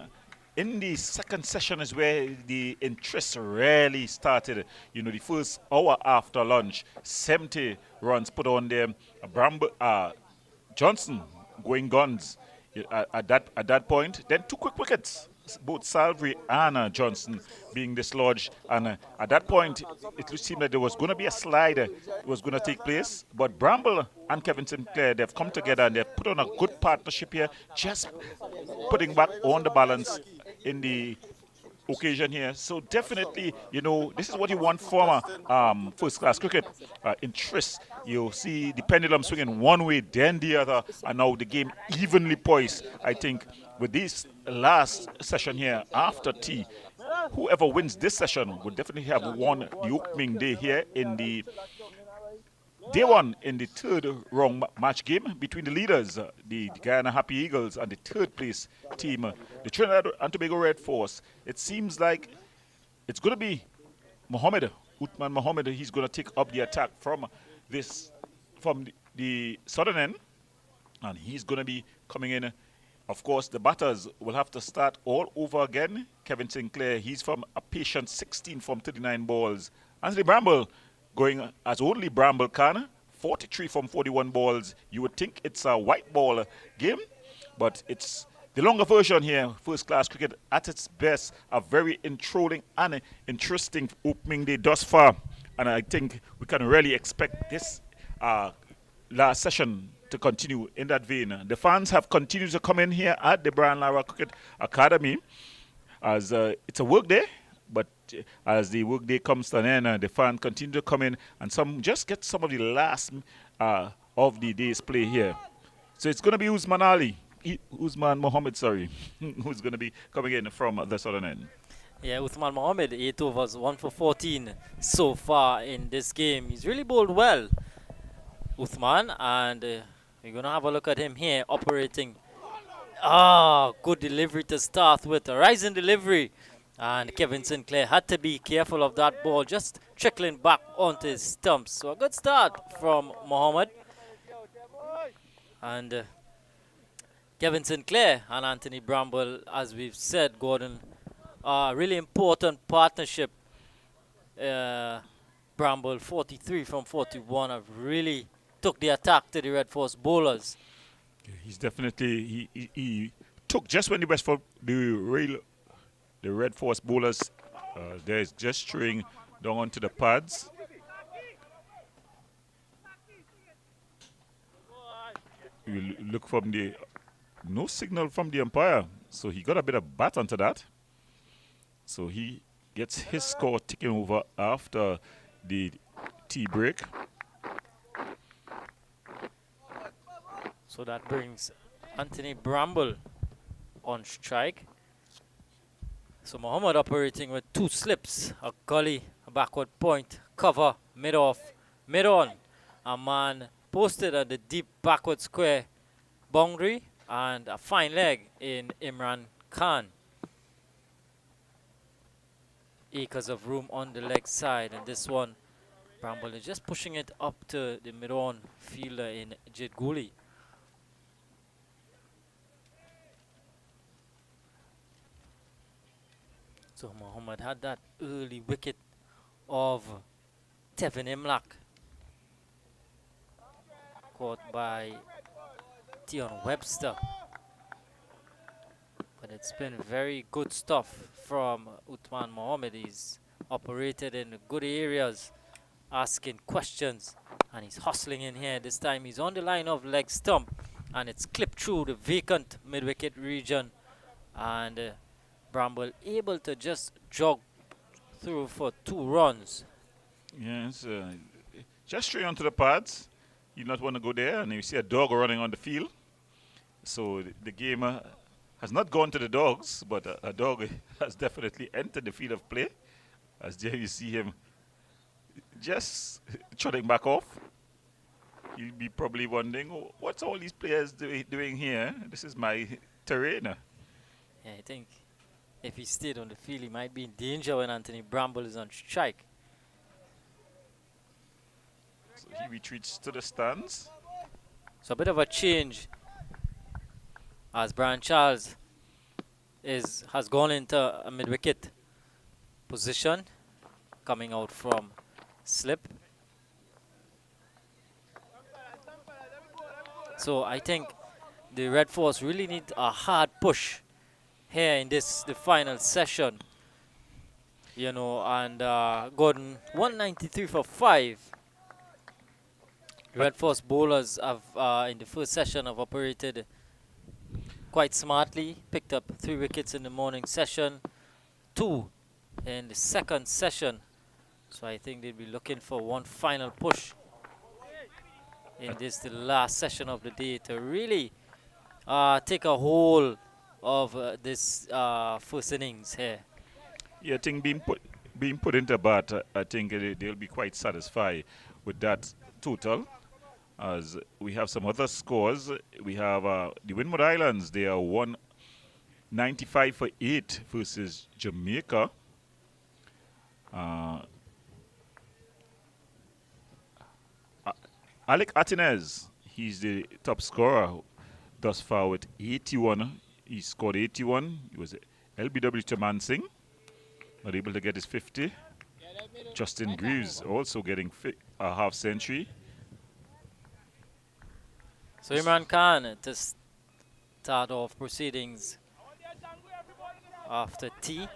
in the second session is where the interest really started. You know, the first hour after lunch, 70 runs put on them. Johnson going guns at that point. Then 2 quick wickets, both Salvery and Johnson being dislodged. And at that point, it seemed like there was going to be a slide was going to take place. But Bramble and Kevin Sinclair, they've come together and they've put on a good partnership here, just putting back on the balance in the occasion here. So definitely, you know, this is what you want from first-class cricket. Interest. You see the pendulum swinging one way, then the other, and now the game evenly poised. I think with this last session here after tea, whoever wins this session will definitely have won the opening day here in the Day 1 in the third round match game between the leaders, the Guyana Harpy Eagles, and the third place team, the Trinidad and Tobago Red Force. It seems like it's going to be Uthman Mohammed. He's going to take up the attack from the southern end, and he's going to be coming in. Of course, the batters will have to start all over again. Kevin Sinclair, he's from a patient 16 from 39 balls. Anthony Bramble, going as only Bramble can, 43 from 41 balls. You would think it's a white ball game, but it's the longer version here. First-class cricket at its best. A very enthralling and interesting opening day thus far. And I think we can really expect this last session to continue in that vein. The fans have continued to come in here at the Brian Lara Cricket Academy as it's a work day. But as the workday comes to an end, the fans continue to come in, and some just get some of the last of the day's play here. So it's going to be Uthman Mohammed, who's going to be coming in from the southern end. Yeah, Uthman Mohammed, 8 overs, 1 for 14 so far in this game. He's really bowled well, Uthman, and we're going to have a look at him here operating. Good delivery to start with, a rising delivery. And Kevin Sinclair had to be careful of that ball, just trickling back onto his stumps. So a good start from Mohammed. And Kevin Sinclair and Anthony Bramble, as we've said, Gordon, really important partnership. Bramble, 43 from 41, have really took the attack to the Red Force bowlers. He's definitely, he took just when the Red Force bowlers, there's gesturing down onto the pads. You look from no signal from the umpire, so he got a bit of bat onto that. So he gets his score ticking over after the tea break. So that brings Anthony Bramble on strike. So Mohammed operating with 2 slips, a gully, a backward point, cover, mid-off, mid-on. A man posted at the deep backward square boundary, and a fine leg in Imran Khan. Acres of room on the leg side, and this one, Bramble is just pushing it up to the mid-on fielder in Jid Guli. So Mohammed had that early wicket of Tevin Imlak, caught by Tion Webster. But it's been very good stuff from Uthman Mohammed. He's operated in good areas, asking questions, and he's hustling in here. This time he's on the line of leg stump, and it's clipped through the vacant mid-wicket region, and Bramble able to just jog through for 2 runs. Yes, just straight onto the pads. You not want to go there, and you see a dog running on the field. So the game has not gone to the dogs, but a dog has definitely entered the field of play. As there you see him just trotting back off. You'll be probably wondering, what's all these players doing here? This is my terrain. Yeah, I think if he stayed on the field, he might be in danger when Anthony Bramble is on strike. So he retreats to the stands. So a bit of a change as Brian Charles has gone into a mid-wicket position, coming out from slip. So I think the Red Force really need a hard push here in the final session, you know, and Gordon 193 for 5. Red Force bowlers have in the first session have operated quite smartly, picked up 3 wickets in the morning session, 2 in the second session. So I think they'll be looking for one final push in this, the last session of the day, to really take a hold of this first innings here. Yeah, I think being put into bat, I think they'll be quite satisfied with that total. As we have some other scores, we have the Windward Islands. They are 195 for 8 versus Jamaica. Alec Atinez, he's the top scorer thus far with 81. He scored 81. He was LBW to Mansingh, not able to get his 50. Justin Greaves also getting a half century. So Imran Khan to start off proceedings after tea.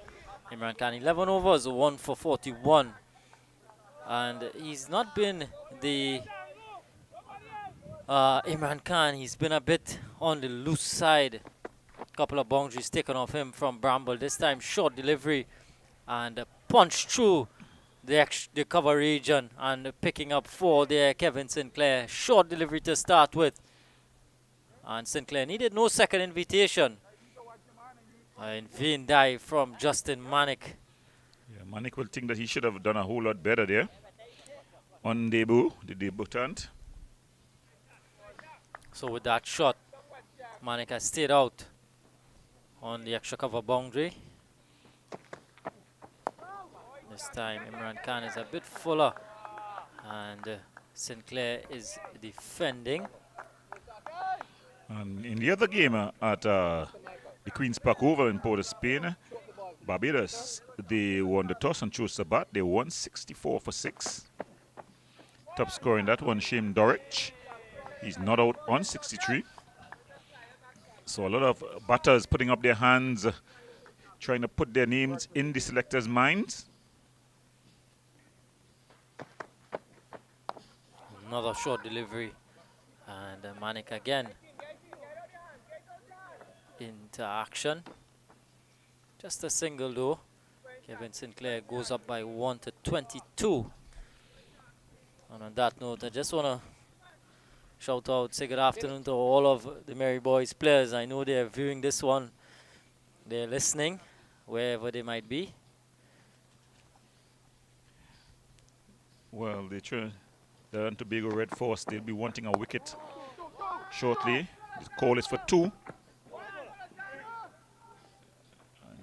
Imran Khan 11 overs, 1 for 41, and he's not been the Imran Khan. He's been a bit on the loose side. Couple of boundaries taken off him from Bramble. This time short delivery and punch through the cover region and picking up 4 there. Kevin Sinclair, short delivery to start with. And Sinclair needed no second invitation. In vain dive from Justin Manik. Yeah, Manik will think that he should have done a whole lot better there on debut, the debutant. So with that shot, Manik has stayed out on the extra cover boundary. This time Imran Khan is a bit fuller, and Sinclair is defending. And in the other game at the Queen's Park Oval in Port of Spain, Barbados, they won the toss and chose to bat. They won 64 for 6. Top scorer in that one, Shane Dorich. He's not out on 63. So a lot of batters putting up their hands, trying to put their names in the selectors' minds. Another short delivery, and Manik again into action. Just a single though. Kevin Sinclair goes up by 1 to 22. And on that note, I just want to shout out, say good afternoon to all of the Merry Boys players. I know they're viewing this one. They're listening, wherever they might be. Well, the Tobago Red Force, they'll be wanting a wicket shortly. The call is for 2. And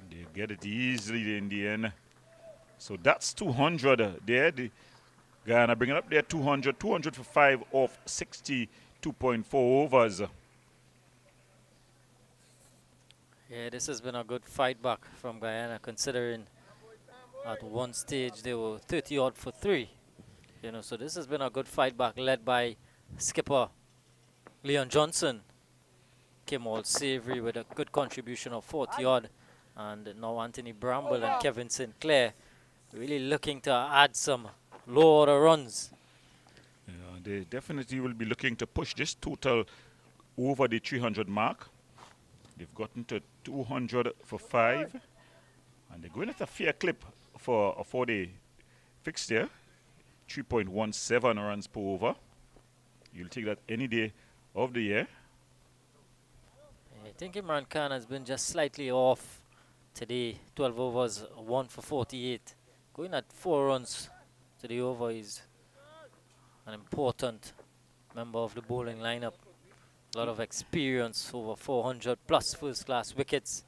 they get it easily in the end. So that's 200 there. The Guyana bringing up their 200 for 5 off 62.4 overs. Yeah, this has been a good fight back from Guyana, considering at one stage they were 30 odd for 3. You know, so this has been a good fight back, led by skipper Leon Johnson. came all savory with a good contribution of 40 odd. And now Anthony Bramble and Kevin Sinclair really looking to add some low order runs. Yeah, they definitely will be looking to push this total over the 300 mark. They've gotten to 200 for 5. And they're going at a fair clip for a 4-day fixture. 3.17 runs per over. You'll take that any day of the year. I think Imran Khan has been just slightly off today. 12 overs, 1 for 48. Going at 4 runs to the over is an important member of the bowling lineup. A lot of experience, over 400 plus first class wickets.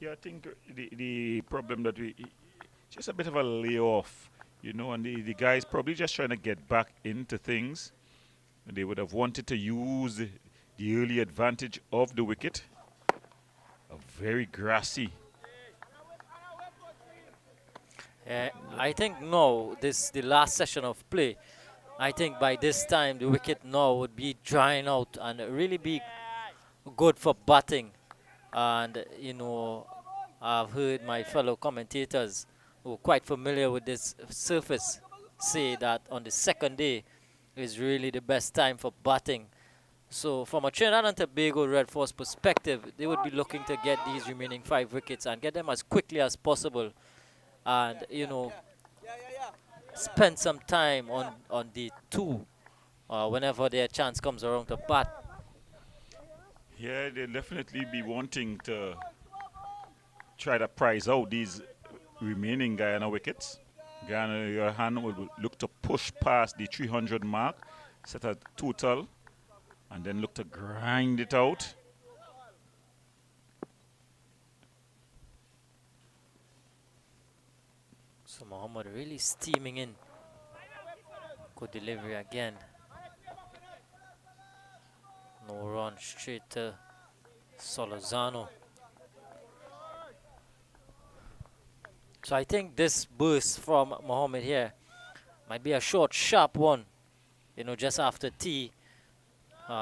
Yeah, I think the problem that just a bit of a layoff, you know, and the guys probably just trying to get back into things. And they would have wanted to use the early advantage of the wicket. A very grassy. I think now, the last session of play, I think by this time the wicket now would be drying out and really be good for batting. And, you know, I've heard my fellow commentators who are quite familiar with this surface say that on the second day is really the best time for batting. So from a Trinidad and Tobago Red Force perspective, they would be looking to get these remaining 5 wickets and get them as quickly as possible. And, you know, spend some time on the 2 whenever their chance comes around to bat. Yeah, they'll definitely be wanting to try to prize out these remaining Guyana wickets. Guyana, your hand will look to push past the 300 mark, set a total, and then look to grind it out. So Mohammad really steaming in. Good delivery again. No run, straight to Solozano. So I think this burst from Mohammad here might be a short, sharp one. You know, just after tea,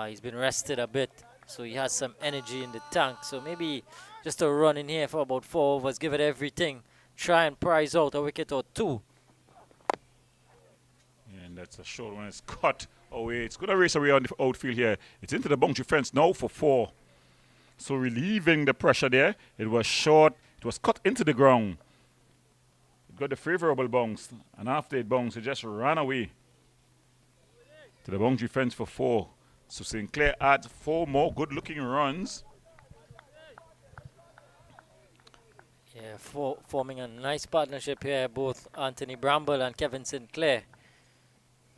he's been rested a bit, so he has some energy in the tank. So maybe just a run in here for about 4 overs, give it everything. Try and prize out a wicket or 2. And that's a short one. It's cut away. It's going to race away on the outfield here. It's into the boundary fence now for 4. So relieving the pressure there. It was short. It was cut into the ground. It got the favorable bounce. And after it bounced, it just ran away to the boundary fence for 4. So Sinclair adds 4 more good-looking runs. Yeah, forming a nice partnership here, both Anthony Bramble and Kevin Sinclair.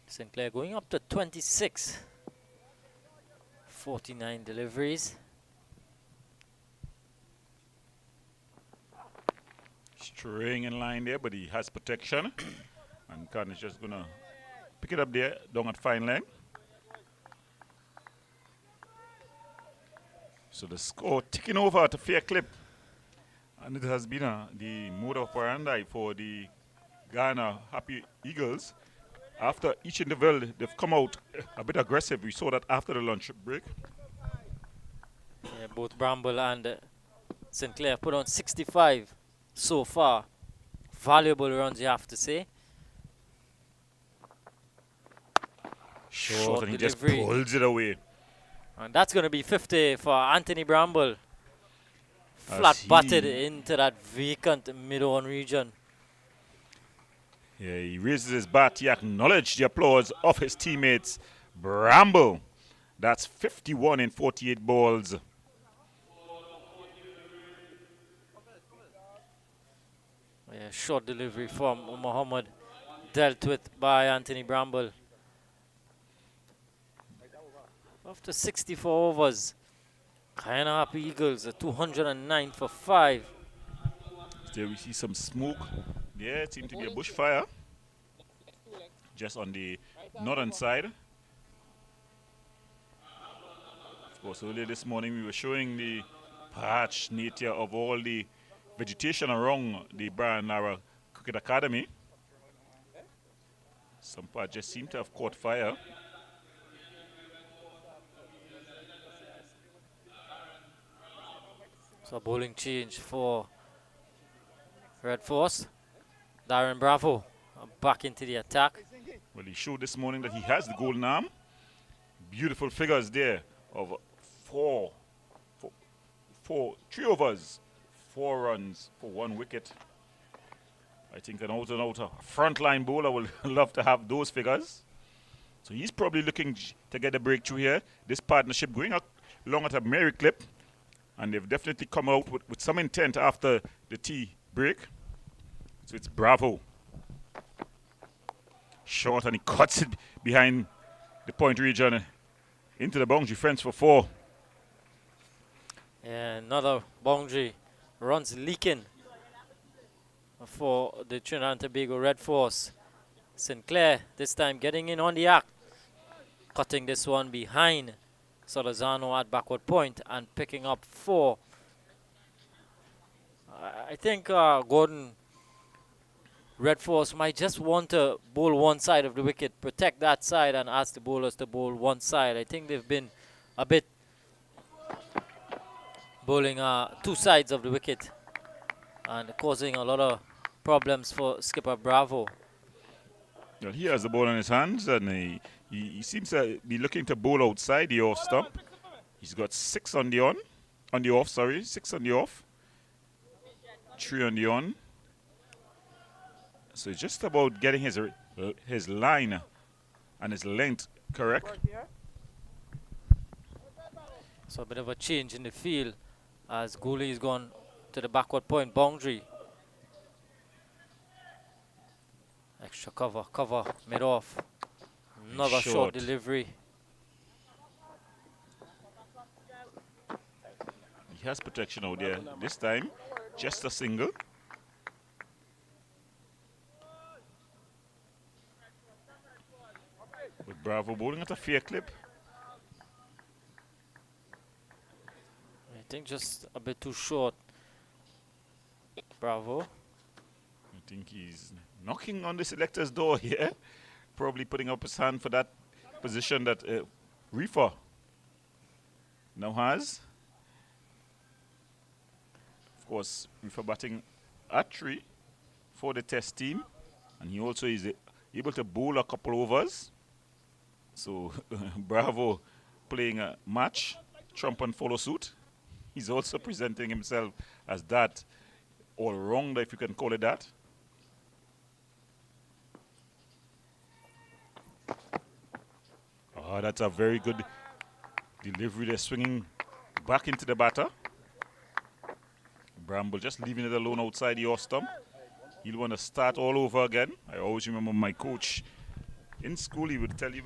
Sinclair going up to 26. 49 deliveries. Straying in line there, but he has protection. And Khan is just going to pick it up there, down at fine leg. So the score ticking over at a fair clip. And it has been the mode of operandi for the Ghana Happy Eagles. After each interval, they've come out a bit aggressive. We saw that after the lunch break. Yeah, both Bramble and Sinclair put on 65 so far. Valuable runs, you have to say. Short, and he just pulls it away. And that's going to be 50 for Anthony Bramble. Flat butted into that vacant mid-on region. Yeah, he raises his bat. He acknowledged the applause of his teammates. Bramble. That's 51 in 48 balls. Yeah, short delivery from Mohammad, dealt with by Anthony Bramble. After 64 overs, Guyana Happy Eagles, 209 for 5. There we see some smoke. There it seemed to be a bushfire. Just on the northern side. Of course, earlier this morning we were showing the parched nature of all the vegetation around the Brian Lara Cricket Academy. Some parts just seem to have caught fire. So bowling change for Red Force. Darren Bravo back into the attack. Well, he showed this morning that he has the golden arm. Beautiful figures there of three overs, 4 runs for 1 wicket. I think an out and out frontline bowler will love to have those figures. So he's probably looking to get a breakthrough here. This partnership going along at a merry clip, and they've definitely come out with some intent after the tea break. So it's Bravo. Short, and he cuts it behind the point region into the boundary fence for 4. And another boundary, runs leaking for the Trinidad and Tobago Red Force. Sinclair this time getting in on the act, cutting this one behind Solazano at backward point and picking up 4. I think Gordon, Red Force might just want to bowl one side of the wicket, protect that side, and ask the bowlers to bowl one side. I think they've been a bit bowling 2 sides of the wicket and causing a lot of problems for skipper Bravo. Well, he has the ball in his hands, and he seems to be looking to bowl outside the off stump. He's got 6 on the off, 6 on the off, 3 on the on. So it's just about getting his line and his length correct. So a bit of a change in the field as Gooley is gone to the backward point boundary. Extra cover mid-off. Another short delivery. He has protection out there. This time, just a single. With Bravo bowling at a fair clip. I think just a bit too short. Bravo. I think he's knocking on the selector's door here. Probably putting up his hand for that position that Reefer now has. Of course, Reefer batting at 3 for the test team. And he also is able to bowl a couple overs. So Bravo playing a match, Trump and follow suit. He's also presenting himself as that all-rounder, if you can call it that. Oh, that's a very good delivery. They're swinging back into the batter. Bramble just leaving it alone outside the off stump. He'll want to start all over again. I always remember my coach in school, he would tell you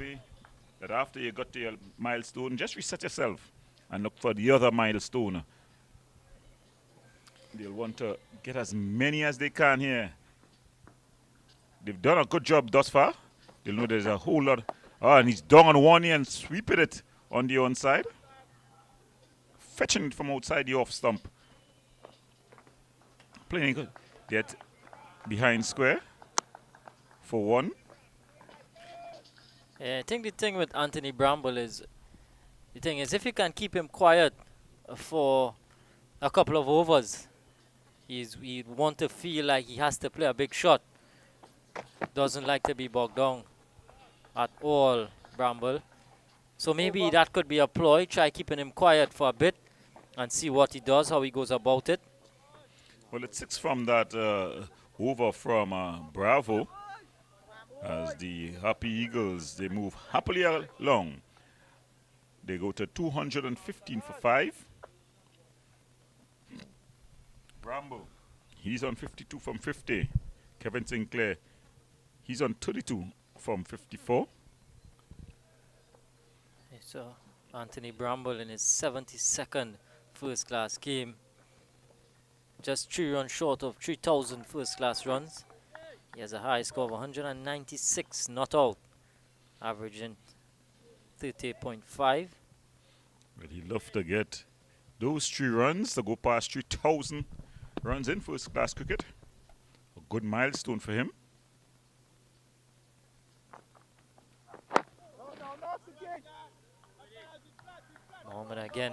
that after you got to your milestone, just reset yourself and look for the other milestone. They'll want to get as many as they can here. They've done a good job thus far. They'll know there's a whole lot. And he's down on one knee and sweeping it on the onside. Fetching it from outside the off stump. Playing good. Get behind square for 1. Yeah, I think the thing with Anthony Bramble is, if you can keep him quiet for a couple of overs, he want to feel like he has to play a big shot. Doesn't like to be bogged down at all, Bramble. So maybe that could be a ploy. Try keeping him quiet for a bit and see what he does, how he goes about it. Well, it's 6 from that over from Bravo. As the Happy Eagles, they move happily along. They go to 215 for 5. Bramble, he's on 52 from 50. Kevin Sinclair, he's on 32 from 54. So Anthony Bramble in his 72nd first-class game. Just 3 runs short of 3,000 first-class runs. He has a high score of 196 not out, averaging 30.5. But he'd love to get those 3 runs to go past 3,000 runs in first-class cricket. A good milestone for him. Mohammed again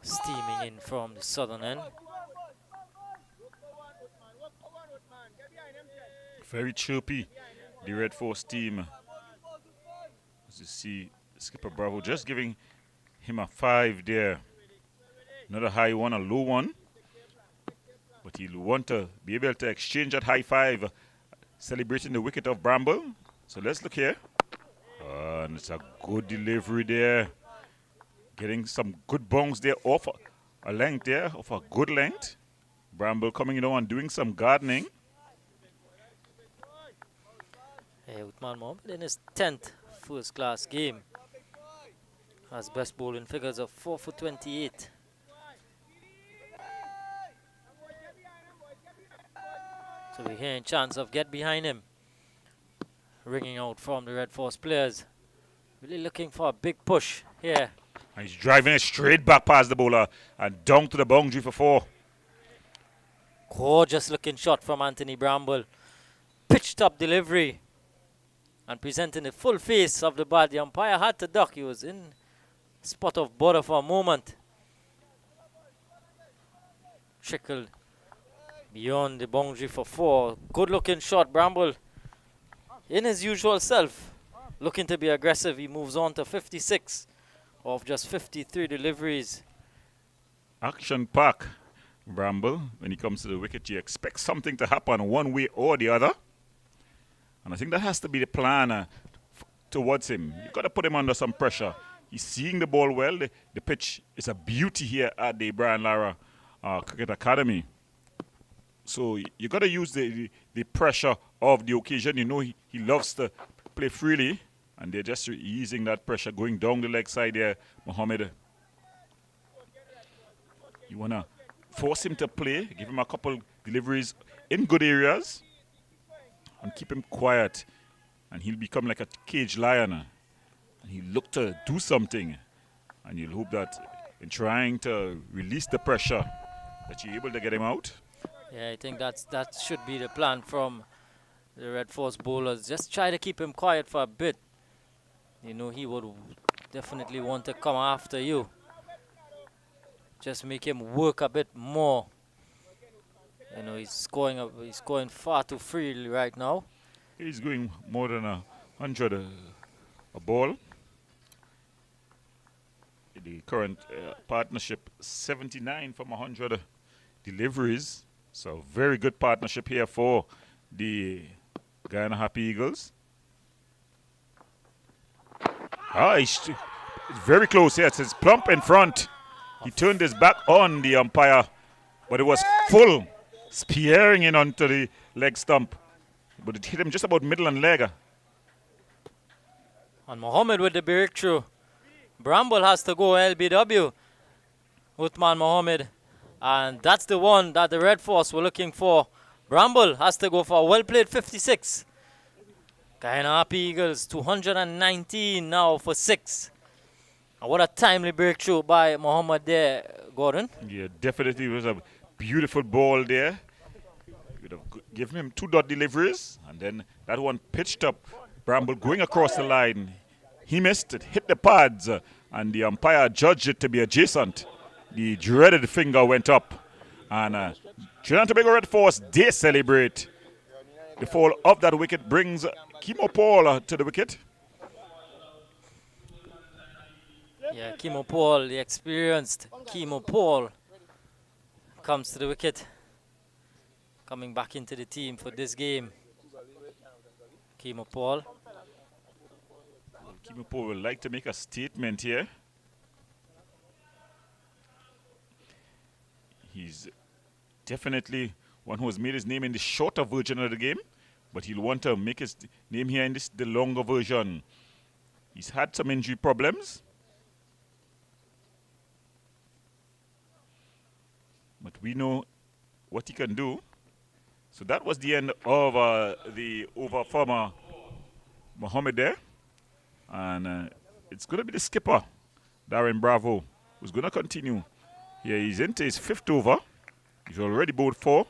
steaming in from the southern end. Very chirpy, the Red Force team. As you see, Skipper Bravo just giving him a 5 there. Not a high one, a low one. But he'll want to be able to exchange that high 5, celebrating the wicket of Bramble. So let's look here. And it's a good delivery there. Getting some good bongs there off a length there, of a good length. Bramble coming in and doing some gardening. Hey, Uthman Mohammed in his 10th first-class game has best bowling figures of 4 for 28. So we're hearing chants of get behind him, ringing out from the Red Force players. Really looking for a big push here. And he's driving it straight back past the bowler and down to the boundary for 4. Gorgeous looking shot from Anthony Bramble. Pitched up delivery. And presenting the full face of the bat. The umpire had to duck. He was in spot of bother for a moment. Trickled beyond the boundary for 4. Good looking shot. Bramble in his usual self. Looking to be aggressive. He moves on to 56 of just 53 deliveries. Action pack, Bramble. When he comes to the wicket, you expect something to happen one way or the other. And I think that has to be the plan towards him. You've got to put him under some pressure. He's seeing the ball well. The pitch is a beauty here at the Brian Lara Cricket Academy. So you got to use the pressure of the occasion. You know he loves to play freely. And they're just easing that pressure, going down the leg side there, Mohammed. You want to force him to play, give him a couple deliveries in good areas, and keep him quiet. And he'll become like a caged lion. And he'll look to do something. And you'll hope that in trying to release the pressure, that you're able to get him out. Yeah, I think that should be the plan from the Red Force bowlers. Just try to keep him quiet for a bit. You know, he would definitely want to come after you. Just make him work a bit more. You know, he's scoring far too freely right now. He's going more than 100 a ball. The current partnership, 79 from 100 deliveries. So very good partnership here for the Guyana Happy Eagles. It's very close here. It's plump in front. He turned his back on the umpire, but it was full, spearing in onto the leg stump. But it hit him just about middle and leg. And Mohammed with the breakthrough. Bramble has to go LBW. Uthman Mohammed. And that's the one that the Red Force were looking for. Bramble has to go for a well-played 56. Guyana Happy Eagles, 219 now for 6. And what a timely breakthrough by Mohammed there, Gordon. Yeah, definitely was a beautiful ball there. Could have given him 2-dot deliveries. And then that one pitched up. Bramble going across the line. He missed it, hit the pads, and the umpire judged it to be adjacent. The dreaded finger went up. And Trinidad and Tobago Red Force, they celebrate. The fall of that wicket brings Kimo Paul to the wicket. Yeah, Kimo Paul, the experienced Kimo Paul, comes to the wicket. Coming back into the team for this game. Kimo Paul. Kimo Paul would like to make a statement here. He's definitely one who has made his name in the shorter version of the game, but he'll want to make his name here in the longer version. He's had some injury problems, but we know what he can do. So that was the end of the over from Mohammed there. And it's going to be the skipper, Darren Bravo, who's going to continue. Here he's into his 5th over. He's already bowled 4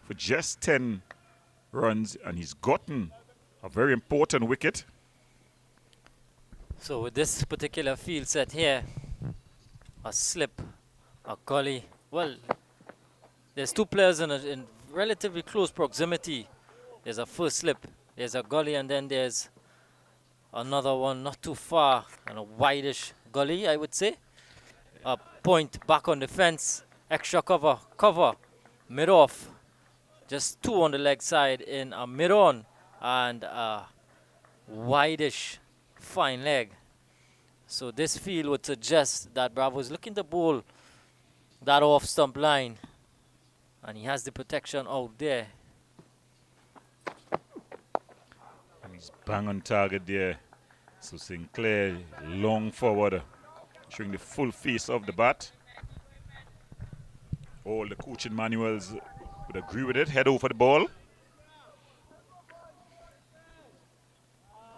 for just 10 runs, and he's gotten a very important wicket. So with this particular field set here, a slip a gully. Well, there's two players in relatively close proximity. There's a first slip, there's a gully, and then there's another one not too far, and a wideish gully, I would say. A point back on the fence, extra cover, mid-off. Just two on the leg side in a mid-on and a wideish fine leg. So this field would suggest that Bravo is looking to bowl that off-stump line, and he has the protection out there. And he's bang on target there. So Sinclair long forward, showing the full face of the bat. All the coaching manuals would agree with it. Head over the ball.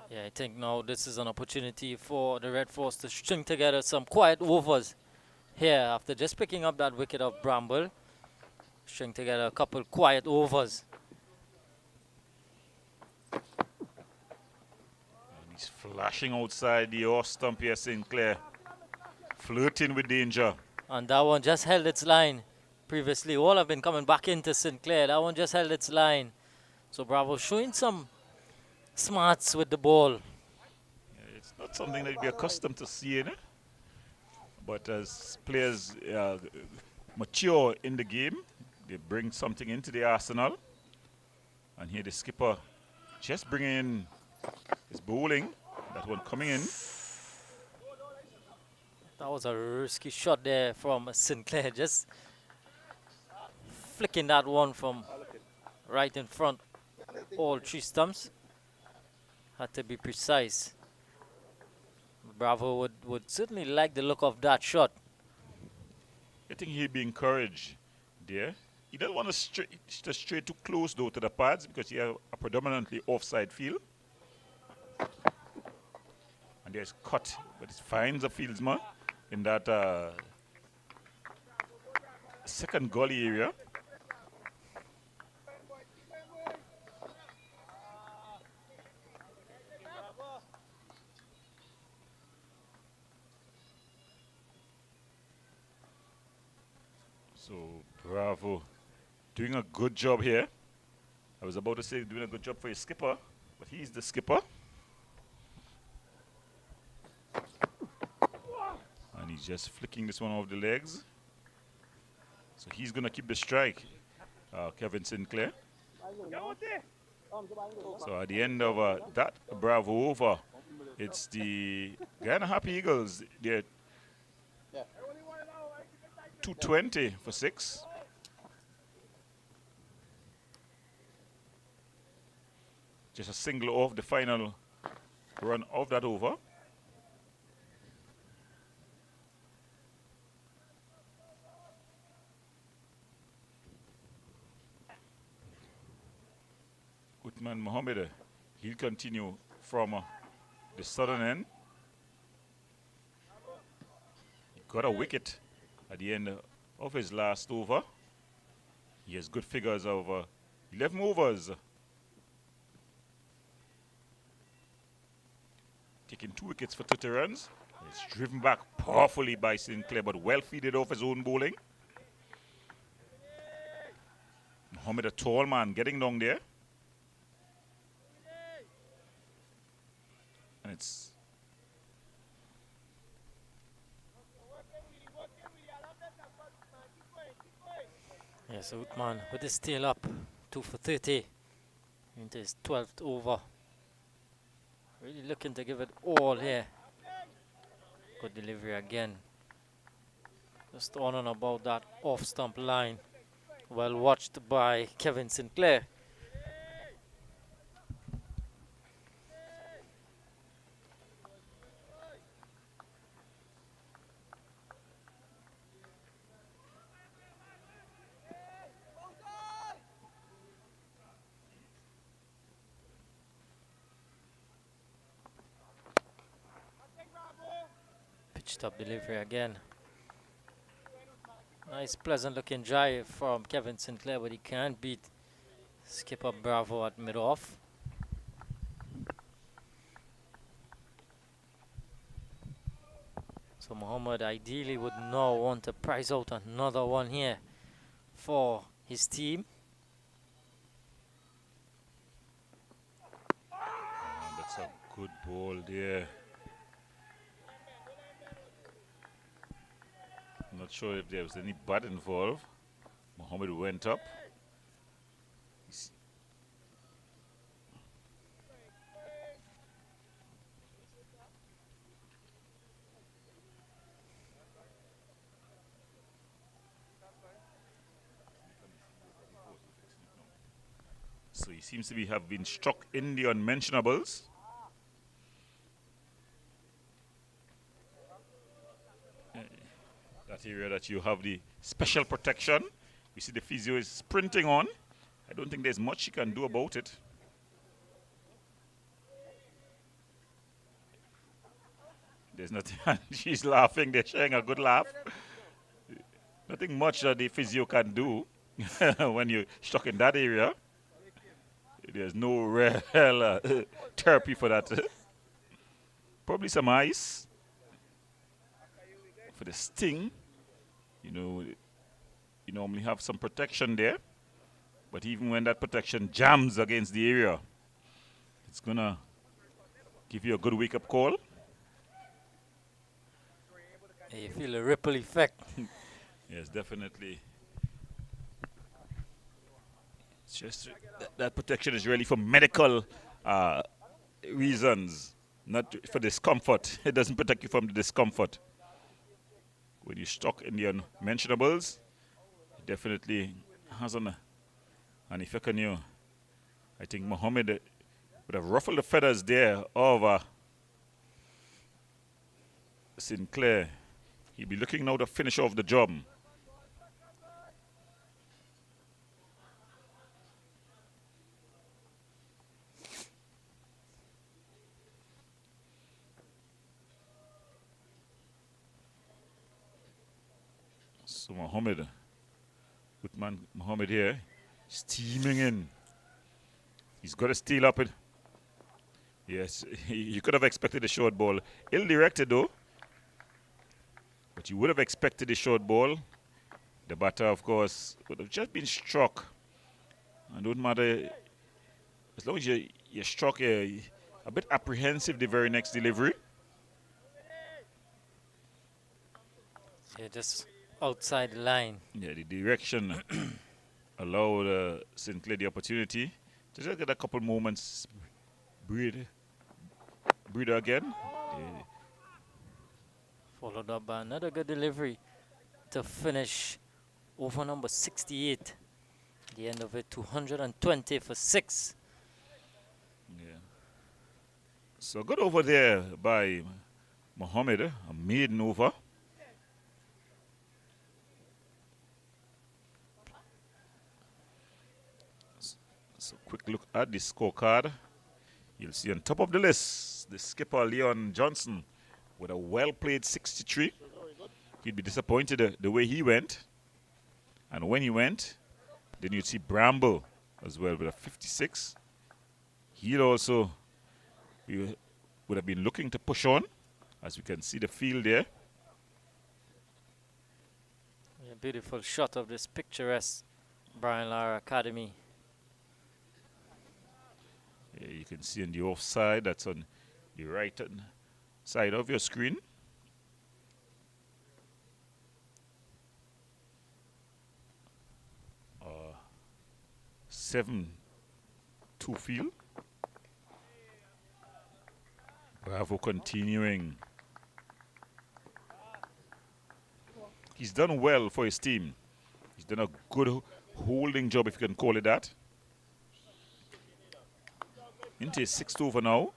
Yeah, I think now this is an opportunity for the Red Force to string together some quiet overs here after just picking up that wicket of Bramble. String together a couple quiet overs. And he's flashing outside the off stump here, Sinclair. Flirting with danger. And that one just held its line previously. All have been coming back into Sinclair. That one just held its line. So Bravo showing some smarts with the ball. It's not something that you'd be accustomed to seeing, eh? But as players mature in the game, they bring something into the arsenal. And here the skipper just bringing in his bowling. That one coming in. That was a risky shot there from Sinclair. Just flicking that one from right in front. All three stumps. Had to be precise. Bravo would certainly like the look of that shot. I think he'd be encouraged there. He doesn't want to stray too close though to the pads because he has a predominantly offside field. And there's cut, but it finds a fieldsman in that second gully area. So Bravo doing a good job here. I was about to say doing a good job for his skipper, but he's the skipper. And he's just flicking this one off the legs. So he's going to keep the strike, Kevin Sinclair. So at the end of that Bravo over, it's the Guyana Happy Eagles. They're 220 for 6. Just a single off the final run of that over. Uthman Mohammed, he'll continue from the southern end. He got a wicket at the end of his last over. He has good figures of 11 overs. Taking 2 wickets for 30 runs. It's driven back powerfully by Sinclair, but well feeded off his own bowling. Mohammed, a tall man, getting down there. And it's Yes, Uthman with his tail up, 2 for 30 into his 12th over. Really looking to give it all here. Good delivery again. Just on and about that off-stump line. Well watched by Kevin Sinclair. Pitched up delivery again. Nice pleasant looking drive from Kevin Sinclair, but he can't beat skipper Bravo at mid-off. So So Muhammad ideally would now want to price out another one here for his team. That's a good ball there. Not sure if there was any butt involved. Muhammad went up. So he seems to have been struck in the unmentionables. That area that you have the special protection. You see the physio is sprinting on. I don't think there's much he can do about it. There's nothing. She's laughing. They're sharing a good laugh. Nothing much that the physio can do when you're stuck in that area. There's no real therapy for that. Probably some ice for the sting. You know, you normally have some protection there. But even when that protection jams against the area, it's going to give you a good wake-up call. You feel a ripple effect. Yes, definitely. It's just that protection is really for medical reasons, not for discomfort. It doesn't protect you from the discomfort. When you're stuck in the unmentionables, it definitely has an effect on you. I think Muhammad would have ruffled the feathers there of Sinclair. He'll be looking now to finish off the job. So Muhammad, Uthman Muhammad here, steaming in. He's got to steal up it. Yes, you could have expected a short ball. Ill-directed though. But you would have expected a short ball. The batter, of course, would have just been struck. And don't matter, as long as you're struck, a bit apprehensive the very next delivery. Yeah, just outside the line. Yeah, the direction allowed Sinclair the opportunity to just get a couple moments, breathe again. Yeah. Followed up by another good delivery to finish over number 68. The end of it, 220 for 6. Yeah. So good over there by Muhammad, a maiden over. So quick look at the scorecard. You'll see on top of the list, the skipper Leon Johnson with a well-played 63. He'd be disappointed the way he went. And when he went, then you'd see Bramble as well with a 56. He'd also would have been looking to push on, as we can see the field there. A beautiful shot of this picturesque Brian Lara Academy. Yeah, you can see on the offside, that's on the right hand side of your screen. Uh, 7-2 field. Bravo continuing. He's done well for his team. He's done a good holding job, if you can call it that. Into his 6th over now.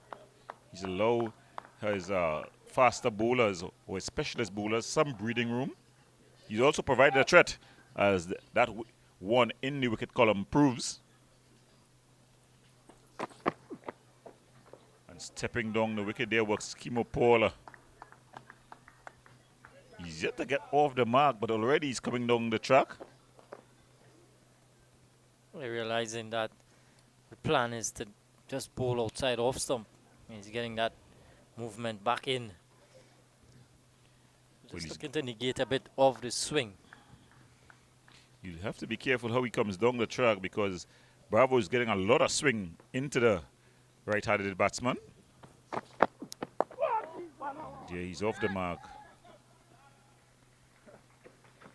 He's allowed his faster bowlers or specialist bowlers some breathing room. He's also provided a threat, as that one in the wicket column proves. And stepping down the wicket there was Kimo Paula. He's yet to get off the mark, but already he's coming down the track. We're realizing that the plan is to just bowl outside off stump. He's getting that movement back in. Just looking to negate a bit of the swing. You'll have to be careful how he comes down the track because Bravo is getting a lot of swing into the right-handed batsman. Yeah, he's off the mark.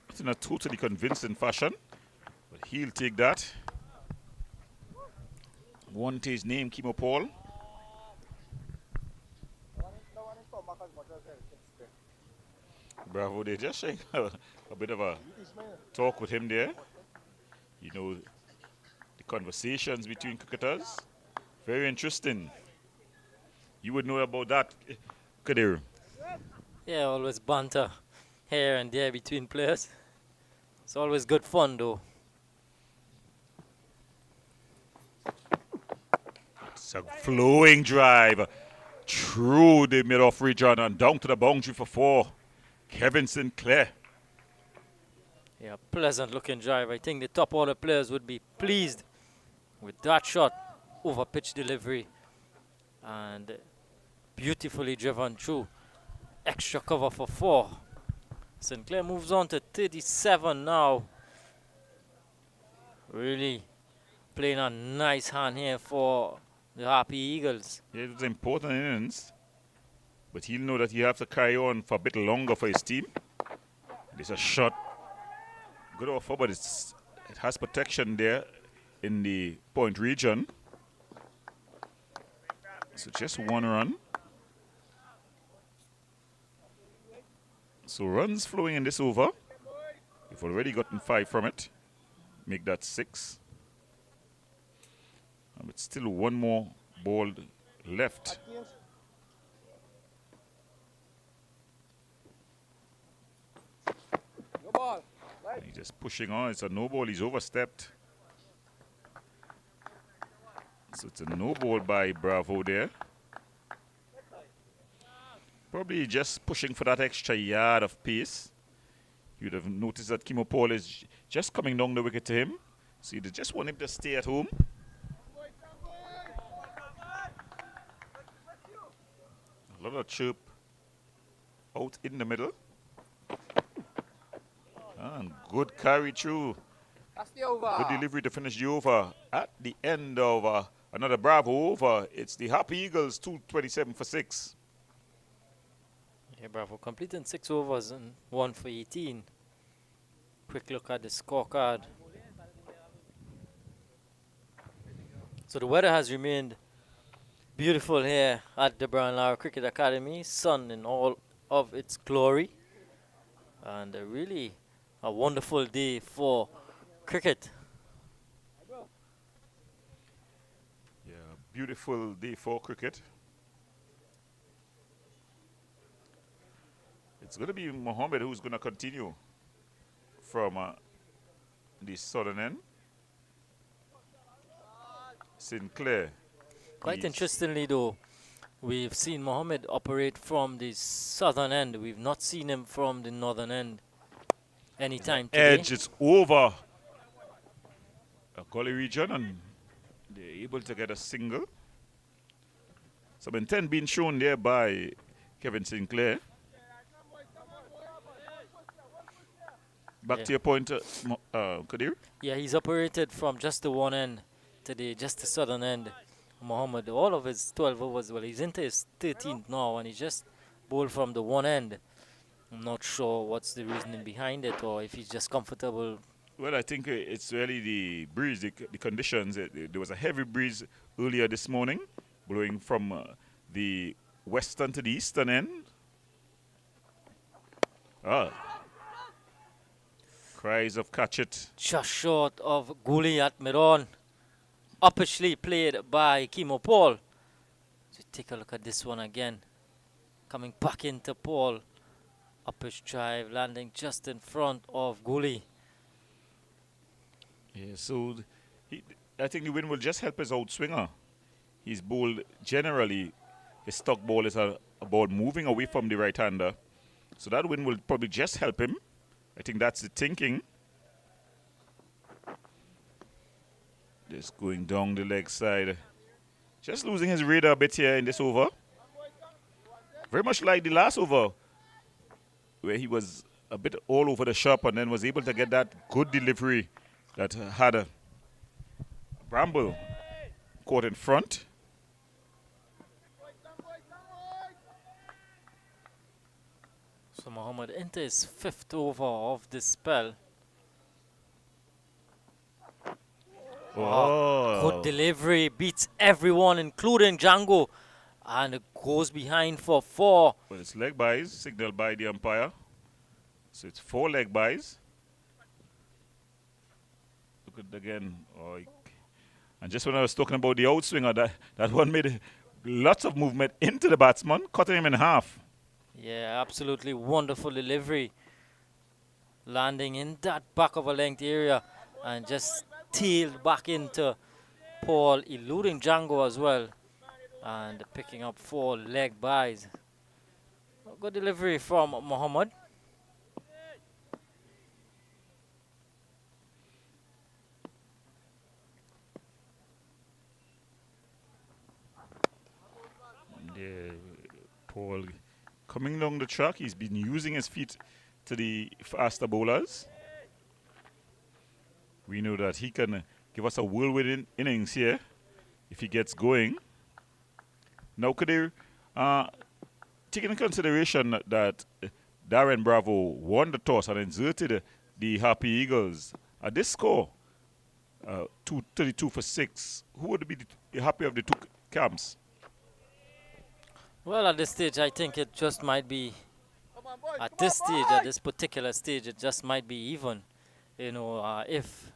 It's in a totally convincing fashion, but he'll take that. Want his name, Kimo Paul. Bravo, they just shake a bit of a talk with him there. You know, the conversations between cricketers, very interesting. You would know about that, Kadir. Yeah, always banter here and there between players. It's always good fun, though. It's a flowing drive through the mid-off region and down to the boundary for 4. Kevin Sinclair. Yeah, pleasant looking drive. I think the top order players would be pleased with that shot over pitch delivery and beautifully driven through. Extra cover for 4. Sinclair moves on to 37 now. Really playing a nice hand here for the Happy Eagles. Yeah, it was an important innings, but he'll know that he has to carry on for a bit longer for his team. There's a shot. Good offer, but it has protection there in the point region. So just 1 run. So runs flowing in this over. We've already gotten 5 from it. Make that 6. But still 1 more ball left. No ball. And he's just pushing on. It's a no ball. He's overstepped. So it's a no ball by Bravo there. Probably just pushing for that extra yard of pace. You'd have noticed that Kimo Paul is just coming down the wicket to him. So you just want him to stay at home. A lot of chirp out in the middle. And good carry through. That's the over. Good delivery to finish the over. At the end of another Bravo over, it's the Happy Eagles 227 for 6. Yeah, Bravo completing 6 overs and 1 for 18. Quick look at the scorecard. So the weather has remained beautiful here at the Brian Lara Cricket Academy. Sun in all of its glory. And really a wonderful day for cricket. Yeah, beautiful day for cricket. It's going to be Mohammed who's going to continue from the southern end. Sinclair. Quite interestingly though, we've seen Mohammed operate from the southern end. We've not seen him from the northern end anytime today. Edge, it's over a gully region and they're able to get a single. Some intent being shown there by Kevin Sinclair. Back to your point, Kadir. Yeah, he's operated from just the one end to just the southern end. Mohammed, all of his 12 overs, well, he's into his 13th now, and he just bowled from the one end. I'm not sure what's the reasoning behind it, or if he's just comfortable. Well, I think it's really the breeze, the conditions. There was a heavy breeze earlier this morning, blowing from the western to the eastern end. Cries of catch it. Just short of Guli at mid-on. Uppishly played by Kimo Paul. So take a look at this one again. Coming back into Paul. Uppish drive landing just in front of Guli. Yeah, so I think the wind will just help his outswinger. His ball, generally, his stock ball is a ball moving away from the right-hander. So that wind will probably just help him. I think that's the thinking. Just going down the leg side. Just losing his radar a bit here in this over. Very much like the last over. where he was a bit all over the shop and then was able to get that good delivery that had a Bramble caught in front. So Muhammad into his 5th over of this spell. Good delivery, beats everyone, including Django, and it goes behind for 4. Well, it's leg buys, signaled by the umpire. So it's 4 leg buys. Look at it again. And just when I was talking about the outswinger, that one made lots of movement into the batsman, cutting him in half. Yeah, absolutely wonderful delivery. Landing in that back of a length area and just tailed back into Paul, eluding Django as well. And picking up 4 leg buys. Good delivery from Muhammad. Yeah, Paul coming along the track, he's been using his feet to the faster bowlers. We know that he can give us a whirlwind innings here if he gets going. Now, could they take into consideration that Darren Bravo won the toss and exerted the Happy Eagles at this score, 232 for 6? Who would be the happy of the two camps? Well, at this stage, I think it just might be, at this stage, at this particular stage, it just might be even. If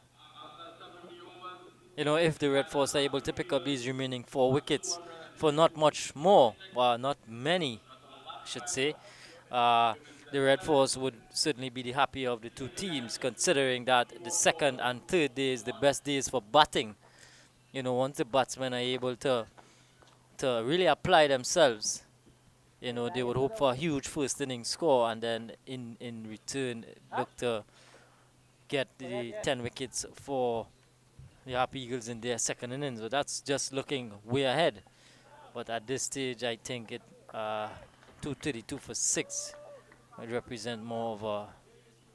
the Red Force are able to pick up these remaining 4 wickets for not much more, not many, I should say, the Red Force would certainly be the happier of the two teams, considering that the 2nd and 3rd days, the best days for batting. Once the batsmen are able to really apply themselves, they would hope for a huge first inning score and then in return look to get the 10 wickets for the Happy Eagles in their 2nd innings. So that's just looking way ahead. But at this stage, I think 232 for 6 would represent more of a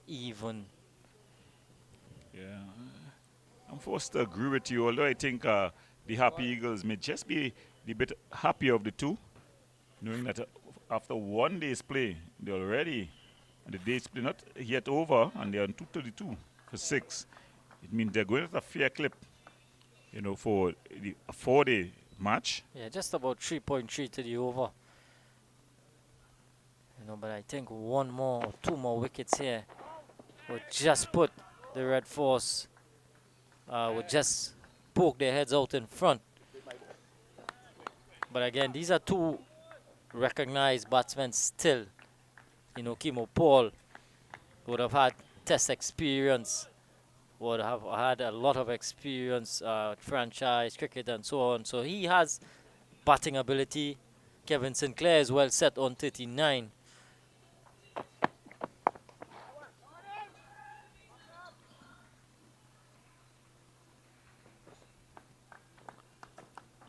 even. Yeah, I'm forced to agree with you, although I think the Happy Eagles may just be the bit happier of the two, knowing that after 1 day's play, they're already, and the day's play not yet over, and they're on 232 for 6. It means they're going at a fair clip, for a 4-day match. Yeah, just about 3.3 to the over. But I think 1 more or 2 more wickets here would just put the Red Force, would just poke their heads out in front. But again, these are 2 recognized batsmen still. Kimo Paul would have had test experience, would have had a lot of experience, franchise cricket and so on. So he has batting ability. Kevin Sinclair is well set on 39.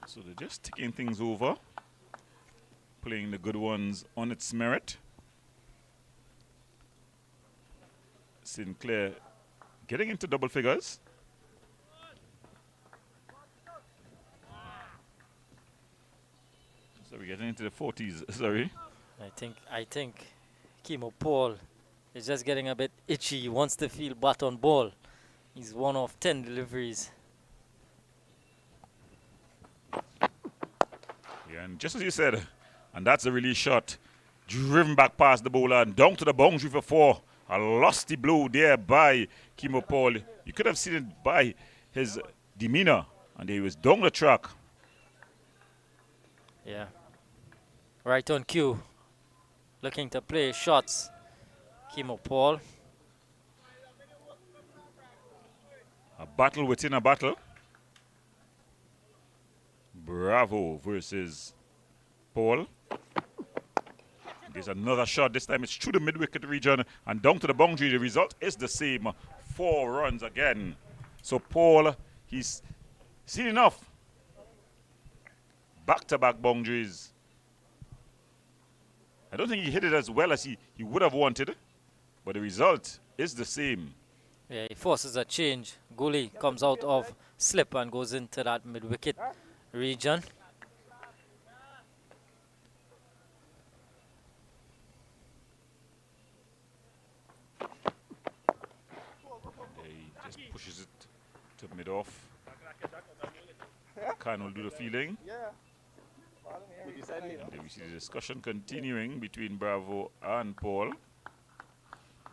So they're just taking things over, playing the good ones on its merit. Sinclair getting into double figures. So we're getting into the 40s, sorry. I think Kimo Paul is just getting a bit itchy. He wants to feel bat on ball. He's 1 of 10 deliveries. Yeah, and just as you said, and that's a release shot, driven back past the bowler and down to the boundary for 4. A lusty blow there by Kimo Paul. You could have seen it by his demeanor, and he was down the track. Yeah. Right on cue. Looking to play shots. Kimo Paul. A battle within a battle. Bravo versus Paul. There's another shot. This time it's through the mid-wicket region and down to the boundary. The result is the same. 4 runs again. So Paul, he's seen enough. Back-to-back boundaries. I don't think he hit it as well as he would have wanted, but the result is the same. Yeah, he forces a change. Goalie comes out of slip and goes into that mid-wicket region. He just pushes it to mid-off. Khan will do the fielding. And we see the discussion continuing between Bravo and Paul.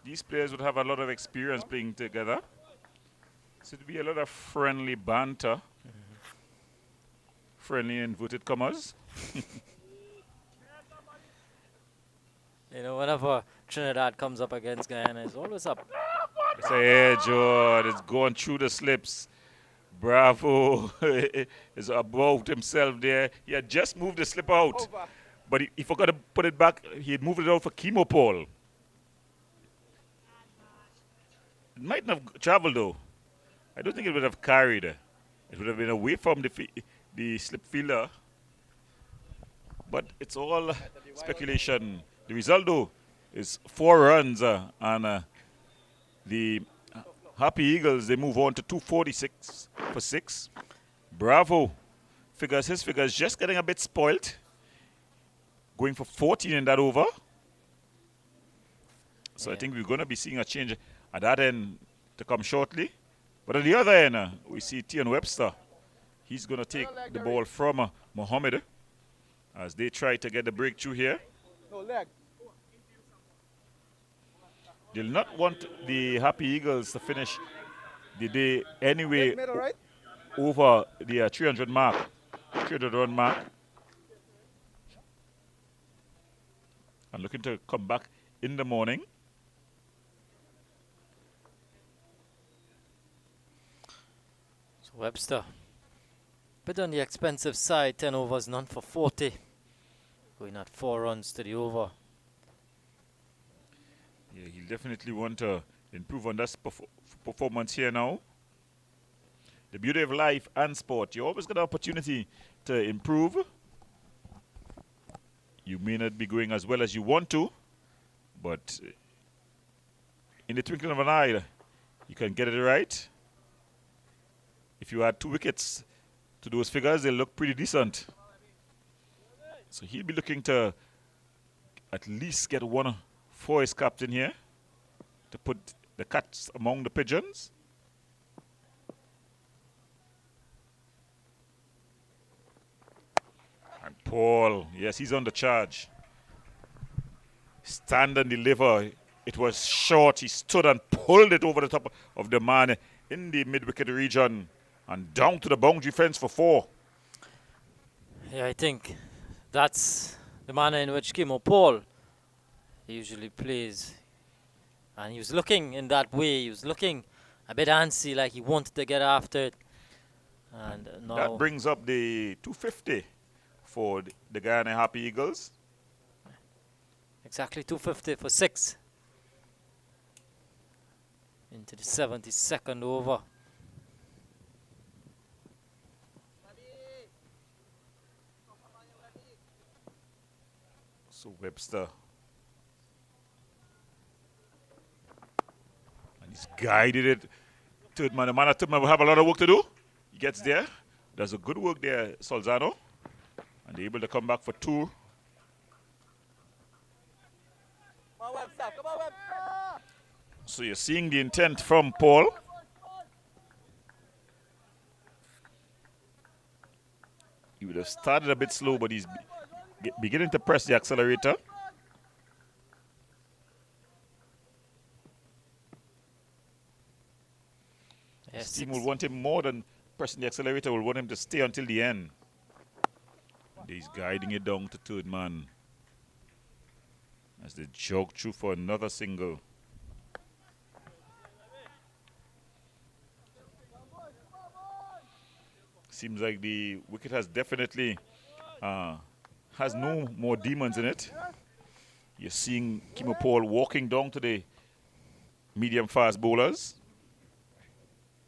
These players would have a lot of experience playing together. So it'd be a lot of friendly banter. Friendly inverted commas. You know, whenever Trinidad comes up against Guyana, it's always up. It's a edge, it's going through the slips. Bravo is about himself there. He had just moved the slip out, but he forgot to put it back. He had moved it out for Chemo Paul. It mightn't have traveled though. I don't think it would have carried. It would have been away from the slip fielder. But it's all speculation. The result though is 4 runs and the Happy Eagles, they move on to 246 for 6. Bravo his figures just getting a bit spoilt. Going for 14 in that over. So I think we're going to be seeing a change at that end to come shortly. But at the other end, we see Tian Webster. He's going to take the ball from Mohammed as they try to get the breakthrough here. No leg. They'll not want the Happy Eagles to finish the day anyway Middle, right? over the 300 run mark. And looking to come back in the morning. So Webster, bit on the expensive side, 10 overs, none for 40. Going at 4 runs to the over. Yeah, he'll definitely want to improve on that performance here now. The beauty of life and sport, you always get an opportunity to improve. You may not be going as well as you want to, but in the twinkling of an eye, you can get it right. If you add 2 wickets to those figures, they'll look pretty decent. So he'll be looking to at least get 1 for his captain here to put the cats among the pigeons. And Paul, yes, he's on the charge. Stand and deliver. It was short. He stood and pulled it over the top of the man in the mid-wicket region and down to the boundary fence for 4. Yeah, I think that's the manner in which Chemo Paul usually plays. And he was looking in that way. He was looking a bit antsy, like he wanted to get after it. And now that brings up the 250 for the Guyana Happy Eagles. exactly 250 for 6. Into the 72nd over. So Webster. And he's guided it. Third man, the man at third man will have a lot of work to do. He gets there. Does a good work there, Solzano. And they're able to come back for 2. Come on, Webster. Come on, Webster. So you're seeing the intent from Paul. He would have started a bit slow, but he's beginning to press the accelerator. His team will want him more than pressing the accelerator, will want him to stay until the end. He's guiding it down to third man as they jog through for another single. Seems like the wicket has definitely has no more demons in it. You're seeing Chemo Paul walking down to the medium fast bowlers.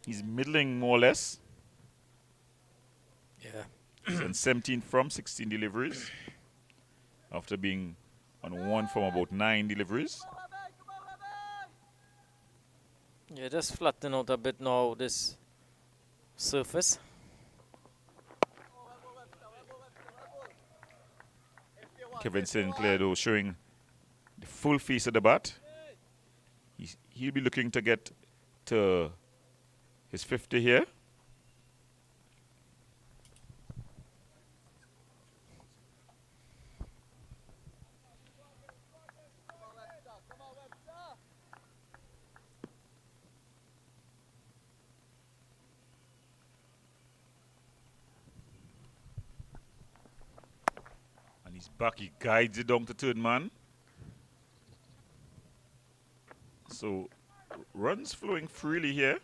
He's middling more or less. Yeah. And 17 from 16 deliveries after being on one from about 9 deliveries. Yeah, just flatten out a bit now, this surface. Kevin Sinclair, though, showing the full face of the bat. He'll be looking to get to his 50 here. And he's back, he guides it down to third man. So runs flowing freely here.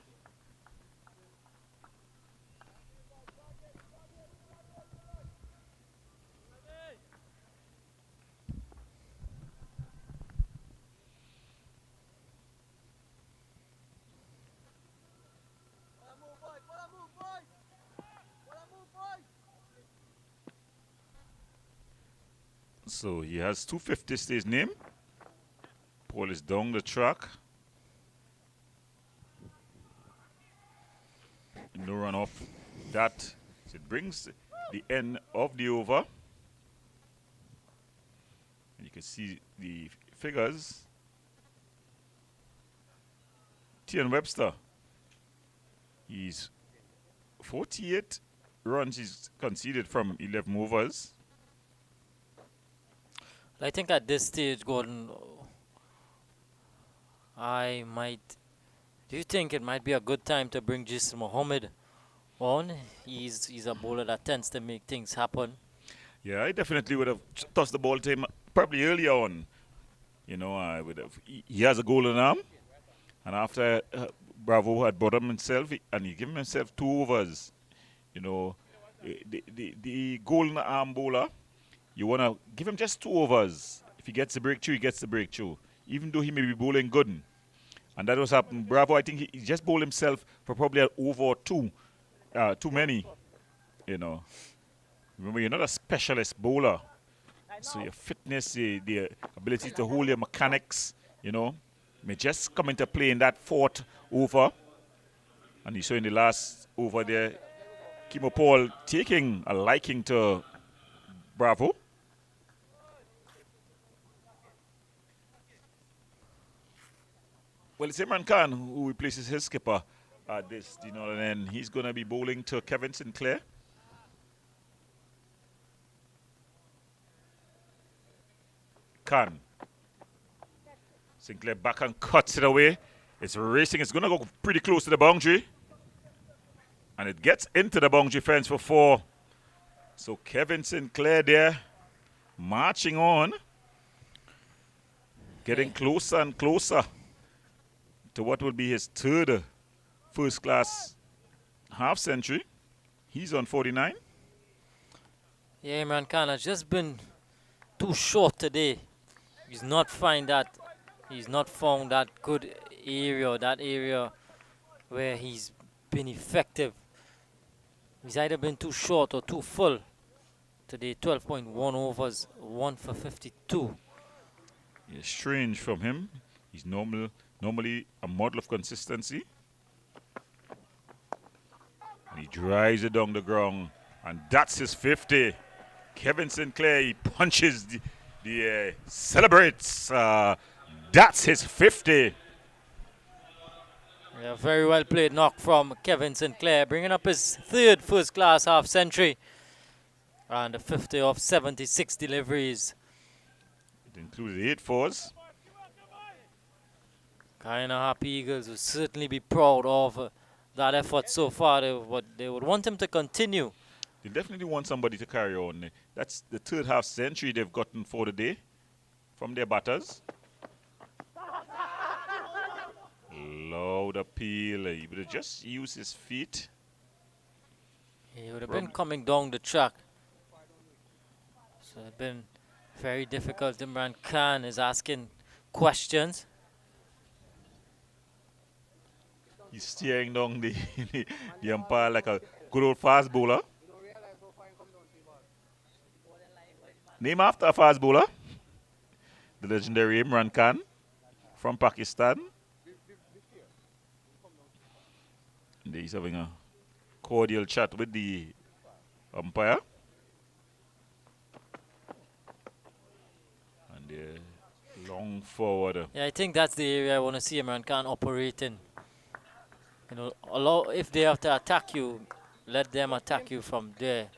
So he has 250 to his name. Paul is down the track. No run off that. So it brings the end of the over. And you can see the figures. Tian Webster. He's 48 runs he's conceded from 11 overs. I think at this stage, Gordon, do you think it might be a good time to bring Jason Mohammed on? He's a bowler that tends to make things happen. Yeah, I definitely would have tossed the ball to him probably earlier on. You know, I would have. He has a golden arm, and after Bravo had brought him himself, and he gave himself 2 overs. You know, the golden arm bowler, you want to give him just 2 overs. If he gets the breakthrough, he gets the breakthrough, even though he may be bowling good. And that was happening. Bravo, I think he just bowled himself for probably an over or 2, too many. You know, remember, you're not a specialist bowler, so your fitness, the ability to hold your mechanics, you know, may just come into play in that 4th over. And you saw in the last over there, Kimo Paul taking a liking to Bravo. Well, it's Imran Khan who replaces his skipper at this, you know, and he's going to be bowling to Kevin Sinclair. Khan. Sinclair back and cuts it away. It's racing. It's going to go pretty close to the boundary. And it gets into the boundary fence for 4. So Kevin Sinclair there, marching on, getting closer and closer to what will be his 3rd first-class half-century. He's on 49. Yeah, Imran Khan has just been too short today. He's not found that good area, that area where he's been effective. He's either been too short or too full. Today, 12.1 overs, 1 for 52. Yeah, strange from him. He's normally a model of consistency. And he drives it down the ground, and that's his 50. Kevin Sinclair, he punches celebrates. That's his 50. Yeah, very well played knock from Kevin Sinclair, bringing up his 3rd first-class half-century and a 50 of 76 deliveries. It included 8 fours. Guyana Happy Eagles will certainly be proud of that effort so far. They would want him to continue. They definitely want somebody to carry on. That's the 3rd half-century they've gotten for the day from their batters. Loud appeal. He would have just used his feet. He would have been coming down the track. So it's been very difficult. Imran Khan is asking questions. He's staring down the umpire like a good old fast bowler. Name after a fast bowler. the legendary Imran Khan from Pakistan. And he's having a cordial chat with the umpire. And long forward. Yeah, I think that's the area I want to see Imran Khan operating. You know, if they have to attack you, let them attack you from there.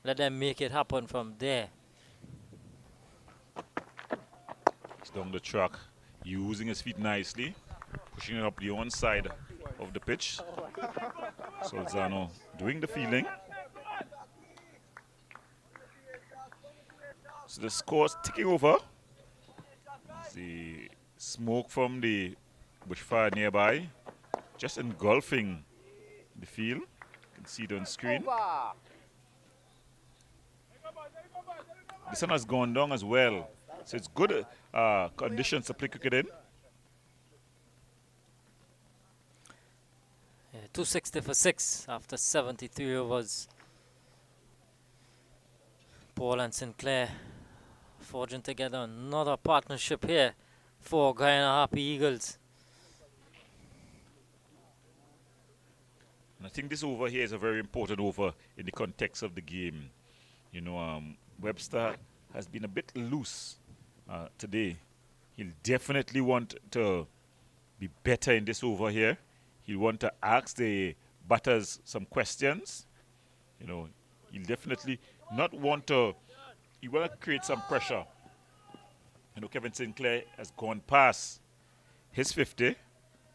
Let them make it happen from there. He's down the track, using his feet nicely, pushing it up the one side of the pitch. Solzano doing the feeling. So the score's ticking over. The smoke from the bushfire nearby, just engulfing the field. You can see it on screen. The sun has gone down as well, so it's good conditions to play cricket in. Yeah, 260 for 6 after 73 overs. Paul and Sinclair forging together another partnership here for Guyana Happy Eagles. And I think this over here is a very important over in the context of the game. You know, Webster has been a bit loose today. He'll definitely want to be better in this over here. He'll want to ask the batters some questions. You know, he'll definitely not want to. He want to create some pressure. You know, Kevin Sinclair has gone past his 50,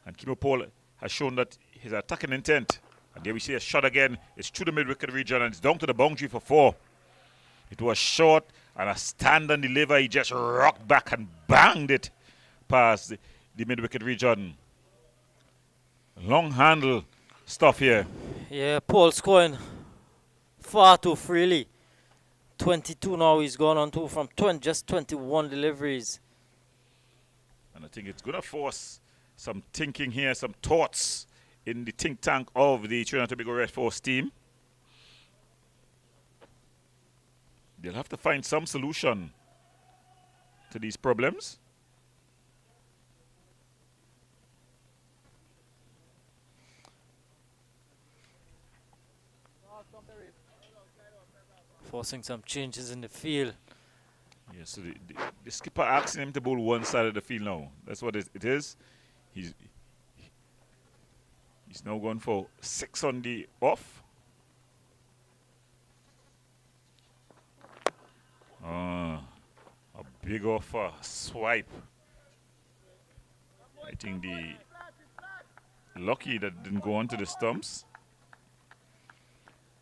and Kimo Paul has shown that his attacking intent. And there we see a shot again. It's through the mid-wicket region, and it's down to the boundary for 4. It was short, and a stand and deliver. He just rocked back and banged it past the mid-wicket region. Long handle stuff here. Yeah, Paul scoring far too freely. 22 now he's gone on to from just 21 deliveries. And I think it's going to force some thinking here, some thoughts in the think tank of the Trinidad and Tobago Red Force team. They'll have to find some solution to these problems. Forcing some changes in the field. Yeah, so the skipper asking him to bowl one side of the field now. That's what it is. He's now going for 6 on the off. A big offer swipe. I think lucky that didn't go on to the stumps.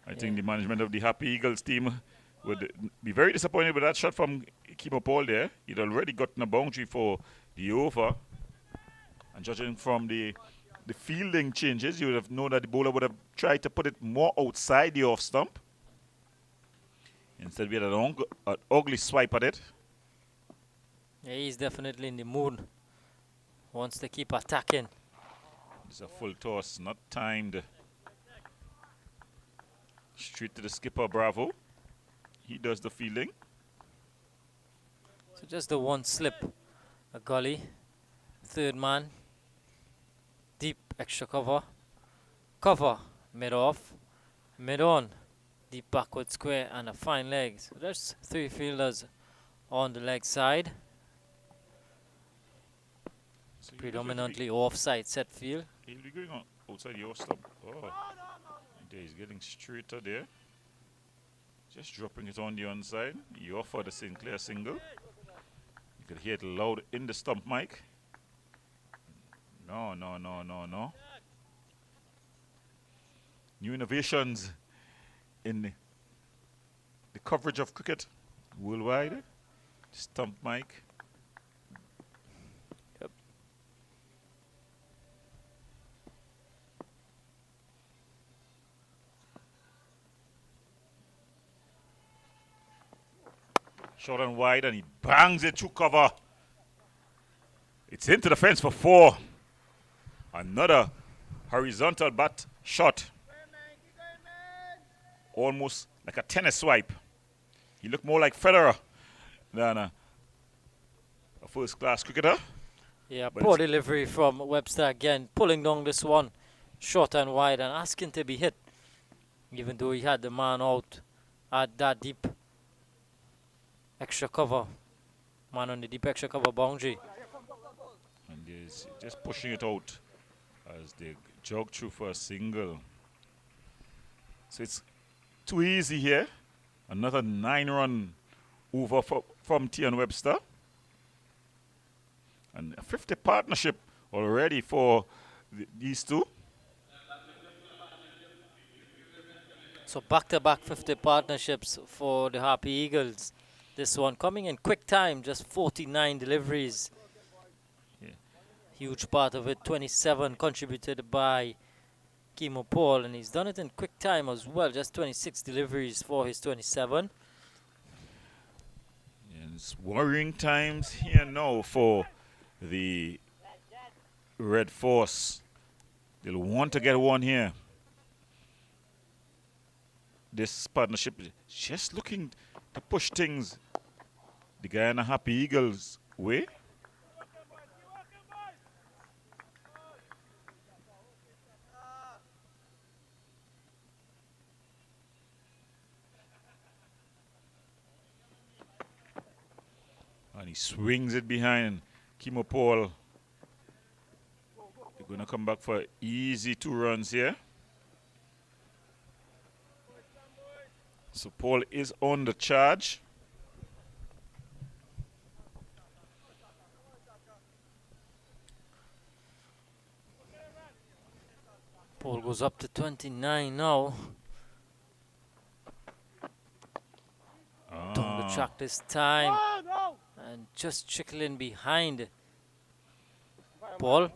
I think the management of the Happy Eagles team would be very disappointed with that shot from Kimo Paul there. He'd already gotten a boundary for the over. And judging from the fielding changes, you would have known that the bowler would have tried to put it more outside the off stump. Instead, we had an ugly swipe at it. Yeah, he's definitely in the mood. Wants to keep attacking. It's a full toss, not timed. Straight to the skipper, Bravo. He does the fielding. So just the one slip. A gully. Third man. Deep extra cover. Cover. Mid off. Mid on. Deep backward square and a fine leg. So there's 3 fielders on the leg side. So Predominantly offside set field. He'll be going on outside your stump. Oh. There, he's getting straighter there. Just dropping it on the onside. He offered a Sinclair single. You could hear it loud in the stump mic. No. New innovations in the coverage of cricket worldwide. Stump mic. Yep. Short and wide, and he bangs it through cover. It's into the fence for 4. Another horizontal bat shot. Almost like a tennis swipe. He looked more like Federer than first class cricketer. Yeah, But poor it's- delivery from Webster again, pulling down this one short and wide and asking to be hit, even though he had the man out at that deep extra cover, man on the deep extra cover boundary. And he's just pushing it out as they jog through for a single. So it's too easy here. Another 9-run over from Tian Webster. And a 50 partnership already for these two. So back-to-back 50 partnerships for the Happy Eagles. This one coming in quick time, just 49 deliveries. Yeah. Huge part of it, 27 contributed by Kimo Paul, and he's done it in quick time as well, just 26 deliveries for his 27. And it's worrying times here now for the Red Force. They'll want to get one here. This partnership is just looking to push things the Guyana Happy Eagles way. And he swings it behind Kimo Paul. They're going to come back for easy 2 runs here. So Paul is on the charge. Paul goes up to 29 now. Down the track this time. And just trickling behind Paul.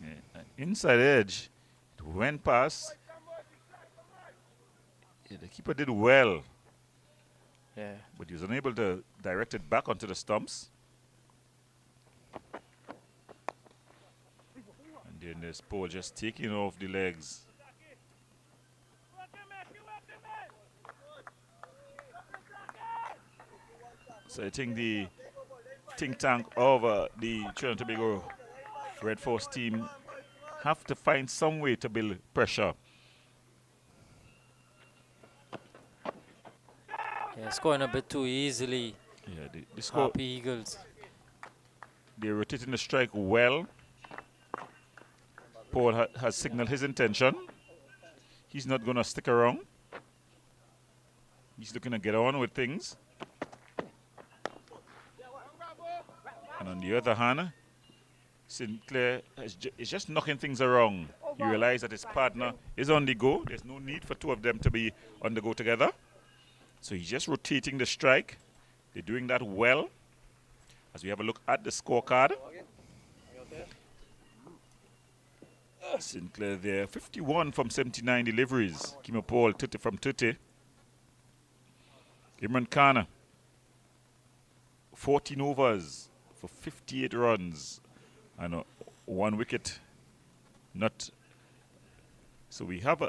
Yeah, inside edge. It went past. Yeah, the keeper did well. Yeah. But he was unable to direct it back onto the stumps. And then there's Paul just taking off the legs. So I think the think tank of the Trinidad and Tobago Red Force team have to find some way to build pressure. Yeah, scoring a bit too easily. Yeah, the score, Happy Eagles. they're rotating the strike well. Paul has signaled his intention. He's not going to stick around. He's looking to get on with things. And on the other hand, Sinclair is just knocking things around. He realized that his partner is on the go. There's no need for 2 of them to be on the go together. So he's just rotating the strike. They're doing that well. As we have a look at the scorecard. Sinclair there, 51 from 79 deliveries. Kimo Paul, 30 from 30. Imran Khan, 14 overs for 58 runs and 1 wicket. Not. So we have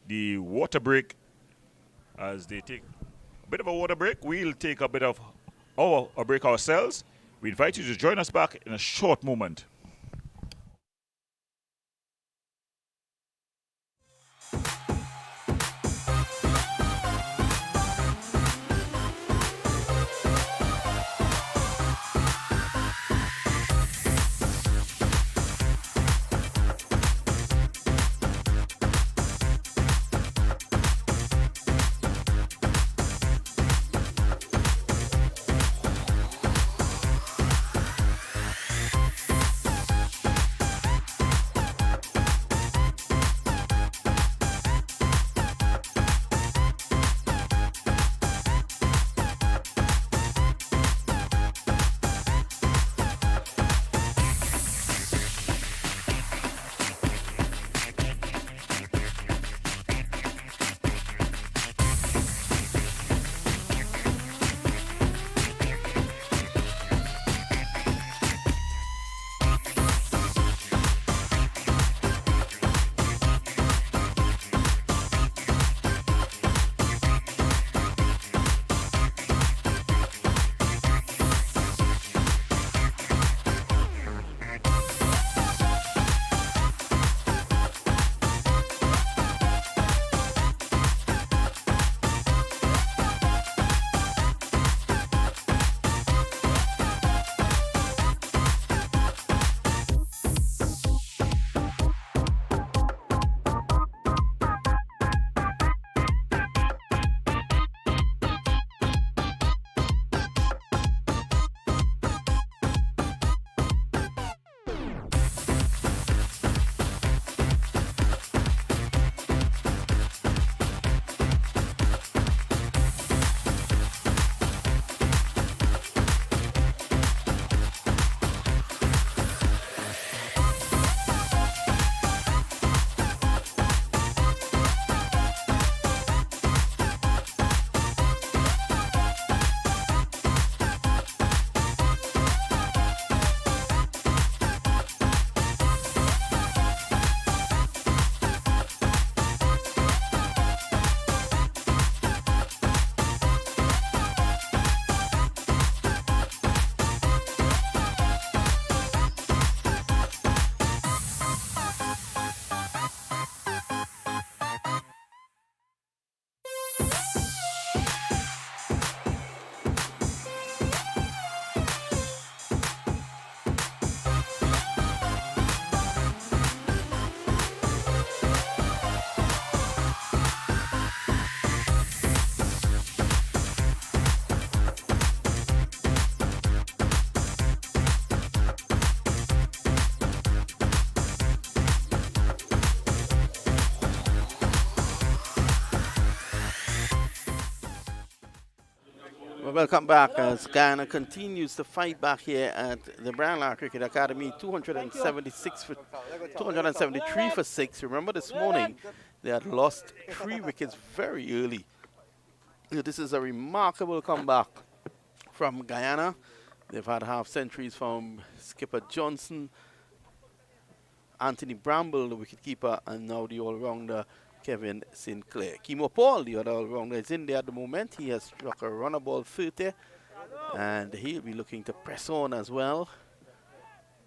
the water break. As they take a bit of a water break, we'll take a bit of a break ourselves. We invite you to join us back in a short moment. Well, welcome back as Guyana continues to fight back here at the Brownlow Cricket Academy. 273 for 6. Remember this morning they had lost 3 wickets very early. So this is a remarkable comeback from Guyana. They've had half centuries from Skipper Johnson, Anthony Bramble, the wicketkeeper, and now the all-rounder Kevin Sinclair. Kimo Paul, the other all-rounder, is in there at the moment. He has struck a runner ball 30, and he'll be looking to press on as well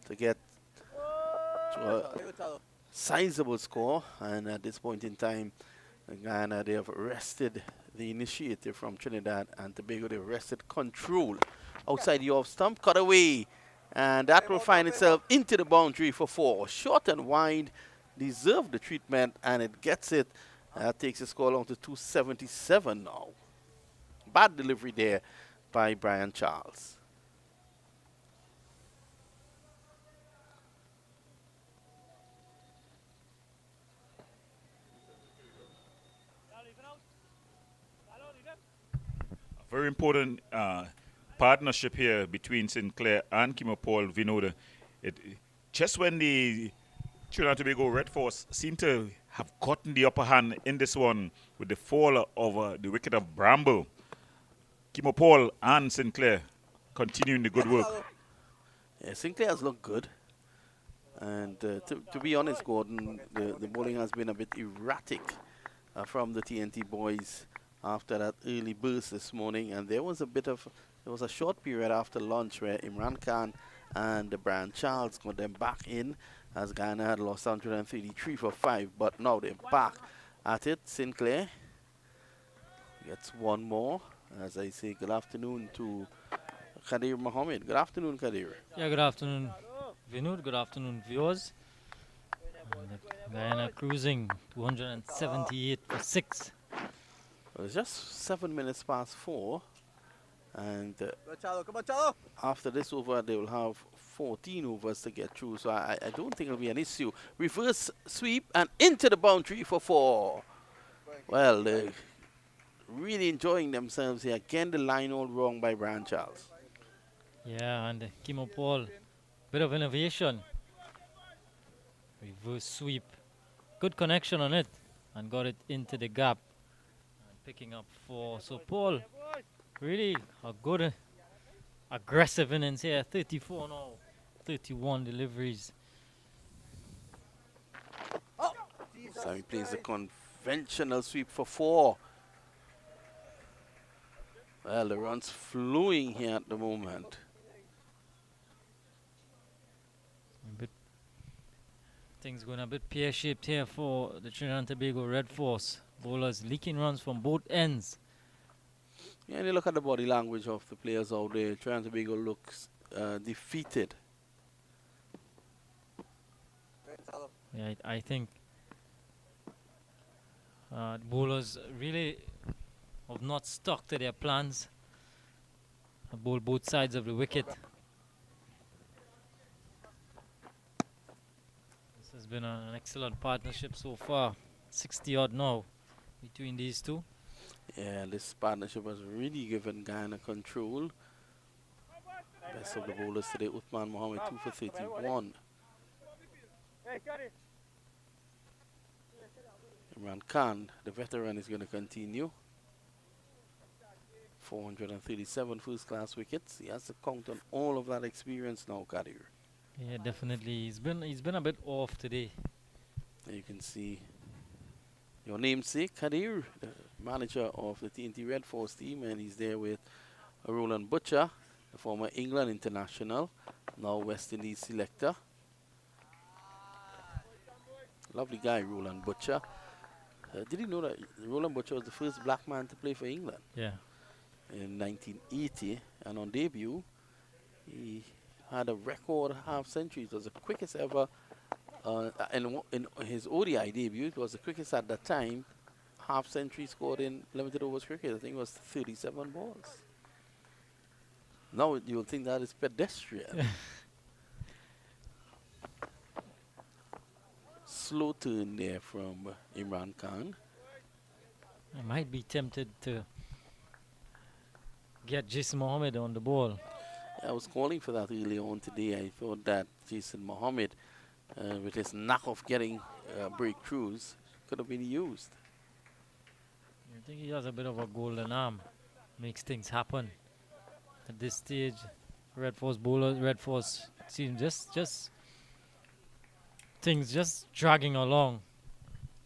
to get to a sizable score. And at this point in time, Guyana, they have arrested the initiative from Trinidad and Tobago. They've arrested control outside the off stump, cut away, and that will find itself into the boundary for 4. Short and wide, deserved the treatment, and it gets it. That takes the score along to 277 now. Bad delivery there by Brian Charles. Very important partnership here between Sinclair and Kimo Paul Vinoda. Just when the Trinidad and Tobago Red Force seem to have gotten the upper hand in this one with the fall of the wicket of Bramble, Kimo Paul and Sinclair continuing the good work. Yeah, Sinclair has looked good. And to be honest, Gordon, the bowling has been a bit erratic from the TNT boys after that early burst this morning. And there was a short period after lunch where Imran Khan and Brian Charles got them back in, as Guyana had lost 133 for 5, but now they're back at it. Sinclair gets one more. As I say, good afternoon to Khadir Mohammed. Good afternoon, Khadir. Yeah, good afternoon, Vinod. Good afternoon, viewers. Guyana cruising 278 for 6. Well, it's just 7 minutes past 4. And Come on, Chalo. after this over, they will have 14 overs to get through. So I don't think it'll be an issue. Reverse sweep and into the boundary for 4. Well, they're really enjoying themselves here. Again, the line all wrong by Brian Charles. Yeah, and Kimo Paul, bit of innovation. Reverse sweep. Good connection on it, and got it into the gap. And picking up 4. So Paul, really a good aggressive innings here. 34 now, 31 deliveries. So he plays the conventional sweep for 4. Well, the run's flowing here at the moment. Things going a bit pear-shaped here for the Trinidad and Tobago Red Force. Bowlers leaking runs from both ends. Yeah, and you look at the body language of the players out there. Trinidad and Tobago looks defeated. Yeah, I think bowlers really have not stuck to their plans. Bowl both sides of the wicket. This has been an excellent partnership so far. 60 odd now between these two. Yeah, this partnership has really given Guyana control. Best of the bowlers today, Uthman Mohammed 2 for 31. Imran Khan, the veteran, is going to continue. 437 first-class wickets. He has to count on all of that experience now, Kadir. Yeah, definitely. He's been a bit off today. You can see your namesake, Kadir, the manager of the TNT Red Force team, and he's there with Roland Butcher, the former England international, now West Indies selector. Lovely guy, Roland Butcher. Did you know that Roland Butcher was the first black man to play for England? Yeah. In 1980, and on debut, he had a record half century. It was the quickest ever. In his ODI debut, it was the quickest at that time half century scored in limited overs cricket. I think it was 37 balls. Now you'll think that is pedestrian. Slow turn there from Imran Khan. I might be tempted to get Jason Mohammed on the ball. I was calling for that early on today. I thought that Jason Mohammed, with his knack of getting breakthroughs, could have been used. I think he has a bit of a golden arm, makes things happen. At this stage, Red Force bowlers, Red Force team just things just dragging along.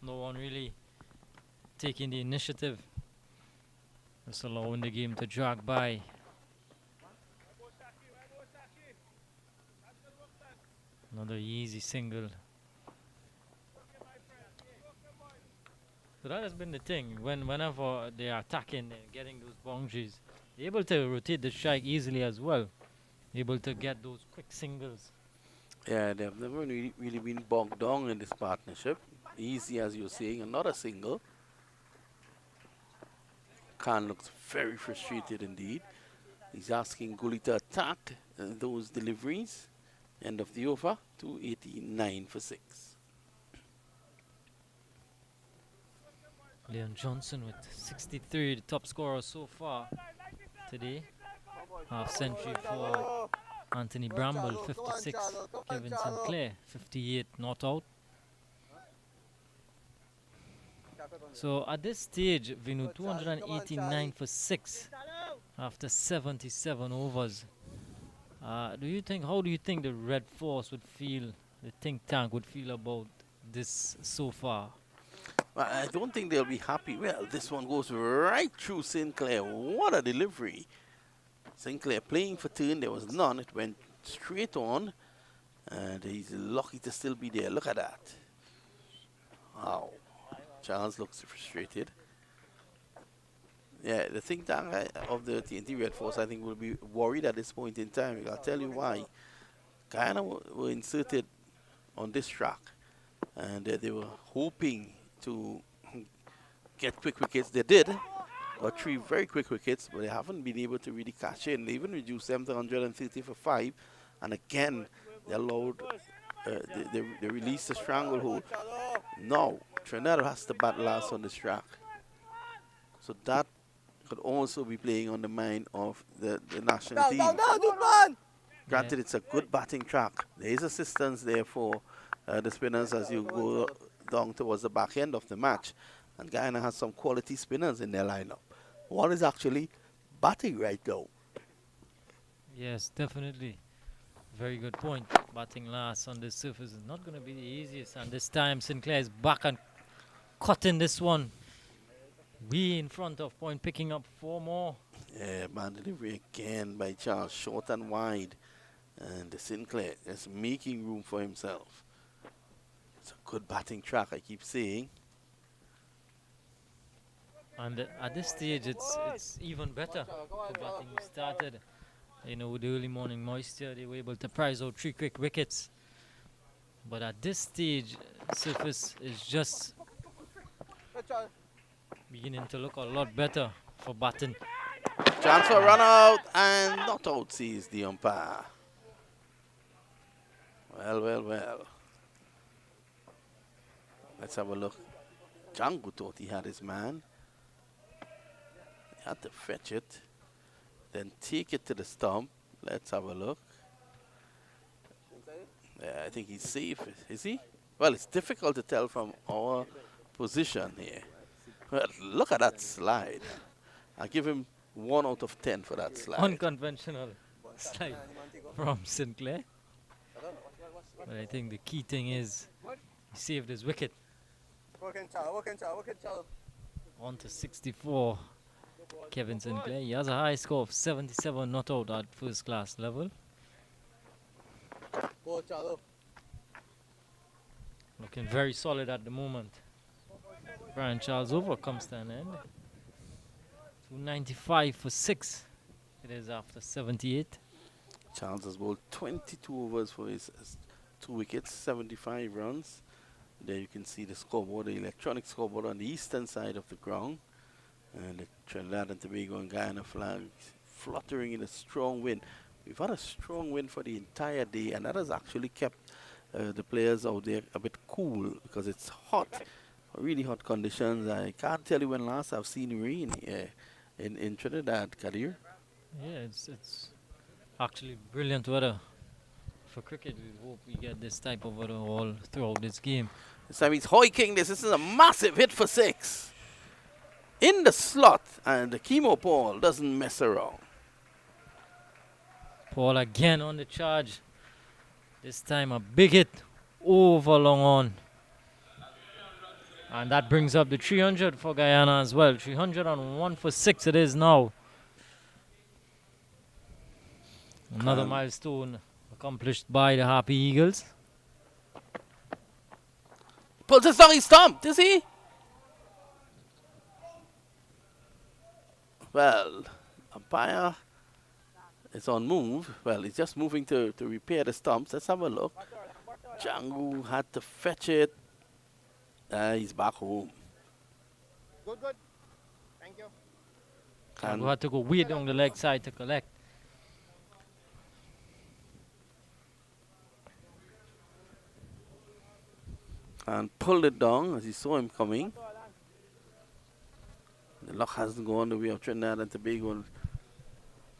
No one really taking the initiative. Just allowing the game to drag by. Another easy single. So that has been the thing. Whenever they are attacking and getting those boundaries, they're able to rotate the strike easily as well. Able to get those quick singles. Yeah, they've never really been bogged down in this partnership. Easy, as you're saying, another single. Khan looks very frustrated indeed. He's asking Gully to attack those deliveries. End of the over, 289 for 6. Leon Johnson with 63, the top scorer so far today. Half century for Anthony Bramble, 56. Kevin Sinclair, 58, not out. So at this stage, Vinu, 289 for 6 after 77 overs. How do you think the Red Force would feel, the think tank would feel about this so far? Well, I don't think they'll be happy. Well, this one goes right through Sinclair. What a delivery. Sinclair playing for turn. There was none. It went straight on. And he's lucky to still be there. Look at that. Wow. Charles looks frustrated. Yeah, the think tank of the TNT Red Force, I think, will be worried at this point in time. I'll tell you why. Guyana were inserted on this track. And they were hoping to get quick wickets. They did. Got 3 very quick wickets, but they haven't been able to really catch in. They even reduced them to 130 for 5. And again, they allowed, they released the stranglehold. Now, Trinidad has to bat last on this track. So that could also be playing on the mind of the national team. Granted, it's a good batting track. There is assistance there for the spinners as you go down towards the back end of the match. And Guyana has some quality spinners in their lineup. One is actually batting right now. Yes, definitely. Very good point. Batting last on this surface is not going to be the easiest. And this time, Sinclair is back and cutting this one. We in front of point, picking up 4 more. Yeah, man delivery again by Charles, short and wide. And Sinclair is making room for himself. It's a good batting track, I keep saying. And at this stage, it's even better. The batting started, with the early morning moisture. They were able to prize out 3 quick wickets. But at this stage, surface is just beginning to look a lot better for batting. Chance for run out and not out, sees the umpire. Well. Let's have a look. Django thought he had his man. He had to fetch it. Then take it to the stump. Let's have a look. Yeah, I think he's safe. Is he? Well, it's difficult to tell from our position here. Well, look at that slide. I give him 1 out of 10 for that slide. Unconventional slide from Sinclair. But I think the key thing is he saved his wicket. On to 64. Kevin Sinclair. He has a high score of 77 not out at first class level. Looking very solid at the moment. Brian Charles over comes to an end. 295 for 6. It is after 78. Charles has bowled 22 overs for his 2 wickets, 75 runs. There you can see the scoreboard, the electronic scoreboard on the eastern side of the ground. And the Trinidad and Tobago and Guyana flags fluttering in a strong wind. We've had a strong wind for the entire day, and that has actually kept the players out there a bit cool because it's hot, really hot conditions. I can't tell you when last I've seen rain in Trinidad, Kadir. Yeah, it's actually brilliant weather for cricket. We hope we get this type of weather all throughout this game. This time he's hoiking this. This is a massive hit for 6. In the slot, and the Chemo Paul doesn't mess around. Paul again on the charge. This time a big hit over long on. And that brings up the 300 for Guyana as well. 301 for 6 it is now. Another milestone accomplished by the Happy Eagles. Pulls his down, he stomped, is he? Well, umpire is on move. Well, he's just moving to repair the stumps. Let's have a look. Django had to fetch it. He's back home. Good. Thank you. We had to go way down the leg side to collect. And pulled it down as he saw him coming. The luck hasn't gone the way of Trinidad and Tobago.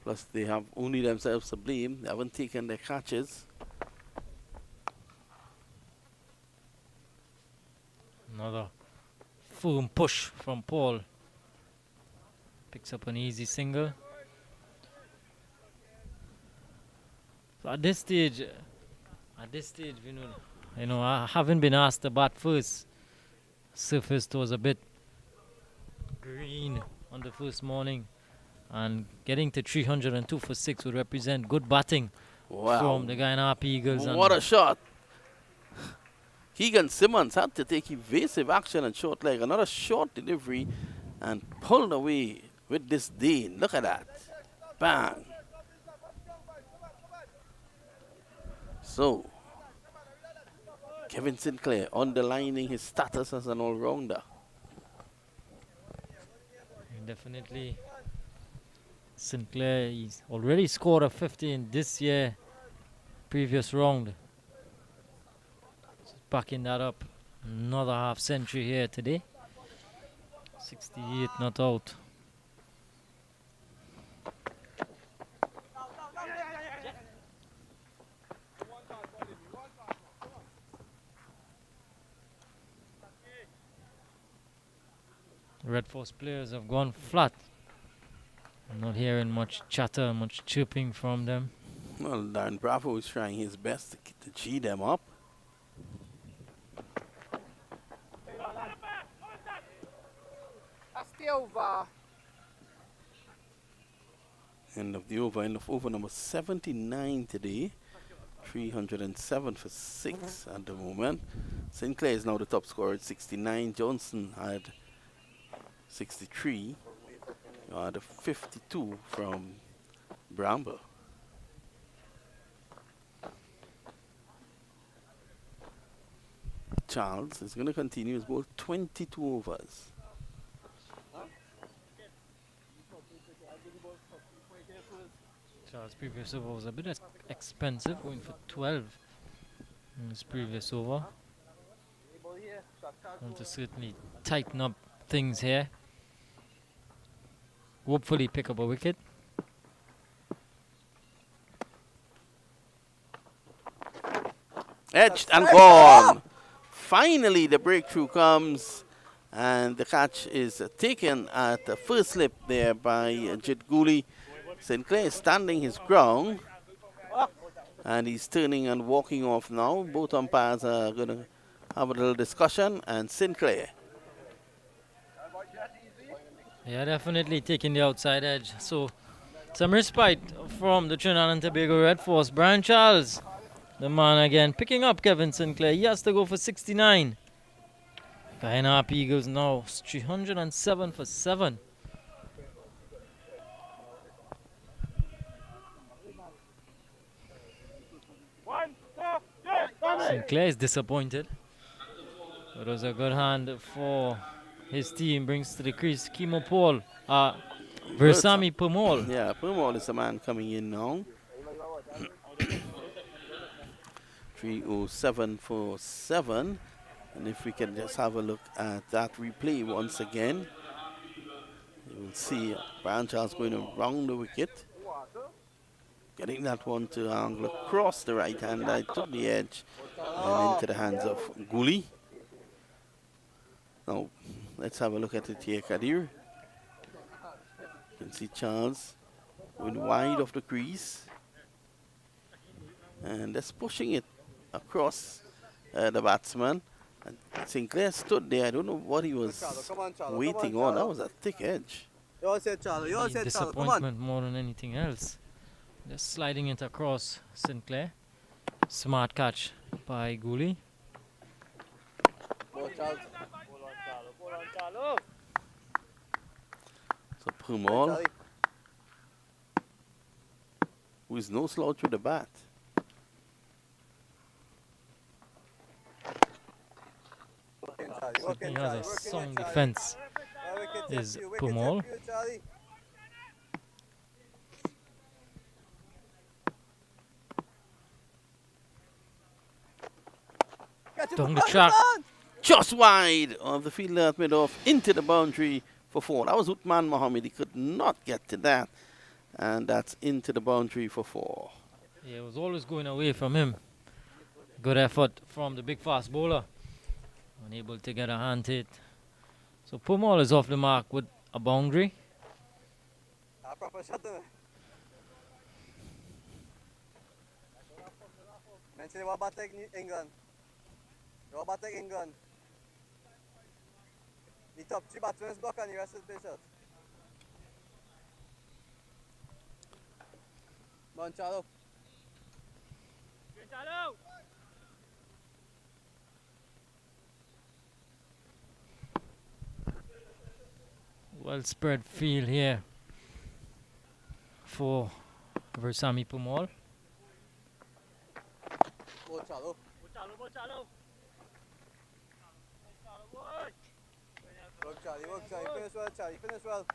Plus, they have only themselves to blame. They haven't taken their catches. Another firm push from Paul. Picks up an easy single. So at this stage, you know, I haven't been asked to bat first. Surface was a bit green on the first morning, and getting to 302 for 6 would represent good batting from the Guyana Eagles. What a shot! Keegan Simmons had to take evasive action and short leg. Another short delivery and pulled away with disdain. Look at that. Bang. So, Kevin Sinclair underlining his status as an all-rounder. Definitely. Sinclair, he's already scored a 50 in this year, previous round. Backing that up. Another half century here today. 68 not out. Red Force players have gone flat. I'm not hearing much chatter, much chirping from them. Well, Darren Bravo is trying his best to G them up. Over. End of over number 79 today. 307 for 6 at the moment. Sinclair is now the top scorer at 69. Johnson had 63. The 52 from Bramble. Charles is going to continue his ball 22 overs. Charles' previous over was a bit expensive, going for 12 in his previous over. Want to certainly tighten up things here. Hopefully pick up a wicket. Edged and gone. Finally the breakthrough comes, and the catch is taken at the first slip there by Jit Gooley. Sinclair is standing his ground, and he's turning and walking off now. Both umpires are going to have a little discussion, and Sinclair. Yeah, definitely taking the outside edge. So, some respite from the Trinidad and Tobago Red Force. Brian Charles, the man again, picking up Kevin Sinclair. He has to go for 69. Guyana Eagles now 307 for 7. Sinclair is disappointed. It was a good hand for his team. Brings to the crease Chemo Paul. Versami Pumol. Yeah, Pumol is the man coming in now. 307 for 7. And if we can just have a look at that replay once again, you will see Brian Charles going around the wicket. Getting that one to angle across the right hand side to the edge and into the hands of Guli. Now, let's have a look at it here, Kadir. You can see Charles with wide of the crease. And just pushing it across the batsman. And Sinclair stood there. I don't know what he was waiting on. That was a thick edge. You all said Charlie. You all said Charlie. Come on. Disappointment more than anything else. Just sliding it across Sinclair. Smart catch by Guli. Go, Charles. So Pumal, who is no slouch with the bat. He has a strong defense. Is Pumal. Down the track. Just wide of the fielder that made off into the boundary for 4. That was Uthman Mohammed. He could not get to that. And that's into the boundary for 4. Yeah, it was always going away from him. Good effort from the big fast bowler. Unable to get a hand hit. So Pumal is off the mark with a boundary. Proper shot. Mention what about England? What about England? The top 3 batsmen block and the rest of the play shot. Come on, Charlo. Well spread field here for Versamy Pumal. Go, Charlo. Work, Charlie. Work, Charlie. Finish well, Charlie. Finish well.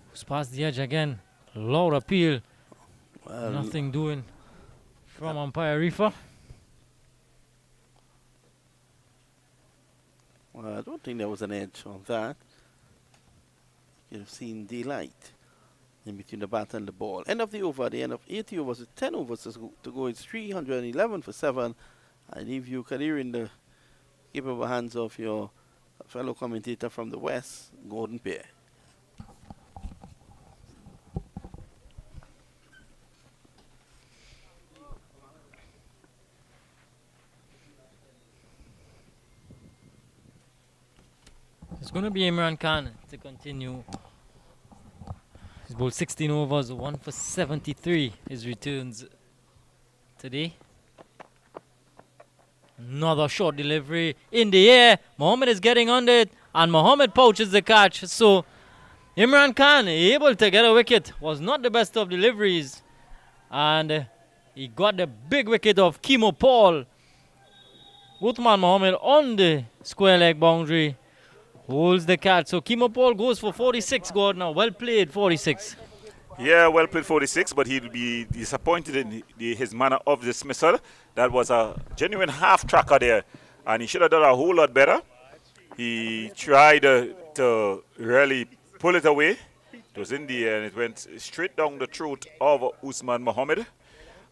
Who's past the edge again. Loud appeal. Well, Nothing doing from umpire Rifa. well, I don't think there was an edge on that. You'd have seen daylight in between the bat and the ball. End of the over, the end of 80 overs with 10 overs to go. It's 311 for 7. I leave you, Kadir, in the capable hands of your fellow commentator from the West, Gordon Pear. It's going to be Imran Khan to continue. He's bowled 16 overs, 1 for 73. His returns today. Another short delivery in the air. Mohammed is getting under it, and Mohammed pouches the catch. So Imran Khan able to get a wicket. Was not the best of deliveries, and he got the big wicket of Kimo Paul. Uthman Mohammed on the square leg boundary. Holds the catch. So Kimo Paul goes for 46, Gordon. Well played, 46. Yeah, well played 46, but he'll be disappointed in his manner of dismissal. That was a genuine half-tracker there, and he should have done a whole lot better. He tried to really pull it away. It was in the air, and it went straight down the throat of Usman Mohammed,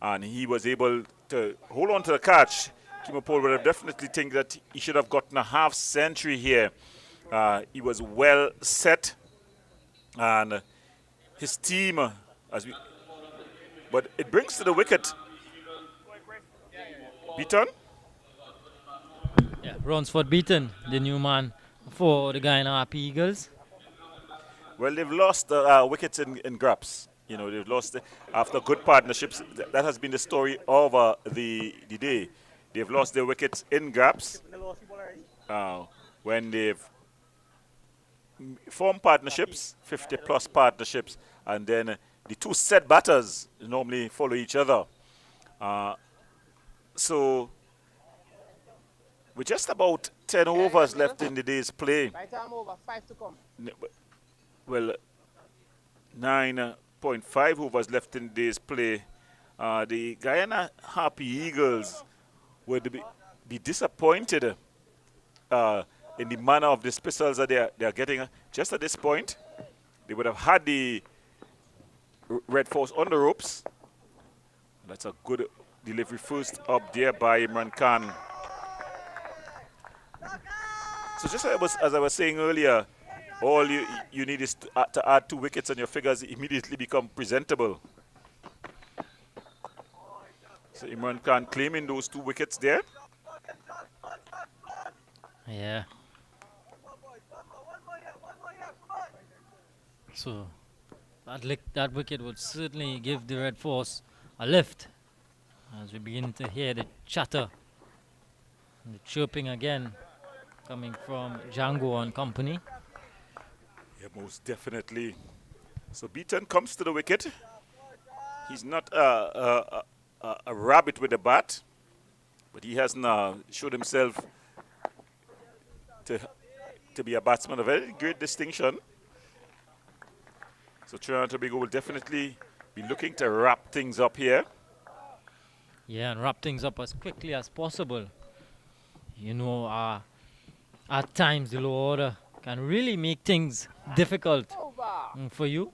and he was able to hold on to the catch. Kimo Paul would have definitely think that he should have gotten a half century here. He was well set, and his team, but it brings to the wicket. Beaton? Yeah, Ronsford Beaton, the new man for the Guyana Happy Eagles. Well, they've lost wickets in Graps. You know, they've lost after good partnerships. That has been the story of the day. They've lost their wickets in Graps when they've formed partnerships, 50-plus partnerships, and then the two set batters normally follow each other. So, with just about 10 overs left in the day's play, Right arm over, 5 to come. well, 9.5 overs left in the day's play, the Guyana Happy Eagles would be disappointed in the manner of dismissals that they are getting just at this point. They would have had the Red Force on the ropes. That's a good delivery first up there by Imran Khan. So just as I was saying earlier, all you need is to add 2 wickets and your figures immediately become presentable. So Imran Khan claiming those 2 wickets there. Yeah. So that wicket would certainly give the Red Force a lift as we begin to hear the chatter and the chirping again coming from Django and company. Yeah, most definitely. So Beaton comes to the wicket. He's not a rabbit with a bat, but he hasn't showed himself to be a batsman of very great distinction. So Trinidad and Tobago will definitely be looking to wrap things up here. Yeah, and wrap things up as quickly as possible. You know, at times the low order can really make things difficult for you.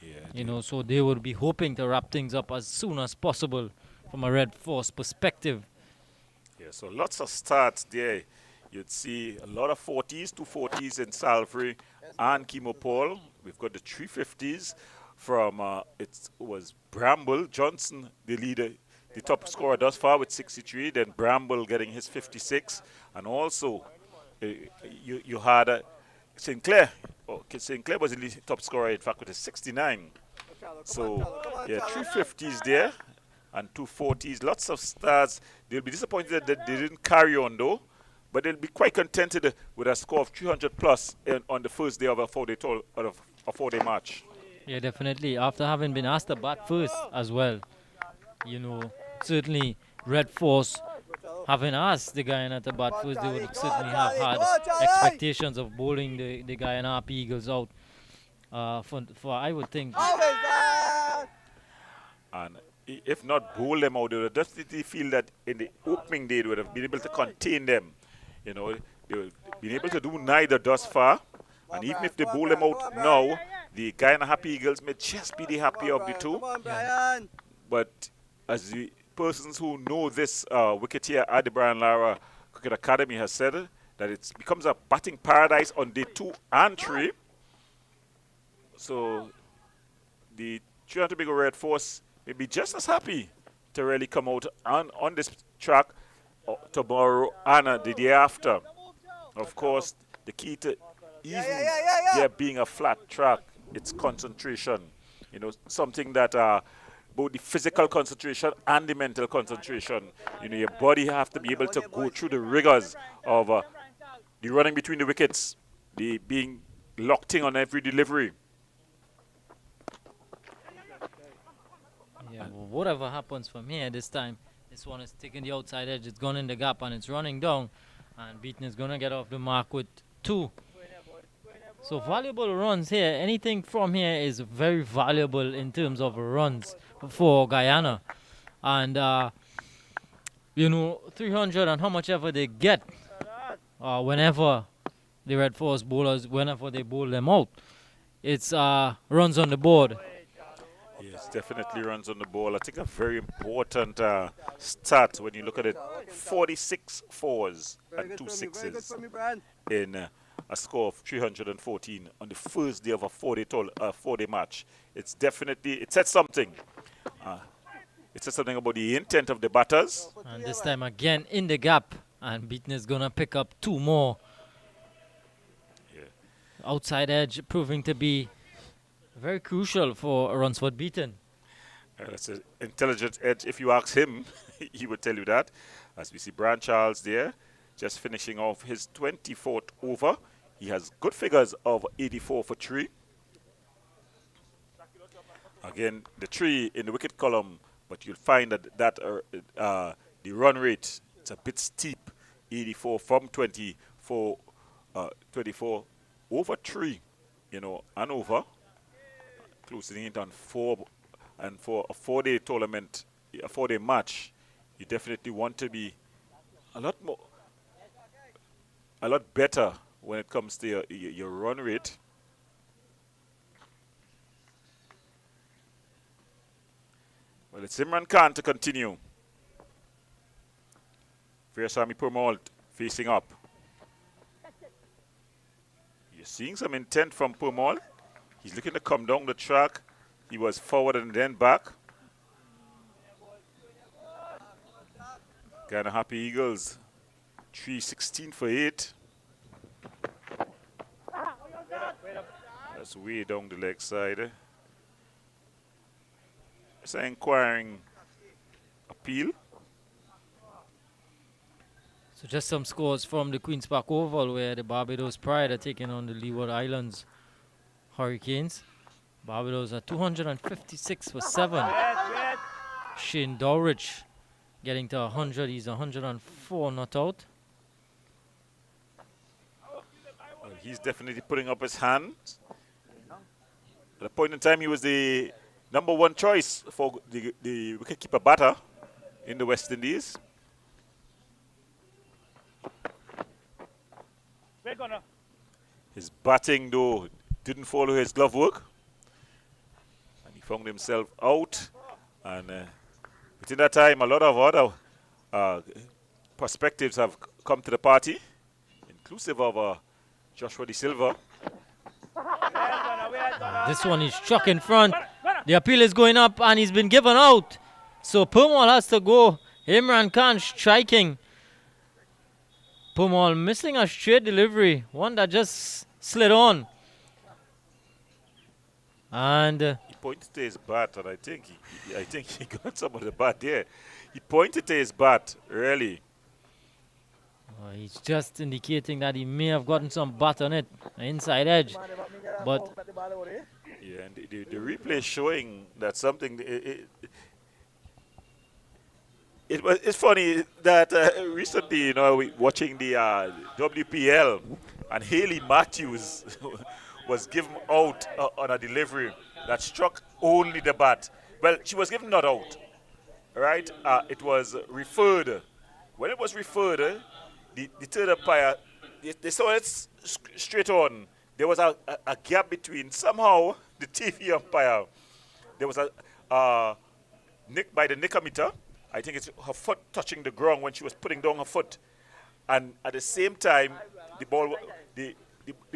Yeah, you know, so they would be hoping to wrap things up as soon as possible from a Red Force perspective. Yeah, so lots of starts there. You'd see a lot of 40s, 240s in Salvery and Chemopol. We've got the 350s from, it was Bramble Johnson, the leader, the top scorer thus far with 63, then Bramble getting his 56, and also you had Sinclair. Sinclair was the top scorer, in fact, with a 69. So, yeah, 350s there and 240s. Lots of stars. They'll be disappointed that they didn't carry on, though, but they'll be quite contented with a score of 300 plus on the first day of a four-day match. Yeah, definitely. After having been asked to bat first as well, you know, certainly Red Force having asked the Guyana to bat first, they would certainly have had expectations of bowling the Guyana Happy Eagles out. For I would think. And if not bowl them out, they would definitely feel that in the opening day they would have been able to contain them. You know, they would have been able to do neither thus far. And even if they bowl them out now, the Guyana Happy Eagles may just be the happier of the two. But as the persons who know this wicket here at the Brian Lara Cricket Academy has said, that it becomes a batting paradise on day 2 and 3. So the Trinidad and Tobago Red Force may be just as happy to really come out on this track tomorrow and the day after. Of course, the key to even there being a flat track, it's concentration. You know, something that both the physical concentration and the mental concentration. You know, your body have to be able to go through the rigors of the running between the wickets, the being locked in on every delivery. Yeah, well, whatever happens from here this time, this one is taking the outside edge, it's gone in the gap and it's running down, and Beaton is going to get off the mark with 2. So valuable runs here. Anything from here is very valuable in terms of runs for Guyana. And, you know, 300 and how much ever they get whenever the Red Force bowlers, whenever they bowl them out, it's runs on the board. Yes, definitely runs on the ball. I think a very important stat when you look at it. 46 fours and 2 sixes in a score of 314 on the first day of a four-day match. It's definitely, it says something. It says something about the intent of the batters. And this time again in the gap, and Beaton is going to pick up 2 more. Yeah. Outside edge proving to be very crucial for Ransford Beaton. That's an intelligent edge. If you ask him, he would tell you that. As we see Brian Charles there, just finishing off his 24th over. He has good figures of 84 for 3. Again, the 3 in the wicket column, but you'll find that the run rate, it's a bit steep. 84 from 24 over 3, you know, and over. Closing it on 4, and for a 4-day tournament, a 4-day match, you definitely want to be a lot more a lot better when it comes to your run rate. Well, it's Imran Khan to continue. Veersamy Purmalt facing up. You're seeing some intent from Purmalt. He's looking to come down the track. He was forward and then back. Guyana Happy Eagles, 316 for 8. That's way down the leg side. It's an inquiring appeal. So just some scores from the Queen's Park Oval, where the Barbados Pride are taking on the Leeward Islands Hurricanes. Barbados are 256 for 7. Shane Dowrich getting to 100. He's 104 not out. Well, he's definitely putting up his hands. At a point in time, he was the number 1 choice for the wicketkeeper batter in the West Indies. His batting, though, didn't follow his glove work. And he found himself out. And within that time, a lot of other perspectives have come to the party, inclusive of Joshua De Silva. This one is struck in front. The appeal is going up and he's been given out. So Purmall has to go. Imran Khan striking. Purmall missing a straight delivery. One that just slid on. And he pointed to his bat, and I think he got some of the bat there. He pointed to his bat, really. He's just indicating that he may have gotten some bat on it, inside edge. But yeah, and the replay is showing that something. It's funny that recently, you know, watching the WPL, and Haley Matthews was given out on a delivery that struck only the bat. Well, she was given not out, right? It was referred. When it was referred, the third umpire, they saw it straight on. There was a gap between, somehow, the TV umpire. There was a nick by the nickometer. I think it's her foot touching the ground when she was putting down her foot. And at the same time, the ball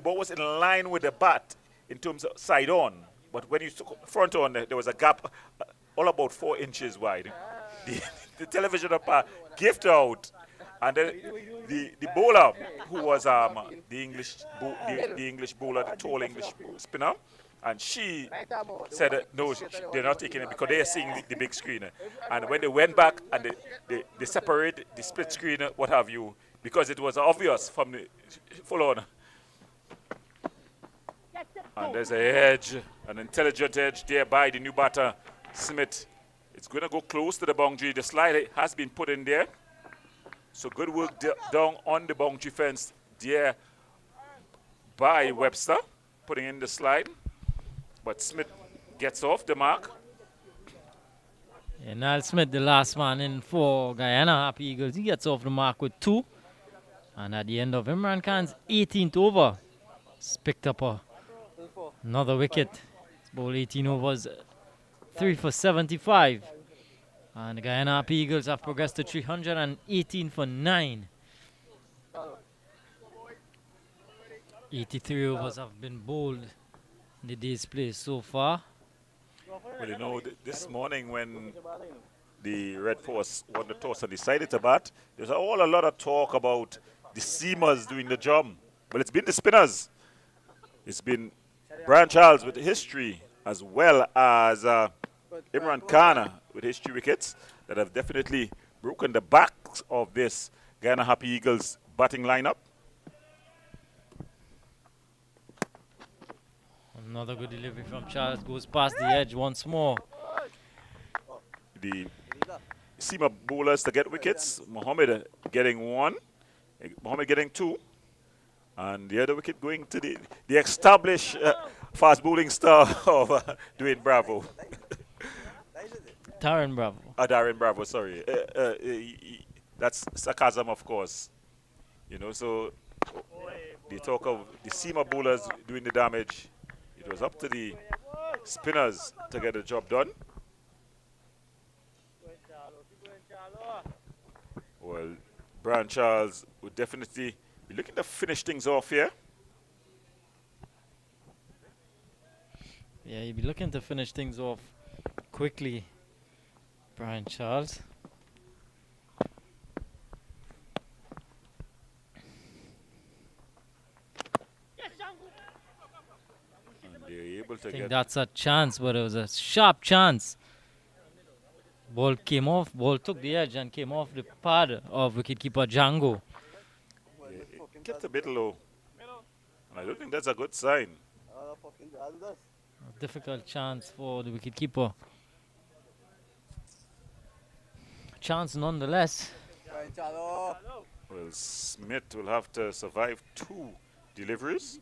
was in line with the bat in terms of side on. But when you took front on, there was a gap all about 4 inches wide. The television umpire gave out. And then the bowler, who was the English bowler, the tall English spinner, and she said, no, they're not taking it because they are seeing the big screen. And when they went back and they separated the split screen, what have you, because it was obvious from the full on. And there's an edge, an intelligent edge there by the new batter, Smith. It's going to go close to the boundary. The slide has been put in there. So good work down on the boundary fence there by Webster, putting in the slide. But Smith gets off the mark. Yeah, Niall Smith, the last man in for Guyana Happy Eagles, he gets off the mark with 2. And at the end of Imran Khan's 18th over, he's picked up another wicket. It's bowled 18 overs, 3 for 75. And the Guyana Happy Eagles have progressed to 318 for 9. 83 overs have been bowled in the day's play so far. Well, you know, this morning when the Red Force won the toss and decided to bat, there's a lot of talk about the seamers doing the job. But it's been the spinners. It's been Brian Charles with the history, as well as Imran Khan with his 3 wickets that have definitely broken the backs of this Guyana Happy Eagles batting lineup. Another good delivery from Charles, goes past the edge once more. The seamer bowlers to get wickets, Mohammed getting 1, Mohammed getting 2, and the other wicket going to the established fast bowling star of Dwayne Bravo. Darren Bravo. Darren Bravo, sorry. That's sarcasm, of course. You know, so the talk of the seamer bowlers doing the damage. It was up to the spinners to get the job done. Well, Brian Charles would definitely be looking to finish things off here. Yeah, he'd be looking to finish things off quickly, Brian Charles. And they're able to I think get. that's a chance, but it was a sharp chance. Ball came off, ball took the edge and came off the pad of wicketkeeper Django. It kept a bit low. And I don't think that's a good sign. A difficult chance for the wicketkeeper. Chance nonetheless. Well, Smith will have to survive 2 deliveries.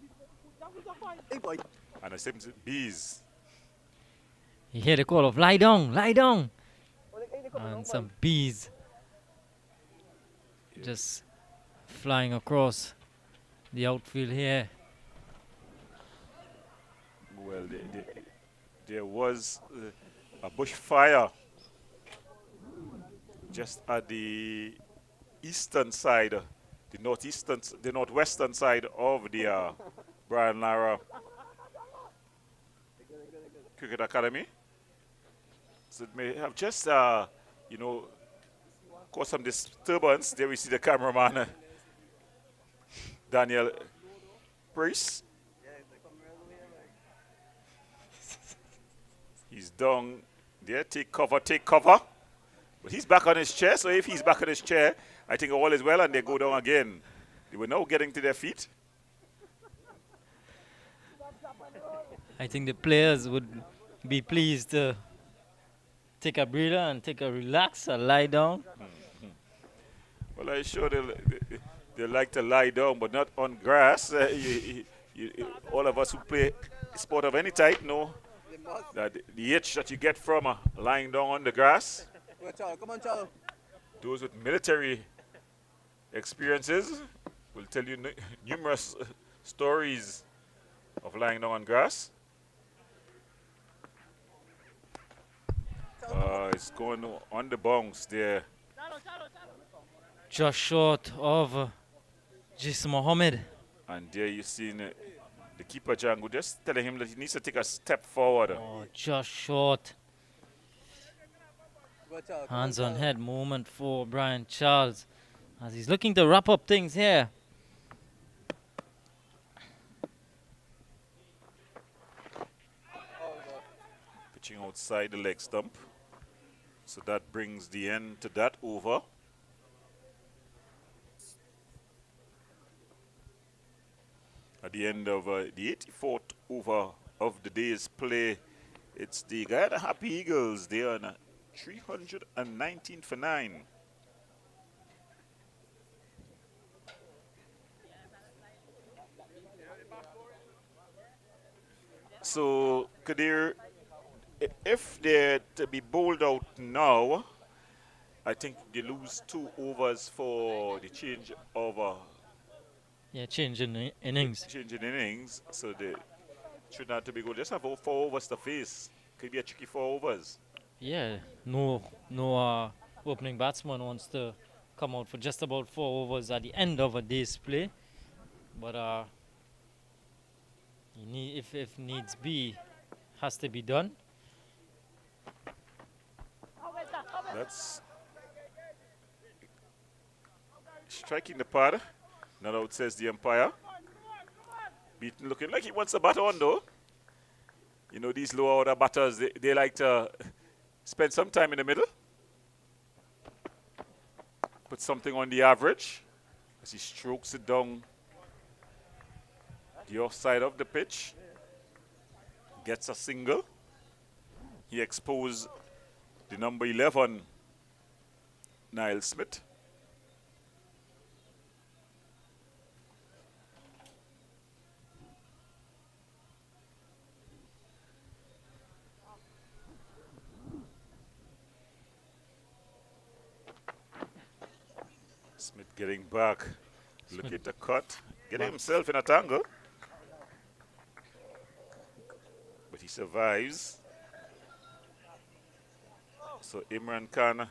And I said bees. He heard the call of lie down, lie down. And some bees just flying across the outfield here. Well, there was a bushfire just at the eastern side, the northwestern side of the Brian Lara Cricket Academy. So it may have just, caused some disturbance. There we see the cameraman, Daniel Price. He's down there, take cover. But he's back on his chair, so if he's back on his chair, I think all is well, and they go down again. They were now getting to their feet. I think the players would be pleased to take a breather and take a relax, a lie down. Well, I'm sure they like to lie down, but not on grass. All of us who play sport of any type know that the itch that you get from lying down on the grass. Come on, Charles. Those with military experiences will tell you numerous stories of lying down on grass. It's going on the bounce there. Just short of Jis Mohammed. And there you see the keeper Django just telling him that he needs to take a step forward. Oh, just short. Hands on head moment for Brian Charles as he's looking to wrap up things here. Pitching outside the leg stump. So that brings the end to that over. At the end of the 84th over of the day's play, it's the Guyana Happy Eagles. They are on 319 for 9. So, Kadir, if they're to be bowled out now, I think they lose 2 overs for the change over. Yeah, changing innings. Changing innings, so they should not to be good. Just have 4 overs to face. Could be a tricky 4 overs. Yeah, no opening batsman wants to come out for just about 4 overs at the end of a day's play. But if needs be, has to be done. That's striking the pad. Not out, says the umpire. Beaton looking like he wants a bat on, though. You know, these lower order batters, they like to spend some time in the middle. Put something on the average as he strokes it down the offside of the pitch. Gets a single. He exposed the number 11, Niall Smith. Smith getting back. Look at the cut. getting himself in a tangle. But he survives. So Imran Khan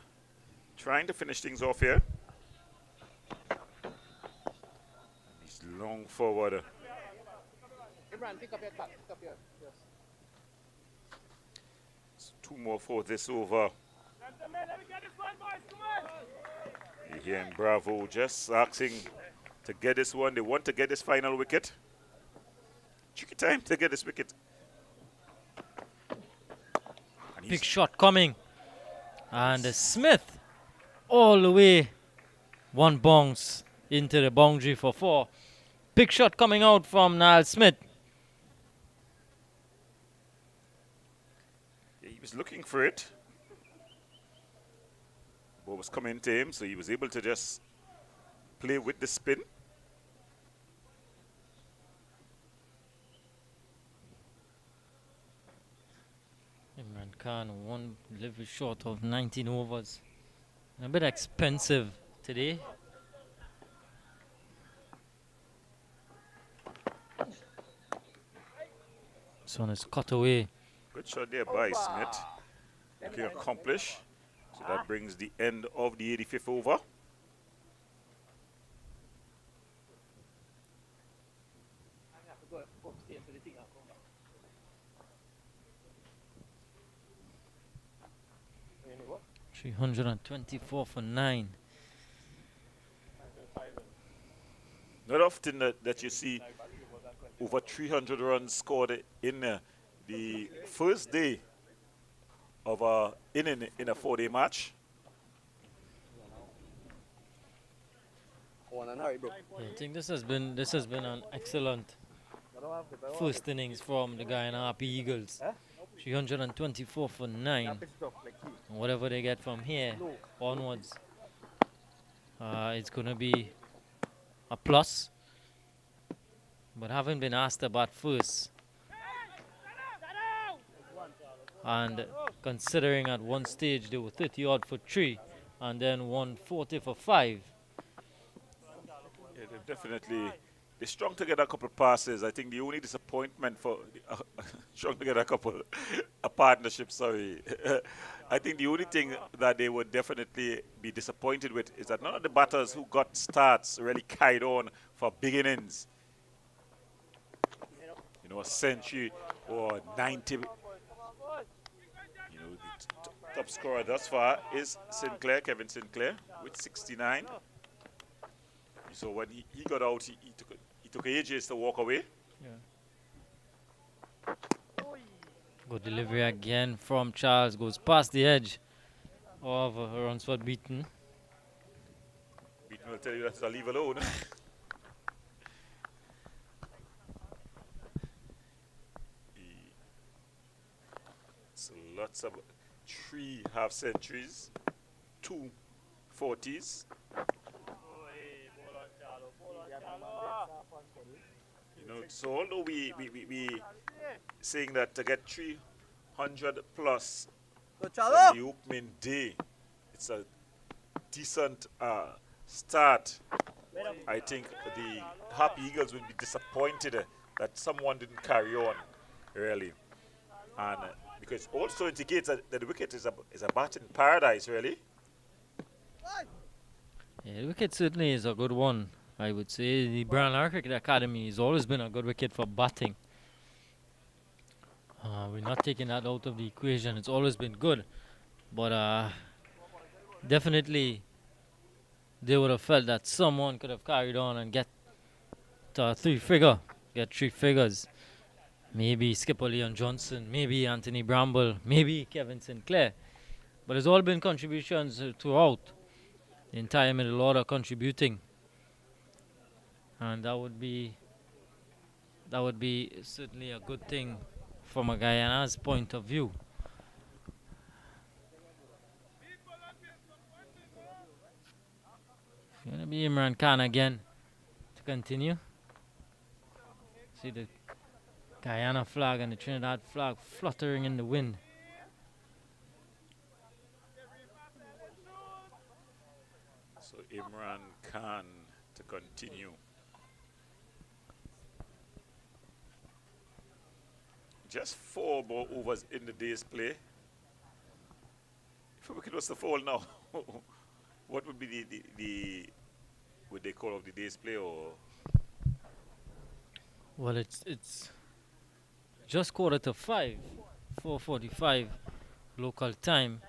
trying to finish things off here. He's long forward. Imran, pick up your back. Pick up your. Yes. Two more for this over. You're hearing Bravo just asking to get this one. They want to get this final wicket. Tricky time to get this wicket. And Big shot coming. And Smith all the way. One bounce into the boundary for 4. Big shot coming out from Niall Smith. He was looking for it. Ball was coming to him, so he was able to just play with the spin. Imran Khan, one little short of 19 overs. A bit expensive today. This one is cut away. Good shot there by Smith. Looking accomplished. So that brings the end of the 85th over. What? 324 for 9. Not often that you see over 300 runs scored in the first day of a inning in a 4-day match. One and hurry, bro. I think this has been an excellent first innings from the Guyana Happy Eagles. 324 for 9. And whatever they get from here onwards, it's going to be a plus. But having been asked about first, and considering at one stage they were 30 odd for 3 and then 140 for 5. Yeah, they've definitely they strung together a couple of passes. I think the only disappointment for strung together a partnership. Sorry, I think the only thing that they would definitely be disappointed with is that none of the batters who got starts really carried on for big innings. You know, a century or 90. The top scorer thus far is Sinclair, Kevin Sinclair, with 69. So when he got out, he took ages to walk away. Yeah. Good delivery again from Charles. Goes past the edge of Ransford Beaton. Beaton will tell you that's a leave alone. So lots of 3 half centuries, 2 40s. You know, so although we saying that to get 300 plus on the opening day, it's a decent start. I think the Happy Eagles will be disappointed that someone didn't carry on, really. And because also indicates that the wicket is a batting paradise, really. Yeah, the wicket certainly is a good one. I would say the Brian Lara Cricket Academy has always been a good wicket for batting. We're not taking that out of the equation. It's always been good. But definitely they would have felt that someone could have carried on and get to 3 figures. Maybe Skipper Leon Johnson, maybe Anthony Bramble, maybe Kevin Sinclair. But it's all been contributions throughout. The entire middle order contributing. And that would be certainly a good thing from a Guyana's point of view. It's going to be Imran Khan again to continue. See the Guyana flag and the Trinidad flag fluttering in the wind. So Imran Khan to continue. just 4 more overs in the day's play. If a wicket was to fall now, what would be the would they call of the day's play, or? Well, it's just 4:45, 4:45 local time.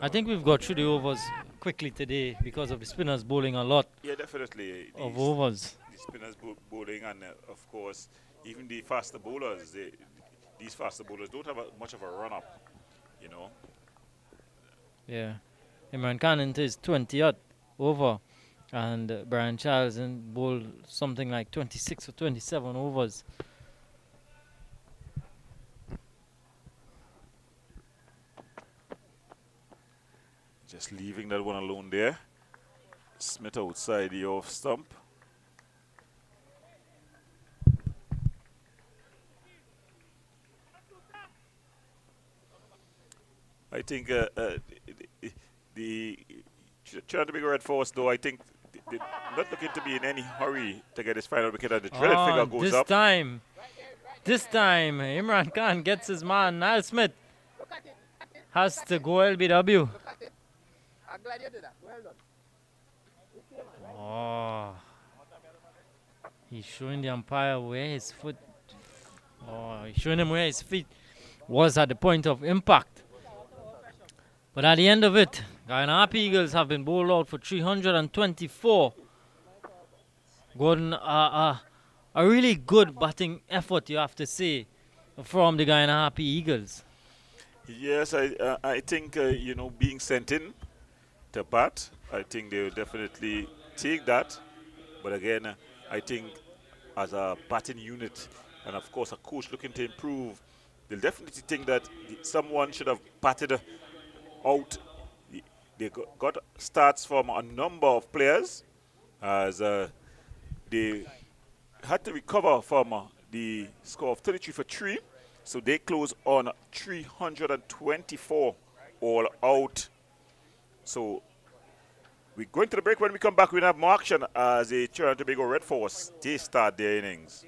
I think we've got through the overs quickly today because of the spinners bowling a lot Yeah, definitely. of overs. The spinners bowling, and of course, even the faster bowlers. These faster bowlers don't have much of a run up, you know. Yeah. Imran Khan into his 20th over, and Brian Charles bowled something like 26 or 27 overs. Just leaving that one alone there. Smith outside the off stump. I think the Trinidad and Tobago Red Force, though, I think they're not looking to be in any hurry to get his final wicket, and the dreaded figure goes this up. This time, Imran Khan gets his man. Niall Smith has to go LBW. I'm glad you did that. Well done. Oh, he's showing the umpire where his foot. Oh, he's showing him where his feet was at the point of impact. But at the end of it, Guyana Happy Eagles have been bowled out for 324. Gordon, a really good batting effort, you have to say, from the Guyana Happy Eagles. Yes, I think, you know, being sent in to bat, I think they'll definitely take that. But again, I think as a batting unit, and of course a coach looking to improve, they'll definitely think that someone should have batted out. They got starts from a number of players, as they had to recover from the score of 33 for 3. So they close on 324 all out. So we're going to the break. When we come back, we'll have more action as the Trinidad and Tobago Red Force, they start their innings.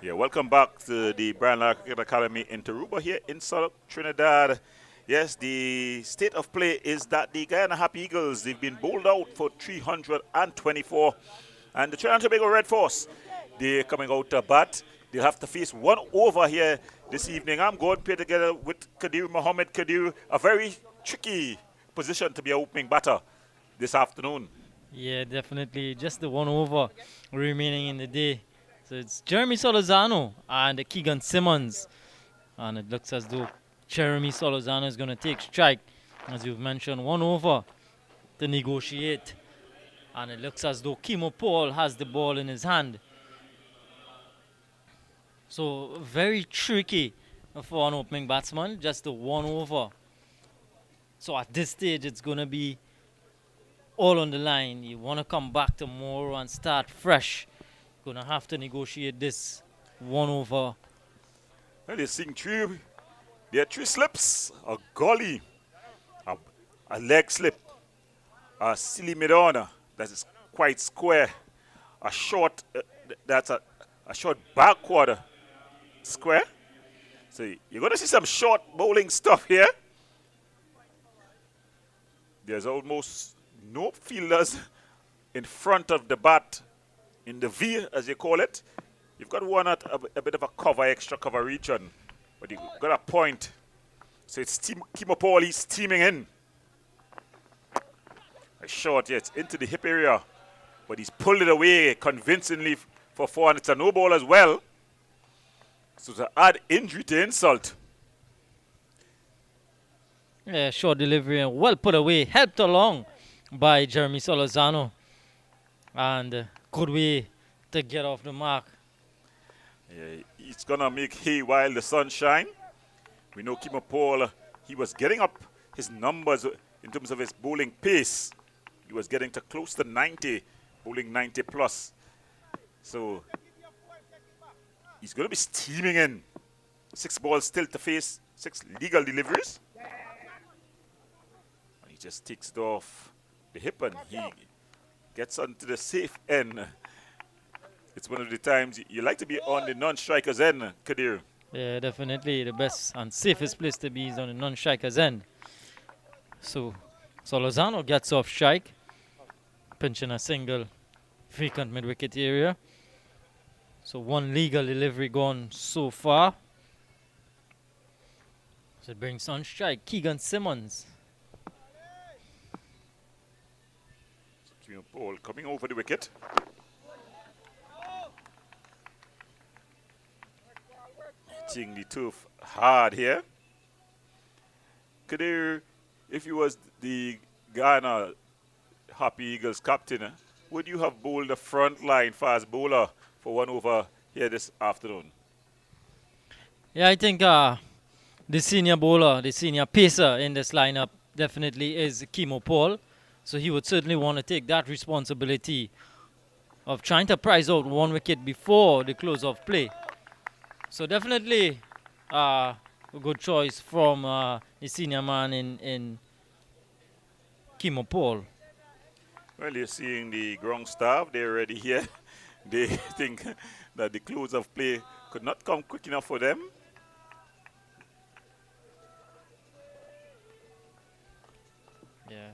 Yeah, welcome back to the Brian Lara Cricket Academy in Taruba here in South Trinidad. Yes, the state of play is that the Guyana Happy Eagles, they've been bowled out for 324. And the Trinidad and Tobago Red Force, they're coming out to bat. They'll have to face one over here this evening. I'm going to play together with Kadir Mohammed Kadir, a very tricky position to be an opening batter this afternoon. Yeah, definitely. Just the one over remaining in the day. So it's Jeremy Solozano and Keegan Simmons. And it looks as though Jeremy Solozano is going to take strike. As you've mentioned, one over to negotiate. And it looks as though Kimo Paul has the ball in his hand. So very tricky for an opening batsman, just the one over. So at this stage, it's going to be all on the line. You want to come back tomorrow and start fresh. Going to have to negotiate this one over. Well, you're seeing there are three slips, a gully, a leg slip, a silly mid-order that is quite square, a short, that's a short backward square. So you're going to see some short bowling stuff here. There's almost no fielders in front of the bat in the V, as you call it. You've got one at a bit of a cover, extra cover region, but you've got a point. So it's Kimo Paul, he's steaming in. A short, yeah, it's into the hip area, but he's pulled it away convincingly for four, and it's a no ball as well. So to add injury to insult. Yeah, short delivery and well put away, helped along by Jeremy Solozano. And good way to get off the mark. Yeah, it's going to make hay while the sun shine. We know Kimo Paul, he was getting up his numbers in terms of his bowling pace. He was getting to close to 90, bowling 90 plus. So he's going to be steaming in. 6 balls still to face, 6 legal deliveries. And he just takes it off the hip and he gets onto the safe end. It's one of the times you like to be on the non-striker's end, Kadir. Yeah, definitely the best and safest place to be is on the non-striker's end. So Solozano gets off strike, pinching a single vacant mid-wicket area. So one legal delivery gone so far. So it brings on strike Keegan Simmons. Kimo Paul coming over the wicket. Hitting the turf hard here. Kadir, if you was the Ghana Happy Eagles captain, would you have bowled the front line fast bowler for one over here this afternoon? Yeah, I think the senior bowler, the senior pacer in this lineup definitely is Kimo Paul. So he would certainly want to take that responsibility of trying to prize out one wicket before the close of play. So definitely a good choice from the senior man in Kimo Paul. Well, you're seeing the ground staff, they're already here. They think that the close of play could not come quick enough for them. Yeah.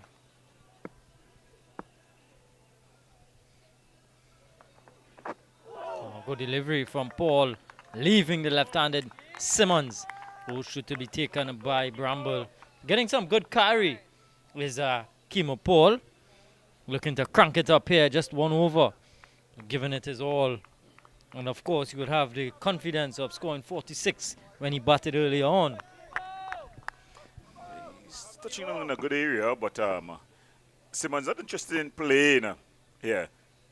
Oh, good delivery from Paul, leaving the left-handed Simmons, who should to be taken by Bramble. Getting some good carry is Kimo Paul. Looking to crank it up here, just one over, giving it his all. And of course, he would have the confidence of scoring 46 when he batted earlier on. He's touching on in a good area, but Simmons not interested in playing here.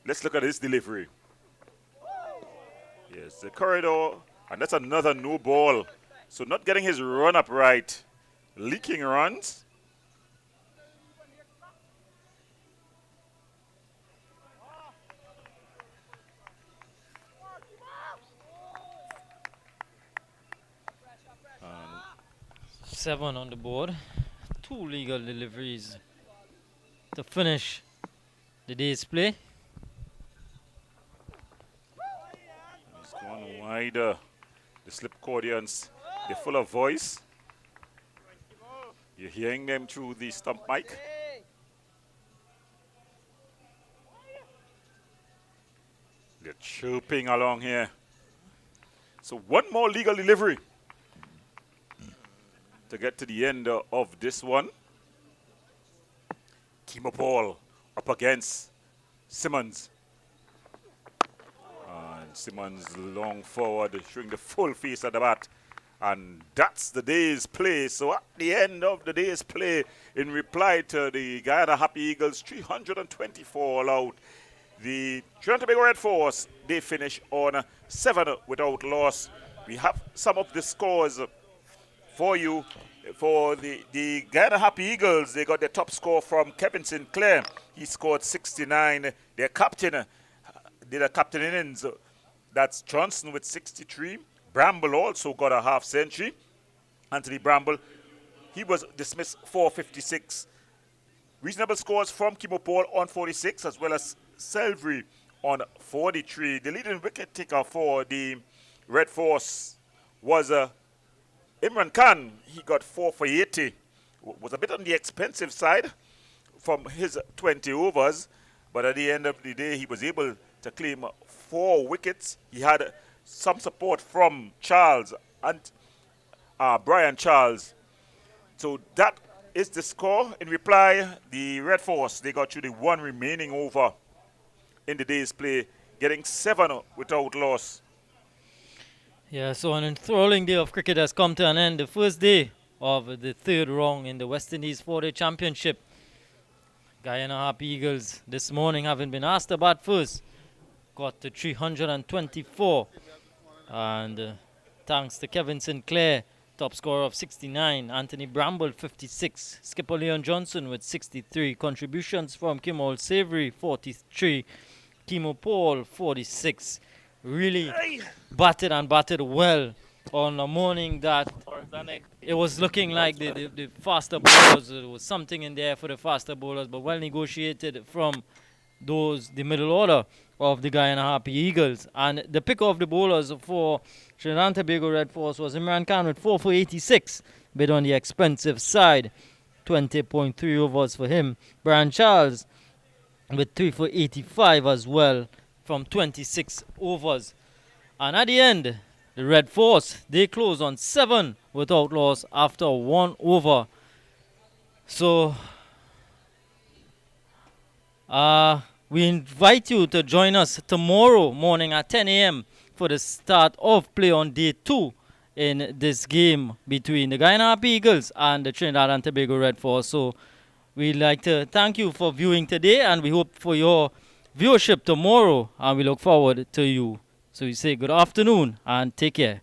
Let's look at his delivery. Yes, the corridor, and that's another no ball. So not getting his run up right. Leaking runs. Seven on the board. 2 legal deliveries to finish the day's play. He's gone Schneider, the slip cordians, they're full of voice. You're hearing them through the stump mic. They're chirping along here. So one more legal delivery to get to the end of this one. Kimo Paul up against Simmons. And Simmons long forward, showing the full face of the bat. And that's the day's play. So at the end of the day's play, in reply to the Guyana Happy Eagles 324 all out, the Trinidad and Tobago Red Force, they finish on 7 without loss. We have some of the scores for you. For the Guyana Happy Eagles, they got the top score from Kevin Sinclair. He scored 69. Their captain did a captain innings. That's Johnson with 63. Bramble also got a half century. Anthony Bramble, he was dismissed 456. Reasonable scores from Kimo Paul on 46, as well as Selvry on 43. The leading wicket taker for the Red Force was Imran Khan. He got 4 for 80. Was a bit on the expensive side from his 20 overs, but at the end of the day, he was able to claim 4 wickets. He had some support from Charles and Brian Charles. So that is the score. In reply, the Red Force, they got through the one remaining over in the day's play, getting 7 without loss. Yeah, so an enthralling day of cricket has come to an end. The first day of the third round in the West Indies 4-day championship. Guyana Happy Eagles this morning, having been asked to bat first, got to 324. And thanks to Kevin Sinclair, top scorer of 69, Anthony Bramble 56, skipper Leon Johnson with 63, contributions from Kimmel Savory 43, Kimo Paul 46. Really batted well on a morning that it was looking like the faster bowlers, there was something in there for the faster bowlers, but well negotiated from the middle order of the Guyana Happy Eagles. And the pick of the bowlers for Trinidad and Tobago Red Force was Imran Khan with 4 for 86, bit on the expensive side, 20.3 overs for him. Brian Charles with 3 for 85 as well from 26 overs. And at the end, the Red Force, they close on 7 without loss after 1 over. So we invite you to join us tomorrow morning at 10 a.m. for the start of play on day 2 in this game between the Guyana Happy Eagles and the Trinidad and Tobago Red Force. So we'd like to thank you for viewing today, and we hope for your viewership tomorrow, and we look forward to you. So we say good afternoon and take care.